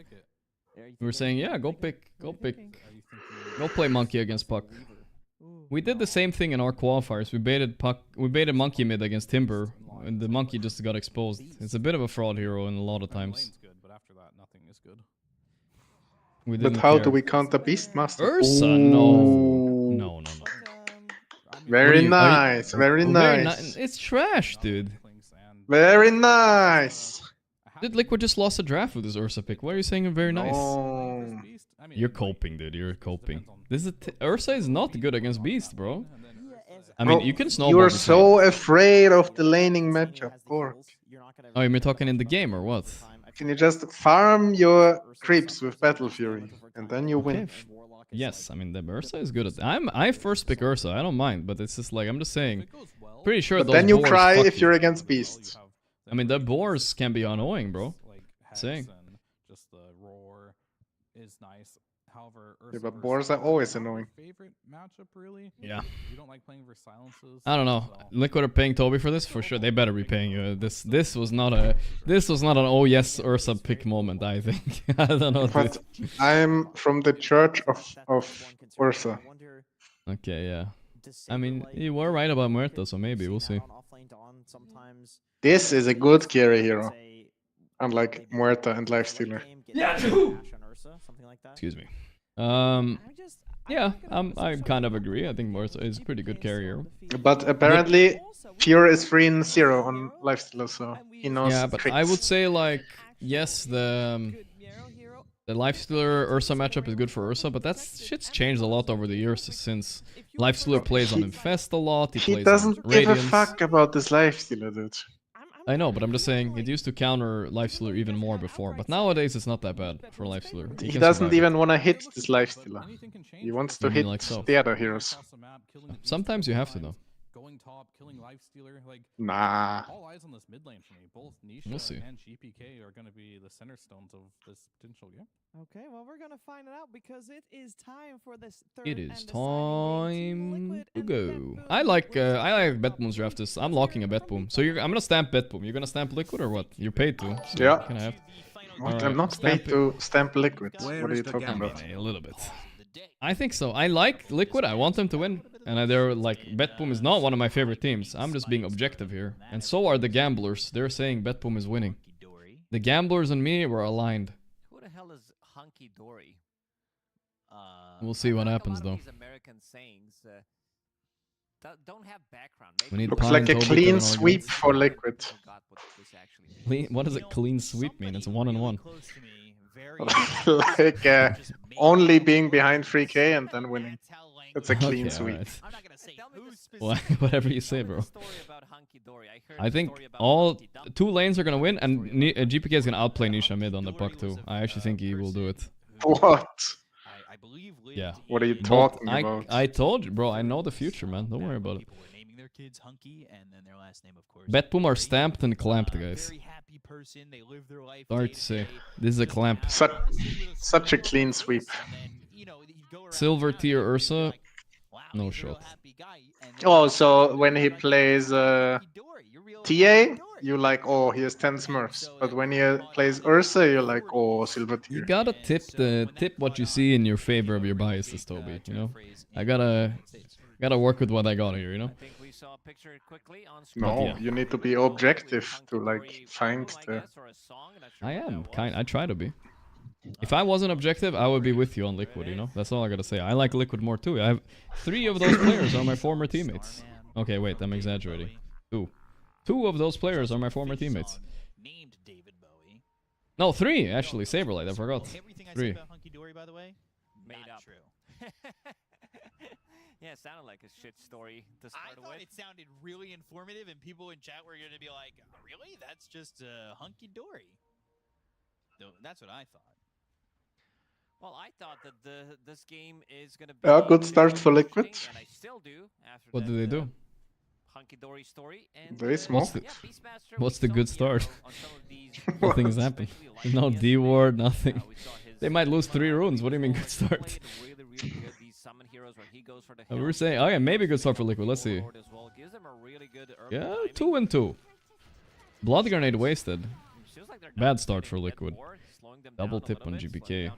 We were saying, yeah, go pick. Go play Monkey against Puck. We did the same thing in our qualifiers. We baited Monkey mid against Timber, and the Monkey just got exposed. It's a bit of a fraud hero in a lot of times. But after that, nothing is good. But how do we counter Beastmaster? Ursa, Ooh. no. Very nice, very nice. It's trash, dude. Very nice. Did Liquid just lost a draft with this Ursa pick? Why are you saying very nice? No. You're coping, dude. You're coping. This is Ursa is not good against Beast, bro. I mean, you can snowball. You're so afraid of the laning matchup, Gorgc. Oh, you're talking in the game or what? Can you just farm your creeps with Battle Fury, and then you win? Yes, I mean the Ursa is good at. I first pick Ursa. I don't mind, but it's just like I'm just saying. Pretty sure. But those then you boars cry fuck if you're against Beasts. I mean the boars can be annoying, bro. Saying. Just the roar is nice. However, Yeah, but boars are always annoying. Favorite matchup, really? Yeah. You don't like playing versus silences. I don't know. Liquid are paying Toby for this for sure. They better be paying you. This was not an oh yes Ursa pick moment. I think. I don't know. But I'm from the church of Ursa. Okay, yeah. I mean, you were right about Muerta, so maybe we'll see. This is a good carry hero, unlike Muerta and Lifestealer. Yeah. Excuse me. Yeah, I kind of agree. I think Muerta is a pretty good carrier. But apparently, Pure is 3-0 on Lifestealer, so he knows. Yeah, but tricks. I would say like yes, The Lifestealer Ursa matchup is good for Ursa, but that shit's changed a lot over the years since Lifestealer plays on Infest a lot. He plays doesn't on give a Radiance. fuck about this Lifestealer, dude. I know, but I'm just saying it used to counter Lifestealer even more before, but nowadays it's not that bad for Lifestealer. He doesn't even want to hit this Lifestealer. He wants to hit like so. the other heroes. Sometimes you have to though. Going top, killing Lifestealer, like nah. All eyes on this mid lane for me. Both Nisha We'll see. and GPK are going to be the center stones of this potential game. Okay, well we're gonna find it out because it is time for this third. It is and time to go. I like Betboom's draft. I'm locking a Betboom. So I'm gonna stamp Betboom. You're gonna stamp Liquid or what? You're paid to. So Yeah. Can I have? What? Right, I'm not paid to stamp Liquid. Where What are is you the talking gamble? about? A little bit. I think so. I like Liquid. I want them to win. And they're like, Betboom is not one of my favorite teams. I'm just being objective here. And so are the gamblers. They're saying Betboom is winning. The gamblers and me were aligned. Who the hell is Hunky Dory? We'll see what happens though. These American sayings don't have background. We need Looks Pine like a Toby clean to sweep argument. for Liquid. What does a clean sweep mean? It's 1-1. Like only being behind 3k and then winning. That's a clean Okay, sweep. Well, whatever you say, bro. I think all 2 lanes are gonna win, and GPK is gonna outplay Nisha mid on the puck too. I actually think he will do it. What? Yeah. What are you talking about? I told you, bro. I know the future, man. Don't worry about it. Betboom are stamped and clamped, guys. Sorry to say. This is a clamp. Such a clean sweep. Silver tier Ursa, no shot. Oh, so when he plays TA, you like, oh, he has 10 Smurfs. But when he plays Ursa, you're like, oh, silver tier. You gotta tip what you see in your favor of your biases, Toby. You know, I gotta work with what I got here. You know. No, you need to be objective to like find the. I am I try to be. If I wasn't objective, I would be with you on Liquid, you know? That's all I gotta say. I like Liquid more too. I have 3 of those players are my former teammates. Okay, wait, I'm exaggerating. 2. 2 of those players are my former teammates. No, 3 actually. Saberlight, I forgot. 3. Made up. Yeah, it sounded like a shit story to start with. It sounded really informative, and people in chat were going to be like, really? That's just hunky dory. That's what I thought. Well, I thought that this game is going to be Good start for Liquid. And I still do after What did they do? Hunky Dory story. And, Very small. What's the good start? Nothing has happened. No D ward, nothing. They might lose 3 runes. What do you mean good start? We were saying, oh yeah, maybe good start for Liquid. Let's see. Yeah, 2-2. Blood grenade wasted. Bad start for Liquid. Double tip on GPK.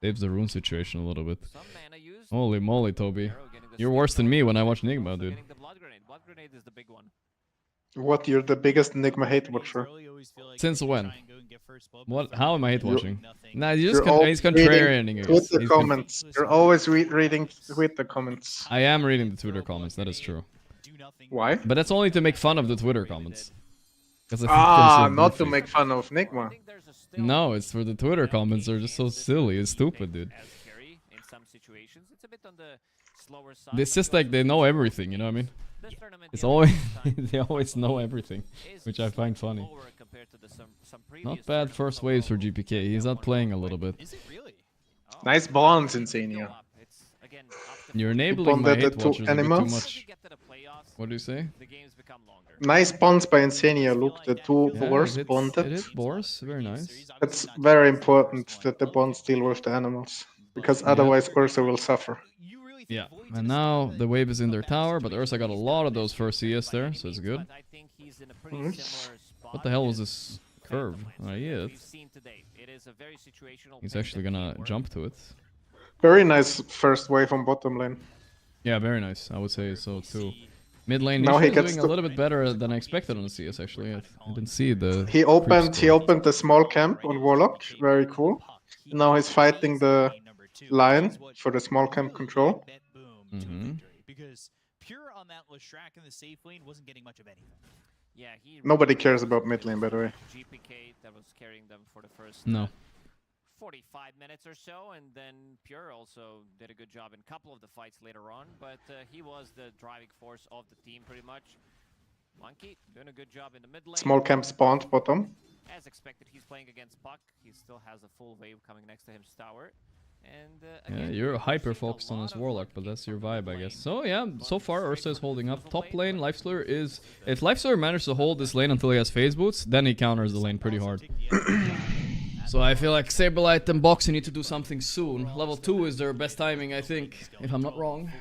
Saves the rune situation a little bit. Holy moly, Toby. You're worse than me when I watch Nigma, dude. What? You're the biggest Enigma hate watcher. Since when? What? How am I hate watching? Nah, he's Reading contrarianing. Twitter comments. You're always reading Twitter comments. I am reading the Twitter comments. That is true. Why? But that's only to make fun of the Twitter comments. Not to make fun of Nigma. No, it's for the Twitter comments. They're just so silly. It's stupid, dude. It's just like they know everything, you know what I mean? It's always they always know everything, which I find funny. Not bad first waves for GPK. He's not playing a little bit. Nice bonds, Insania. You're enabling my hate watchers a bit too much. What do you say? Nice bonds by Insania. Look, the 2 boars bonded. It is boars. Very nice. It's very important that the bonds deal with the animals, because otherwise Ursa will suffer. Yeah, and now the wave is in their tower, but Ursa got a lot of those first CS there, so it's good. What the hell was this curve? He is. He's actually gonna jump to it. Very nice first wave on bottom lane. Yeah, very nice. I would say so too. Mid lane Now he is gets doing a little bit better than I expected on the CS actually. I didn't see the. He opened the small camp on Warlock. Very cool. Now he's fighting the Lion for the small camp control. Because Pure on that Leshrac in the safe lane wasn't getting much of anything. Yeah, Nobody cares about mid lane, by the way. GPK that was carrying them for the first no. 45 minutes or so, and then Pure also did a good job in a couple of the fights later on, but he was the driving force of the team pretty much. Monkey doing a good job in the mid lane. Small camp spawned bottom. As expected, he's playing against Puck. He still has a full wave coming next to him, tower. And yeah, you're hyper focused on this Warlock, but that's your vibe, I guess. So yeah, so far Ursa is holding up. Top lane, Lifestealer is... If Lifestealer manages to hold this lane until he has phase boots, then he counters the lane pretty hard. So I feel like Saberlight and Boxy need to do something soon. Level 2 is their best timing, I think, if I'm not wrong.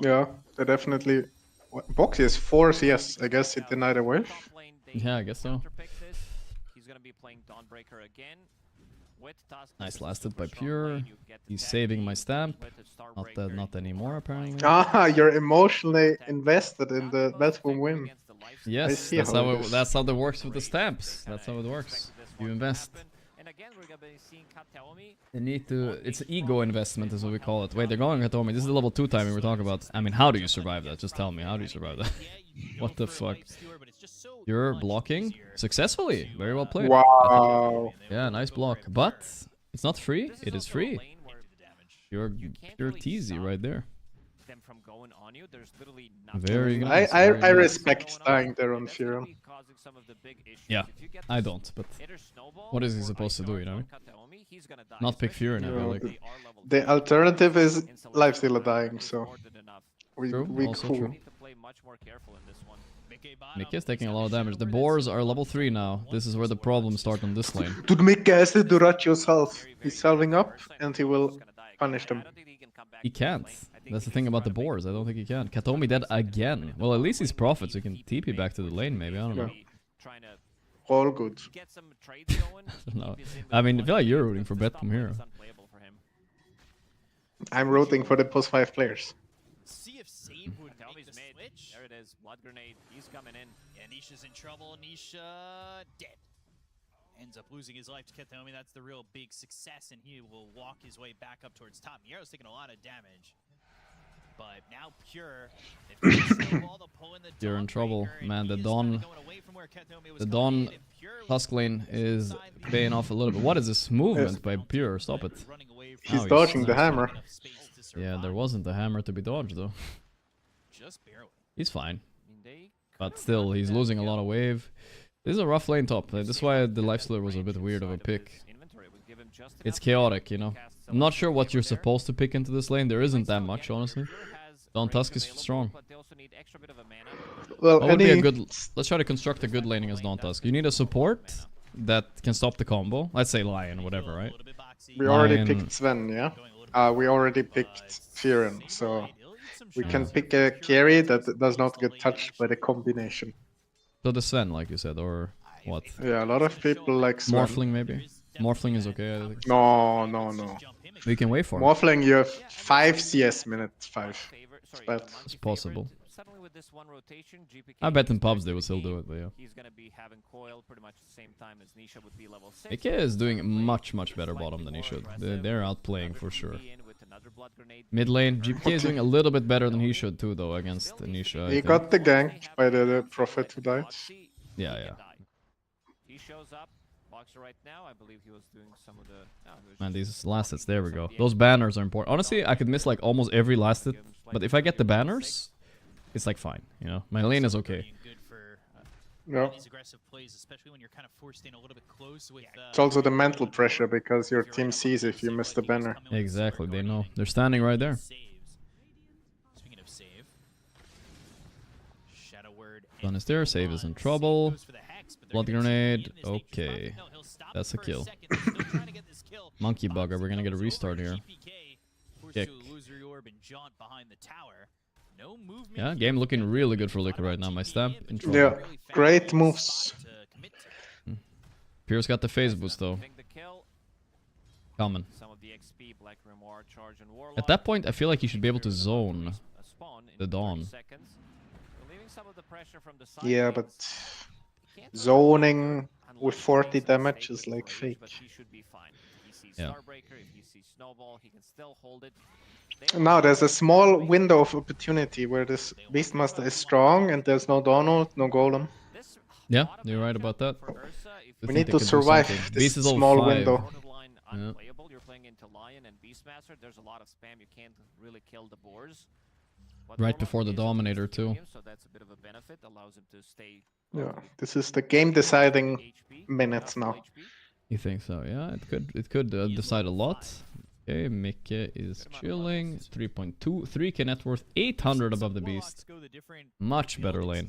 Yeah, they definitely... Boxy is 4 CS, I guess it denied a wave. Yeah, I guess so. He's gonna be playing Dawnbreaker again. Nice lasted by Pure. He's saving my stamp. Not anymore, apparently. Ah, you're emotionally invested in the Betboom win. Yes, that's how it works with the stamps. That's how it works. You invest. You need to... It's an ego investment is what we call it. Wait, they're going Katomi. This is the level 2 timing we're talking about. I mean, how do you survive that? Just tell me, how do you survive that? What the fuck? You're blocking successfully. Very well played. Wow. Yeah, nice block. But it's not free. It is free. You're teasy right there. Very good. I respect dying there on Furon. Yeah, I don't, but what is he supposed to do, you know? Not pick Furon, I feel like. The alternative is Lifestealer dying, so we cool. True. Mickey is taking a lot of damage. The boars are level 3 now. This is where the problems start on this lane. Dude, Mickey has to do that yourself. He's salving up and he will punish them. He can't. That's the thing about the boars. I don't think he can. Katomi dead again. Well, at least he's profit, so he can TP back to the lane, maybe. I don't know. All good. No. I mean, I feel like you're rooting for Betboom here. I'm rooting for the post 5 players. There it is, Blood Grenade, he's coming in. Yeah, Nisha's in trouble, Nisha dead. Ends up losing his life to Katomi, that's the real big success, and he will walk his way back up towards top. Miero's taking a lot of damage. But now Pure, You're in trouble, man. The Dawn Tusk lane is paying off a little bit. What is this movement by Pure? Stop it. He's dodging the hammer. Yeah, there wasn't a hammer to be dodged though. Just barely. He's fine. But still, he's losing a lot of wave. This is a rough lane top. This is why the Lifestealer was a bit weird of a pick. It's chaotic, you know. I'm not sure what you're supposed to pick into this lane. There isn't that much, honestly. Dawn Tusk is strong. Well, what would be a good... Let's try to construct a good laning as Dawn Tusk. You need a support that can stop the combo. Let's say Lion, whatever, right? We already picked Sven, yeah? We already picked Firen, so... We can pick a carry that does not get touched by the combination. So the Sven, like you said, or what? Yeah, a lot of people like Sven. Morphling, maybe? Morphling is okay, I think. No. We can wait for him. Morphling, you have 5 CS minute 5. It's bad. It's possible. I bet in pubs they will still do it, but yeah. He's gonna be having coil pretty much the same time as Nisha would be level 6. Ike is doing much better bottom than he should. They're outplaying for sure. Mid lane, GPK is doing a little bit better than he should too, though, against Nisha. He got the gank by the Prophet who died. Yeah. He shows up. Boxer right now, I believe he was doing some of the... Man, these last hits, there we go. Those banners are important. Honestly, I could miss like almost every last hit, but if I get the banners, it's like fine, you know? My lane is okay. Yeah. It's also the mental pressure because your team sees if you miss the banner. Exactly, they know. They're standing right there. Speaking of save, Shadow Word Sun is there, save is in trouble. Blood Grenade, okay. That's a kill. Monkey Bugger, we're gonna get a restart here. Kick. Yeah, game looking really good for Liquid right now. My stamp in trouble. Yeah, great moves. Pierce got the phase boost though. Coming. At that point, I feel like he should be able to zone the Dawn. Yeah, but zoning with 40 damage is like fake. Yeah. Now there's a small window of opportunity where this Beastmaster is strong and there's no Donald, no Golem. Yeah, you're right about that. We need to survive this small window. Yeah. You're playing into Lion and Beastmaster. There's a lot of spam. You can't really kill the boars. But Right before the Dominator too. So that's a bit of a benefit. Allows him to stay. Yeah, this is the game deciding minutes now. You think so? Yeah, it could decide a lot. Okay, Mikke is chilling. 3.2, 3k net worth, 800 above the beast. Much better lane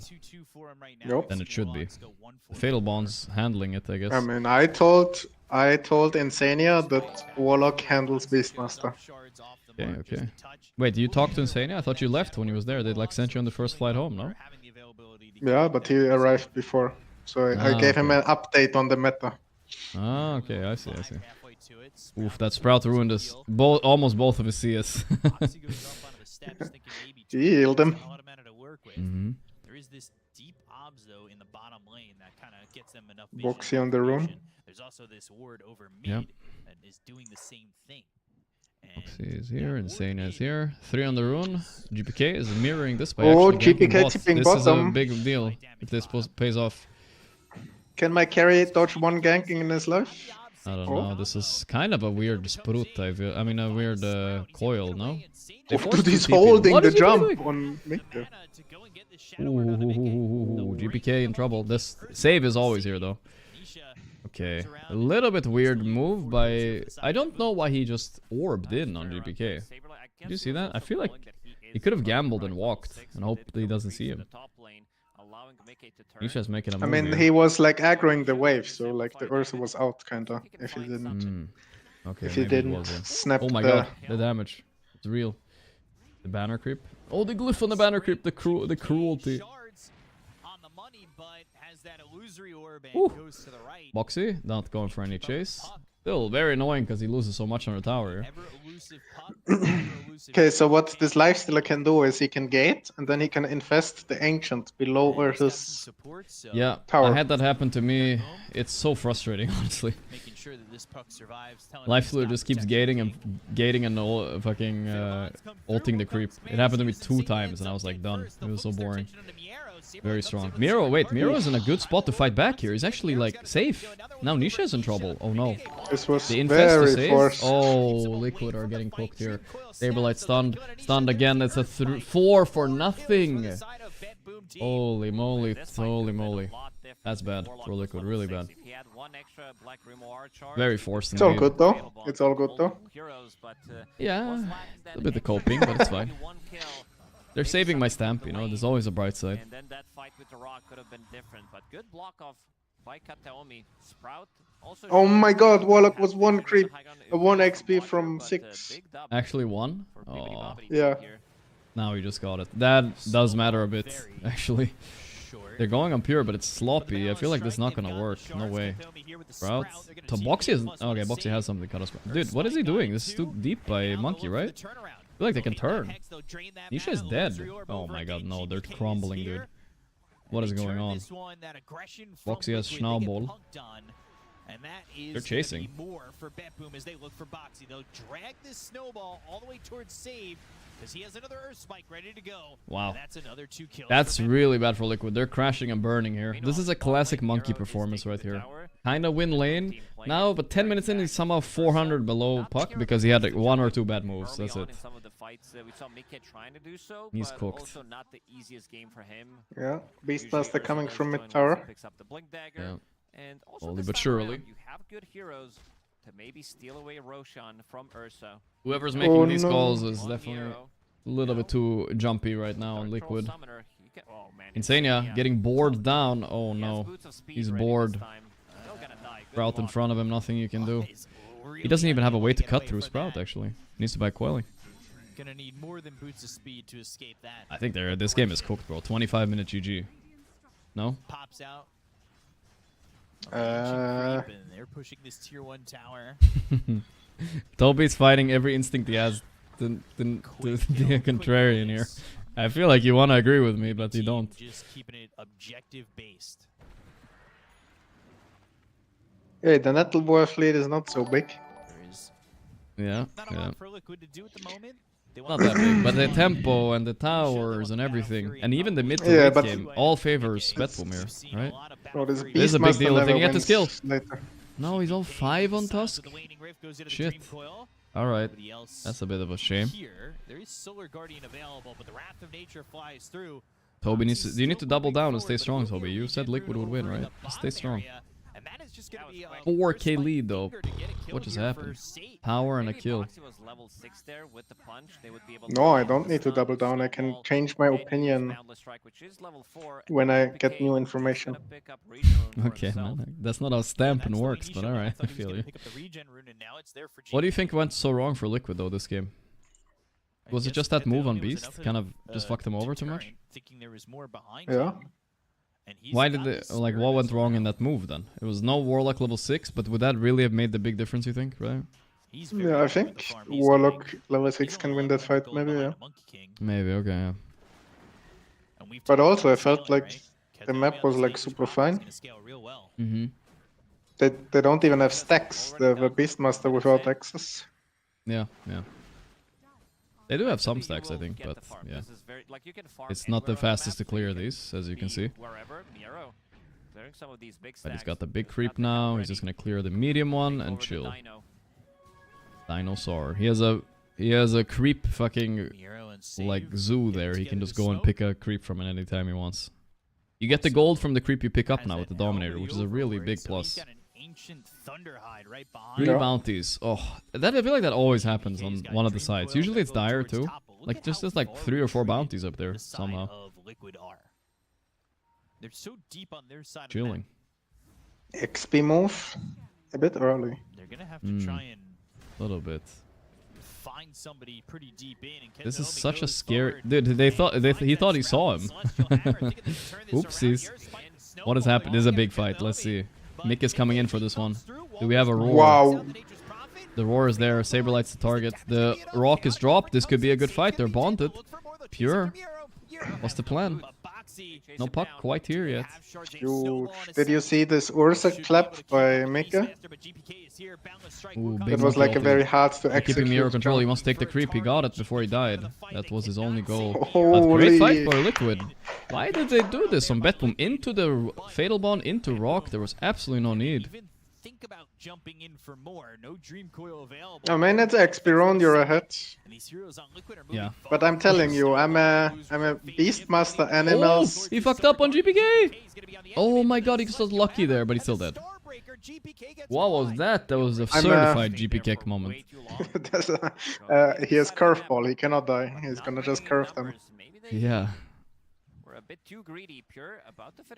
than it should be. The Fatal Bond's handling it, I guess. I mean, I told Insania that Warlock handles Beastmaster. Okay. Wait, you talked to Insania? I thought you left when he was there. They like sent you on the first flight home, no? Yeah, but he arrived before, so I gave him an update on the meta. Ah, okay, I see. Oof, that Sprout ruined us. Almost both of his CS. He healed him. There is this deep obs though in the bottom lane that kind of gets them enough Boxy on the rune. There's also this ward over mid that is doing the same thing. Boxy is here, Insania is here. 3 on the rune. GPK is mirroring this by GPK tipping This is a bottom. big deal if this pays off. Can my carry dodge one ganking in his life? I don't know. This is kind of a weird Sprut. I mean, a weird coil, no? Dude, he's holding the jump on Mikke. Ooh, GPK in trouble. This save is always here, though. Okay, a little bit weird move by... I don't know why he just orbed in on GPK. Did you see that? I feel like he could have gambled and walked and hoped he doesn't see him. Nisha's making a move. I mean, here. he was like aggroing the wave, so like the Ursa was out, kinda. If he didn't, Okay, if he maybe it didn't was, yeah. snap. Oh my god, the damage. It's real. The banner creep. Oh, the glyph on the banner creep. The cruelty. Ooh. Boxy, not going for any chase. Still very annoying because he loses so much on the tower here. Okay, so what this lifestealer can do is he can gate, and then he can infest the ancient below Ursa's Yeah, tower. I had that happen to me. It's so frustrating, honestly. Lifestealer just keeps gating and fucking ulting the creep. It happened to me 2 times, and I was like done. It was so boring. Very strong. Miro, wait, Miro is in a good spot to fight back here. He's actually like safe. Now Nisha's in trouble. Oh no. This was The infest to very save. forced. Oh, Liquid are getting cooked here. Saberlight stunned. Stunned again. It's a 4 for nothing. Holy moly. Holy moly. That's bad for Liquid. Really bad. Very forced It's all indeed. good though. It's all good though. Yeah, a bit of coping, but it's fine. They're saving my stamp, you know, there's always a bright side. And then that fight with the rock could have been different, but good block off by Kataomi. Sprout also... Oh my god, Warlock was 1 creep, 1 XP from 6. Actually 1? Oh. Yeah. Now we just got it. That does matter a bit, actually. They're going on pure, but it's sloppy. I feel like this is not gonna work. No way. Sprout? To Boxy is... Okay, Boxy has something to cut us. Dude, what is he doing? This is too deep by Monkey, right? I feel like they can turn. Nisha is dead. Oh my god, no, they're crumbling, dude. What is going on? Boxy has Schnauball. They're chasing. More for Betboom as they look for Boxy. They'll drag this snowball all the way towards save because he has another Earth Spike ready to go. Wow. That's another 2 kills. That's really bad for Liquid. They're crashing and burning here. This is a classic Monkey performance right here. Kinda win lane now, but 10 minutes in he's somehow 400 below Puck because he had like 1 or 2 bad moves. That's it. We saw Mikke trying to do so, He's but cooked. also not the easiest game for him. Yeah, Beastmaster coming from mid tower. Picks up the blink dagger. Yeah. And also Slowly this but time surely. around, you have good heroes to maybe steal away Roshan from Ursa. Whoever's making these no. calls is definitely a little bit too jumpy right now on Liquid. Insania getting bored down. Oh no. He's bored. Sprout in front of him, nothing you can do. He doesn't even have a way to cut through Sprout, actually. He needs to buy Quelling. Gonna need more than boots of speed to escape that. I think this game is cooked, bro. 25-minute GG. No? Pops out. They're pushing this tier 1 tower. Toby's fighting every instinct he has to be a contrarian here. I feel like you want to agree with me, but you don't. Just keeping it objective based. Hey, the Nettleworth lead is not so big. Yeah, Not a yeah. lot for Liquid to do at the moment. Not that big, but the tempo and the towers and everything, and even the mid to Yeah, late but- game, all favors Betboom here, right? Oh, this This is a big deal. I think he had to skill. Later. No, he's all 5 on Tusk. Shit. Alright. That's a bit of a shame. There is Solar Guardian available, but the Wrath of Nature flies through. Toby needs to, you need to double down and stay strong, Toby. You said Liquid would win, right? Stay strong. 4k lead though. What just happened? Power and a kill. No, I don't need to double down. I can change my opinion when I get new information. Okay, man. That's not how stamping works, but alright, I feel you. What do you think went so wrong for Liquid though this game? Was it just that move on Beast? Kind of just fucked him over too much? Yeah. Why did they, like, what went wrong in that move then? It was no Warlock level 6, but would that really have made the big difference, you think, right? Yeah, I think Warlock level 6 can win that fight, maybe, yeah. Maybe, okay, yeah. But also, I felt like the map was like super fine. Mm-hmm. They don't even have stacks. They have a Beastmaster without access. Yeah, yeah. They do have some stacks, I think, but yeah. It's not the fastest to clear these, as you can see. But he's got the big creep now. He's just gonna clear the medium one and chill. Dinosaur. He has a creep fucking like zoo there. He can just go and pick a creep from it anytime he wants. You get the gold from the creep you pick up now with the Dominator, which is a really big plus. 3 bounties. Oh, that I feel like that always happens on one of the sides. Usually it's Dire too. Like just there's like 3 or 4 bounties up there somehow. They're so deep on their side. Chilling. XP move a bit early. They're gonna have to try and a little bit. Find somebody pretty deep in. This is such a scary dude. He thought he saw him. Oopsies. What has happened? This is a big fight. Let's see. Mick is coming in for this one. Do we have a roar? Wow. The roar is there. Saber lights the target. The rock is dropped. This could be a good fight. They're bonded. Pure. What's the plan? No puck quite here yet. Did you see this Ursa clap by Mika? Ooh, it was like a very hard to execute. Keeping mirror control. He wants to take the creep. He got it before he died. That was his only goal. Holy. But great fight for Liquid. Why did they do this on Betboom? Into the Fatal Bond, into Rock. There was absolutely no need. Think about jumping in for more. No Dream Coil available. I mean, it's XP round, you're ahead. Yeah. But I'm telling you, I'm a Beastmaster Animals. Oh, he fucked up on GPK. Oh my god, he got lucky there, but he's still dead. What was that? That was a certified GPK moment. He has curveball. He cannot die. He's gonna just curve them. Yeah.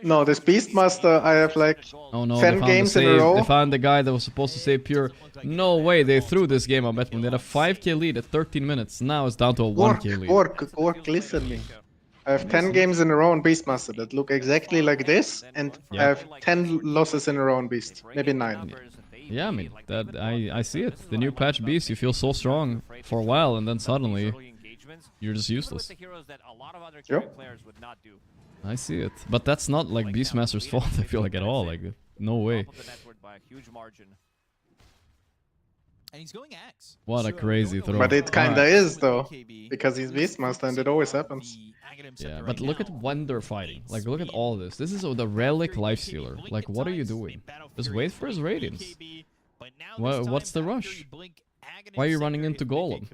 No, this Beastmaster, I have like 10 games in a row. They found the guy that was supposed to save Pure. No way, they threw this game on Betboom. They had a 5k lead at 13 minutes. Now it's down to a 1k lead. Gorgc, listen to me. I have 10 games in a row on Beastmaster that look exactly like this, and I have 10 losses in a row on Beast. Maybe 9. Yeah, I mean, that I see it. The new patch Beast, you feel so strong for a while, and then suddenly you're just useless. Yep. I see it. But that's not like Beastmaster's fault, I feel like, at all. Like, no way. And he's going Axe. What a crazy throw. But it kinda is, though. Because he's Beastmaster and it always happens. Yeah, but look at when they're fighting. Like, look at all this. This is the Relic Lifestealer. Like, what are you doing? Just wait for his Radiance. What's the rush? Why are you running into Golem?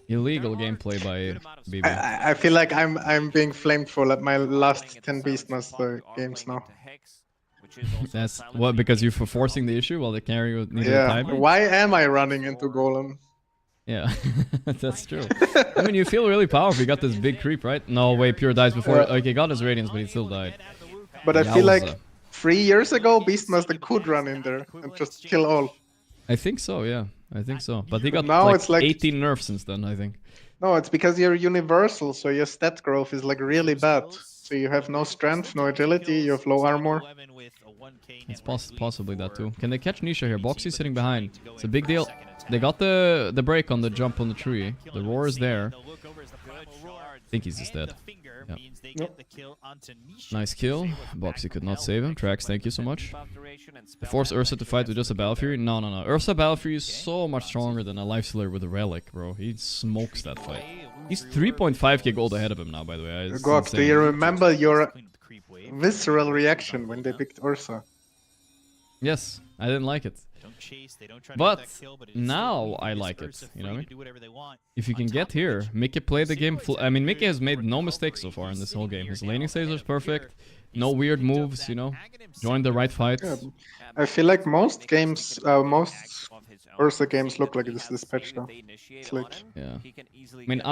Illegal gameplay by BB. I feel like I'm being flamed for like my last 10 Beastmaster games now. That's what, because you're forcing the issue while the carry needed time? Why am I running into Golem? Yeah, that's true. I mean, you feel really powerful. You got this big creep, right? No way, Pure dies before. Okay, got his Radiance, but he still died. But I feel like 3 years ago, Beastmaster could run in there and just kill all. I think so, yeah. I think so. But he got now like, it's like 18 nerfs since then, I think. No, it's because you're universal, so your stat growth is like really bad. So you have no strength, no agility, you have low armor. It's possibly that too. Can they catch Nisha here? Boxy's sitting behind. It's a big deal. They got the break on the jump on the tree. The roar is there. I think he's just dead. Yeah. Yep. Nice kill. Boxy could not save him. Trax, thank you so much. Force Ursa to fight with just a Battlefury? No, no, no. Ursa Battlefury is so much stronger than a Lifestealer with a Relic, bro. He smokes that fight. He's 3.5k gold ahead of him now, by the way. Gorgc, do you remember your visceral reaction when they picked Ursa. Yes, I didn't like it. But now I like it, you know what I mean? If you can get here, Mickey played the game I mean, Mickey has made no mistakes so far in this whole game. His laning stage was perfect, no weird moves, you know? Joined the right fights. Yeah, I feel like most games, most Ursa games look like this patch though. It's like... Yeah. I mean,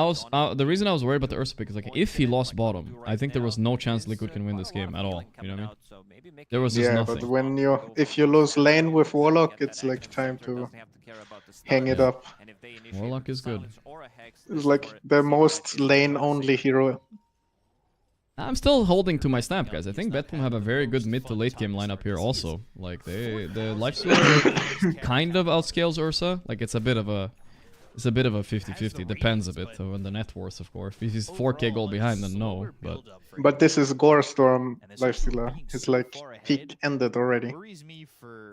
the reason I was worried about the Ursa pick is like, if he lost bottom, I think there was no chance Liquid can win this game at all, you know what I mean? There was just nothing. But when if you lose lane with Warlock, it's like time to hang it up. Warlock is good. It's like the most lane-only hero. I'm still holding to my stamp, guys. I think Betboom have a very good mid to late game lineup here also. Like, the Lifesteal kind of outscales Ursa. Like, it's a bit of a 50-50. Depends a bit on the net worth, of course. If he's 4k gold behind, then no. But this is Gorestorm Lifestealer. His like peak ended already.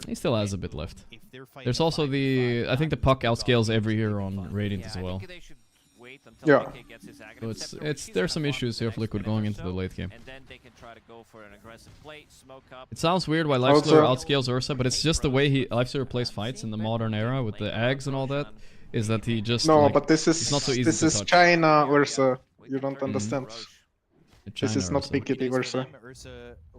He still has a bit left. There's also I think the puck outscales every hero on Radiant as well. Yeah. So there's some issues here for Liquid going into the late game. It sounds weird why Lifestealer outscales Ursa, but it's just the way Lifestealer plays fights in the modern era with the Ags and all that. Is that he just but this is not so easy this is touch. China Ursa. You don't understand. This is not Ursa. BKB Ursa.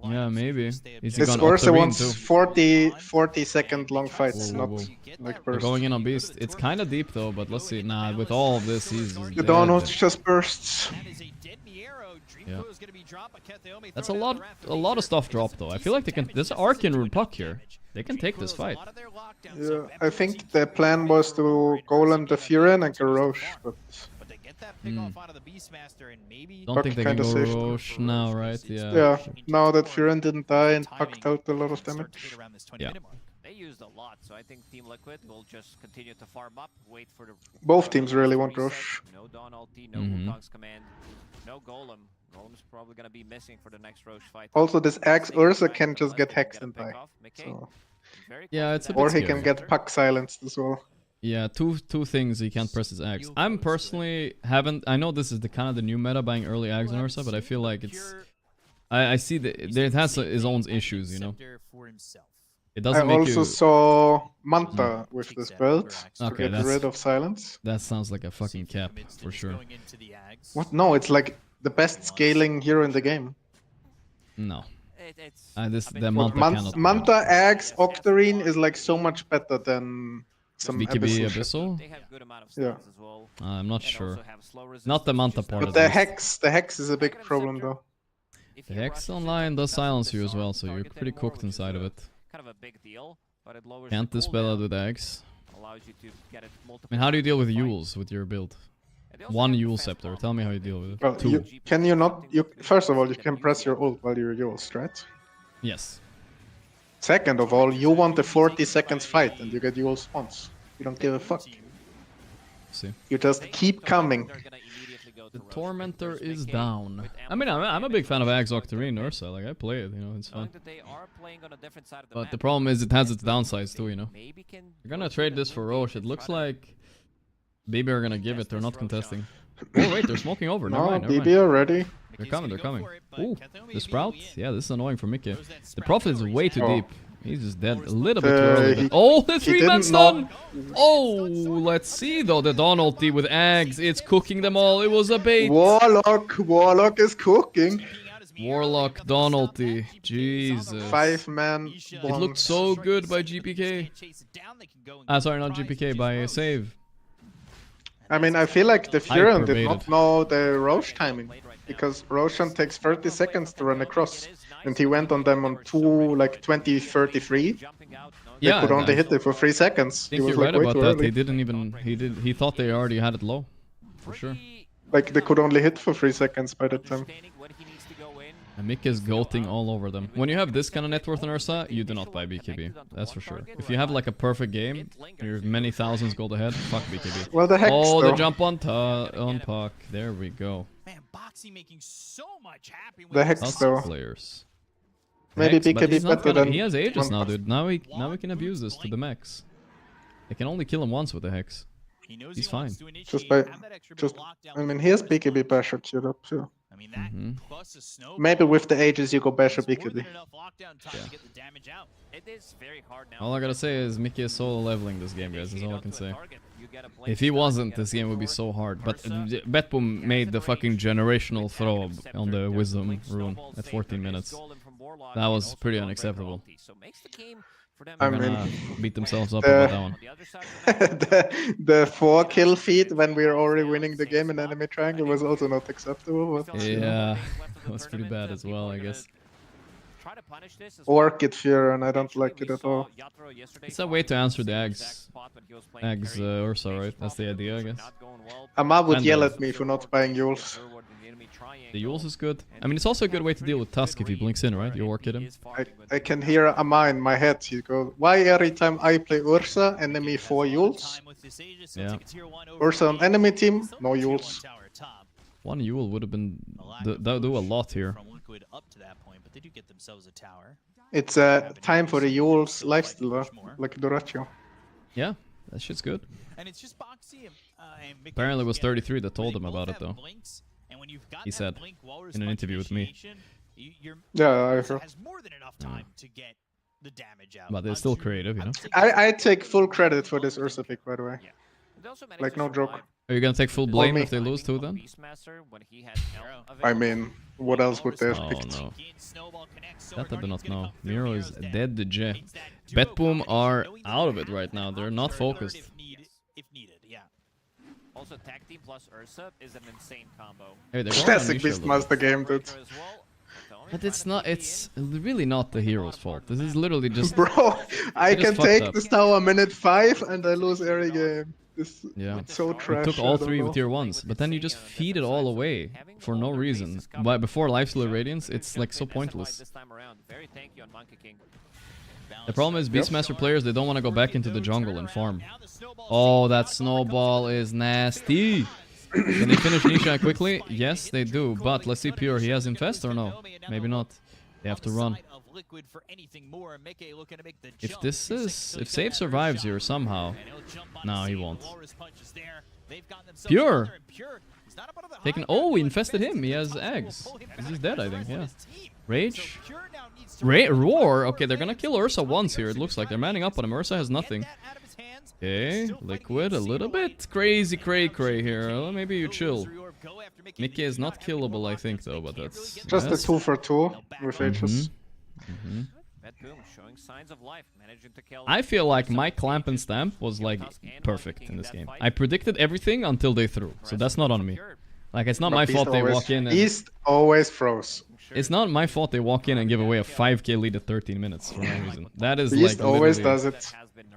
Yeah, maybe. This Ursa wants 40-second long fights, not like bursts. Going in on Beast. It's kind of deep though, but let's see. Nah, with all of this, he's You don't know, it's just bursts. Yeah. That's a lot of stuff dropped though. I feel like they can. There's an Arcane Rune puck here. They can take this fight. Yeah, I think the plan was to golem the Furin and go Roche, but... Don't think they can go Roche now, right? Yeah. Yeah, now that Furin didn't die and pucked out a lot of damage. Yeah. They used a lot, so I think Team Liquid will just continue to farm up, wait for the... Both teams really want Roche. No Dawn ulti, no Wukong's command, no Golem. Golem's probably gonna be missing for the next Roche fight. Also, this Axe Ursa can just get hexed and die. So. Yeah, it's a bit Or he scary. can get puck silenced as well. Yeah, two things he can't press his Axe. I'm personally I know this is the kind of the new meta buying early Axe on Ursa, but I feel like it's... I see that it has its own issues, you know? It doesn't make also saw Manta with this build to get rid of silence. That sounds like a fucking cap, for sure. What? No, it's like the best scaling hero in the game. No. Manta Manta, Axe, Octarine is like so much better than some BKB Abyssal. Yeah. I'm not sure. Not the Manta part. But the Hex is a big problem though. The Hex online does silence you as well, so you're pretty cooked inside of it. Kind of a big deal, but it lowers Can't dispel it with Axe. Allows you to get it multiple. I mean, how do you deal with Yules with your build? One Yule Scepter. Tell me how you deal with it. Well, Two. Can you not? First of all, you can press your ult while you're Yules, right? Yes. Second of all, you want a 40 seconds fight and you get Yules once. You don't give a fuck. See. You just keep coming. The Tormentor is down. I mean, I'm a big fan of Axe Octarine Ursa. Like, I play it, you know, it's fun. But the problem is it has its downsides too, you know. You're gonna trade this for Roche. It looks like BB are gonna give it. They're not contesting. Oh wait, they're smoking over. Never mind, never BB mind. already. They're coming, they're coming. Ooh, the Sprout? Yeah, this is annoying for Mickey. The Prophet is way too deep. He's just dead. A little bit too early. Oh, the 3-man stun! Oh, let's see though. The Dawn ulti with Ags. It's cooking them all. It was a bait. Warlock is cooking. Warlock, Dawn ulti. Jesus. 5-man. It looked so good by GPK. Sorry, not GPK, by Save. I mean, I feel like the Furin did not know the Roche timing. Because Roshan takes 30 seconds to run across. And he went on them on 20-33. Yeah, they could only hit it for 3 seconds. I think you're right about that. He didn't even... He thought they already had it low. For sure. Like, they could only hit for 3 seconds by that time. And Mick is goating all over them. When you have this kind of net worth in Ursa, you do not buy BKB. That's for sure. If you have like a perfect game, you're many thousands gold ahead, fuck BKB. Well, the Hex, oh, the jump on puck. There we go. Man, Boxy making so much happy with the Hex, though. Players. Maybe BKB better than... He has Aegis now, dude. Now we can abuse this to the max. They can only kill him once with the Hex. He's fine. I mean, he has BKB pressure queued up too. I mean, that plus a snow. Maybe with the ages you go Basher BKB. It is very hard now. All I gotta say is Mickey is solo leveling this game, guys. That's all I can say. If he wasn't, this game would be so hard. But Betboom made the fucking generational throw on the Wisdom rune at 14 minutes. That was pretty unacceptable. I mean, beat themselves up about that one. the 4-kill feed when we were already winning the game in enemy triangle was also not acceptable. But, yeah, that was pretty bad as well, I guess. Orchid Fear, and I don't like it at all. It's a way to answer the Eggs Ursa, right? That's the idea, I guess. Amma would yell at me for not buying Yules. The Yules is good. I mean, it's also a good way to deal with Tusk if he blinks in, right? You Orchid him. I can hear Amma in my head. He goes, why every time I play Ursa, enemy 4 Yules? Yeah. Ursa on enemy team, no Yules. One Yule would have been... That would do a lot here. They do get themselves a tower. It's time for the Yule's lifesteal, like Gorgc. Yeah, that shit's good. And it's just Boxy and apparently it was 33 that told him about it though. He said in an interview with me. Yeah, I heard. Has more than enough time to get the damage out. But they're still creative, you know. I take full credit for this Ursa pick, by the way. Like, no joke. Are you gonna take full blame if they lose too then? I mean, what else would they have picked? No. That I do not know. Miro is dead to J. Betboom are out of it right now. They're not focused. If needed, yeah. Also, tag team plus Ursa is an insane combo. Hey, classic Beastmaster game, dude. But it's not. It's really not the hero's fault. This is literally just. Bro, I can take this tower minute 5 and I lose every game. It's so trash. You took all 3 with tier 1s, but then you just feed it all away for no reason. But before Lifesteal Radiance, it's like so pointless. The problem is Beastmaster players, they don't want to go back into the jungle and farm. Oh, that snowball is nasty. Can they finish Nisha quickly? Yes, they do. But let's see Pure. He has Infest or no? Maybe not. They have to run. If this is... If Save survives here somehow... No, he won't. Pure! Taken... Oh, he infested him. He has eggs. He's dead, I think, yeah. Rage? Roar? Okay, they're gonna kill Ursa once here, it looks like. They're manning up on him. Ursa has nothing. Okay, Liquid, a little bit crazy cray-cray here. Well, maybe you chill. Mickey is not killable, I think, though, but that's... Just a 2 for 2 with H's. I feel like my clamp and stamp was like perfect in this game. I predicted everything until they threw, so that's not on me. Like, it's not my fault they walk in and... East always froze. It's not my fault they walk in and give away a 5k lead at 13 minutes for no reason. That is East like always does it.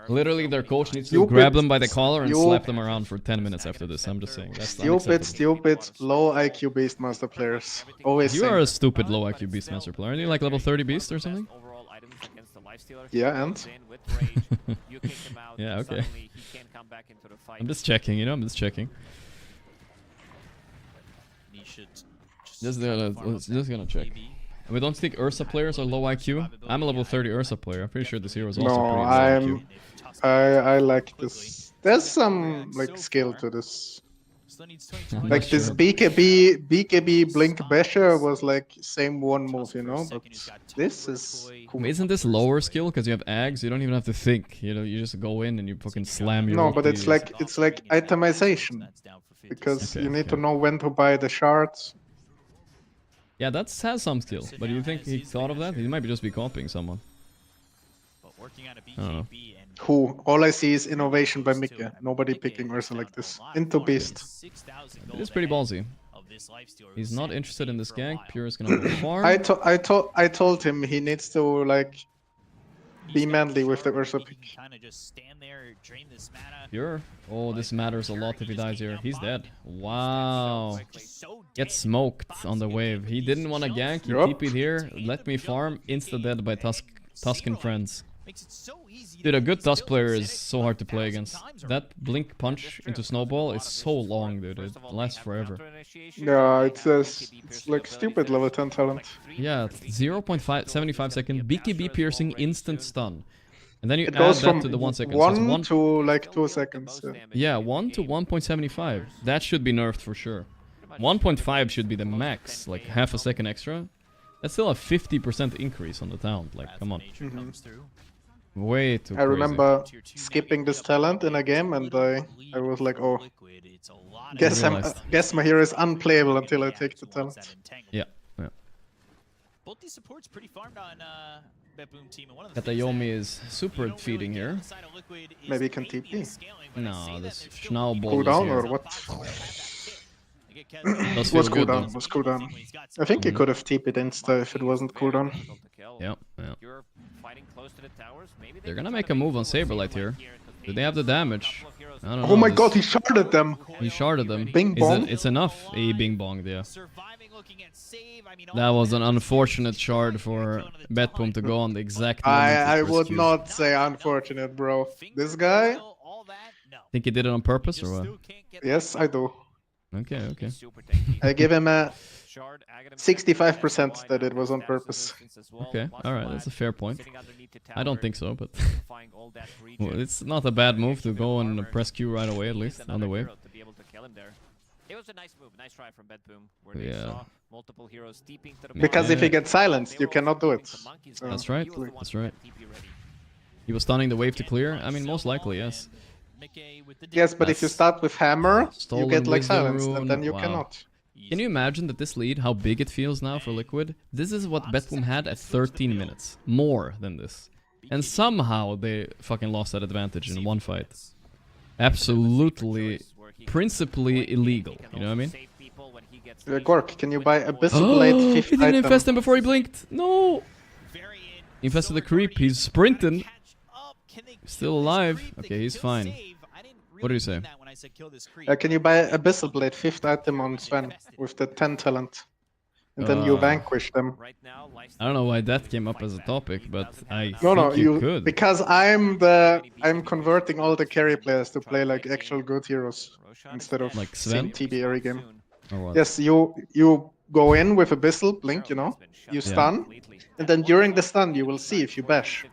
Literally, their coach needs to grab them by the collar and slap them around for 10 minutes after this. I'm just saying. That's stupid, low IQ Beastmaster players. Always. You are a stupid low IQ Beastmaster player. Aren't you like level 30 Beast or something? Yeah, and? Yeah, okay. I'm just checking, you know, I'm just checking. Just gonna check. We don't think Ursa players are low IQ. I'm a level 30 Ursa player. I'm pretty sure this hero is also pretty low IQ. I like this. There's some like skill to this. Like this BKB Blink Basher was like same one move, you know. But this is cool. Isn't this lower skill because you have Ags? You don't even have to think. You know, you just go in and you fucking slam your. No, but it's like itemization because you need to know when to buy the shards. Yeah, that has some skill, but do you think he thought of that? He might just be copying someone. I don't know. Who? All I see is innovation by Mickey. Nobody picking Ursa like this. Into Beast. It is pretty ballsy. He's not interested in this gank. Pure is gonna go farm. I told him he needs to like be manly with the Ursa pick. Pure. Oh, this matters a lot if he dies here. He's dead. Wow. Gets smoked on the wave. He didn't want to gank. He TP'd here. Let me farm. Insta dead by Tusk and friends. Dude, a good Tusk player is so hard to play against. That blink punch into snowball is so long, dude. It lasts forever. Yeah, it's like stupid level 10 talent. Yeah, 0.75 second BKB piercing instant stun. And then you it add goes that from to the 1 second. 1 to like 2 seconds. Yeah, 1 to 1.75. That should be nerfed for sure. 1.5 should be the max, like half a second extra. That's still a 50% increase on the talent. Like, come on. Way too I crazy. remember skipping this talent in a game, and I was like, oh, guess my hero is unplayable until I take the talent. Yeah, yeah. Both these supports pretty farmed on Betboom team. And one of the Katayomi is super feeding here. Maybe he can TP. No, this Schnauble Cooldown is or here. what? Does Was feel good, cooldown, though. was cooldown. I think he could have TP'd insta if it wasn't cooldown. Yeah, yeah. You're fighting close to the towers. Maybe They're gonna make a move on Saberlight here. Do they have the damage? I don't know. Oh my god, he sharded them! He sharded them. Bing bong. It's enough. He bing bonged, yeah. That was an unfortunate shard for Betboom to go on the exact moment. I would not say unfortunate, bro. This guy? Think he did it on purpose or what? Yes, I do. Okay, okay. I give him a 65% that it was on purpose. Okay, alright, that's a fair point. I don't think so, but well, it's not a bad move to go and press Q right away, at least, on the wave. It was a nice move, nice try from Betboom, where they saw multiple heroes steeping to the Because if he gets silenced, you cannot do it. So. That's right, that's right. He was stunning the wave to clear? I mean, most likely, yes. Yes, but if you start with hammer, you get like Wisdom silenced, Rune. and then you Wow. cannot. Can you imagine that this lead, how big it feels now for Liquid? This is what Betboom had at 13 minutes. More than this. And somehow they fucking lost that advantage in one fight. Absolutely, principally illegal. You know what I mean? Gorgc, can you buy Abyssal Blade 5th He didn't item? infest him before he blinked. No! Infested the creep. He's sprinting. Still alive. Okay, he's fine. What do you say? Can you buy Abyssal Blade 5th item on Sven with the 10 talent? And then you vanquish them. I don't know why that came up as a topic, but I No, think you could. because I'm converting all the carry players to play like actual good heroes instead of Like Sven? TB every game. Or what? Yes, you go in with Abyssal Blink, you know, you stun, and then during the stun you will see if you bash.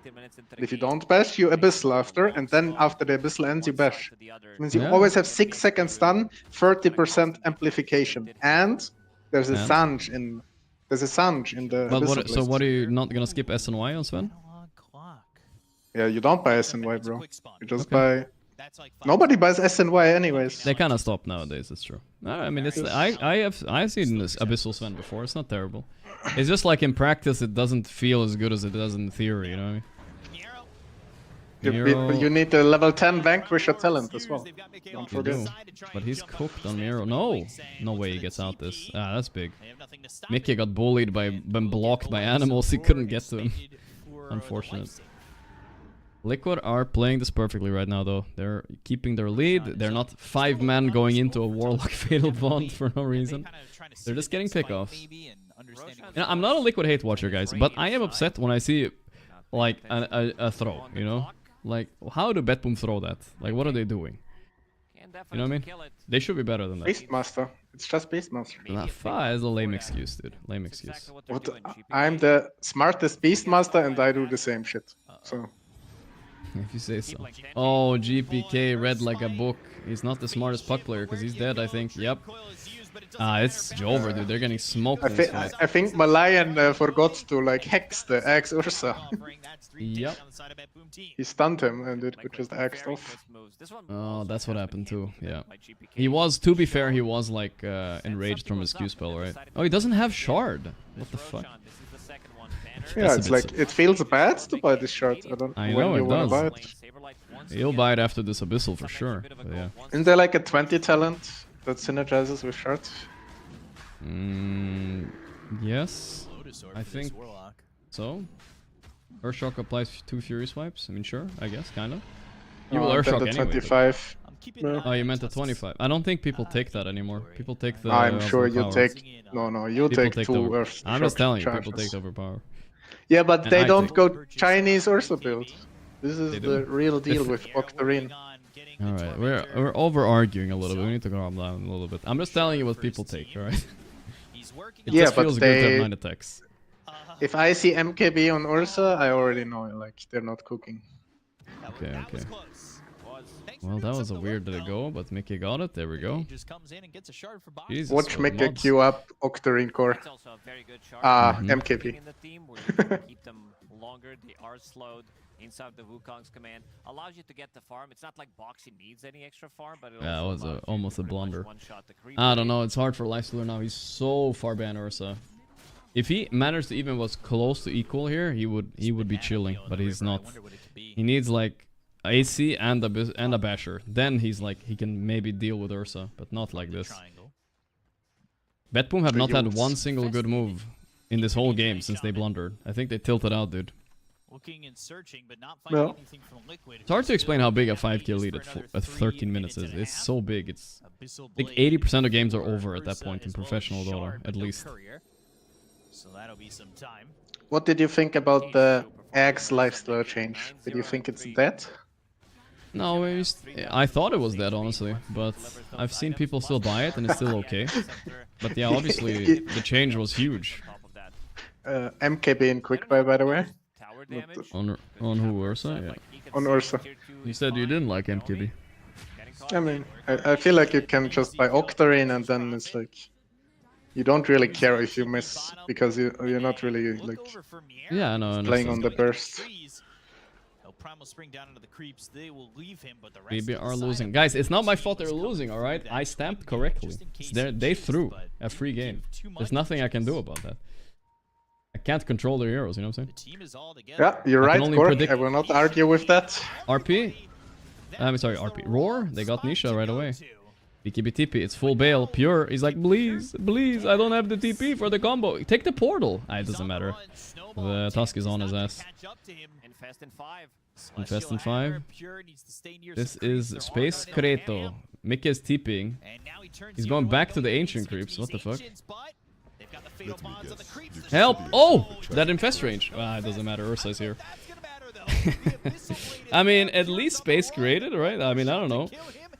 If you don't bash, you Abyssal after, and then after the Abyssal ends, you bash. It means you always have 6 seconds stun, 30% amplification, and there's a Sange in the But Abyssal what, so list. what are you not gonna skip S and Y on Sven? Yeah, you don't buy SNY, bro. You just buy. Nobody buys SNY anyways. They kind of stopped nowadays. That's true. I mean, it's I've seen this Abyssal Sven before. It's not terrible. It's just like in practice, it doesn't feel as good as it does in theory. You know what I mean? You need a level 10 Vanquisher talent as well. Don't forget. But he's cooked on Miro. No way he gets out this. Ah, that's big. Mickey got bullied been blocked by animals. He couldn't get to him. Unfortunate. Liquid are playing this perfectly right now, though. They're keeping their lead. They're not 5-man going into a Warlock Fatal Bond for no reason. They're just getting pickoffs. You know, I'm not a Liquid hate watcher, guys, but I am upset when I see like a throw. You know, like how do Betboom throw that? Like, what are they doing? You know what I mean? They should be better than that. Beastmaster. It's just Beastmaster. Nah, is a lame excuse, dude. Lame excuse. I'm the smartest Beastmaster and I do the same shit. So. If you say so. Oh, GPK read like a book. He's not the smartest puck player because he's dead, I think. Yep. It's Jover, dude. They're getting smoked in this fight. I think Malayan forgot to like hex the Axe Ursa. Yep. He stunned him and it just axed off. Oh, that's what happened too. Yeah. He was, to be fair, he was like enraged from his Q spell, right? Oh, he doesn't have Shard. What the fuck? Yeah, it's like, it feels bad to buy this shard. I know it does. Buy it. He'll buy it after this Abyssal for sure. But yeah. Isn't there like a 20 talent that synergizes with shard? Yes. I think so. Urshock applies 2 Fury Swipes. I mean, sure, I guess, kind of. You will Urshock anyway. 25. Oh, you meant the 25. I don't think people take that anymore. People take the. I'm sure you take. No, you take 2 Earth. I'm just telling you, people take the overpower. Yeah, but they don't go Chinese Ursa build. This is the real deal with Octarine. Alright, we're over arguing a little bit. We need to calm down a little bit. I'm just telling you what people take, alright? It just feels good to have 9 attacks. If I see MKB on Ursa, I already know like they're not cooking. Okay. Well, that was a weird go, but Mickey got it. There we go. Jesus, Watch what Mickey mods. queue up Octarine Core. MKB. Keep them longer. They are slowed inside the Wukong's command. Allows you to get the farm. It's not like Boxy needs any extra farm, but it Yeah, it also was allows almost you a to pretty much blunder. one-shot the creep I don't wave. know. It's hard for Lifestealer now. He's so far behind Ursa. If he managed to even was close to equal here, he would be chilling, but he's not. He needs like AC and a Basher. Then he's like he can maybe deal with Ursa, but not like this. Betboom have not had one single good move in this whole game since they blundered. I think they tilted out, dude. Looking and searching, but not finding anything from Liquid. It's hard to explain how big a 5k lead at 13 minutes is. It's so big. It's like 80% of games are over at that point in professional Dota, at least. So that'll be some time. What did you think about the Axe lifesteal change? Did you think it's dead? No, I thought it was dead, honestly, but I've seen people still buy it and it's still okay. But yeah, obviously the change was huge. MKB in quick buy, by the way. On who, Ursa? Yeah. On Ursa. You said you didn't like MKB. I mean, I feel like you can just buy Octarine and then it's like you don't really care if you miss because you're not really like yeah, no, playing on the burst. Maybe are losing. Guys, it's not my fault they're losing, alright? I stamped correctly. They threw a free game. There's nothing I can do about that. I can't control their heroes, you know what I'm saying? Yeah, you're right, Gorgc. I will not argue with that. RP? I'm sorry, RP. Roar? They got Nisha right away. BKB TP, it's full bail. Pure, he's like, please, please, I don't have the TP for the combo. Take the portal. It doesn't matter. The Tusk is on his ass. Infest in 5. This is Space Creto. Mickey is TPing. He's going back to the ancient creeps. What the fuck? Help! Oh! That infest range. It doesn't matter. Ursa's here. I mean, at least Space created, right? I mean, I don't know.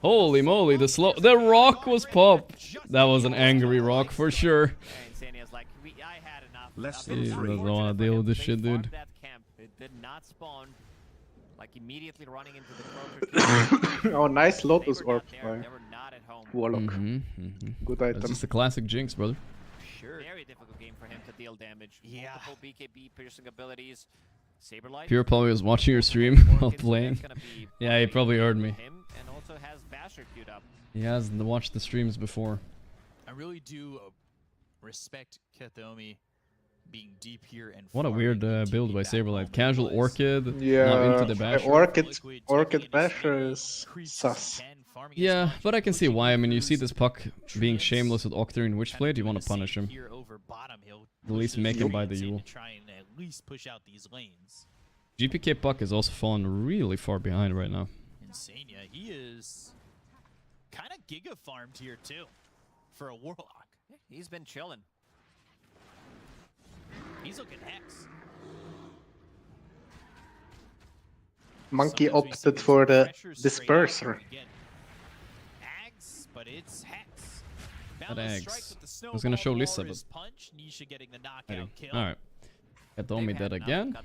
Holy moly, the rock was popped. That was an angry rock for sure. Less than Jeez, I don't want to deal with this shit, dude. It did not spawn. Like immediately running into the Oh, nice Lotus Orb by Warlock. Good item. That's just a classic Jinx, brother. Very difficult game for him to deal damage. Multiple BKB piercing abilities. Saberlight. Pure probably was watching your stream while playing. Yeah, he probably heard me. And also has Basher queued up. He has watched the streams before. I really do respect Kethomi being deep here and what a weird build by Saberlight. Casual Orchid. Yeah, now into the Basher. Orchid Basher is sus. Yeah, but I can see why. I mean, you see this puck being shameless with Octarine Witchblade, you want to punish him. At least make him buy the Yule. GPK puck is also falling really far behind right now. Insania, he is kind of giga farmed here too for a Warlock. He's been chilling. He's looking Hex. Monkey opted for the Disperser. But it's Hex. That eggs. I was gonna show Lisa, but alright. Kataomi dead again.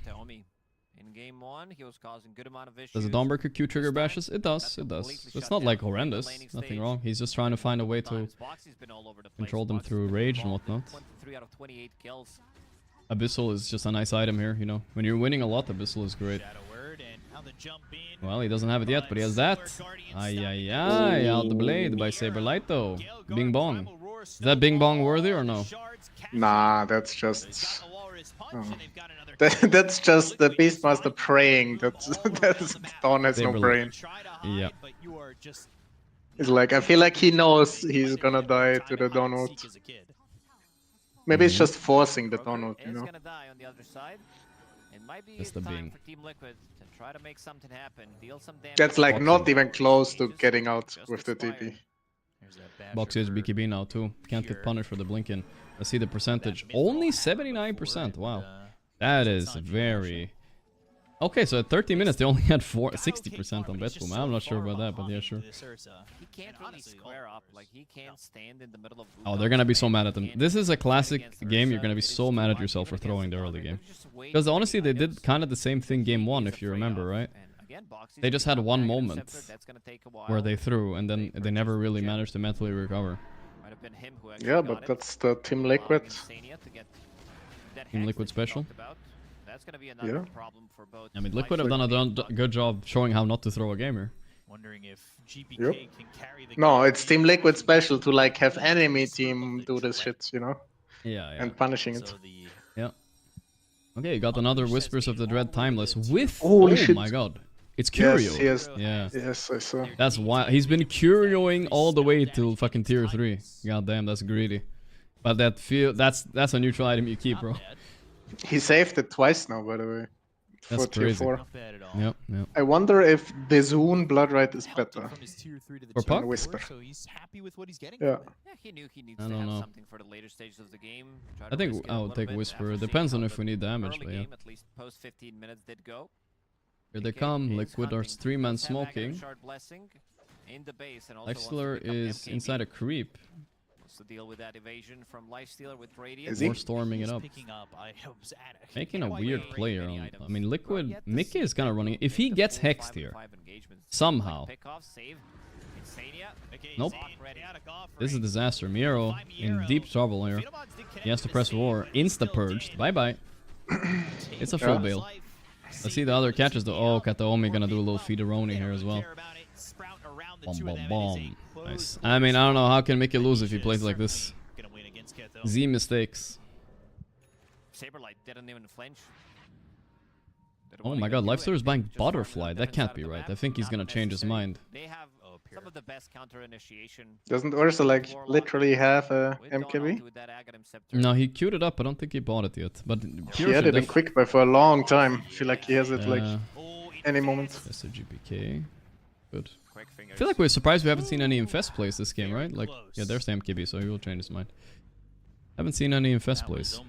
In game 1, he was causing good amount of issues. Does the Dawnbreaker Q trigger bashes? It does, it does. It's not like horrendous. Nothing wrong. He's just trying to find a way to control them through rage and whatnot. 23 out of 28 kills. Abyssal is just a nice item here, you know. When you're winning a lot, Abyssal is great. Well, he doesn't have it yet, but he has that. Ay, out the blade by Saberlight though. Bing Bong. Is that Bing Bong worthy or no? Nah, that's just... Oh. That's just the Beastmaster praying that Dawn has no brain. Yeah. It's like, I feel like he knows he's gonna die to the Dawn ult. Maybe it's just forcing the Dawn ult, you know? That's the Bing. Try to make something happen, deal some damage. That's like not even close to getting out with the TP. Box is BKB now too. Can't get punished for the blinking. Let's see the percentage. Only 79%. Wow. That is very... Okay, so at 30 minutes they only had 60% on Betboom. I'm not sure about that, but yeah, sure. He can't really square up. Like, he can't stand in the middle of... Oh, they're gonna be so mad at them. This is a classic game. You're gonna be so mad at yourself for throwing the early game. Because honestly, they did kind of the same thing game 1, if you remember, right? again, Boxy's They just had one moment that's gonna take a while. where they threw, and then they never really managed to mentally recover. Might have been him who actually Yeah, got but it. that's the Team Liquid. Team Liquid special. That's gonna be another problem for both. I mean, Liquid have done a good job showing how not to throw a gamer. Wondering if GPK Yep. can carry the No, game. it's Team Liquid special to like have enemy team do this shit, you know? Yeah, yeah. And punishing it. Yeah. Okay, you got another Whispers of the Dread Timeless with... Holy oh shit. my god. It's Curio. Yes, Yeah. Yes, I saw. That's why he's been Curioing all the way till fucking tier 3. God damn, that's greedy. But that's a neutral item you keep, bro. He saved it twice now, by the way. That's for tier crazy. 4. Yep, yep. I wonder if the Zune Bloodrite is better. For Puck? Whisper. So he's happy with what he's getting. Yeah. Yeah, he knew he needs I to don't have know. something for the later stages of the game. Try I to think risk it a I'll little take bit Whisper. after Depends seeing on how if we the need damage, early but yeah. game, at least post 15 minutes did go. Here they PK come. is Liquid are hunting 3-man his Havoc and smoking. Shard Blessing in the base and also wants to Lexler pick up is MKB. inside a creep. Wants to deal with that evasion from Lifestealer with Is Radiant. he? More storming it up. Making a weird player. I mean, Liquid... Mickey is kind of running... If he gets hexed here, somehow... Nope. This is a disaster. Miro in deep trouble here. He has to press war. Insta-purged. Bye-bye. It's a full bail. Let's see the other catches though. Oh, Kataomi gonna do a little feederoni here as well. Bomb, bomb, bomb. Nice. I mean, I don't know how can Mickey lose if he plays like this. Z mistakes. Saberlight didn't even flinch. Oh my god, Lifestealer is buying Butterfly. That can't be right. I think he's gonna change his mind. They have some of the best counter initiation. Doesn't Ursa like literally have a MKB? No, he queued it up. I don't think he bought it yet. But He had it in quick buy for a long time. I feel like he has it like any moment. That's a GPK. Good. I feel like we're surprised we haven't seen any Infest plays this game, right? Like, yeah, there's the MKB, so he will change his mind. Haven't seen any Infest plays.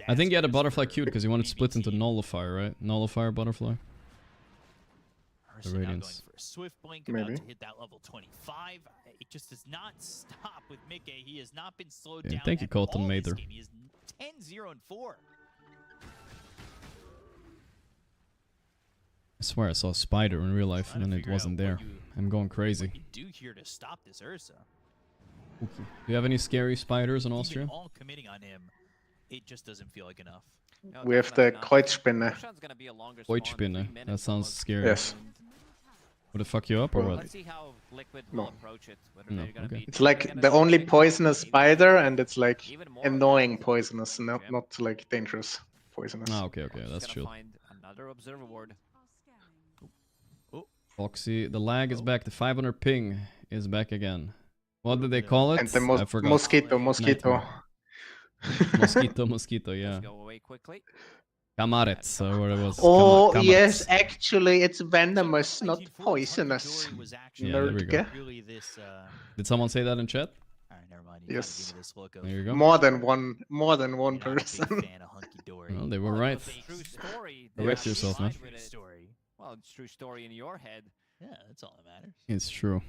I think he had a Butterfly queued because he wanted to split into Nullifier, right? Nullifier, Butterfly. The Radiance. Swift blink Maybe. about to hit that level 25. It just does not stop with Mickey. He has not been slowed down. Thank you, at Colton all this Mather. game. He is 10-0-4. I swear I saw a spider in real life and then it wasn't there. I'm going crazy. Do here to stop this Ursa. Do you have any scary spiders in Austria? Even all committing on him, it just doesn't feel like enough. We have the Kreuzspinne. Kreuzspinne. That sounds scary. Yes. Would it fuck you up or what? Let's see how Liquid No. will approach it. Whether No, they're gonna okay. be It's like the only poisonous spider, and it's like annoying poisonous, not like dangerous poisonous. Ah, okay, okay, that's gonna chill. find another observer ward. Foxy, the lag is back. The 500 ping is back again. What did they call it? And the I forgot. mosquito. Mosquito, mosquito, yeah. Go away quickly. Kamarets, or what it was. Oh Kamarets. yes, actually it's venomous, not poisonous. Yeah, there we go. Nerdke. Did someone say that in chat? Yes. There you go. More than one person. Well, they were right. True story. Correct yourself, man. Well, it's true story in your head. Yeah, that's all that matters. It's true.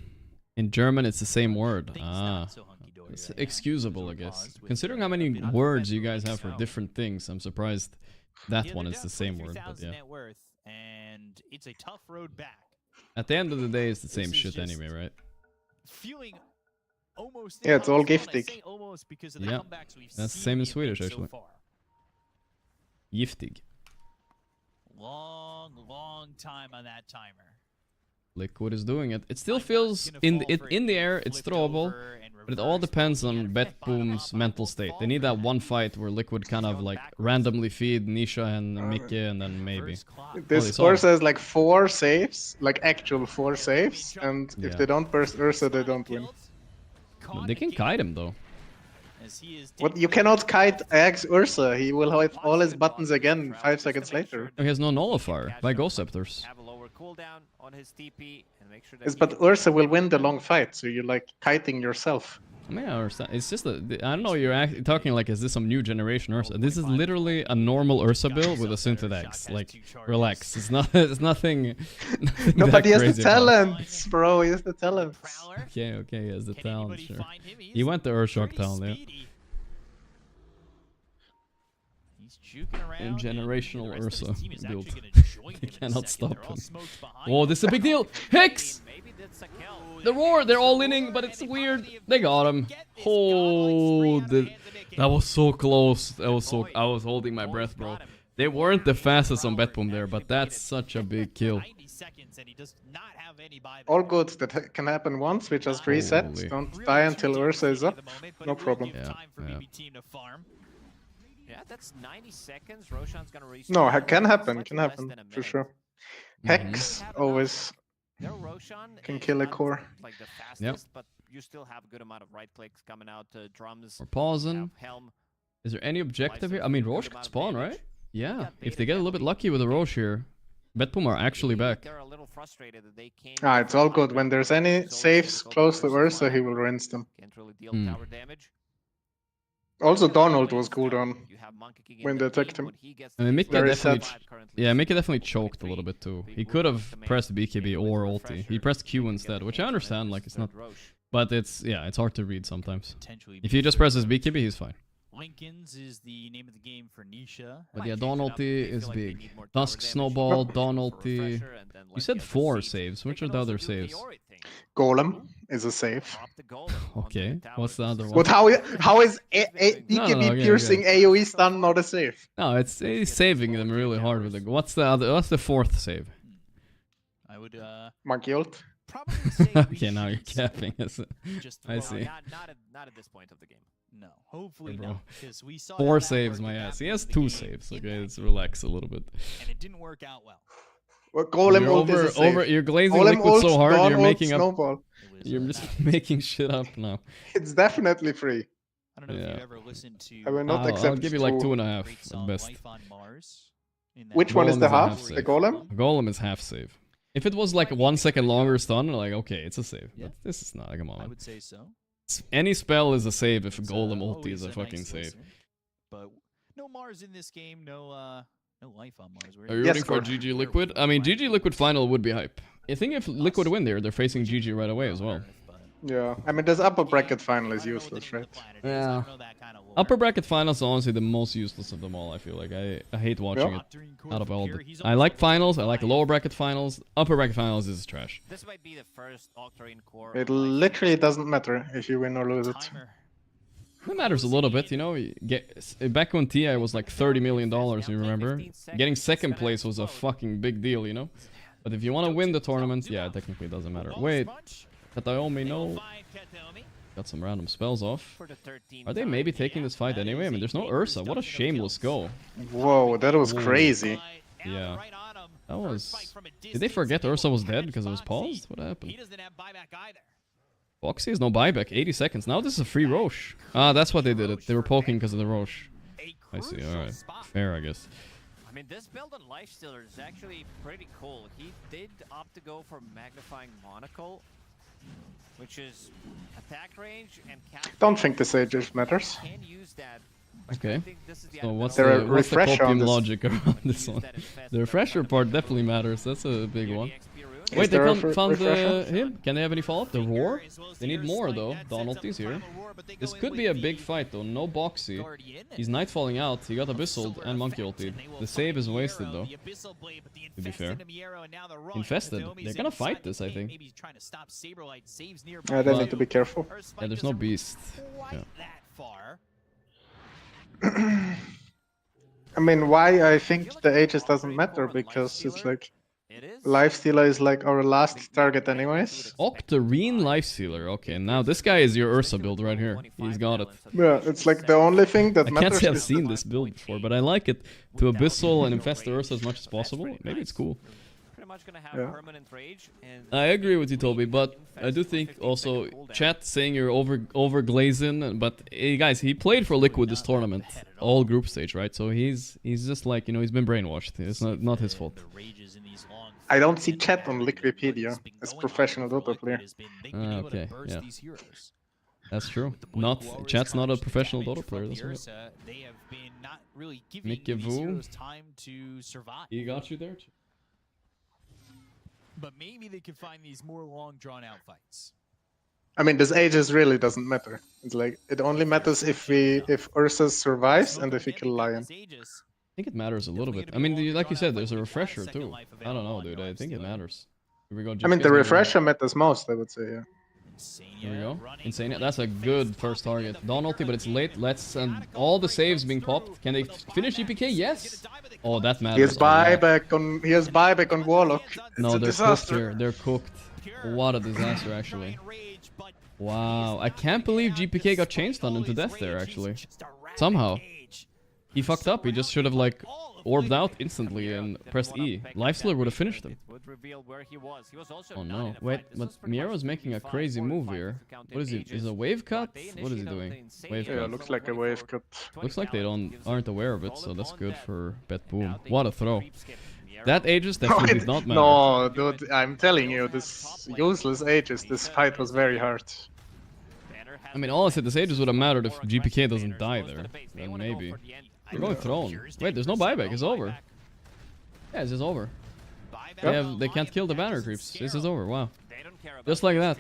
In German, it's the same word. Ah, so hunky-dory it's right excusable, I guess. Considering how many words you guys have for different things, I'm surprised that one is the same word. But yeah, net worth, and it's a tough road back. at the end of the day, it's the same shit anyway, right? Feeling almost Yeah, it's all impossible, and I giftig. say almost because of the Yeah, comebacks we've that's the seen same in him Swedish make so actually. far. Giftig. Long time on that timer. Liquid is doing it. It still feels in the air. It's throwable, but it all depends on Betboom's mental state. They need that one fight where Liquid kind of like randomly feed Nisha and Mickey, and then maybe. This Ursa has like 4 saves, like actual 4 saves, and if Yeah. they don't burst Ursa, they don't win. They can kite him though. What, you cannot kite Axe Ursa, he will have all his buttons again 5 seconds later. He has no nullifier by Ghost Scepters. Have a lower cooldown on his TP and make sure that Yes, but Ursa will win the long fight, so you're like kiting yourself. I mean, I understand. It's just I don't know. You're talking like, is this some new generation Ursa? This is literally a normal Ursa build with a Synthetic Axe. Like, relax. It's not. It's nothing. No, but he has the crazy about it. talents, bro. He has the talents. Okay, okay. He has the talent. Sure. He went to Earthshock Town, yeah. And generational Ursa build. They cannot stop him. Oh, this is a big deal! Hex! The roar, they're all inning, but it's weird. They got him. Oh, that was so close. That was so. I was holding my breath, bro. They weren't the fastest on Betboom there, but that's such a big kill. All good. That can happen once. We just reset. Holy. Don't die until Ursa is up. No problem. Yeah. Yeah, that's 90 seconds. Roshan's gonna reset. No, it can happen. Can happen for sure. Hex always can kill a core. Like the fastest, but you still have a good amount of right clicks coming out. Drums. We're pausing. Helm. Is there any objective here? I mean, Roche could spawn, right? Yeah. If they get a little bit lucky with the Roche here, Betboom are actually back. They're a little frustrated that they can't. Ah, it's all good. When there's any saves close to Ursa, he will rinse them. Can't really deal tower damage. Also, Donald was cooldown when they attacked him. I mean, Mickey Very definitely, sad. yeah, Mickey definitely choked a little bit too. He could have pressed BKB or ulti. He pressed Q instead, which I understand. Like it's not, but it's it's hard to read sometimes. If he just presses BKB, he's fine. Lincoln's is the name of the game for Nisha. But yeah, Dawn ulti is big. Dusk Snowball, Dawn ulti. You said 4 saves. Which are the other saves? Golem is a save. Okay, what's the other one? But how is BKB piercing AoE stun not a save? No, he's saving them really hard with the. What's the other? What's the 4th save? I would Monkey ult. probably say Okay, now you're capping. I see. Not at this point of the game. No, hopefully not, because we saw 4 that saves, work my at ass. that He has point of 2 the game saves. in Okay, that let's game, relax a little bit. and it didn't work out well. Well, Golem You're ult is a save. you're glazing Golem liquid so ult, hard. Dawn You're ult, making up. Snowball. You're just making shit up now. It's definitely free. I don't know if Yeah. you've ever listened to. I will not I'll accept give you like 2. 2.5 great at song best. Life on Mars. in that Which one is Golem the is a half? half The save. Golem? Golem is half save. If it was like 1 second longer stun, like okay, it's a save. But this is not. Come on. I would say so. Any spell is a save if It's, Golem ulti always is a fucking nice save. listen. But no Mars in this game. No life on Mars. Are you rooting for GG Liquid? I mean, GG Liquid final would be hype. I think if Liquid win there, they're facing GG right away as well. Yeah, I mean, this upper bracket final is useless, right? Yeah. Upper bracket finals are honestly the most useless of them all, I feel like. I hate watching it out of all the... I like finals, I like lower bracket finals. Upper bracket finals is trash. This might be the first Octarine core. It literally doesn't matter if you win or lose it. It matters a little bit, you know. Back when TI was like $30 million, you remember? Getting second place was a fucking big deal, you know? But if you want to win the tournament, yeah, technically it doesn't matter. Wait, Kataomi, no. Got some random spells off. Are they maybe taking this fight anyway? I mean, there's no Ursa. What a shameless go. Whoa, that was crazy. Yeah. That was... Did they forget Ursa was dead because it was paused? What happened? Boxy is no buyback. 80 seconds. Now this is a free Roche. Ah, that's what they did it. They were poking because of the Roche. I see, alright. Fair, I guess. I mean, this build on Lifestealer is actually pretty cool. He did opt to go for Magnifying Monocle, which is attack range and cap. Don't think the Sages matters. Can use that. Okay. So what's There are the refresher on copium this. logic around this one? The refresher part definitely matters. That's a big one. Wait, Is they there a found refresher? him? Can they have any follow-up? The Roar? They need more though. Donald's here. This could be a big fight though. No Boxy. He's Nightfalling out. He got Abyssal and Monkey ulted. The save is wasted though. To be fair. Infested. They're gonna fight this, I think. Yeah, they need to be careful. Yeah, there's no beast. Yeah. I mean, why I think the ages doesn't matter, because it's like... Lifestealer is like our last target anyways. Octarine Lifestealer. Okay, now this guy is your Ursa build right here. He's got it. Yeah, it's like the only thing that I matters. can't say I've is seen this build before, but I like it. To Abyssal and infest the Ursa as much as possible. Maybe it's cool. Yeah. I agree with you, Toby, but I do think also chat saying you're over glazing, but hey, guys, he played for Liquid this tournament, all group stage, right? So he's just like, you know, he's been brainwashed. It's not his fault. I don't see chat on Liquipedia as professional Dota player. Okay, yeah. That's true. Chat's not a professional Dota player, that's right. Mickey Vu. He got you there? But maybe they could find these more long drawn-out fights. I mean, this ages really doesn't matter. It's like, it only matters if Ursa survives and if we kill Lion. think it matters a little bit. I mean, like you said, there's a refresher too. I don't know, dude. I think it matters. Here we go. I mean, the refresher matters most, I would say, yeah. Here we go. Insane. That's a good first target. Dawn ulti, but it's late. Let's all the saves being popped. Can they finish GPK? Yes. Oh, that matters. He has buyback on Warlock. No, it's they're disaster. cooked here. They're cooked. What a disaster, actually. Wow, I can't believe GPK got chain stunned into death there, actually. Somehow. He fucked up. He just should have, like, orbed out instantly and pressed E. Lifestealer would have finished him. Oh no. Wait, but Miero's making a crazy move here. What is he? Is it a wave cut? What is he doing? Wave cut. Yeah, looks like a wave cut. Looks like they aren't aware of it, so that's good for Betboom. What a throw. That Aegis definitely did not matter. No, dude, I'm telling you, this useless Aegis, this fight was very hard. I mean, honestly, this Aegis would have mattered if GPK doesn't die there. Then maybe. We're going throne. Wait, there's no buyback. It's over. Yeah, this is over. They can't kill the banner creeps. This is over. Wow. Just like that.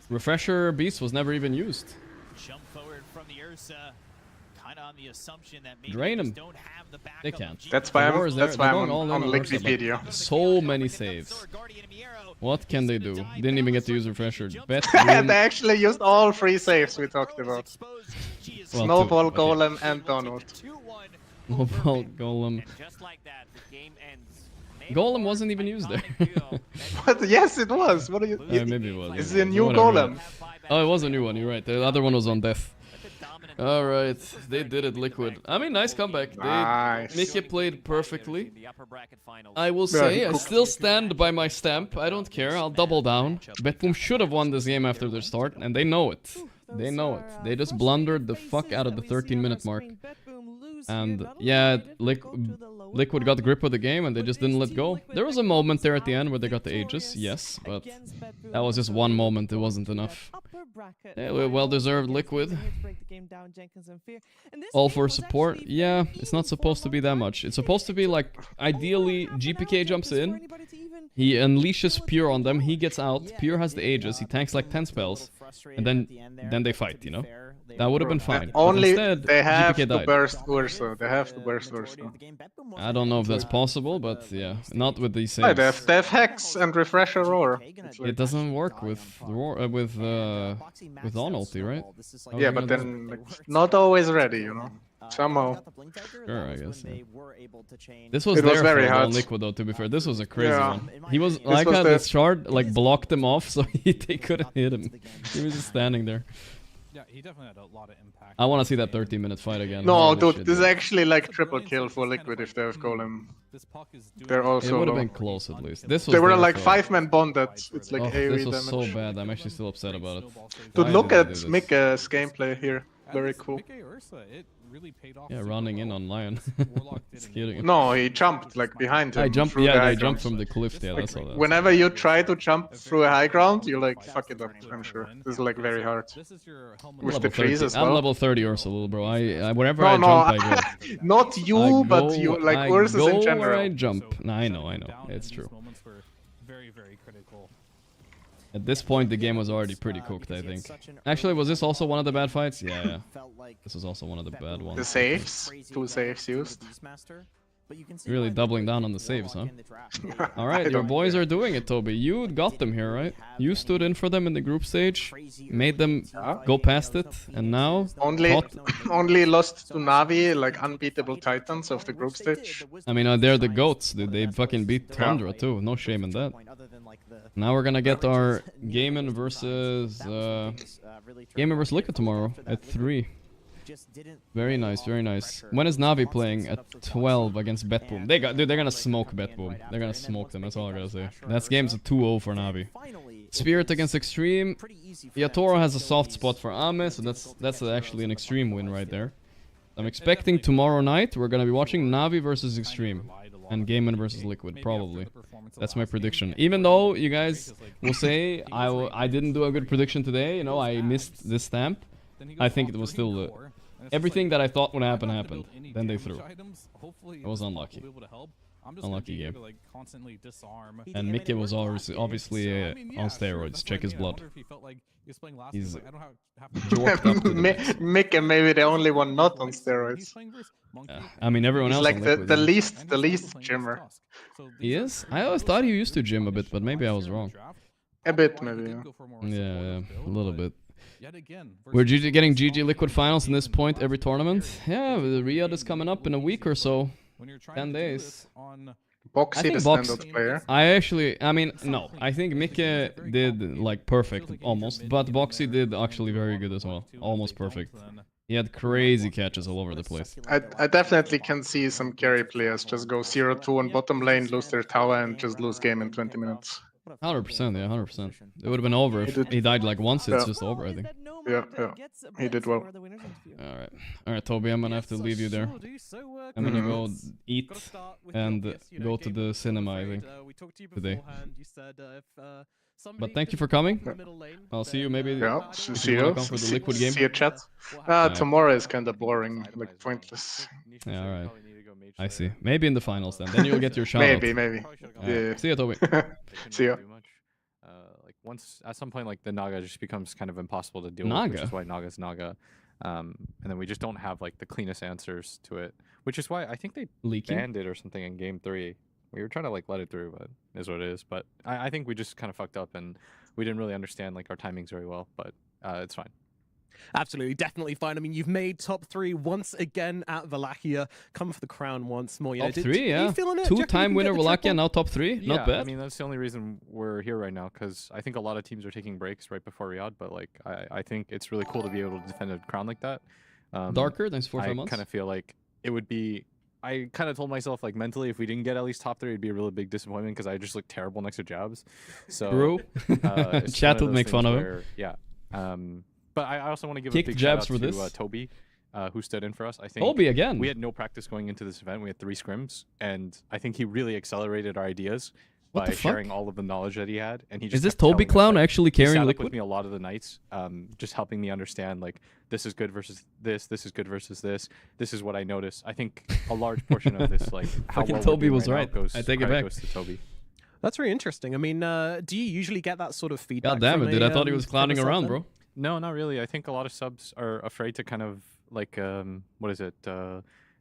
Refresher Beast was never even used. Jump forward from the Ursa, kind of on the assumption that maybe Drain them. don't have the backup. They can't. That's why I'm on Wikipedia. So many saves. What can they do? Didn't even get to use refresher. They actually used all 3 saves we talked about. Well, Snowball, Golem, and Donald. Snowball, Golem. Golem wasn't even used there. But yes, it was. What are you? Maybe it was. It's a new Golem. Oh, it was a new one. You're right. The other one was on death. All right, they did it, Liquid. I mean, nice comeback. Nice. Mickey played perfectly. I will say, I still stand by my stamp. I don't care. I'll double down. Betboom should have won this game after their start, and they know it. They know it. They just blundered the fuck out of the 13-minute mark. And yeah, Liquid got the grip of the game and they just didn't let go. There was a moment there at the end where they got the Aegis, yes, but that was just one moment. It wasn't enough. Yeah, well-deserved Liquid. All for support. Yeah, it's not supposed to be that much. It's supposed to be like, ideally, GPK jumps in. He unleashes Pure on them. He gets out. Pure has the Aegis. He tanks like 10 spells. And then they fight, you know? That would have been fine. Only instead, they have GPK to died. burst Ursa. They have to burst Ursa. I don't know if that's possible, but yeah, not with these saves. They have Hex and Refresher Roar. It doesn't work with Roar, with on ulti, right? Yeah, but then like, not always ready, you know. Somehow. Sure, I guess. Yeah. This was their very fault hard on Liquid though, to be fair. This was a crazy Yeah. one. He was like how this shard like blocked him off, so they couldn't hit him. He was just standing there. Yeah, he definitely had a lot of impact. I want to see that 30-minute fight again. No, Holy dude, shit, this is actually like triple kill for Liquid if they have Golem. They're also It would have low. been close at least. This was They were their like fault. 5-man bonded. It's like Oh, AoE this was damage. so bad. I'm actually still upset about it. Dude, Why look did at they do this? Mika's gameplay here. Very cool. Yeah, running in on Lion. Just kidding. No, he jumped like behind him. I jumped. through the Yeah, high I jumped ground. from the cliff. Yeah, that's all that. Whenever you try to jump through a high ground, you like fuck it up. I'm sure this is like very hard. With the trees as well. I'm level 30 Ursa, little bro. Wherever No, I no, jump, I go. not you, I but go- you like I Ursus go in where general. I jump. Nah, I know. It's true. Very, very critical. At this point, the game was already pretty cooked, I think. Actually, was this also one of the bad fights? Yeah. This was also one of the bad ones. The saves, 2 saves used. Really doubling down on the saves, huh? Alright, your boys are doing it, Toby. You got them here, right? You stood in for them in the group stage, made them go past it, and now... Only lost to Navi, like unbeatable titans of the group stage. I mean, they're the GOATs, dude. They fucking beat Tundra, too. No shame in that. Now we're gonna get our Gaimin versus... Gaimin versus Liquid tomorrow at 3. Very nice, very nice. When is Navi playing? At 12 against Betboom. Dude, they're gonna smoke Betboom. They're gonna smoke them, that's all I gotta say. That game's a 2-0 for Navi. Spirit against Extreme. Yatoro has a soft spot for Ame, so that's actually an Extreme win right there. I'm expecting tomorrow night we're gonna be watching Navi versus Extreme. And Gaimin versus Liquid, probably. That's my prediction. Even though you guys will say I didn't do a good prediction today, you know, I missed this stamp. I think it was still... everything that I thought would happen happened. Then they threw. I was unlucky. I'm just Unlucky gonna game. like constantly disarm. And Mickey was obviously I mean, yeah, on sure, steroids. that's Check what I his mean. I blood. wonder if he felt like he was playing last He's week, like, I don't have to jorked up to the max. Mick maybe the only one not on steroids. I mean, everyone He's else like on the, liquid, the yeah. least gymmer. He is? I always thought he used to gym a bit, but maybe I was wrong. A bit, maybe. Yeah, a little bit. We're getting GG Liquid finals in this point every tournament. Yeah, the Riyadh is coming up in a week or so. 10 days. Boxy the standout player. I mean, no. I think Mikke did like perfect, almost. But Boxy did actually very good as well. Almost perfect. He had crazy catches all over the place. I definitely can see some carry players just go 0-2 on bottom lane, lose their tower, and just lose game in 20 minutes. 100%, yeah, 100%. It would have been over if he died like once, it's just over, I think. Yeah, he did well. Alright, Toby, I'm gonna have to leave you there. I'm gonna go eat and go to the cinema, I think, today. But thank you for coming. I'll see you maybe. Yeah, see you. For the Liquid game. See you, chat. Tomorrow is kind of boring, like pointless. Yeah, alright. I see. Maybe in the finals then. Then you'll get your shot. Maybe. Yeah. See you, Toby. See you. Like once at some point, like the Naga just becomes kind of impossible to deal with, which is why Naga's Naga. And then we just don't have like the cleanest answers to it, which is why I think they banned it or something in game 3. We were trying to like let it through, but it is what it is. But I think we just kind of fucked up and we didn't really understand like our timings very well, but it's fine. Absolutely, definitely fine. I mean, you've made top 3 once again at Wallachia. Come for the crown once more. You know, top 3, yeah. 2-time winner Wallachia, now top 3. Yeah, not bad. I mean, that's the only reason we're here right now, because I think a lot of teams are taking breaks right before Riyadh, but like I think it's really cool to be able to defend a crown like that. Darker, thanks 4 or 5 months. I kind of feel like it would be... I kind of told myself, like, mentally, if we didn't get at least top 3, it'd be a really big disappointment because I just look terrible next to Jabs. So, Bro, chat would make fun of him. Yeah. But I also want to give a big Jabs shout out for to Toby, who stood in for us. I think Toby again. We had no practice going into this event. We had 3 scrims, and I think he really accelerated our ideas by sharing all of the knowledge that he had. And he just is this Toby Clown actually carrying Liquid? Liquid? With me a lot of the nights, just helping me understand like this is good versus this is good versus this is what I noticed. I think a large portion of this like how well Toby was right. right. Goes, I take it back. Goes to Toby. That's very interesting. I mean, do you usually get that sort of feedback? God damn it, dude! I thought he was clowning around, bro. No, not really. I think a lot of subs are afraid to kind of like what is it?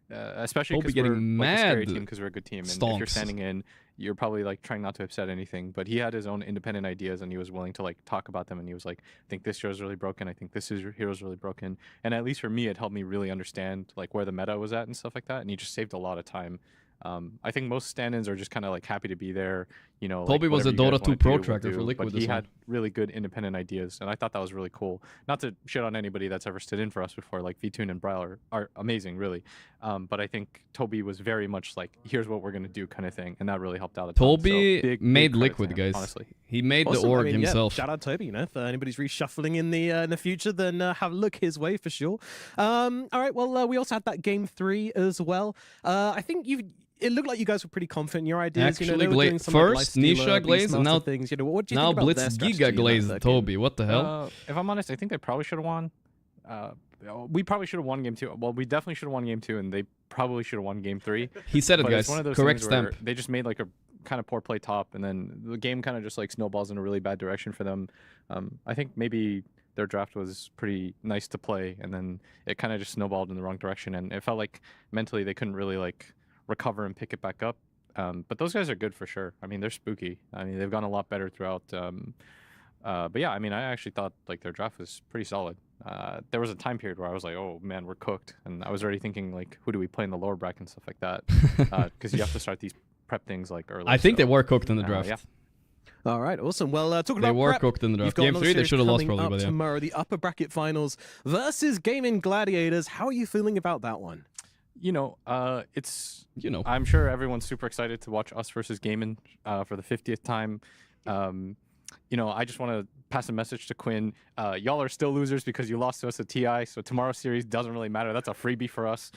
Especially because we're like a scary team because we're a good team, and if you're standing in, you're probably like trying not to upset anything. But he had his own independent ideas, and he was willing to like talk about them. And he was like, "I think this hero's really broken. I think this hero's really broken." And at least for me, it helped me really understand like where the meta was at and stuff like that. And he just saved a lot of time. I think most stand-ins are just kind of like happy to be there, you know. Toby was a Dota 2 pro tracker for Liquid. But he had really good independent ideas, and I thought that was really cool. Not to shit on anybody that's ever stood in for us before, like V-Tune and Brile are amazing, really. But I think Toby was very much like, here's what we're gonna do kind of thing, and that really helped out a ton. Toby made Liquid, guys. Honestly, he made the org himself. Yeah, shout out Toby. You know, if anybody's reshuffling in the future, then have a look his way for sure. All right, well, we also had that game 3 as well. I think it looked like you guys were pretty confident in your ideas. Actually, you know, doing first Nisha Glaze, and now things. You know, what do you now think about Blitz Giga Glaze. Toby, what the hell? If I'm honest, I think they probably should have won. We probably should have won game 2. Well, we definitely should have won game 2, and they probably should have won game 3. He said it, but guys. It's one of those correct things stamp. Where they just made like a kind of poor play top, and then the game kind of just like snowballs in a really bad direction for them. I think maybe their draft was pretty nice to play, and then it kind of just snowballed in the wrong direction, and it felt like mentally they couldn't really like recover and pick it back up. But those guys are good for sure. I mean, they're spooky. I mean, they've gone a lot better throughout. But yeah, I mean, I actually thought like their draft was pretty solid. There was a time period where I was like, oh man, we're cooked. And I was already thinking like, who do we play in the lower bracket and stuff like that? Because you have to start these prep things like early. I think they were cooked in the draft. Yeah. All right, awesome. Well, talking they about were prep, cooked in the draft. Game 3, they should have lost probably by then. Tomorrow, the upper bracket finals versus Gaimin Gladiators. How are you feeling about that one? You know, I'm sure everyone's super excited to watch us versus Gaimin for the 50th time. You know, I just want to pass a message to Quinn. Y'all are still losers because you lost to us at TI, so tomorrow's series doesn't really matter. That's a freebie for us.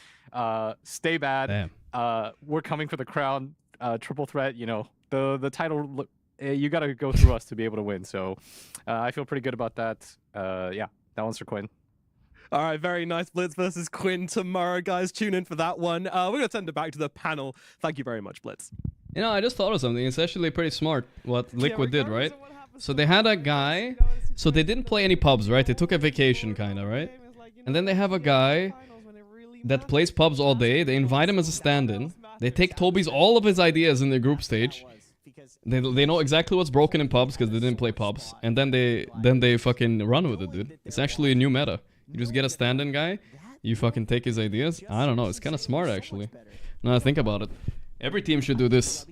Stay bad. We're coming for the crown. Triple threat, you know, the title, you got to go through us to be able to win. So I feel pretty good about that. Yeah, that one's for Quinn. All right, very nice. Blitz versus Quinn tomorrow, guys. Tune in for that one. We're going to send it back to the panel. Thank you very much, Blitz. You know, I just thought of something. It's actually pretty smart what Liquid did, right? So they had a guy, so they didn't play any pubs, right? They took a vacation, kind of, right? And then they have a guy that plays pubs all day. They invite him as a stand-in. They take Toby's all of his ideas in the group stage. They know exactly what's broken in pubs because they didn't play pubs. And then they fucking run with it, dude. It's actually a new meta. You just get a stand-in guy, you fucking take his ideas. I don't know, it's kind of smart, actually. Now I think about it. Every team should do this.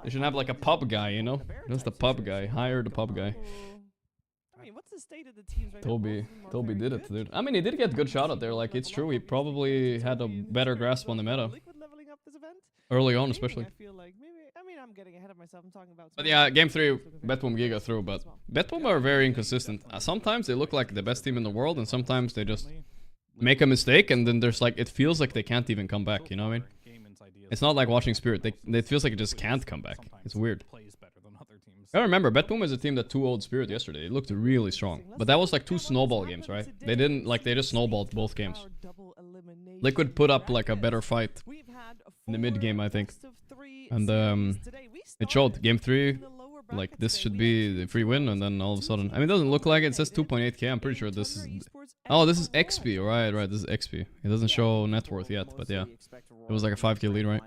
They should have like a pub guy, you know? Just a pub guy. Hire the pub guy. I mean, what's the state of the teams right now? Toby did it, dude. I mean, he did get good shot out there. Like, it's true. He probably had a better grasp on the meta. Early on, especially. I'm getting ahead of myself. I'm talking about. But yeah, game 3, Betboom Giga through. But Betboom are very inconsistent. Sometimes they look like the best team in the world, and sometimes they just make a mistake, and then there's like, it feels like they can't even come back. You know what I mean? It's not like watching Spirit. It feels like it just can't come back. It's weird. I remember Betboom is a team that 2-0'd Spirit yesterday. It looked really strong. But that was like 2 snowball games, right? They didn't, like, they just snowballed both games. Liquid put up like a better fight in the mid game, I think. And it showed. Game 3, like, this should be the free win, and then all of a sudden... I mean, it doesn't look like it. It says 2.8k. I'm pretry sure this is... Oh, this is XP. Right. This is XP. It doesn't show net worth yet, but yeah. It was like a 5k lead, right?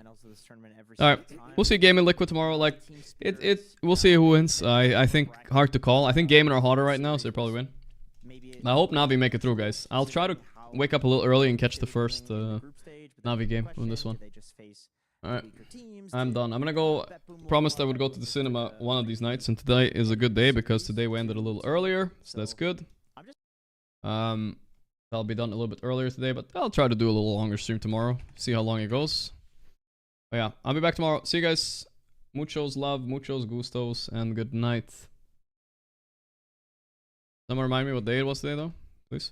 Alright, we'll see Gaimin Liquid tomorrow. Like, we'll see who wins. I think hard to call. I think Gaimin are hotter right now, so they probably win. I hope Navi make it through, guys. I'll try to wake up a little early and catch the first Navi game on this one. Alright, I'm done. I'm gonna go. Promised I would go to the cinema one of these nights, and today is a good day because today we ended a little earlier, so that's good. I'll be done a little bit earlier today, but I'll try to do a little longer stream tomorrow. See how long it goes. But yeah, I'll be back tomorrow. See you guys. Muchos love, muchos gustos, and good night. Someone remind me what day it was today, though, please.